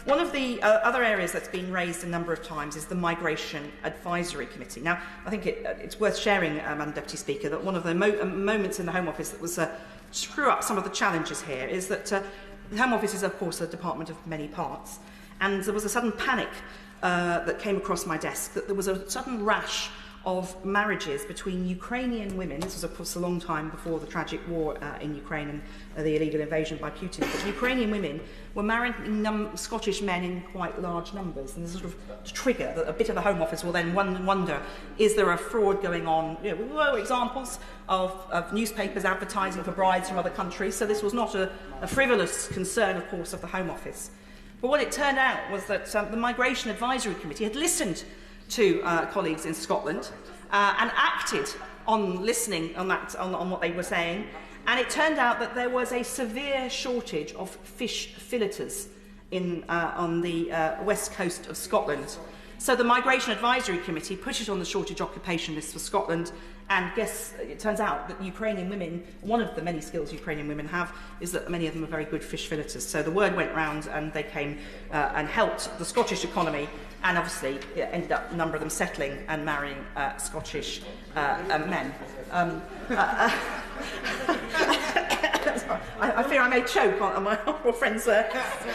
One of the other areas that's been raised a number of times is the Migration Advisory Committee. Now, I think it's worth sharing, Madam Deputy Speaker, that one of the moments in the Home Office that was screw up some of the challenges here is that the Home Office is, of course, a department of many parts, and there was a sudden panic that came across my desk that there was a sudden rash of marriages between Ukrainian women. This was, of course, a long time before the tragic war in Ukraine and the illegal invasion by Putin. But Ukrainian women were marrying Scottish men in quite large numbers. And there's a sort of trigger that a bit of the Home Office will then wonder, is there a fraud going on? You know, there were examples of newspapers advertising for brides from other countries. So this was not a frivolous concern, of course, of the Home Office. But what it turned out was that the Migration Advisory Committee had listened to colleagues in Scotland and acted on listening on what they were saying, and it turned out that there was a severe shortage of fish filleters on the west coast of Scotland. So the Migration Advisory Committee put it on the shortage occupation list for Scotland, and it turns out that Ukrainian women, one of the many skills Ukrainian women have, is that many of them are very good fish filleters. So the word went round, and they came and helped the Scottish economy, and obviously it ended up a number of them settling and marrying Scottish men. I fear I may choke on my honourable friend's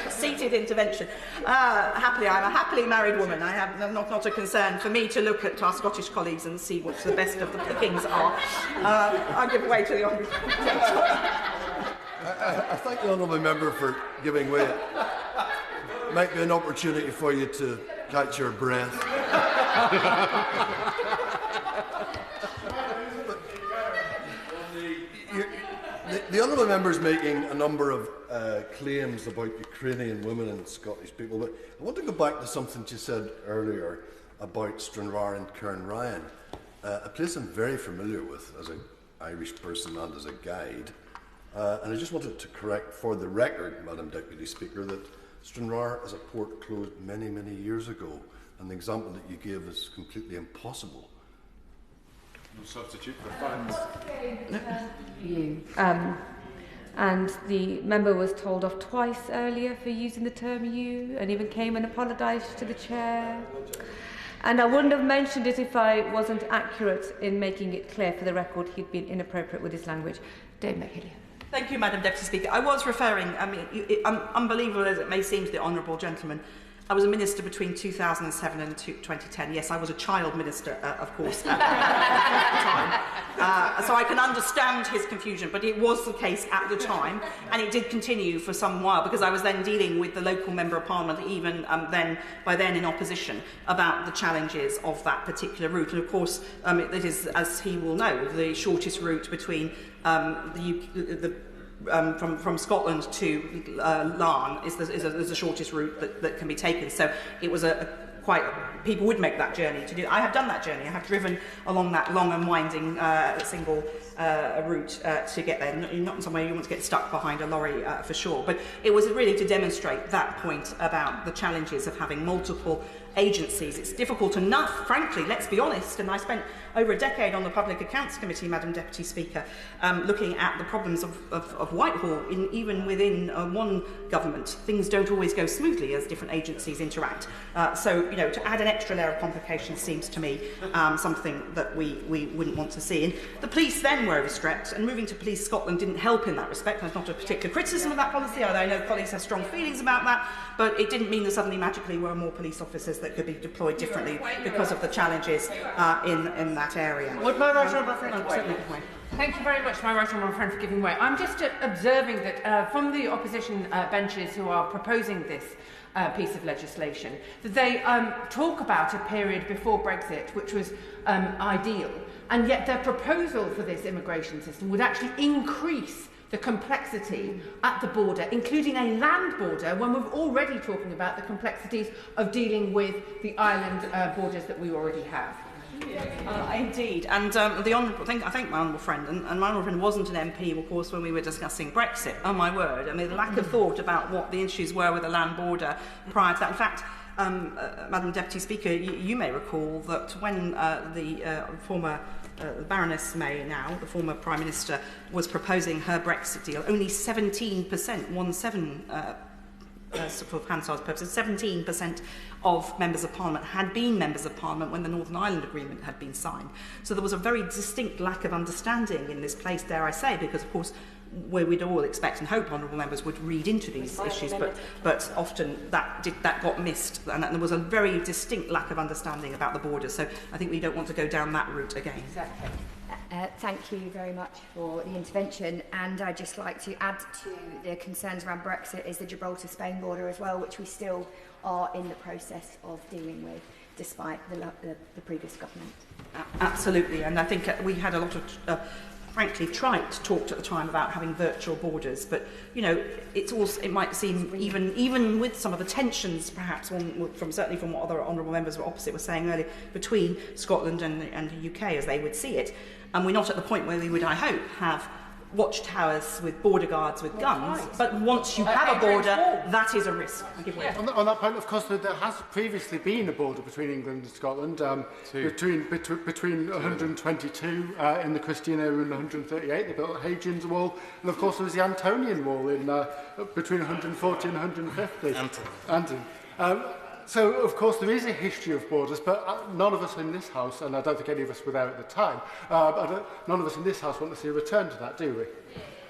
seated intervention. Happily, I'm a happily married woman. I have not a concern for me to look at our Scottish colleagues and see what the best of the pickings are. I'll give way to the honourable. I thank the honourable member for giving way. It might be an opportunity for you to catch your breath. The honourable member is making a number of claims about Ukrainian women and Scottish people, but I want to go back to something she said earlier about Stranraer and Cairnryan, a place I'm very familiar with as an Irish person and as a guide. And I just wanted to correct for the record, Madam Deputy Speaker, that Stranraer as a port closed many, many years ago, and the example that you gave is completely impossible. No substitute for funds. And the member was told off twice earlier for using the term you, and even came and apologised to the chair. And I wouldn't have mentioned it if I wasn't accurate in making it clear for the record he'd been inappropriate with his language. Dame Hillier. Thank you, Madam Deputy Speaker. I was referring, unbelievable as it may seem to the honourable gentleman, I was a minister between 2007 and 2010. Yes, I was a child minister, of course, at the time. So I can understand his confusion, but it was the case at the time, and it did continue for some while, because I was then dealing with the local Member of Parliament, even by then in opposition, about the challenges of that particular route. And of course, it is, as he will know, the shortest route between from Scotland to Larne is the shortest route that can be taken. So it was people would make that journey to do. I have done that journey. I have driven along that long and winding single route to get there. Not somewhere you want to get stuck behind a lorry for sure. But it was really to demonstrate that point about the challenges of having multiple agencies. It's difficult enough, frankly, let's be honest, and I spent over a decade on the Public Accounts Committee, Madam Deputy Speaker, looking at the problems of Whitehall. Even within one government, things don't always go smoothly as different agencies interact. So you know, to add an extra layer of complication seems to me something that we wouldn't want to see. And the police then were overstretched, and moving to Police Scotland didn't help in that respect. There's not a particular criticism of that policy, although I know colleagues have strong feelings about that, but it didn't mean that suddenly magically there were more police officers that could be deployed differently because of the challenges in that area. Would my right honourable friend Thank you very much, my right honourable friend, for giving way. I'm just observing that from the opposition benches who are proposing this piece of legislation, that they talk about a period before Brexit which was ideal, and yet their proposal for this immigration system would actually increase the complexity at the border, including a land border, when we're already talking about the complexities of dealing with the island borders that we already have. Indeed, and the honourable, I think my honourable friend, and my honourable friend wasn't an MP, of course, when we were discussing Brexit. Oh my word! I mean, the lack of thought about what the issues were with the land border prior to that. In fact, Madam Deputy Speaker, you may recall that when the former Baroness May, now the former Prime Minister, was proposing her Brexit deal, only 17%, for Hansard's purposes, 17% of members of Parliament had been members of Parliament when the Northern Ireland Agreement had been signed. So there was a very distinct lack of understanding in this place, dare I say, because of course where we'd all expect and hope honourable members would read into these issues, but often that got missed, and there was a very distinct lack of understanding about the borders. So I think we don't want to go down that route again. Exactly. Thank you very much for the intervention, and I'd just like to add to the concerns around Brexit is the Gibraltar-Spain border as well, which we still are in the process of dealing with, despite the previous government. Absolutely, and I think we had a lot of frankly trite talked at the time about having virtual borders, but you know it might seem even with some of the tensions perhaps certainly from what other honourable members were opposite were saying earlier between Scotland and the UK as they would see it, and we're not at the point where we would, I hope, have watchtowers with border guards with guns, but once you have a border, that is a risk. On that point, of course, there has previously been a border between England and Scotland, between 122 in the Christian era and 138. They built Hadrian's Wall, and of course there was the Antonian Wall in between 140 and 150. Anton. So, of course, there is a history of borders, but none of us in this House, and I don't think any of us were there at the time, none of us in this House want to see a return to that, do we?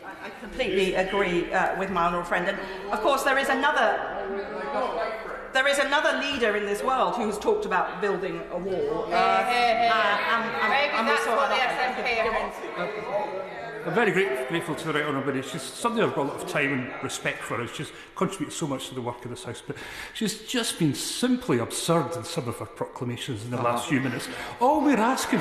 I completely agree with my honourable friend. And, of course, there is another leader in this world who's talked about building a wall. I'm very grateful to the right honourable. She's somebody I've got a lot of time and respect for. She's contributed so much to the work of this House, but she's just been simply absurd in some of her proclamations in the last few minutes. All we are asking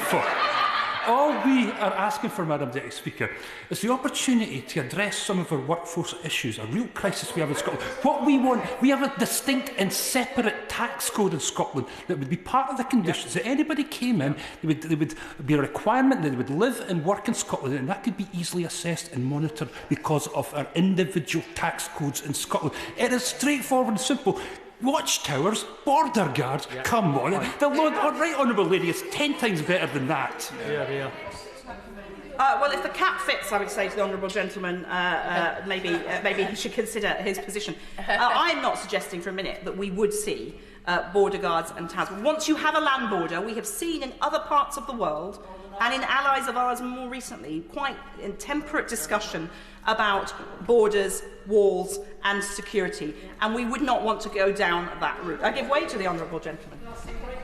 for, Madam Deputy Speaker, is the opportunity to address some of our workforce issues, a real crisis we have in Scotland. What we want, we have a distinct and separate tax code in Scotland that would be part of the conditions that anybody came in, there would be a requirement that they would live and work in Scotland, and that could be easily assessed and monitored because of our individual tax codes in Scotland. It is straightforward and simple. Watchtowers, border guards, come on. The right honourable lady is 10 times better than that. Well, if the cap fits, I would say to the honourable gentleman, maybe he should consider his position. I'm not suggesting for a minute that we would see border guards and towns. Once you have a land border, we have seen in other parts of the world, and in allies of ours more recently, quite intemperate discussion about borders, walls and security, and we would not want to go down that route. I give way to the honourable gentleman.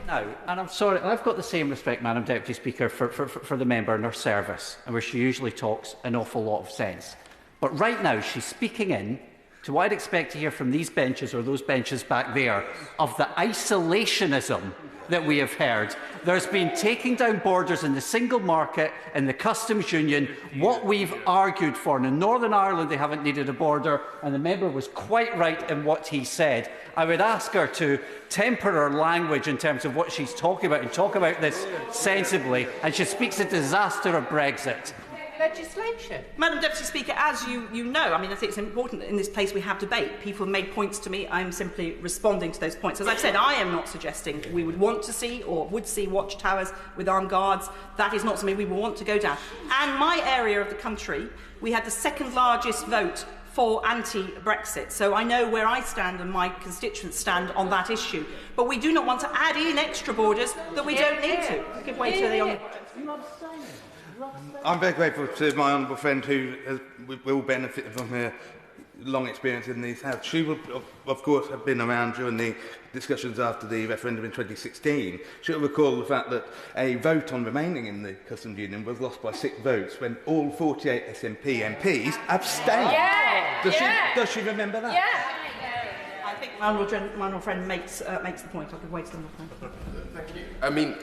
Now, and I'm sorry, I've got the same respect, Madam Deputy Speaker, for the member and her service, and where she usually talks an awful lot of sense. But right now, she's speaking in to what I'd expect to hear from these benches or those benches back there of the isolationism that we have heard. There's been taking down borders in the single market and the customs union, what we've argued for. And in Northern Ireland, they haven't needed a border, and the member was quite right in what he said. I would ask her to temper her language in terms of what she's talking about and talk about this sensibly, and she speaks of disaster of Brexit. Legislation. Madam Deputy Speaker, as you know, I mean, I think it's important that in this place we have debate. People have made points to me. I'm simply responding to those points. As I've said, I am not suggesting we would want to see or would see watchtowers with armed guards. That is not something we would want to go down. And my area of the country, we had the second largest vote for anti-Brexit. So I know where I stand and my constituents stand on that issue. But we do not want to add in extra borders that we don't need to. Give way to the honourable. I'm very grateful to my honourable friend who will benefit from her long experience in these houses. She will, of course, have been around during the discussions after the referendum in 2016. She'll recall the fact that a vote on remaining in the customs union was lost by 6 votes when all 48 SNP MPs abstained. Does she remember that? I think my honourable friend makes the point. I'll give way to them. Thank you. I mean,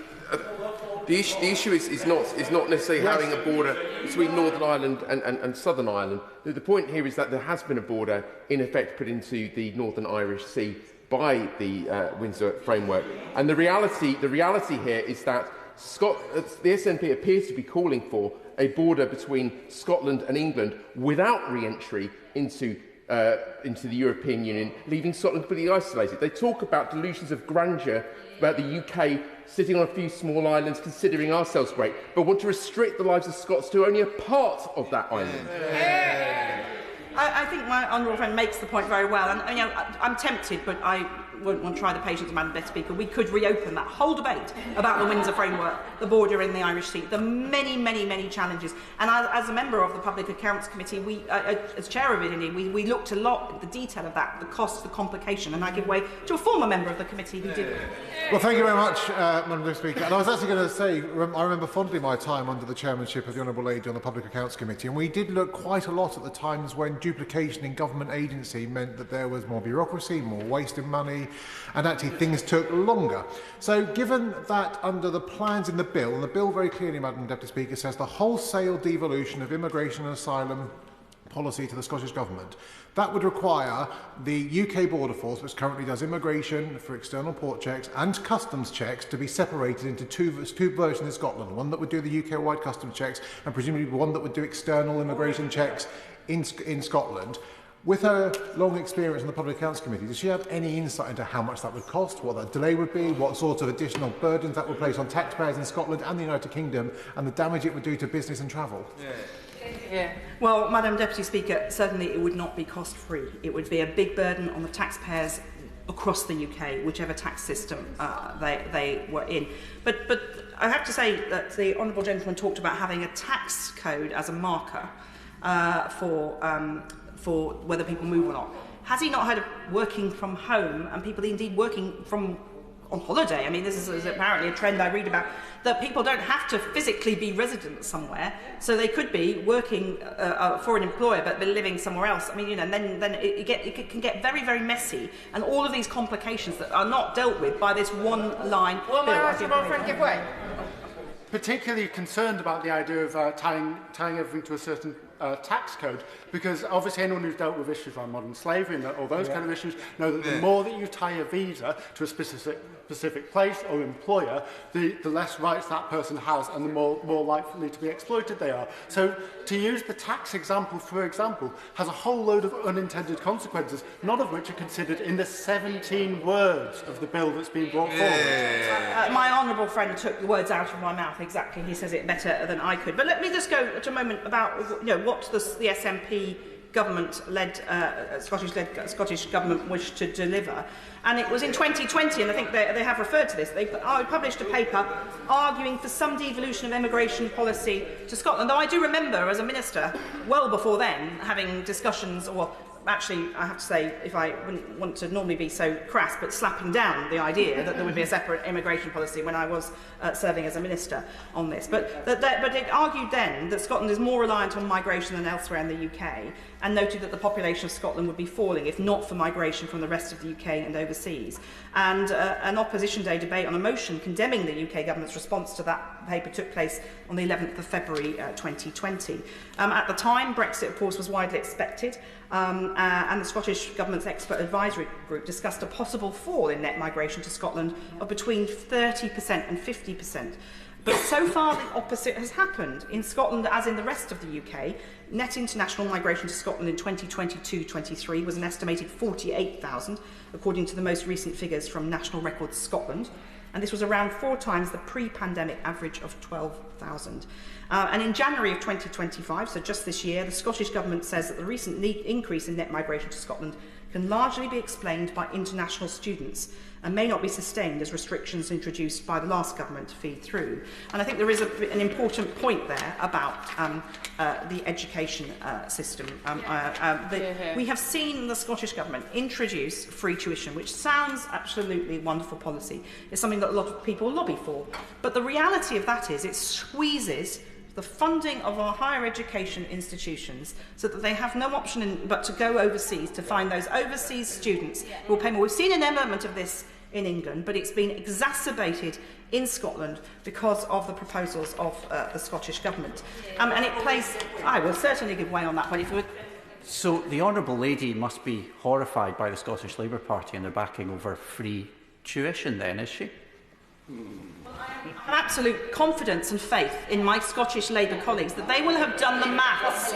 the issue is not necessarily having a border between Northern Ireland and Southern Ireland. The point here is that there has been a border, in effect, put into the Northern Irish Sea by the Windsor Framework. And the reality here is that the SNP appears to be calling for a border between Scotland and England without re-entry into the European Union, leaving Scotland completely isolated. They talk about delusions of grandeur, about the UK sitting on a few small islands, considering ourselves great, but want to restrict the lives of Scots to only a part of that island. I think my honourable friend makes the point very well, and I'm tempted, but I won't want to try the patience of Madam Deputy Speaker. We could reopen that whole debate about the Windsor Framework, the border in the Irish Sea, the many challenges. And as a member of the Public Accounts Committee, as chair of it, indeed, we looked a lot at the detail of that, the cost, the complication, and I give way to a former member of the committee who did it. Well, thank you very much, Madam Deputy Speaker. And I was actually going to say, I remember fondly my time under the chairmanship of the Honourable Lady on the Public Accounts Committee, and we did look quite a lot at the times when duplication in government agency meant that there was more bureaucracy, more wasted money, and actually things took longer. So given that under the plans in the bill, and the bill very clearly, Madam Deputy Speaker, says the wholesale devolution of immigration and asylum policy to the Scottish Government, that would require the UK Border Force, which currently does immigration for external port checks and customs checks, to be separated into two versions in Scotland, one that would do the UK-wide customs checks and presumably one that would do external immigration checks in Scotland. With her long experience in the Public Accounts Committee, does she have any insight into how much that would cost, what that delay would be, what sort of additional burdens that would place on taxpayers in Scotland and the United Kingdom, and the damage it would do to business and travel? Well, Madam Deputy Speaker, certainly it would not be cost-free. It would be a big burden on the taxpayers across the UK, whichever tax system they were in. But I have to say that the Honourable Gentleman talked about having a tax code as a marker for whether people move or not. Has he not heard of working from home and people indeed working from on holiday? I mean, this is apparently a trend I read about, that people don't have to physically be resident somewhere, so they could be working for an employer but living somewhere else. I mean, then it can get very messy, and all of these complications that are not dealt with by this one line. Well, my honourable friend, give way. Particularly concerned about the idea of tying everything to a certain tax code, because obviously anyone who's dealt with issues like modern slavery and all those kind of issues know that the more that you tie a visa to a specific place or employer, the less rights that person has and the more likely to be exploited they are. So to use the tax example, for example, has a whole load of unintended consequences, none of which are considered in the 17 words of the bill that's been brought forward. My honourable friend took the words out of my mouth exactly. He says it better than I could. But let me just go to a moment about what the SNP government-led, Scottish government wished to deliver. And it was in 2020, and I think they have referred to this, they published a paper arguing for some devolution of immigration policy to Scotland. Though I do remember, as a minister, well before then, having discussions, or actually, I have to say, if I wouldn't want to normally be so crass, but slapping down the idea that there would be a separate immigration policy when I was serving as a minister on this. But it argued then that Scotland is more reliant on migration than elsewhere in the UK, and noted that the population of Scotland would be falling if not for migration from the rest of the UK and overseas. And an Opposition Day debate on a motion condemning the UK government's response to that paper took place on the 11th of February 2020. At the time, Brexit, of course, was widely expected, and the Scottish Government's expert advisory group discussed a possible fall in net migration to Scotland of between 30% and 50%. But so far, the opposite has happened. In Scotland, as in the rest of the UK, net international migration to Scotland in 2022-23 was an estimated 48,000, according to the most recent figures from National Records Scotland. and this was around 4 times the pre-pandemic average of 12,000. And in January of 2025, so just this year, the Scottish Government says that the recent increase in net migration to Scotland can largely be explained by international students and may not be sustained as restrictions introduced by the last government feed through. And I think there is an important point there about the education system. We have seen the Scottish Government introduce free tuition, which sounds absolutely wonderful policy. It's something that a lot of people lobby for. But the reality of that is it squeezes the funding of our higher education institutions so that they have no option but to go overseas to find those overseas students who will pay more. We've seen an element of this in England, but it's been exacerbated in Scotland because of the proposals of the Scottish Government. And it plays... I will certainly give way on that one. If it would... So the Honourable Lady must be horrified by the Scottish Labour Party and their backing over free tuition then, is she? I have absolute confidence and faith in my Scottish Labour colleagues that they will have done the maths,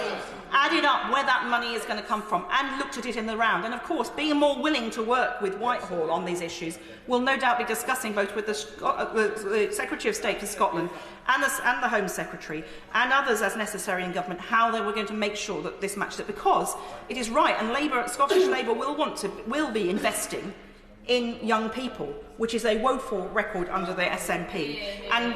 added up where that money is going to come from and looked at it in the round. And of course, being more willing to work with Whitehall on these issues, will no doubt be discussing both with the Secretary of State for Scotland and the Home Secretary and others as necessary in government, how they were going to make sure that this matched it. Because it is right, and Scottish Labour will be investing in young people, which is a woeful record under the SNP. And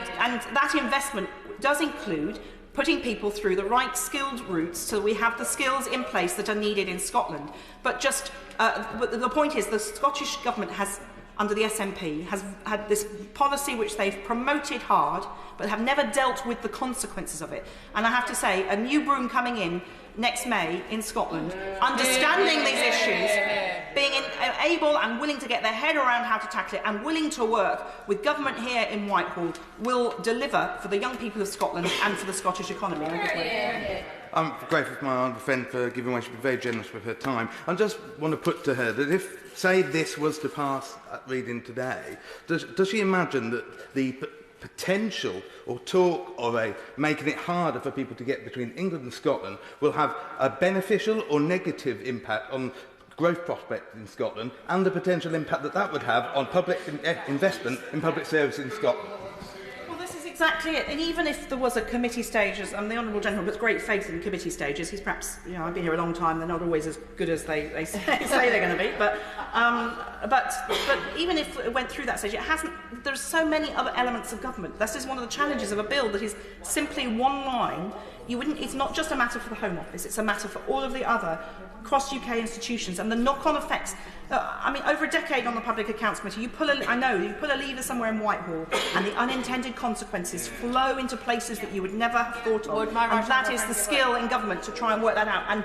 that investment does include putting people through the right skilled routes so we have the skills in place that are needed in Scotland. But the point is the Scottish Government has, under the SNP, has had this policy which they've promoted hard, but have never dealt with the consequences of it. And I have to say, a new broom coming in next May in Scotland, understanding these issues, being able and willing to get their head around how to tackle it and willing to work with government here in Whitehall will deliver for the young people of Scotland and for the Scottish economy. I'm grateful to my honourable friend for giving way. She's been very generous with her time. I just want to put to her that if, say, this was to pass at reading today, does she imagine that the potential or talk of making it harder for people to get between England and Scotland will have a beneficial or negative impact on growth prospects in Scotland and the potential impact that would have on public investment in public services in Scotland? Well, this is exactly it. And even if there was a committee stage, the Honourable Gentleman puts great faith in committee stages. He's perhaps, I've been here a long time, they're not always as good as they say they're going to be. But even if it went through that stage, it hasn't. There's so many other elements of government. This is one of the challenges of a bill that is simply one line. It's not just a matter for the Home Office, it's a matter for all of the other cross-UK institutions and the knock-on effects. Over a decade on the Public Accounts Committee, you pull a lever somewhere in Whitehall and the unintended consequences flow into places that you would never have thought of. And that is the skill in government to try and work that out. And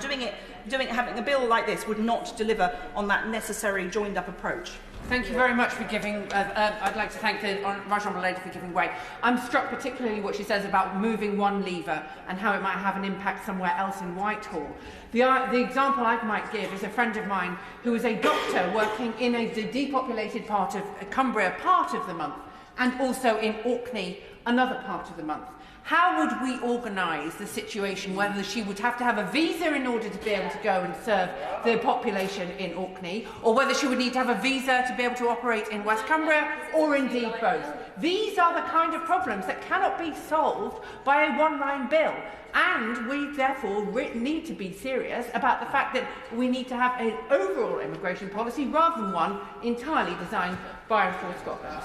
having a bill like this would not deliver on that necessary joined-up approach. Thank you very much for giving. I'd like to thank the Right Honourable Lady for giving way. I'm struck particularly what she says about moving one lever and how it might have an impact somewhere else in Whitehall. The example I might give is a friend of mine who is a doctor working in a depopulated part of Cumbria part of the month and also in Orkney another part of the month. How would we organise the situation whether she would have to have a visa in order to be able to go and serve the population in Orkney, or whether she would need to have a visa to be able to operate in West Cumbria, or indeed both? These are the kind of problems that cannot be solved by a one-line bill. And we therefore need to be serious about the fact that we need to have an overall immigration policy rather than one entirely designed by and for Scotland.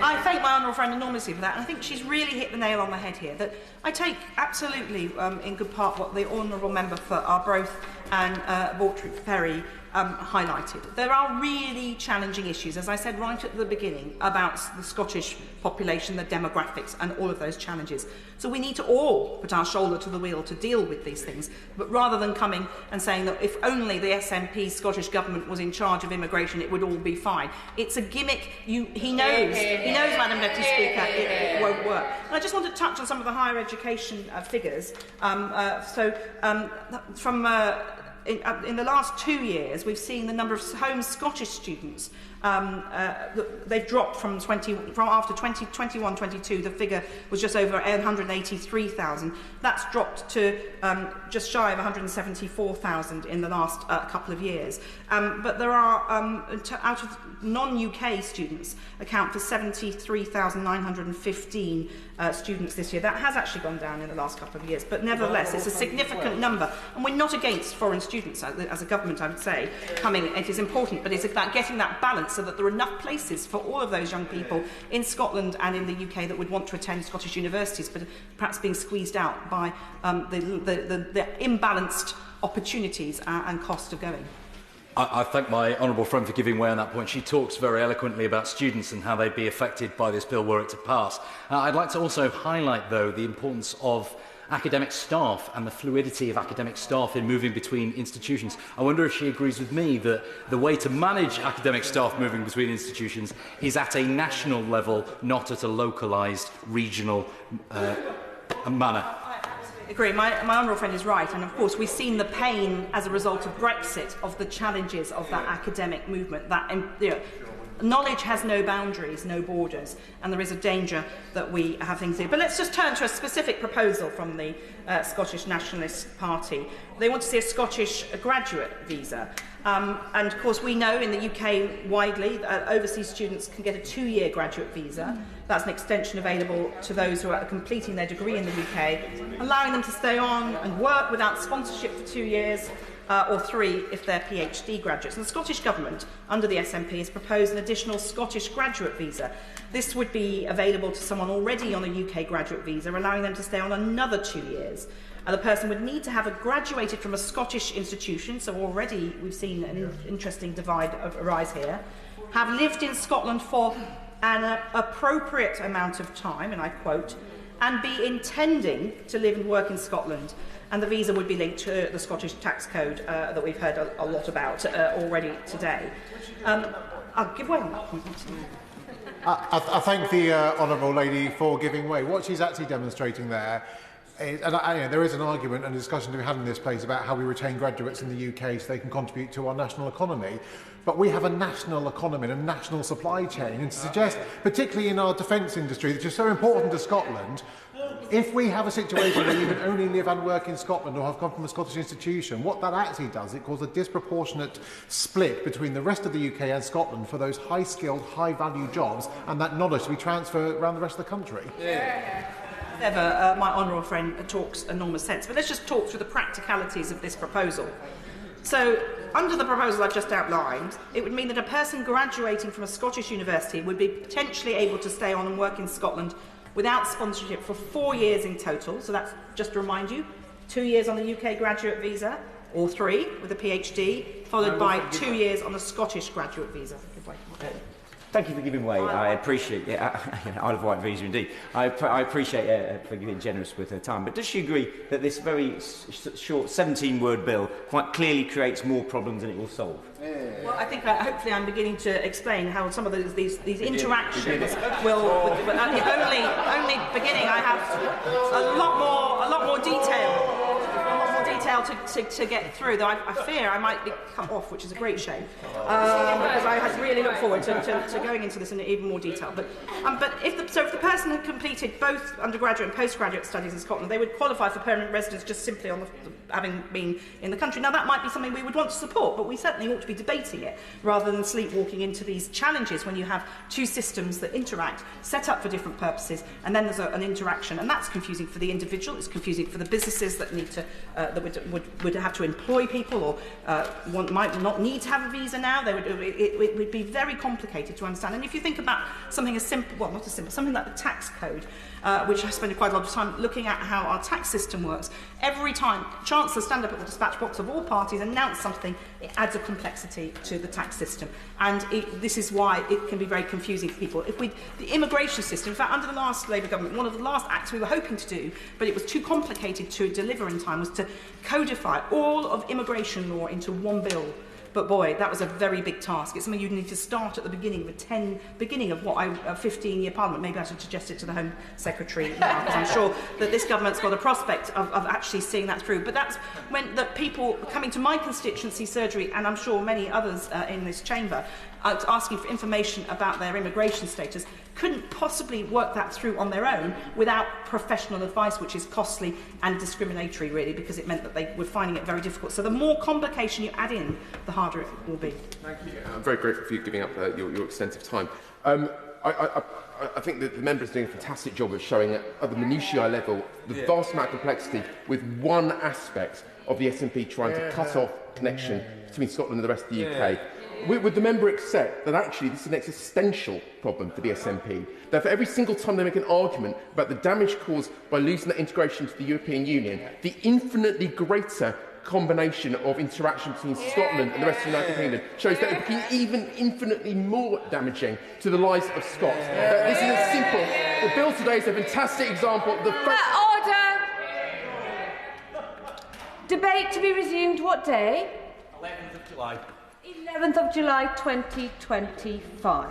I thank my honourable friend enormously for that, and I think she's really hit the nail on the head here. That I take absolutely in good part what the honourable member for Arbroath and Broughty Ferry highlighted. There are really challenging issues, as I said right at the beginning, about the Scottish population, the demographics and all of those challenges. So we need to all put our shoulder to the wheel to deal with these things, but rather than coming and saying that if only the SNP Scottish Government was in charge of immigration, it would all be fine. It's a gimmick. He knows, Madam Deputy Speaker, it won't work. And I just want to touch on some of the higher education figures. In the last 2 years, we've seen the number of home Scottish students They've dropped from after 2021-22, the figure was just over 183,000. That's dropped to just shy of 174,000 in the last couple of years. But there are, out of non-UK students, account for 73,915 students this year. That has actually gone down in the last couple of years, but nevertheless, it's a significant number. And we're not against foreign students, as a government, I would say, coming. It is important, but it's about getting that balance so that there are enough places for all of those young people in Scotland and in the UK that would want to attend Scottish universities, but perhaps being squeezed out by the imbalanced opportunities and cost of going. I thank my honourable friend for giving way on that point. She talks very eloquently about students and how they'd be affected by this bill were it to pass. I'd like to also highlight, though, the importance of academic staff and the fluidity of academic staff in moving between institutions. I wonder if she agrees with me that the way to manage academic staff moving between institutions is at a national level, not at a localised, regional manner. I agree. My honourable friend is right, and of course we've seen the pain as a result of Brexit of the challenges of that academic movement. That knowledge has no boundaries, no borders, and there is a danger that we have things here. But let's just turn to a specific proposal from the Scottish Nationalist Party. They want to see a Scottish graduate visa. And of course we know in the UK widely that overseas students can get a 2-year graduate visa. That's an extension available to those who are completing their degree in the UK, allowing them to stay on and work without sponsorship for 2 years, or 3 if they're PhD graduates. And the Scottish Government, under the SNP, has proposed an additional Scottish graduate visa. This would be available to someone already on a UK graduate visa, allowing them to stay on another 2 years. The person would need to have graduated from a Scottish institution, so already we've seen an interesting divide arise here, have lived in Scotland for an appropriate amount of time, and I quote, and be intending to live and work in Scotland. And the visa would be linked to the Scottish tax code that we've heard a lot about already today. I'll give way on that point. I thank the honourable lady for giving way. What she's actually demonstrating there is, there is an argument and a discussion to be had in this place about how we retain graduates in the UK so they can contribute to our national economy. But we have a national economy and a national supply chain, and to suggest, particularly in our defence industry, which is so important to Scotland, if we have a situation where you can only live and work in Scotland or have come from a Scottish institution, what that actually does, it causes a disproportionate split between the rest of the UK and Scotland for those high-skilled, high-value jobs, and that knowledge to be transferred around the rest of the country. My honourable friend talks enormous sense, but let's just talk through the practicalities of this proposal. So, under the proposal I've just outlined, it would mean that a person graduating from a Scottish university would be potentially able to stay on and work in Scotland without sponsorship for 4 years in total. So that's, just to remind you, 2 years on the UK graduate visa, or 3 with a PhD, followed by 2 years on a Scottish graduate visa. Thank you for giving way. I appreciate it. Isle of Wight visa indeed. I appreciate for being generous with her time. But does she agree that this very short 17-word bill quite clearly creates more problems than it will solve? Well, I think hopefully I'm beginning to explain how some of these interactions will. Only beginning. I have a lot more detail. To get through, though I fear I might be cut off, which is a great shame, because I had really looked forward to going into this in even more detail. But if the person had completed both undergraduate and postgraduate studies in Scotland, they would qualify for permanent residence just simply on having been in the country. Now that might be something we would want to support, but we certainly ought to be debating it rather than sleepwalking into these challenges when you have two systems that interact, set up for different purposes, and then there's an interaction, and that's confusing for the individual. It's confusing for the businesses that need to would have to employ people, or might not need to have a visa now. It would be very complicated to understand. And if you think about something as simple, well, not as simple, something like the tax code, which I spend quite a lot of time looking at how our tax system works. Every time chancellors stand up at the dispatch box of all parties, announce something, it adds a complexity to the tax system. And this is why it can be very confusing for people. The immigration system, in fact, under the last Labour government, one of the last acts we were hoping to do, but it was too complicated to deliver in time, was to codify all of immigration law into one bill. But boy, that was a very big task. It's something you need to start at the beginning of what a 15-year Parliament. Maybe I should suggest it to the Home Secretary now, because I'm sure that this government's got a prospect of actually seeing that through. But that's meant that people coming to my constituency surgery, and I'm sure many others in this chamber, asking for information about their immigration status, couldn't possibly work that through on their own without professional advice, which is costly and discriminatory, really, because it meant that they were finding it very difficult. So the more complication you add in, the harder it will be. Thank you. I'm very grateful for you giving up your extensive time. I think that the members are doing a fantastic job of showing at the minutiae level the vast amount of complexity with one aspect of the SNP trying to cut off connection between Scotland and the rest of the UK. Would the member accept that actually this is an existential problem for the SNP? That for every single time they make an argument about the damage caused by losing that integration to the European Union, the infinitely greater combination of interaction between Scotland and the rest of the United Kingdom shows that it became even infinitely more damaging to the lives of Scots. This is a simple. The bill today is a fantastic example of the Order! Debate to be resumed what day? 11th of July. 11th of July 2025.